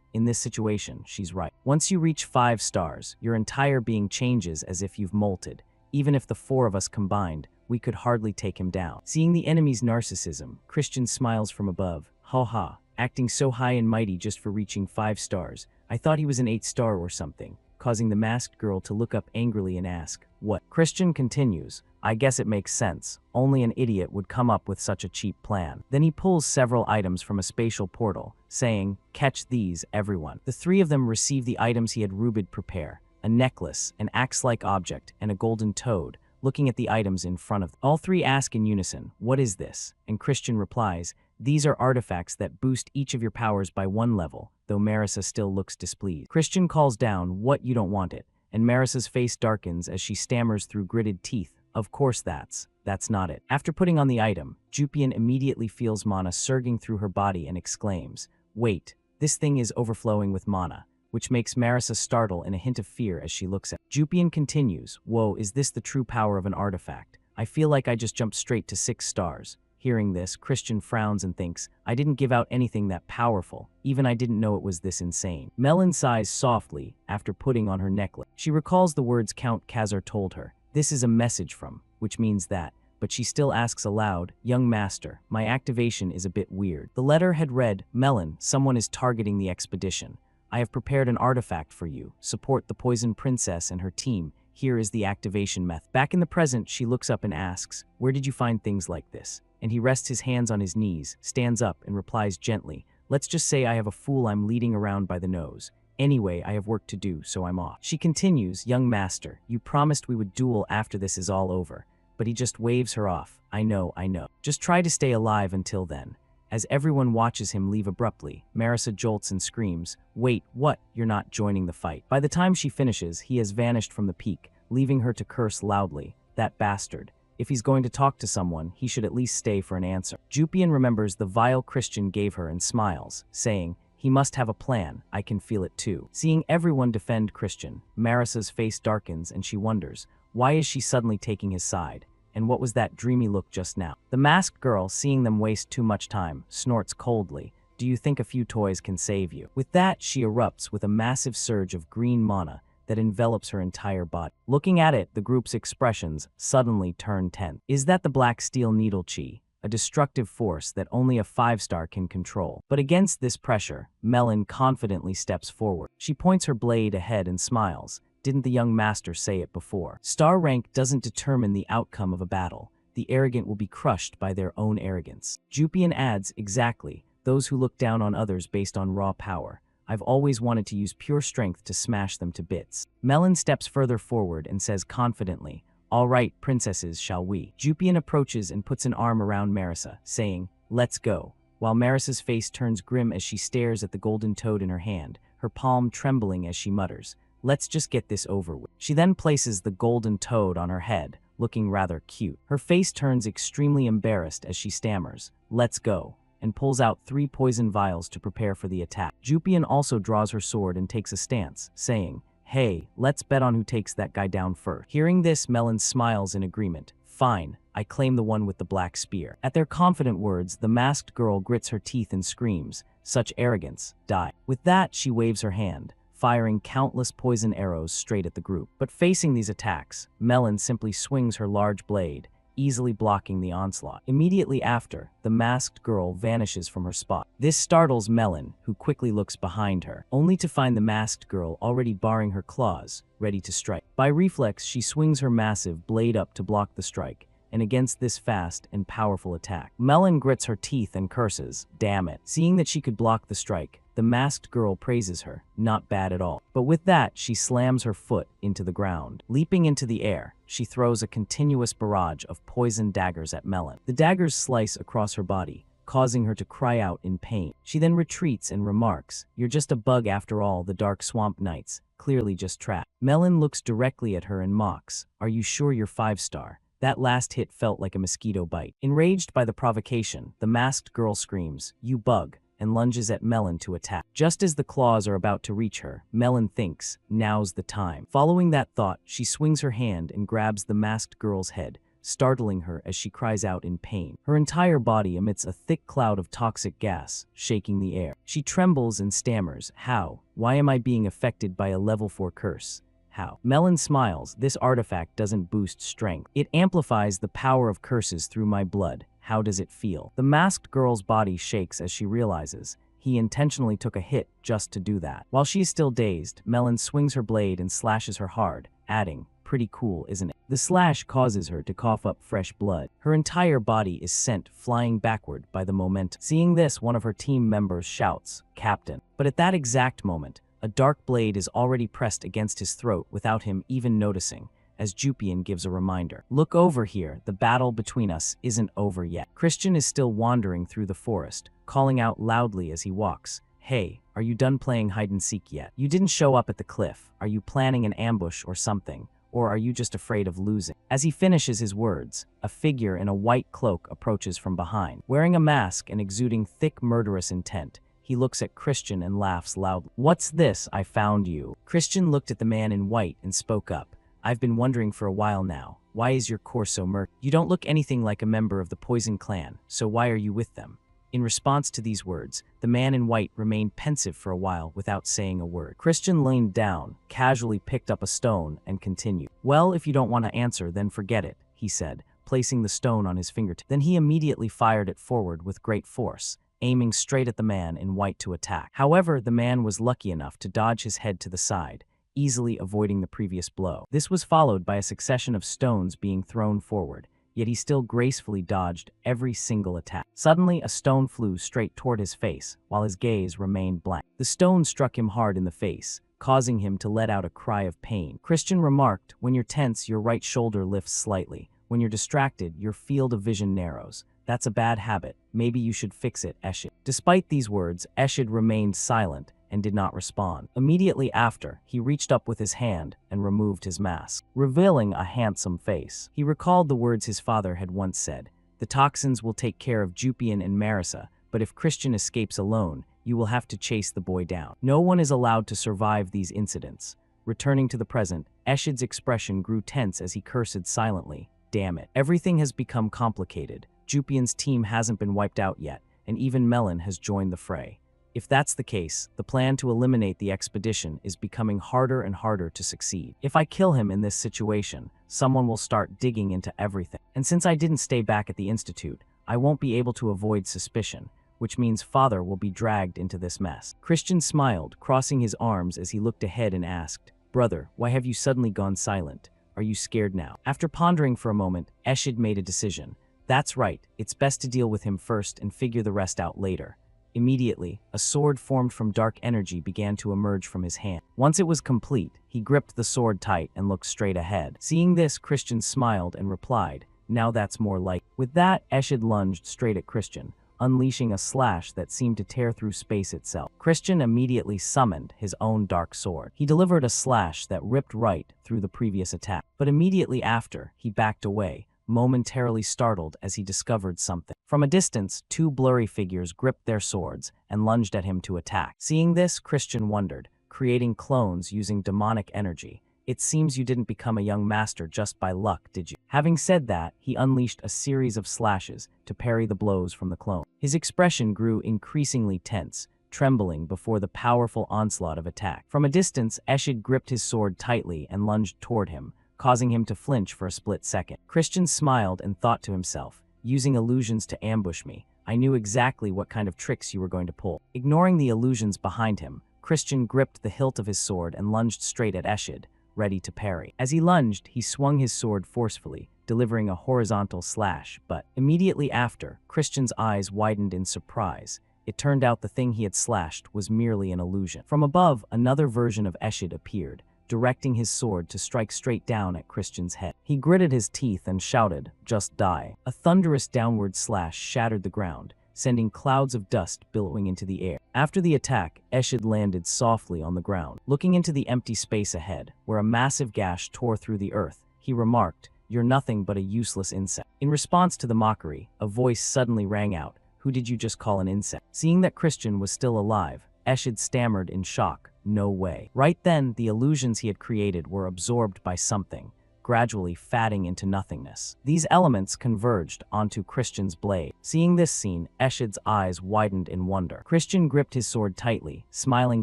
in this situation, she's right. Once you reach 5 stars, your entire being changes as if you've molted. Even if the 4 of us combined, we could hardly take him down." Seeing the enemy's narcissism, Christian smiles from above. "Ha ha, acting so high and mighty just for reaching 5 stars. I thought he was an 8-star or something," causing the masked girl to look up angrily and ask, "What?" Christian continues, "I guess it makes sense. Only an idiot would come up with such a cheap plan." Then he pulls several items from a spatial portal, saying, "Catch these, everyone." The 3 of them receive the items he had Rubid prepare, a necklace, an axe-like object, and a golden toad, looking at the items in front of them. All 3 ask in unison, "What is this?" And Christian replies, "These are artifacts that boost each of your powers by 1 level, though Marisa still looks displeased." Christian calls down, "What, you don't want it?" And Marisa's face darkens as she stammers through gritted teeth, "Of course that's not it." After putting on the item, Jupian immediately feels mana surging through her body and exclaims, "Wait, this thing is overflowing with mana," which makes Marisa startle and a hint of fear as she looks at it. Jupian continues, "Whoa, is this the true power of an artifact? I feel like I just jumped straight to 6 stars. Hearing this, Christian frowns and thinks, "I didn't give out anything that powerful. Even I didn't know it was this insane." Melon sighs softly after putting on her necklace. She recalls the words Count Kazar told her. This is a message from, which means that, but she still asks aloud, "Young master, my activation is a bit weird." The letter had read, "Melon, someone is targeting the expedition. I have prepared an artifact for you. Support the Poison Princess and her team. Here is the activation method. Back in the present, she looks up and asks, "Where did you find things like this?" And he rests his hands on his knees, stands up, and replies gently, "Let's just say I have a fool I'm leading around by the nose. Anyway, I have work to do, so I'm off." She continues, "Young master, you promised we would duel after this is all over." But he just waves her off. I know. Just try to stay alive until then." As everyone watches him leave abruptly, Marissa jolts and screams, "Wait, what? You're not joining the fight." By the time she finishes, he has vanished from the peak, leaving her to curse loudly, "That bastard. If he's going to talk to someone, he should at least stay for an answer." Jupian remembers the vile Christian gave her and smiles, saying, "He must have a plan, I can feel it too." Seeing everyone defend Christian, Marissa's face darkens and she wonders, why is she suddenly taking his side? And what was that dreamy look just now? The masked girl, seeing them waste too much time, snorts coldly, "Do you think a few toys can save you?" With that, she erupts with a massive surge of green mana that envelops her entire body. Looking at it, the group's expressions suddenly turn tense. Is that the black steel needle chi? A destructive force that only a 5-star can control. But against this pressure, Melon confidently steps forward. She points her blade ahead and smiles. Didn't the young master say it before? Star rank doesn't determine the outcome of a battle. The arrogant will be crushed by their own arrogance. Jupian adds, exactly, those who look down on others based on raw power. I've always wanted to use pure strength to smash them to bits. Melon steps further forward and says confidently, "All right, princesses, shall we?" Jupian approaches and puts an arm around Marissa, saying, "Let's go," while Marissa's face turns grim as she stares at the golden toad in her hand, her palm trembling as she mutters, "Let's just get this over with." She then places the golden toad on her head, looking rather cute. Her face turns extremely embarrassed as she stammers, "Let's go," and pulls out 3 poison vials to prepare for the attack. Jupian also draws her sword and takes a stance, saying, "Hey, let's bet on who takes that guy down first." Hearing this, Melon smiles in agreement. "Fine, I claim the one with the black spear." At their confident words, the masked girl grits her teeth and screams, "Such arrogance, die." With that, she waves her hand, firing countless poison arrows straight at the group. But facing these attacks, Melon simply swings her large blade, easily blocking the onslaught. Immediately after, the masked girl vanishes from her spot. This startles Melon, who quickly looks behind her, only to find the masked girl already baring her claws, ready to strike. By reflex, she swings her massive blade up to block the strike, and against this fast and powerful attack, Melon grits her teeth and curses, "Damn it." Seeing that she could block the strike, the masked girl praises her, "Not bad at all." But with that, she slams her foot into the ground. Leaping into the air, she throws a continuous barrage of poison daggers at Melon. The daggers slice across her body, causing her to cry out in pain. She then retreats and remarks, "You're just a bug after all, the dark swamp knights, clearly just trapped." Melon looks directly at her and mocks, "Are you sure you're 5-star? That last hit felt like a mosquito bite." Enraged by the provocation, the masked girl screams, "You bug," and lunges at Melon to attack. Just as the claws are about to reach her, Melon thinks, "Now's the time." Following that thought, she swings her hand and grabs the masked girl's head, startling her as she cries out in pain. Her entire body emits a thick cloud of toxic gas, shaking the air. She trembles and stammers, "How? Why am I being affected by a level 4 curse? How?" Melon smiles, "This artifact doesn't boost strength. It amplifies the power of curses through my blood. How does it feel?" The masked girl's body shakes as she realizes he intentionally took a hit just to do that. While she is still dazed, Melon swings her blade and slashes her hard, adding, "Pretty cool, isn't it?" The slash causes her to cough up fresh blood. Her entire body is sent flying backward by the momentum. Seeing this, one of her team members shouts, "Captain." But at that exact moment, a dark blade is already pressed against his throat without him even noticing, as Jupian gives a reminder. "Look over here, the battle between us isn't over yet." Christian is still wandering through the forest, calling out loudly as he walks, "Hey, are you done playing hide-and-seek yet? You didn't show up at the cliff. Are you planning an ambush or something? Or are you just afraid of losing?" As he finishes his words, a figure in a white cloak approaches from behind. Wearing a mask and exuding thick murderous intent, he looks at Christian and laughs loudly. "What's this? I found you." Christian looked at the man in white and spoke up, "I've been wondering for a while now, why is your core so murky? You don't look anything like a member of the Poison Clan, so why are you with them?" In response to these words, the man in white remained pensive for a while without saying a word. Christian leaned down, casually picked up a stone, and continued. "Well, if you don't want to answer, then forget it," he said, placing the stone on his fingertip. Then he immediately fired it forward with great force, aiming straight at the man in white to attack. However, the man was lucky enough to dodge his head to the side, easily avoiding the previous blow. This was followed by a succession of stones being thrown forward, yet he still gracefully dodged every single attack. Suddenly, a stone flew straight toward his face, while his gaze remained blank. The stone struck him hard in the face, causing him to let out a cry of pain. Christian remarked, "When you're tense, your right shoulder lifts slightly. When you're distracted, your field of vision narrows. That's a bad habit. Maybe you should fix it, Eshid." Despite these words, Eshid remained silent and did not respond. Immediately after, he reached up with his hand and removed his mask, revealing a handsome face. He recalled the words his father had once said, "The toxins will take care of Jupian and Marissa, but if Christian escapes alone, you will have to chase the boy down." No one is allowed to survive these incidents. Returning to the present, Eshid's expression grew tense as he cursed silently. "Damn it. Everything has become complicated. Jupian's team hasn't been wiped out yet, and even Melon has joined the fray. If that's the case, the plan to eliminate the expedition is becoming harder and harder to succeed. If I kill him in this situation, someone will start digging into everything. And since I didn't stay back at the Institute, I won't be able to avoid suspicion, which means father will be dragged into this mess." Christian smiled, crossing his arms as he looked ahead and asked, "Brother, why have you suddenly gone silent? Are you scared now?" After pondering for a moment, Eshid made a decision. "That's right, it's best to deal with him first and figure the rest out later." Immediately, a sword formed from dark energy began to emerge from his hand. Once it was complete, he gripped the sword tight and looked straight ahead. Seeing this, Christian smiled and replied, "Now that's more like." With that, Eshid lunged straight at Christian, unleashing a slash that seemed to tear through space itself. Christian immediately summoned his own dark sword. He delivered a slash that ripped right through the previous attack. But immediately after, he backed away, momentarily startled as he discovered something. From a distance, two blurry figures gripped their swords and lunged at him to attack. Seeing this, Christian wondered, creating clones using demonic energy. "It seems you didn't become a young master just by luck, did you?" Having said that, he unleashed a series of slashes to parry the blows from the clone. His expression grew increasingly tense, trembling before the powerful onslaught of attack. From a distance, Eshid gripped his sword tightly and lunged toward him, causing him to flinch for a split second. Christian smiled and thought to himself, "Using illusions to ambush me. I knew exactly what kind of tricks you were going to pull." Ignoring the illusions behind him, Christian gripped the hilt of his sword and lunged straight at Eshid, ready to parry. As he lunged, he swung his sword forcefully, delivering a horizontal slash, but immediately after, Christian's eyes widened in surprise. It turned out the thing he had slashed was merely an illusion. From above, another version of Eshid appeared, directing his sword to strike straight down at Christian's head. He gritted his teeth and shouted, "Just die." A thunderous downward slash shattered the ground, sending clouds of dust billowing into the air. After the attack, Eshid landed softly on the ground. Looking into the empty space ahead, where a massive gash tore through the earth, he remarked, "You're nothing but a useless insect." In response to the mockery, a voice suddenly rang out, "Who did you just call an insect?" Seeing that Christian was still alive, Eshid stammered in shock, "No way." Right then, the illusions he had created were absorbed by something, gradually fatting into nothingness. These elements converged onto Christian's blade. Seeing this scene, Eshid's eyes widened in wonder. Christian gripped his sword tightly, smiling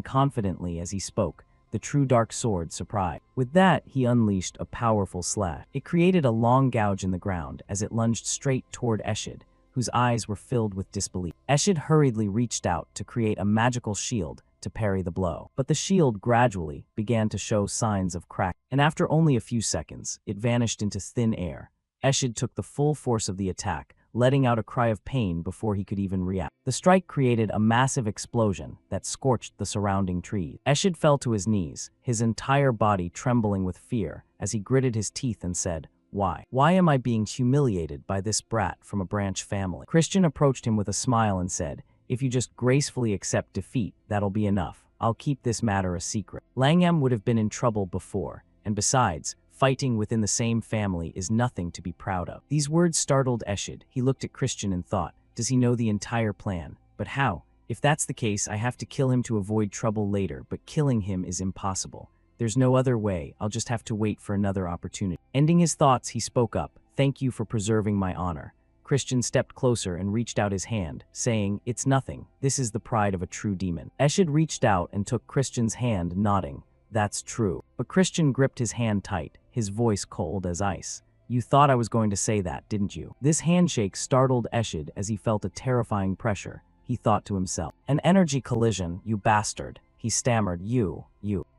confidently as he spoke, the true dark sword surprised. With that, he unleashed a powerful slash. It created a long gouge in the ground as it lunged straight toward Eshid, whose eyes were filled with disbelief. Eshid hurriedly reached out to create a magical shield to parry the blow. But the shield gradually began to show signs of crack, and after only a few seconds, it vanished into thin air. Eshid took the full force of the attack, letting out a cry of pain before he could even react. The strike created a massive explosion that scorched the surrounding trees. Eshid fell to his knees, his entire body trembling with fear as he gritted his teeth and said, "Why? Why am I being humiliated by this brat from a branch family?" Christian approached him with a smile and said, "If you just gracefully accept defeat, that'll be enough. I'll keep this matter a secret." Langham would have been in trouble before, and besides, fighting within the same family is nothing to be proud of. These words startled Eshid. He looked at Christian and thought, does he know the entire plan? But how? If that's the case, I have to kill him to avoid trouble later, but killing him is impossible. There's no other way. I'll just have to wait for another opportunity. Ending his thoughts, he spoke up, "Thank you for preserving my honor." Christian stepped closer and reached out his hand, saying, "It's nothing. This is the pride of a true demon." Eshid reached out and took Christian's hand, nodding, "That's true." But Christian gripped his hand tight, his voice cold as ice. "You thought I was going to say that, didn't you?" This handshake startled Eshid as he felt a terrifying pressure. He thought to himself, "An energy collision, you bastard." he stammered, you.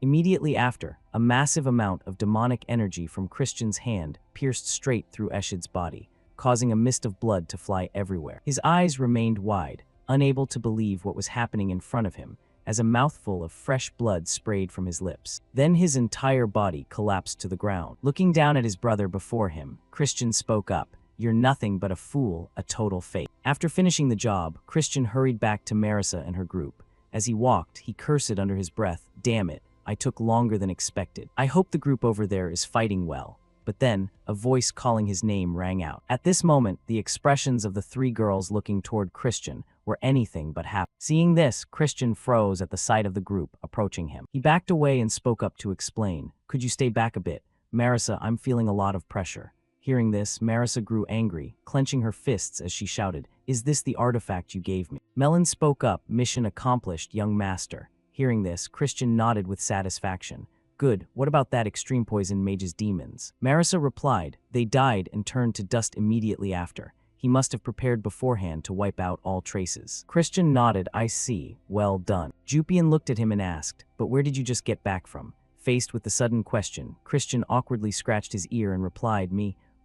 Immediately after, a massive amount of demonic energy from Christian's hand pierced straight through Eshid's body, causing a mist of blood to fly everywhere. His eyes remained wide, unable to believe what was happening in front of him, as a mouthful of fresh blood sprayed from his lips. Then his entire body collapsed to the ground. Looking down at his brother before him, Christian spoke up, "You're nothing but a fool, a total fake." After finishing the job, Christian hurried back to Marissa and her group. As he walked, he cursed under his breath, "Damn it, I took longer than expected. I hope the group over there is fighting well." But then, a voice calling his name rang out. At this moment, the expressions of the three girls looking toward Christian were anything but happy. Seeing this, Christian froze at the sight of the group approaching him. He backed away and spoke up to explain, "Could you stay back a bit? Marissa, I'm feeling a lot of pressure." Hearing this, Marissa grew angry, clenching her fists as she shouted, "Is this the artifact you gave me?" Melon spoke up, "Mission accomplished, young master." Hearing this, Christian nodded with satisfaction. "Good, what about that extreme poison mage's demons?" Marissa replied, "They died and turned to dust immediately after. He must have prepared beforehand to wipe out all traces." Christian nodded, "I see, well done." Jupian looked at him and asked, "But where did you just get back from?" Faced with the sudden question, Christian awkwardly scratched his ear and replied,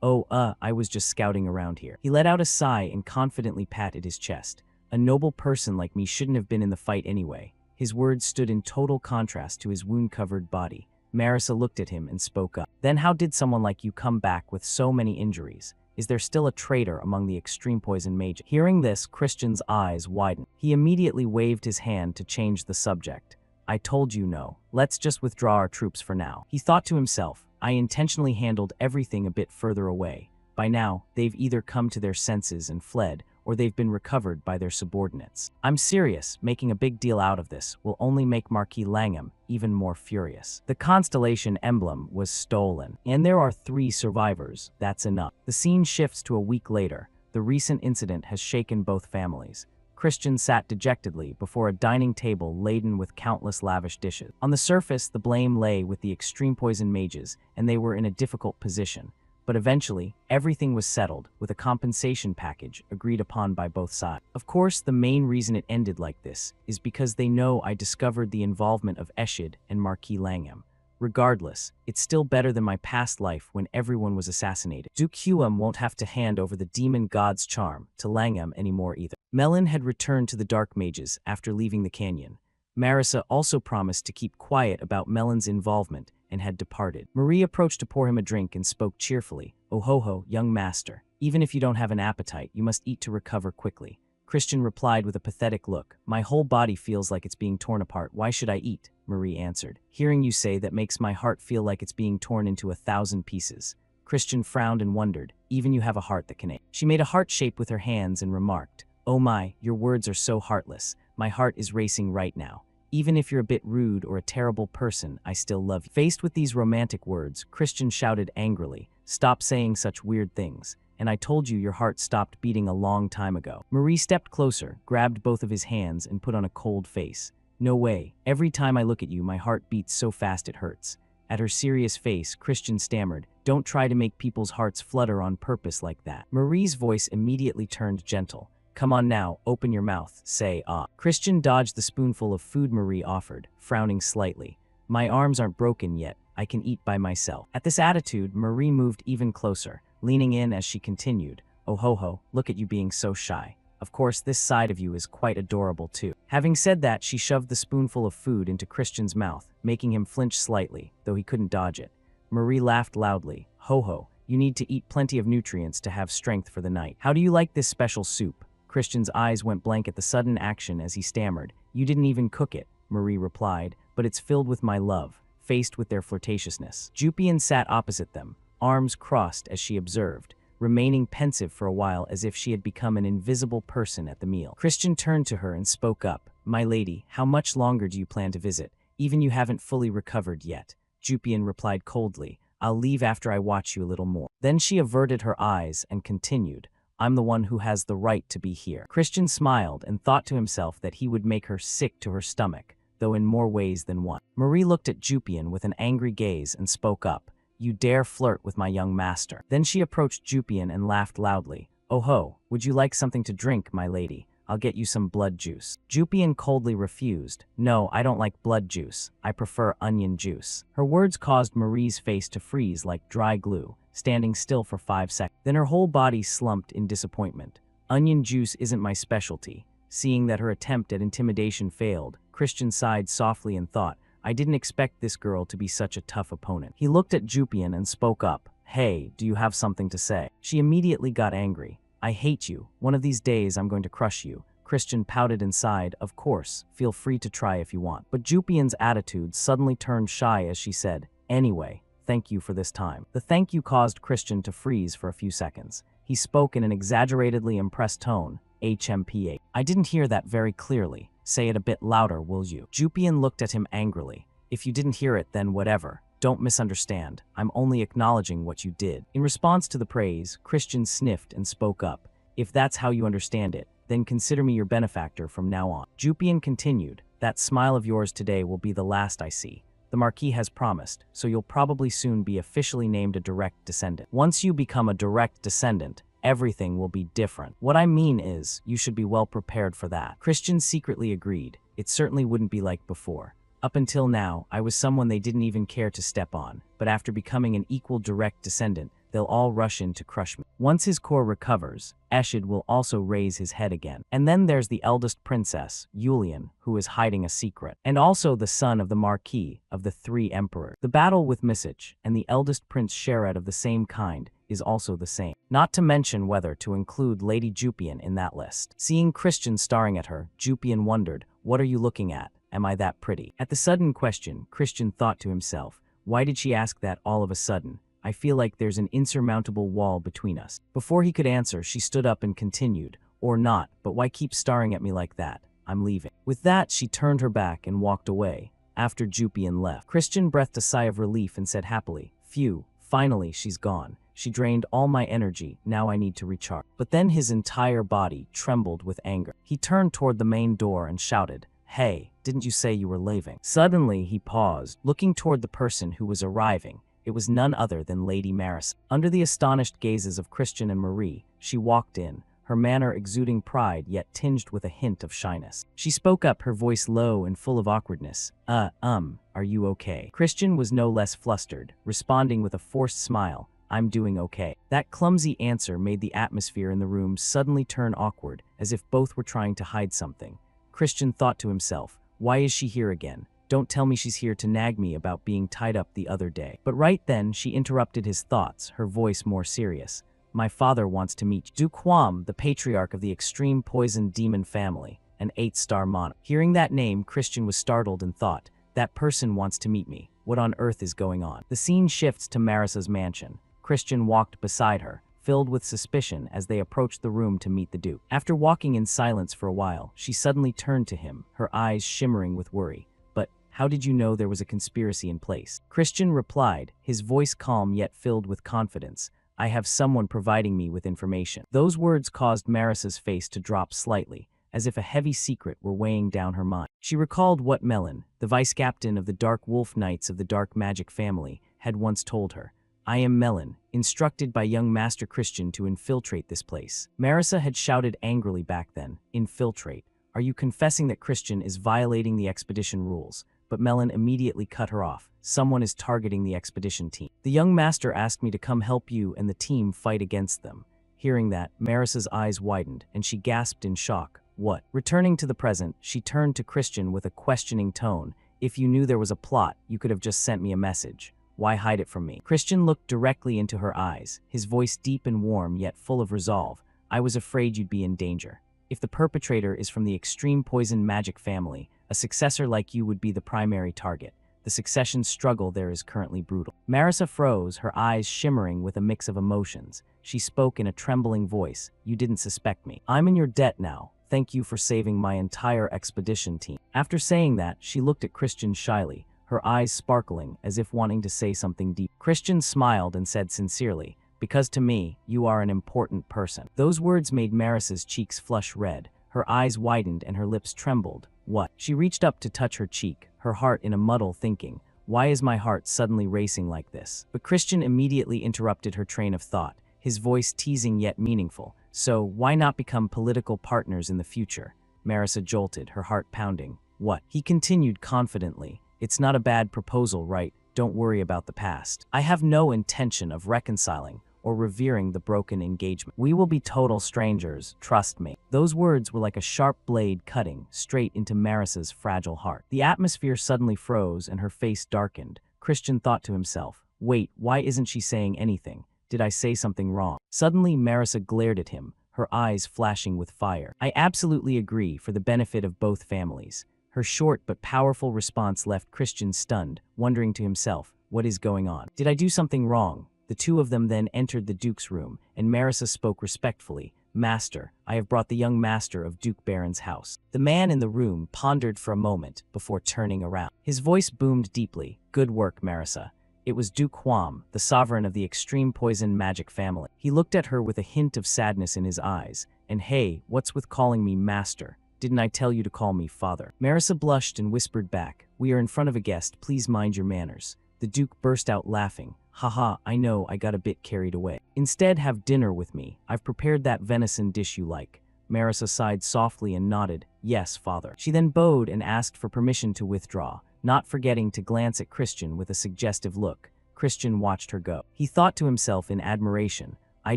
I was just scouting around here." He let out a sigh and confidently patted his chest. "A noble person like me shouldn't have been in the fight anyway." His words stood in total contrast to his wound-covered body. Marissa looked at him and spoke up. "Then how did someone like you come back with so many injuries? Is there still a traitor among the extreme poison mages?" Hearing this, Christian's eyes widened. He immediately waved his hand to change the subject. "I told you no. Let's just withdraw our troops for now." He thought to himself, "I intentionally handled everything a bit further away. By now, they've either come to their senses and fled, or they've been recovered by their subordinates. I'm serious, making a big deal out of this will only make Marquis Langham even more furious. The constellation emblem was stolen, and there are 3 survivors. That's enough." The scene shifts to a week later. The recent incident has shaken both families. Christian sat dejectedly before a dining table laden with countless lavish dishes. On the surface, the blame lay with the extreme poison mages, and they were in a difficult position. But eventually, everything was settled, with a compensation package agreed upon by both sides. Of course, the main reason it ended like this is because they know I discovered the involvement of Eshid and Marquis Langham. Regardless, it's still better than my past life when everyone was assassinated. Duke Huam won't have to hand over the demon god's charm to Langham anymore either. Melon had returned to the Dark Mages after leaving the canyon. Marissa also promised to keep quiet about Melon's involvement and had departed. Marie approached to pour him a drink and spoke cheerfully, "Oh ho ho, young master. Even if you don't have an appetite, you must eat to recover quickly." Christian replied with a pathetic look, "My whole body feels like it's being torn apart. Why should I eat?" Marie answered, "Hearing you say that makes my heart feel like it's being torn into 1,000 pieces." Christian frowned and wondered, "Even you have a heart that can ache." She made a heart shape with her hands and remarked, "Oh my, your words are so heartless. My heart is racing right now. Even if you're a bit rude or a terrible person, I still love you." Faced with these romantic words, Christian shouted angrily, "Stop saying such weird things. And I told you your heart stopped beating a long time ago." Marie stepped closer, grabbed both of his hands, and put on a cold face. "No way. Every time I look at you, my heart beats so fast it hurts." At her serious face, Christian stammered, "Don't try to make people's hearts flutter on purpose like that." Marie's voice immediately turned gentle. "Come on now, open your mouth, say ah." Christian dodged the spoonful of food Marie offered, frowning slightly. "My arms aren't broken yet. I can eat by myself." At this attitude, Marie moved even closer, leaning in as she continued, "Oh ho ho, look at you being so shy. Of course, this side of you is quite adorable too." Having said that, she shoved the spoonful of food into Christian's mouth, making him flinch slightly, though he couldn't dodge it. Marie laughed loudly, "Ho ho, you need to eat plenty of nutrients to have strength for the night. How do you like this special soup?" Christian's eyes went blank at the sudden action as he stammered. "You didn't even cook it," Marie replied, "but it's filled with my love." Faced with their flirtatiousness, Jupian sat opposite them, arms crossed as she observed, remaining pensive for a while as if she had become an invisible person at the meal. Christian turned to her and spoke up, "My lady, how much longer do you plan to visit? Even you haven't fully recovered yet." Jupian replied coldly, "I'll leave after I watch you a little more." Then she averted her eyes and continued, "I'm the one who has the right to be here." Christian smiled and thought to himself that he would make her sick to her stomach, though in more ways than one. Marie looked at Jupian with an angry gaze and spoke up, "You dare flirt with my young master." Then she approached Jupian and laughed loudly, "Oh ho, would you like something to drink, my lady? I'll get you some blood juice. Jupian coldly refused. No, I don't like blood juice. I prefer onion juice. Her words caused Marie's face to freeze like dry glue, standing still for 5 seconds. Then her whole body slumped in disappointment. Onion juice isn't my specialty. Seeing that her attempt at intimidation failed, Christian sighed softly and thought, I didn't expect this girl to be such a tough opponent. He looked at Jupian and spoke up. Hey, do you have something to say? She immediately got angry. I hate you. One of these days I'm going to crush you. Christian pouted and sighed. Of course, feel free to try if you want. But Jupian's attitude suddenly turned shy as she said, anyway, thank you for this time. The thank you caused Christian to freeze for a few seconds. He spoke in an exaggeratedly impressed tone. HMPA. I didn't hear that very clearly. Say it a bit louder, will you? Jupian looked at him angrily. If you didn't hear it, then whatever. Don't misunderstand. I'm only acknowledging what you did. In response to the praise, Christian sniffed and spoke up. If that's how you understand it, then consider me your benefactor from now on. Jupian continued. That smile of yours today will be the last I see. The Marquis has promised, so you'll probably soon be officially named a direct descendant. Once you become a direct descendant, everything will be different. What I mean is, you should be well prepared for that. Christian secretly agreed. It certainly wouldn't be like before. Up until now, I was someone they didn't even care to step on, but after becoming an equal direct descendant, they'll all rush in to crush me. Once his core recovers, Eshid will also raise his head again. And then there's the eldest princess, Yulian, who is hiding a secret, and also the son of the Marquis of the 3 Emperors. The battle with Misich and the eldest Prince Sherad of the same kind is also the same. Not to mention whether to include Lady Jupian in that list. Seeing Christian staring at her, Jupian wondered, what are you looking at? Am I that pretty? At the sudden question, Christian thought to himself, why did she ask that all of a sudden? I feel like there's an insurmountable wall between us. Before he could answer, she stood up and continued, or not, but why keep staring at me like that? I'm leaving. With that, she turned her back and walked away. After Jupian left, Christian breathed a sigh of relief and said happily, phew, finally she's gone. She drained all my energy, now I need to recharge. But then his entire body trembled with anger. He turned toward the main door and shouted, hey, didn't you say you were leaving? Suddenly, he paused, looking toward the person who was arriving. It was none other than Lady Maris. Under the astonished gazes of Christian and Marie, she walked in, her manner exuding pride yet tinged with a hint of shyness. She spoke up, her voice low and full of awkwardness. Are you okay? Christian was no less flustered, responding with a forced smile. I'm doing okay. That clumsy answer made the atmosphere in the room suddenly turn awkward, as if both were trying to hide something. Christian thought to himself, why is she here again? Don't tell me she's here to nag me about being tied up the other day. But right then, she interrupted his thoughts, her voice more serious. My father wants to meet you. Duquam, the patriarch of the extreme poison demon family, an 8-star monarch. Hearing that name, Christian was startled and thought, that person wants to meet me. What on earth is going on? The scene shifts to Marissa's mansion. Christian walked beside her, filled with suspicion as they approached the room to meet the Duke. After walking in silence for a while, she suddenly turned to him, her eyes shimmering with worry. But how did you know there was a conspiracy in place? Christian replied, his voice calm yet filled with confidence. I have someone providing me with information. Those words caused Marissa's face to drop slightly, as if a heavy secret were weighing down her mind. She recalled what Melon, the vice-captain of the Dark Wolf Knights of the Dark Magic family, had once told her. I am Melon, instructed by young Master Christian to infiltrate this place. Marissa had shouted angrily back then, infiltrate. Are you confessing that Christian is violating the expedition rules? But Melon immediately cut her off. Someone is targeting the expedition team. The young master asked me to come help you and the team fight against them. Hearing that, Marissa's eyes widened, and she gasped in shock. What? Returning to the present, she turned to Christian with a questioning tone. If you knew there was a plot, you could have just sent me a message. Why hide it from me? Christian looked directly into her eyes, his voice deep and warm yet full of resolve. I was afraid you'd be in danger. If the perpetrator is from the extreme poison magic family, a successor like you would be the primary target. The succession struggle there is currently brutal. Marissa froze, her eyes shimmering with a mix of emotions. She spoke in a trembling voice. You didn't suspect me. I'm in your debt now. Thank you for saving my entire expedition team. After saying that, she looked at Christian shyly, her eyes sparkling as if wanting to say something deep. Christian smiled and said sincerely, because to me, you are an important person. Those words made Marissa's cheeks flush red. Her eyes widened and her lips trembled. What? She reached up to touch her cheek, her heart in a muddle, thinking, why is my heart suddenly racing like this? But Christian immediately interrupted her train of thought, his voice teasing yet meaningful. So why not become political partners in the future? Marissa jolted, her heart pounding. What? He continued confidently. It's not a bad proposal, right? Don't worry about the past. I have no intention of reconciling or revering the broken engagement. We will be total strangers, trust me. Those words were like a sharp blade cutting straight into Marissa's fragile heart. The atmosphere suddenly froze and her face darkened. Christian thought to himself, wait, why isn't she saying anything? Did I say something wrong? Suddenly, Marissa glared at him, her eyes flashing with fire. I absolutely agree, for the benefit of both families. Her short but powerful response left Christian stunned, wondering to himself, what is going on? Did I do something wrong? The two of them then entered the Duke's room, and Marissa spoke respectfully. Master, I have brought the young master of Duke Baron's house. The man in the room pondered for a moment before turning around. His voice boomed deeply. Good work, Marissa. It was Duke Huam, the sovereign of the extreme poison magic family. He looked at her with a hint of sadness in his eyes. And hey, what's with calling me master? Didn't I tell you to call me father? Marissa blushed and whispered back, we are in front of a guest, please mind your manners. The Duke burst out laughing. Haha, I know I got a bit carried away. Instead, have dinner with me. I've prepared that venison dish you like. Marissa sighed softly and nodded. Yes, father. She then bowed and asked for permission to withdraw, not forgetting to glance at Christian with a suggestive look. Christian watched her go. He thought to himself in admiration, I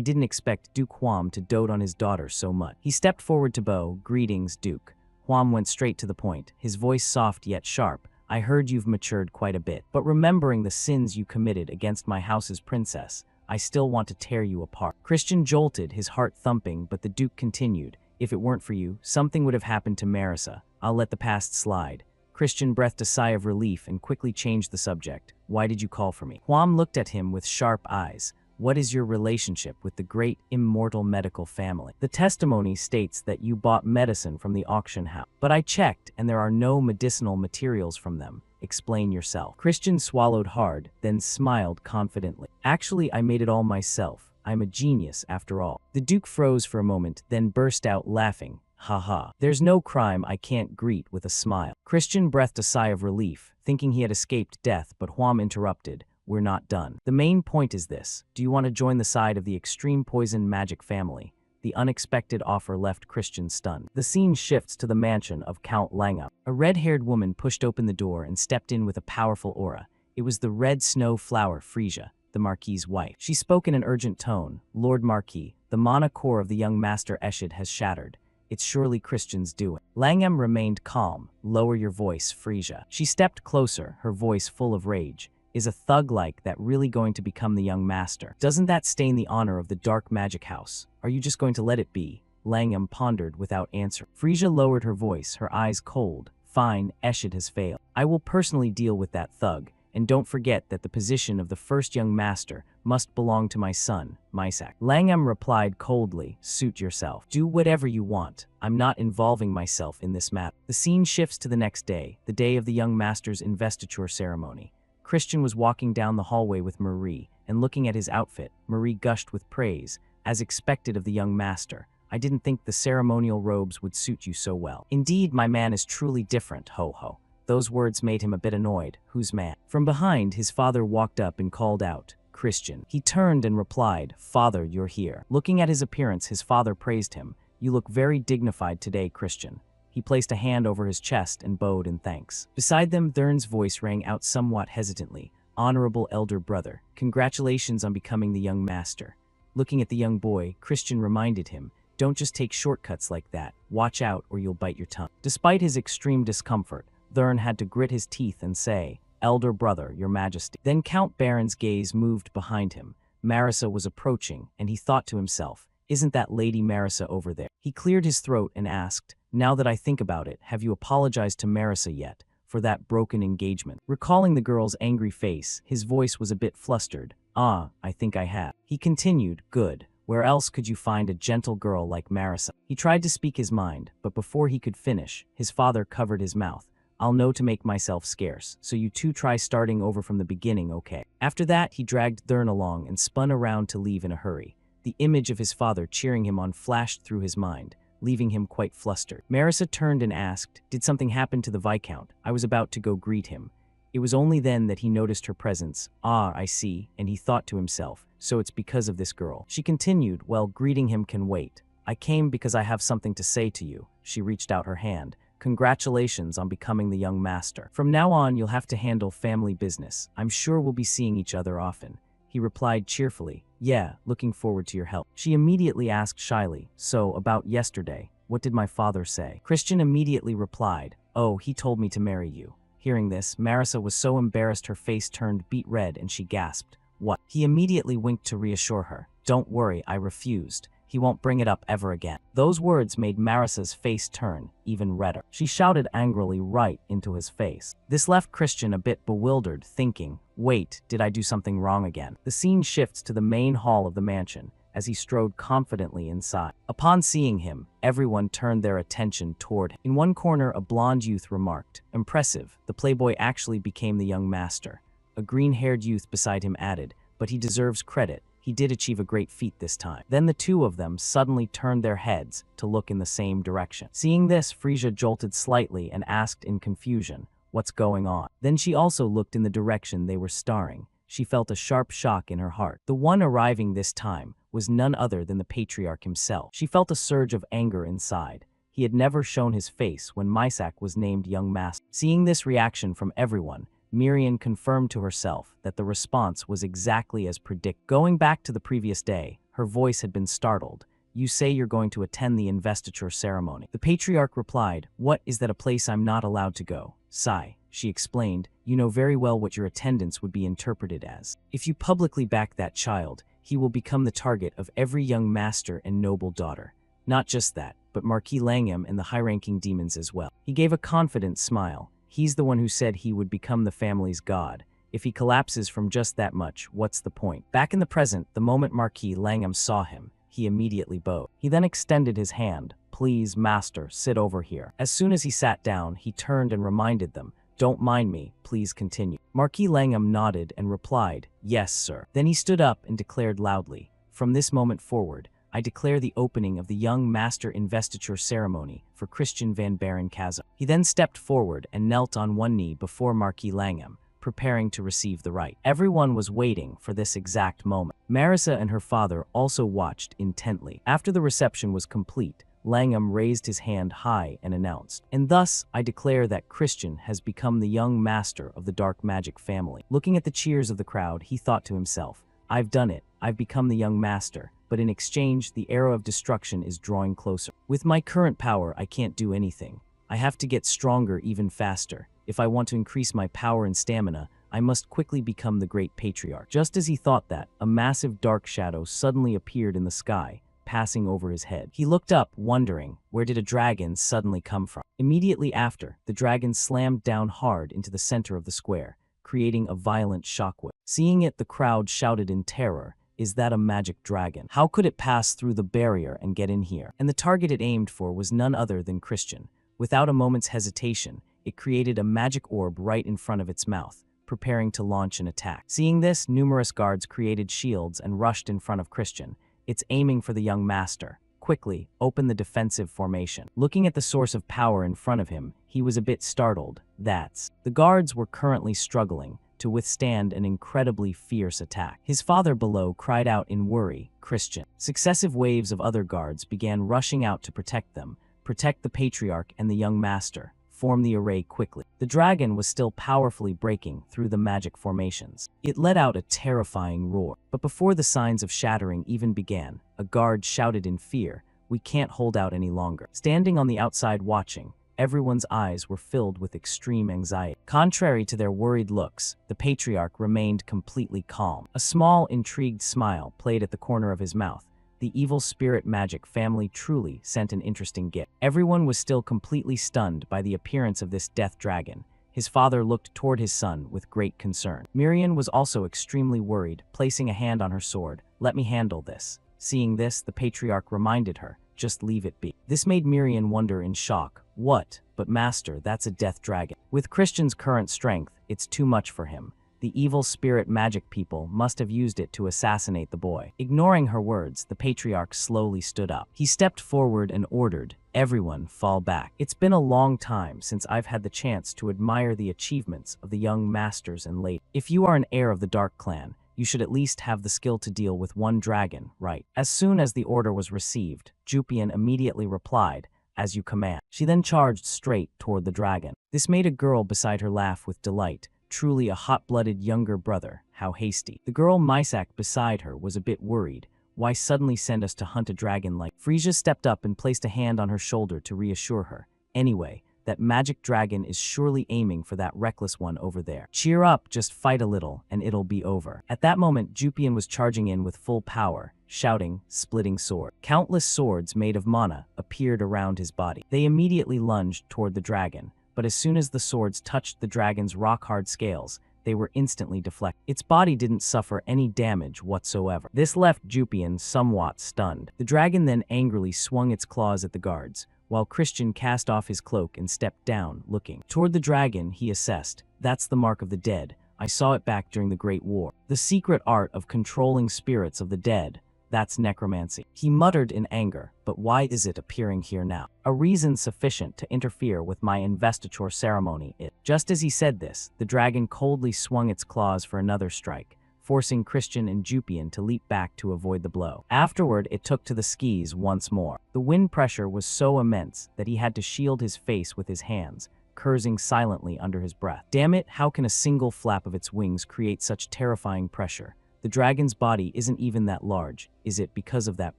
didn't expect Duke Huam to dote on his daughter so much. He stepped forward to bow. Greetings, Duke. Huam went straight to the point, his voice soft yet sharp. I heard you've matured quite a bit, but remembering the sins you committed against my house's princess, I still want to tear you apart. Christian jolted, his heart thumping, but the Duke continued. If it weren't for you, something would have happened to Marissa. I'll let the past slide. Christian breathed a sigh of relief and quickly changed the subject. Why did you call for me? Huam looked at him with sharp eyes. What is your relationship with the great immortal medical family? The testimony states that you bought medicine from the auction house. But I checked and there are no medicinal materials from them. Explain yourself. Christian swallowed hard, then smiled confidently. Actually, I made it all myself. I'm a genius after all. The Duke froze for a moment, then burst out laughing. Haha. There's no crime I can't greet with a smile. Christian breathed a sigh of relief, thinking he had escaped death, but Huam interrupted. We're not done. The main point is this. Do you want to join the side of the extreme poison magic family? The unexpected offer left Christian stunned. The scene shifts to the mansion of Count Langham. A red-haired woman pushed open the door and stepped in with a powerful aura. It was the red snow flower Frisia, the Marquis's wife. She spoke in an urgent tone. Lord Marquis, the mana core of the young master Eshid has shattered. It's surely Christian's doing. Langham remained calm. Lower your voice, Frisia. She stepped closer, her voice full of rage. Is a thug like that really going to become the young master? Doesn't that stain the honor of the dark magic house? Are you just going to let it be? Langham pondered without answer. Frisia lowered her voice, her eyes cold. Fine, Eshid has failed. I will personally deal with that thug, and don't forget that the position of the first young master must belong to my son, Mysak. Langham replied coldly, suit yourself. Do whatever you want. I'm not involving myself in this matter. The scene shifts to the next day, the day of the young master's investiture ceremony. Christian was walking down the hallway with Marie, and looking at his outfit, Marie gushed with praise, as expected of the young master. I didn't think the ceremonial robes would suit you so well. Indeed, my man is truly different, ho-ho. Those words made him a bit annoyed. Whose man? From behind, his father walked up and called out, Christian. He turned and replied, Father, you're here. Looking at his appearance, his father praised him. You look very dignified today, Christian. He placed a hand over his chest and bowed in thanks. Beside them, Thurn's voice rang out somewhat hesitantly. Honorable elder brother, congratulations on becoming the young master. Looking at the young boy, Christian reminded him, don't just take shortcuts like that. Watch out or you'll bite your tongue. Despite his extreme discomfort, Thurn had to grit his teeth and say, Elder brother, your majesty. Then Count Baron's gaze moved behind him. Marissa was approaching, and he thought to himself, isn't that Lady Marissa over there? He cleared his throat and asked, now that I think about it, have you apologized to Marissa yet for that broken engagement? Recalling the girl's angry face, his voice was a bit flustered. I think I have. He continued, good. Where else could you find a gentle girl like Marissa? He tried to speak his mind, but before he could finish, his father covered his mouth. I'll know to make myself scarce, so you two try starting over from the beginning, okay? After that, he dragged Thurn along and spun around to leave in a hurry. The image of his father cheering him on flashed through his mind, leaving him quite flustered. Marissa turned and asked, did something happen to the Viscount? I was about to go greet him. It was only then that he noticed her presence. I see, and he thought to himself, so it's because of this girl. She continued, well, greeting him can wait. I came because I have something to say to you. She reached out her hand. Congratulations on becoming the young master. From now on, you'll have to handle family business. I'm sure we'll be seeing each other often. He replied cheerfully, yeah, looking forward to your help. She immediately asked shyly, so, about yesterday, what did my father say? Christian immediately replied, oh, he told me to marry you. Hearing this, Marissa was so embarrassed her face turned beet red and she gasped, what? He immediately winked to reassure her, don't worry, I refused. He won't bring it up ever again. Those words made Marissa's face turn even redder. She shouted angrily right into his face. This left Christian a bit bewildered, thinking, wait, did I do something wrong again? The scene shifts to the main hall of the mansion as he strode confidently inside. Upon seeing him, everyone turned their attention toward him. In one corner, a blonde youth remarked, impressive, the playboy actually became the young master. A green-haired youth beside him added, but he deserves credit. He did achieve a great feat this time. Then the two of them suddenly turned their heads to look in the same direction. Seeing this, Frisia jolted slightly and asked in confusion, what's going on? Then she also looked in the direction they were staring. She felt a sharp shock in her heart. The one arriving this time was none other than the patriarch himself. She felt a surge of anger inside. He had never shown his face when Mysak was named young master. Seeing this reaction from everyone, Miriam confirmed to herself that the response was exactly as predicted. Going back to the previous day, her voice had been startled. You say you're going to attend the investiture ceremony. The patriarch replied, what, is that a place I'm not allowed to go? Sigh, she explained, you know very well what your attendance would be interpreted as. If you publicly back that child, he will become the target of every young master and noble daughter. Not just that, but Marquis Langham and the high-ranking demons as well. He gave a confident smile. He's the one who said he would become the family's god. If he collapses from just that much, what's the point? Back in the present, the moment Marquis Langham saw him, he immediately bowed. He then extended his hand. Please, master, sit over here. As soon as he sat down, he turned and reminded them, don't mind me, please continue. Marquis Langham nodded and replied, yes, sir. Then he stood up and declared loudly, from this moment forward, I declare the opening of the young master investiture ceremony for Christian van Baron-Kazan. He then stepped forward and knelt on one knee before Marquis Langham, preparing to receive the rite. Everyone was waiting for this exact moment. Marissa and her father also watched intently. After the reception was complete, Langham raised his hand high and announced, and thus I declare that Christian has become the young master of the dark magic family. Looking at the cheers of the crowd, he thought to himself, I've done it. I've become the young master. But in exchange, the era of destruction is drawing closer. With my current power, I can't do anything. I have to get stronger even faster. If I want to increase my power and stamina, I must quickly become the great patriarch. Just as he thought that, a massive dark shadow suddenly appeared in the sky, passing over his head. He looked up, wondering, where did a dragon suddenly come from? Immediately after, the dragon slammed down hard into the center of the square, creating a violent shockwave. Seeing it, the crowd shouted in terror, is that a magic dragon? How could it pass through the barrier and get in here? And the target it aimed for was none other than Christian. Without a moment's hesitation, it created a magic orb right in front of its mouth, preparing to launch an attack. Seeing this, numerous guards created shields and rushed in front of Christian. It's aiming for the young master. Quickly, open the defensive formation. Looking at the source of power in front of him, he was a bit startled. The guards were currently struggling to withstand an incredibly fierce attack. His father below cried out in worry, Christian. Successive waves of other guards began rushing out to protect them, protect the patriarch and the young master. Form the array quickly. The dragon was still powerfully breaking through the magic formations. It let out a terrifying roar. But before the signs of shattering even began, a guard shouted in fear, we can't hold out any longer. Standing on the outside watching, everyone's eyes were filled with extreme anxiety. Contrary to their worried looks, the patriarch remained completely calm. A small, intrigued smile played at the corner of his mouth. The evil spirit magic family truly sent an interesting gift. Everyone was still completely stunned by the appearance of this death dragon. His father looked toward his son with great concern. Miriam was also extremely worried, placing a hand on her sword. Let me handle this. Seeing this, the patriarch reminded her, just leave it be. This made Miriam wonder in shock. What? But master, that's a death dragon. With Christian's current strength, it's too much for him. The evil spirit magic people must have used it to assassinate the boy. Ignoring her words, the patriarch slowly stood up. He stepped forward and ordered, everyone fall back. It's been a long time since I've had the chance to admire the achievements of the young masters and ladies. If you are an heir of the Dark Clan, You should at least have the skill to deal with one dragon, right? As soon as the order was received, Jupian immediately replied, "As you command." She then charged straight toward the dragon. This made a girl beside her laugh with delight. Truly a hot-blooded younger brother. How hasty. The girl Mysak beside her was a bit worried. Why suddenly send us to hunt a dragon like? Frisia stepped up and placed a hand on her shoulder to reassure her. Anyway, that magic dragon is surely aiming for that reckless one over there. Cheer up, just fight a little, and it'll be over. At that moment, Jupian was charging in with full power, shouting, splitting sword. Countless swords made of mana appeared around his body. They immediately lunged toward the dragon, but as soon as the swords touched the dragon's rock-hard scales, they were instantly deflected. Its body didn't suffer any damage whatsoever. This left Jupian somewhat stunned. The dragon then angrily swung its claws at the guards, while Christian cast off his cloak and stepped down, looking toward the dragon. He assessed, "That's the mark of the dead. I saw it back during the Great War. The secret art of controlling spirits of the dead. That's necromancy." He muttered in anger, "But why is it appearing here now? A reason sufficient to interfere with my investiture ceremony." Just as he said this, the dragon coldly swung its claws for another strike, forcing Christian and Jupian to leap back to avoid the blow. Afterward, it took to the skis once more. The wind pressure was so immense that he had to shield his face with his hands, cursing silently under his breath. Damn it, how can a single flap of its wings create such terrifying pressure? The dragon's body isn't even that large, is it, because of that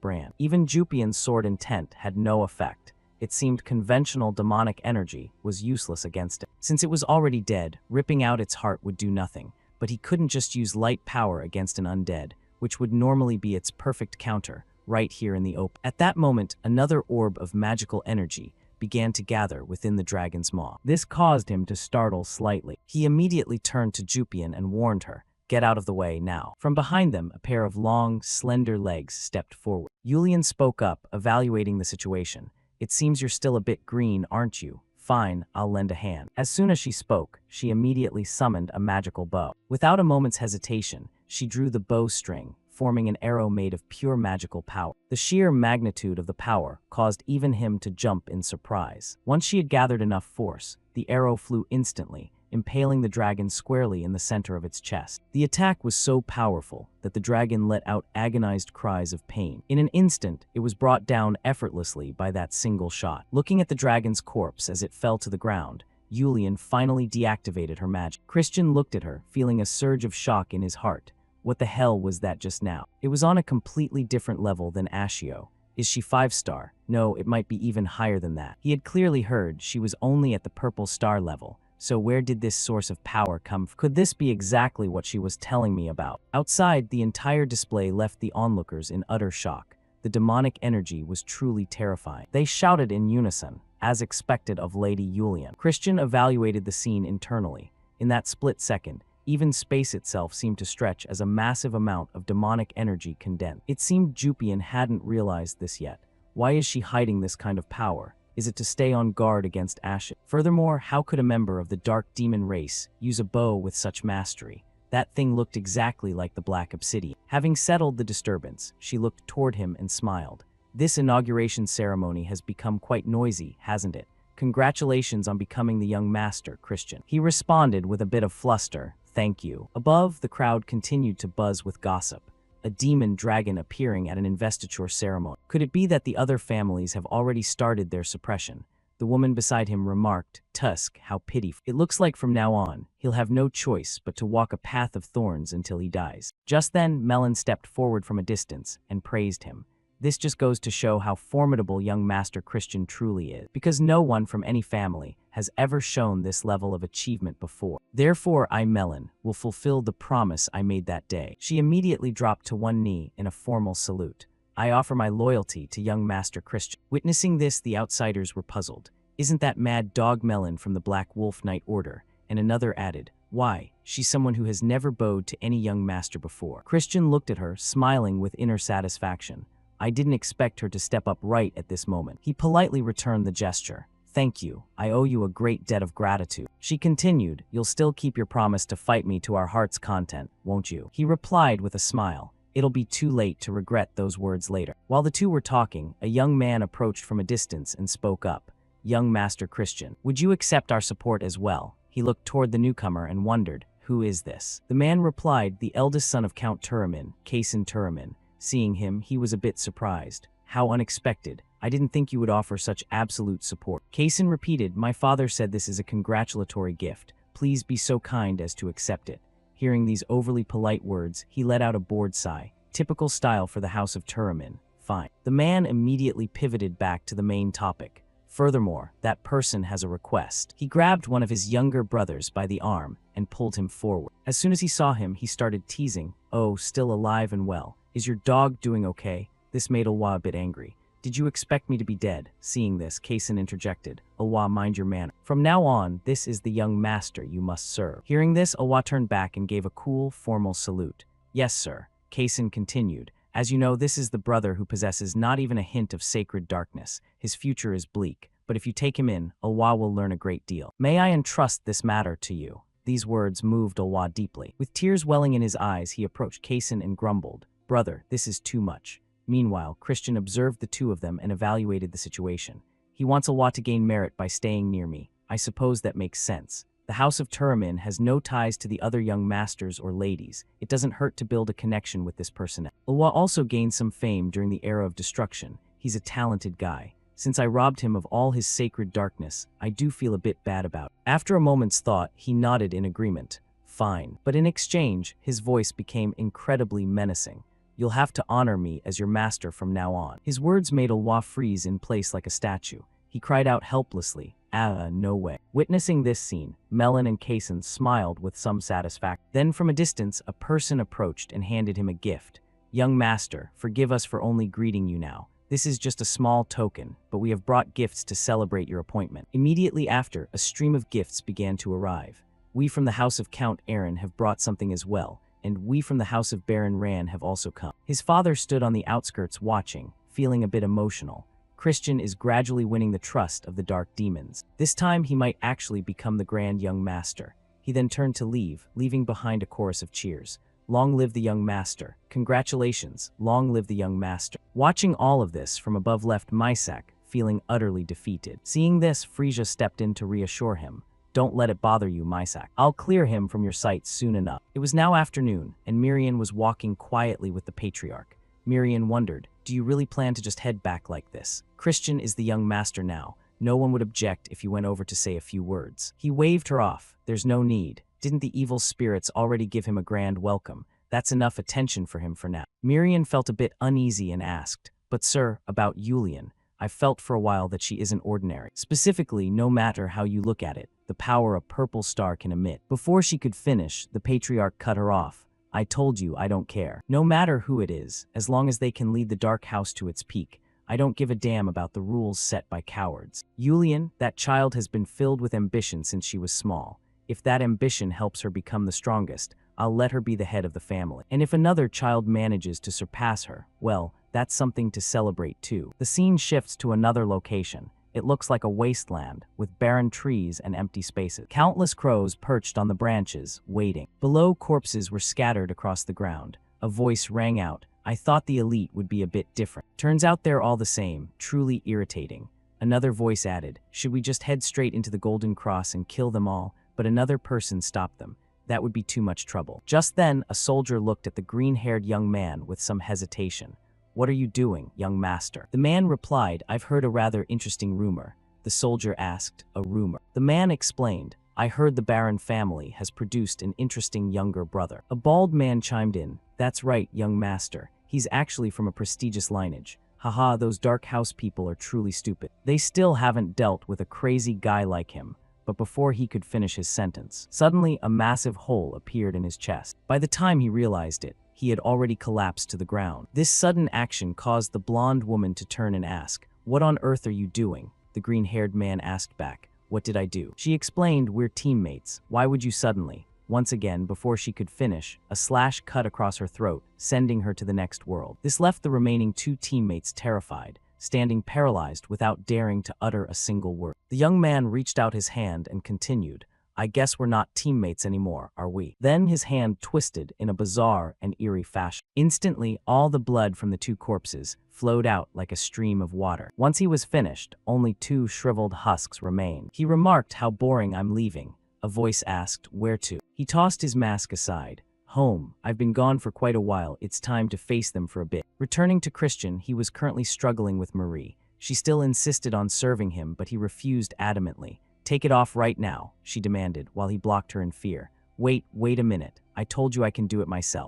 brand? Even Jupian's sword intent had no effect. It seemed conventional demonic energy was useless against it. Since it was already dead, ripping out its heart would do nothing. But he couldn't just use light power against an undead, which would normally be its perfect counter, right here in the open. At that moment, another orb of magical energy began to gather within the dragon's maw. This caused him to startle slightly. He immediately turned to Jupian and warned her, "Get out of the way now." From behind them, a pair of long, slender legs stepped forward. Julian spoke up, evaluating the situation. "It seems you're still a bit green, aren't you? Fine, I'll lend a hand." As soon as she spoke, she immediately summoned a magical bow. Without a moment's hesitation, she drew the bow string, forming an arrow made of pure magical power. The sheer magnitude of the power caused even him to jump in surprise. Once she had gathered enough force, the arrow flew instantly, impaling the dragon squarely in the center of its chest. The attack was so powerful that the dragon let out agonized cries of pain. In an instant, it was brought down effortlessly by that single shot. Looking at the dragon's corpse as it fell to the ground, Julian finally deactivated her magic. Christian looked at her, feeling a surge of shock in his heart. What the hell was that just now? It was on a completely different level than Ashio. Is she 5-star? No, it might be even higher than that. He had clearly heard she was only at the purple star level. So where did this source of power come from? Could this be exactly what she was telling me about? Outside, the entire display left the onlookers in utter shock. The demonic energy was truly terrifying. They shouted in unison, as expected of Lady Julian. Christian evaluated the scene internally. In that split second, even space itself seemed to stretch as a massive amount of demonic energy condensed. It seemed Jupian hadn't realized this yet. Why is she hiding this kind of power? Is it to stay on guard against Ashes? Furthermore, how could a member of the Dark Demon race use a bow with such mastery? That thing looked exactly like the Black Obsidian. Having settled the disturbance, she looked toward him and smiled. "This inauguration ceremony has become quite noisy, hasn't it? Congratulations on becoming the young master, Christian." He responded with a bit of fluster, "Thank you." Above, the crowd continued to buzz with gossip. A demon dragon appearing at an investiture ceremony. Could it be that the other families have already started their suppression? The woman beside him remarked, "Tusk, how pitiful. It looks like from now on, he'll have no choice but to walk a path of thorns until he dies." Just then, Melon stepped forward from a distance and praised him. This just goes to show how formidable young Master Christian truly is, because no one from any family has ever shown this level of achievement before. Therefore, I, Melon, will fulfill the promise I made that day. She immediately dropped to one knee in a formal salute. "I offer my loyalty to young Master Christian." Witnessing this, the outsiders were puzzled. "Isn't that mad dog Melon from the Black Wolf Knight Order?" And another added, "Why, she's someone who has never bowed to any young master before." Christian looked at her, smiling with inner satisfaction. I didn't expect her to step up right at this moment. He politely returned the gesture. "Thank you. I owe you a great debt of gratitude." She continued, "You'll still keep your promise to fight me to our heart's content, won't you?" He replied with a smile. "It'll be too late to regret those words later." While the two were talking, a young man approached from a distance and spoke up. "Young Master Christian, would you accept our support as well?" He looked toward the newcomer and wondered, "Who is this?" The man replied, "The eldest son of Count Turamin, Kaysen Turamin." Seeing him, he was a bit surprised. "How unexpected. I didn't think you would offer such absolute support." Kaysen repeated, "My father said this is a congratulatory gift. Please be so kind as to accept it." Hearing these overly polite words, he let out a bored sigh. Typical style for the House of Turamin. Fine. The man immediately pivoted back to the main topic. "Furthermore, that person has a request." He grabbed one of his younger brothers by the arm and pulled him forward. As soon as he saw him, he started teasing. "Oh, still alive and well. Is your dog doing okay?" This made Alwa a bit angry. "Did you expect me to be dead?" Seeing this, Kaysen interjected. "Alwa, mind your manner. From now on, this is the young master you must serve." Hearing this, Alwa turned back and gave a cool, formal salute. "Yes, sir." Kaysen continued. "As you know, this is the brother who possesses not even a hint of sacred darkness. His future is bleak, but if you take him in, Alwa will learn a great deal. May I entrust this matter to you?" These words moved Alwa deeply. With tears welling in his eyes, he approached Kaysen and grumbled, "Brother, this is too much." Meanwhile, Christian observed the two of them and evaluated the situation. "He wants Alwa to gain merit by staying near me. I suppose that makes sense. The House of Turamin has no ties to the other young masters or ladies. It doesn't hurt to build a connection with this person. Alwa also gained some fame during the era of destruction. He's a talented guy. Since I robbed him of all his sacred darkness, I do feel a bit bad about it." After a moment's thought, he nodded in agreement. "Fine." But in exchange, his voice became incredibly menacing. "You'll have to honor me as your master from now on." His words made Alwa freeze in place like a statue. He cried out helplessly, no way." Witnessing this scene, Melon and Kaysen smiled with some satisfaction. Then from a distance, a person approached and handed him a gift. "Young master, forgive us for only greeting you now. This is just a small token, but we have brought gifts to celebrate your appointment." Immediately after, a stream of gifts began to arrive. "We from the House of Count Aaron have brought something as well, and we from the House of Baron Ran have also come." His father stood on the outskirts watching, feeling a bit emotional. Christian is gradually winning the trust of the dark demons. This time he might actually become the grand young master. He then turned to leave, leaving behind a chorus of cheers. "Long live the young master. Congratulations. Long live the young master." Watching all of this from above left Mysak, feeling utterly defeated. Seeing this, Frisia stepped in to reassure him. "Don't let it bother you, Mysak. I'll clear him from your sight soon enough." It was now afternoon, and Mirian was walking quietly with the patriarch. Mirian wondered, "Do you really plan to just head back like this? Christian is the young master now. No one would object if you went over to say a few words." He waved her off. "There's no need. Didn't the evil spirits already give him a grand welcome? That's enough attention for him for now." Mirian felt a bit uneasy and asked, "But sir, about Yulian, I've felt for a while that she isn't ordinary. Specifically, no matter how you look at it, the power a purple star can emit." Before she could finish, the patriarch cut her off. "I told you I don't care. No matter who it is, as long as they can lead the Dark House to its peak. I don't give a damn about the rules set by cowards." Yulian, that child has been filled with ambition since she was small. If that ambition helps her become the strongest, I'll let her be the head of the family. And if another child manages to surpass her, well, that's something to celebrate too. The scene shifts to another location. It looks like a wasteland, with barren trees and empty spaces. Countless crows perched on the branches, waiting. Below, corpses were scattered across the ground. A voice rang out, "I thought the elite would be a bit different. Turns out they're all the same, truly irritating." Another voice added, "Should we just head straight into the Golden Cross and kill them all?" But another person stopped them. That would be too much trouble. Just then, a soldier looked at the green-haired young man with some hesitation. "What are you doing, young master?" The man replied, "I've heard a rather interesting rumor." The soldier asked, "A rumor?" The man explained, "I heard the Baron family has produced an interesting younger brother." A bald man chimed in, "That's right, young master. He's actually from a prestigious lineage. Haha, those Dark House people are truly stupid. They still haven't dealt with a crazy guy like him." But before he could finish his sentence, suddenly a massive hole appeared in his chest. By the time he realized it, he had already collapsed to the ground. This sudden action caused the blonde woman to turn and ask, "What on earth are you doing?" The green-haired man asked back, "What did I do?" She explained, "We're teammates. Why would you suddenly?" Once again, before she could finish, a slash cut across her throat, sending her to the next world. This left the remaining two teammates terrified, standing paralyzed without daring to utter a single word. The young man reached out his hand and continued, "I guess we're not teammates anymore, are we?" Then his hand twisted in a bizarre and eerie fashion. Instantly, all the blood from the two corpses flowed out like a stream of water. Once he was finished, only two shriveled husks remained. He remarked, "How boring, I'm leaving." A voice asked, "Where to?" He tossed his mask aside. Home, I've been gone for quite a while, it's time to face them for a bit. Returning to Christian, he was currently struggling with Marie. She still insisted on serving him, but he refused adamantly. Take it off right now, she demanded, while he blocked her in fear. Wait a minute. I told you I can do it myself.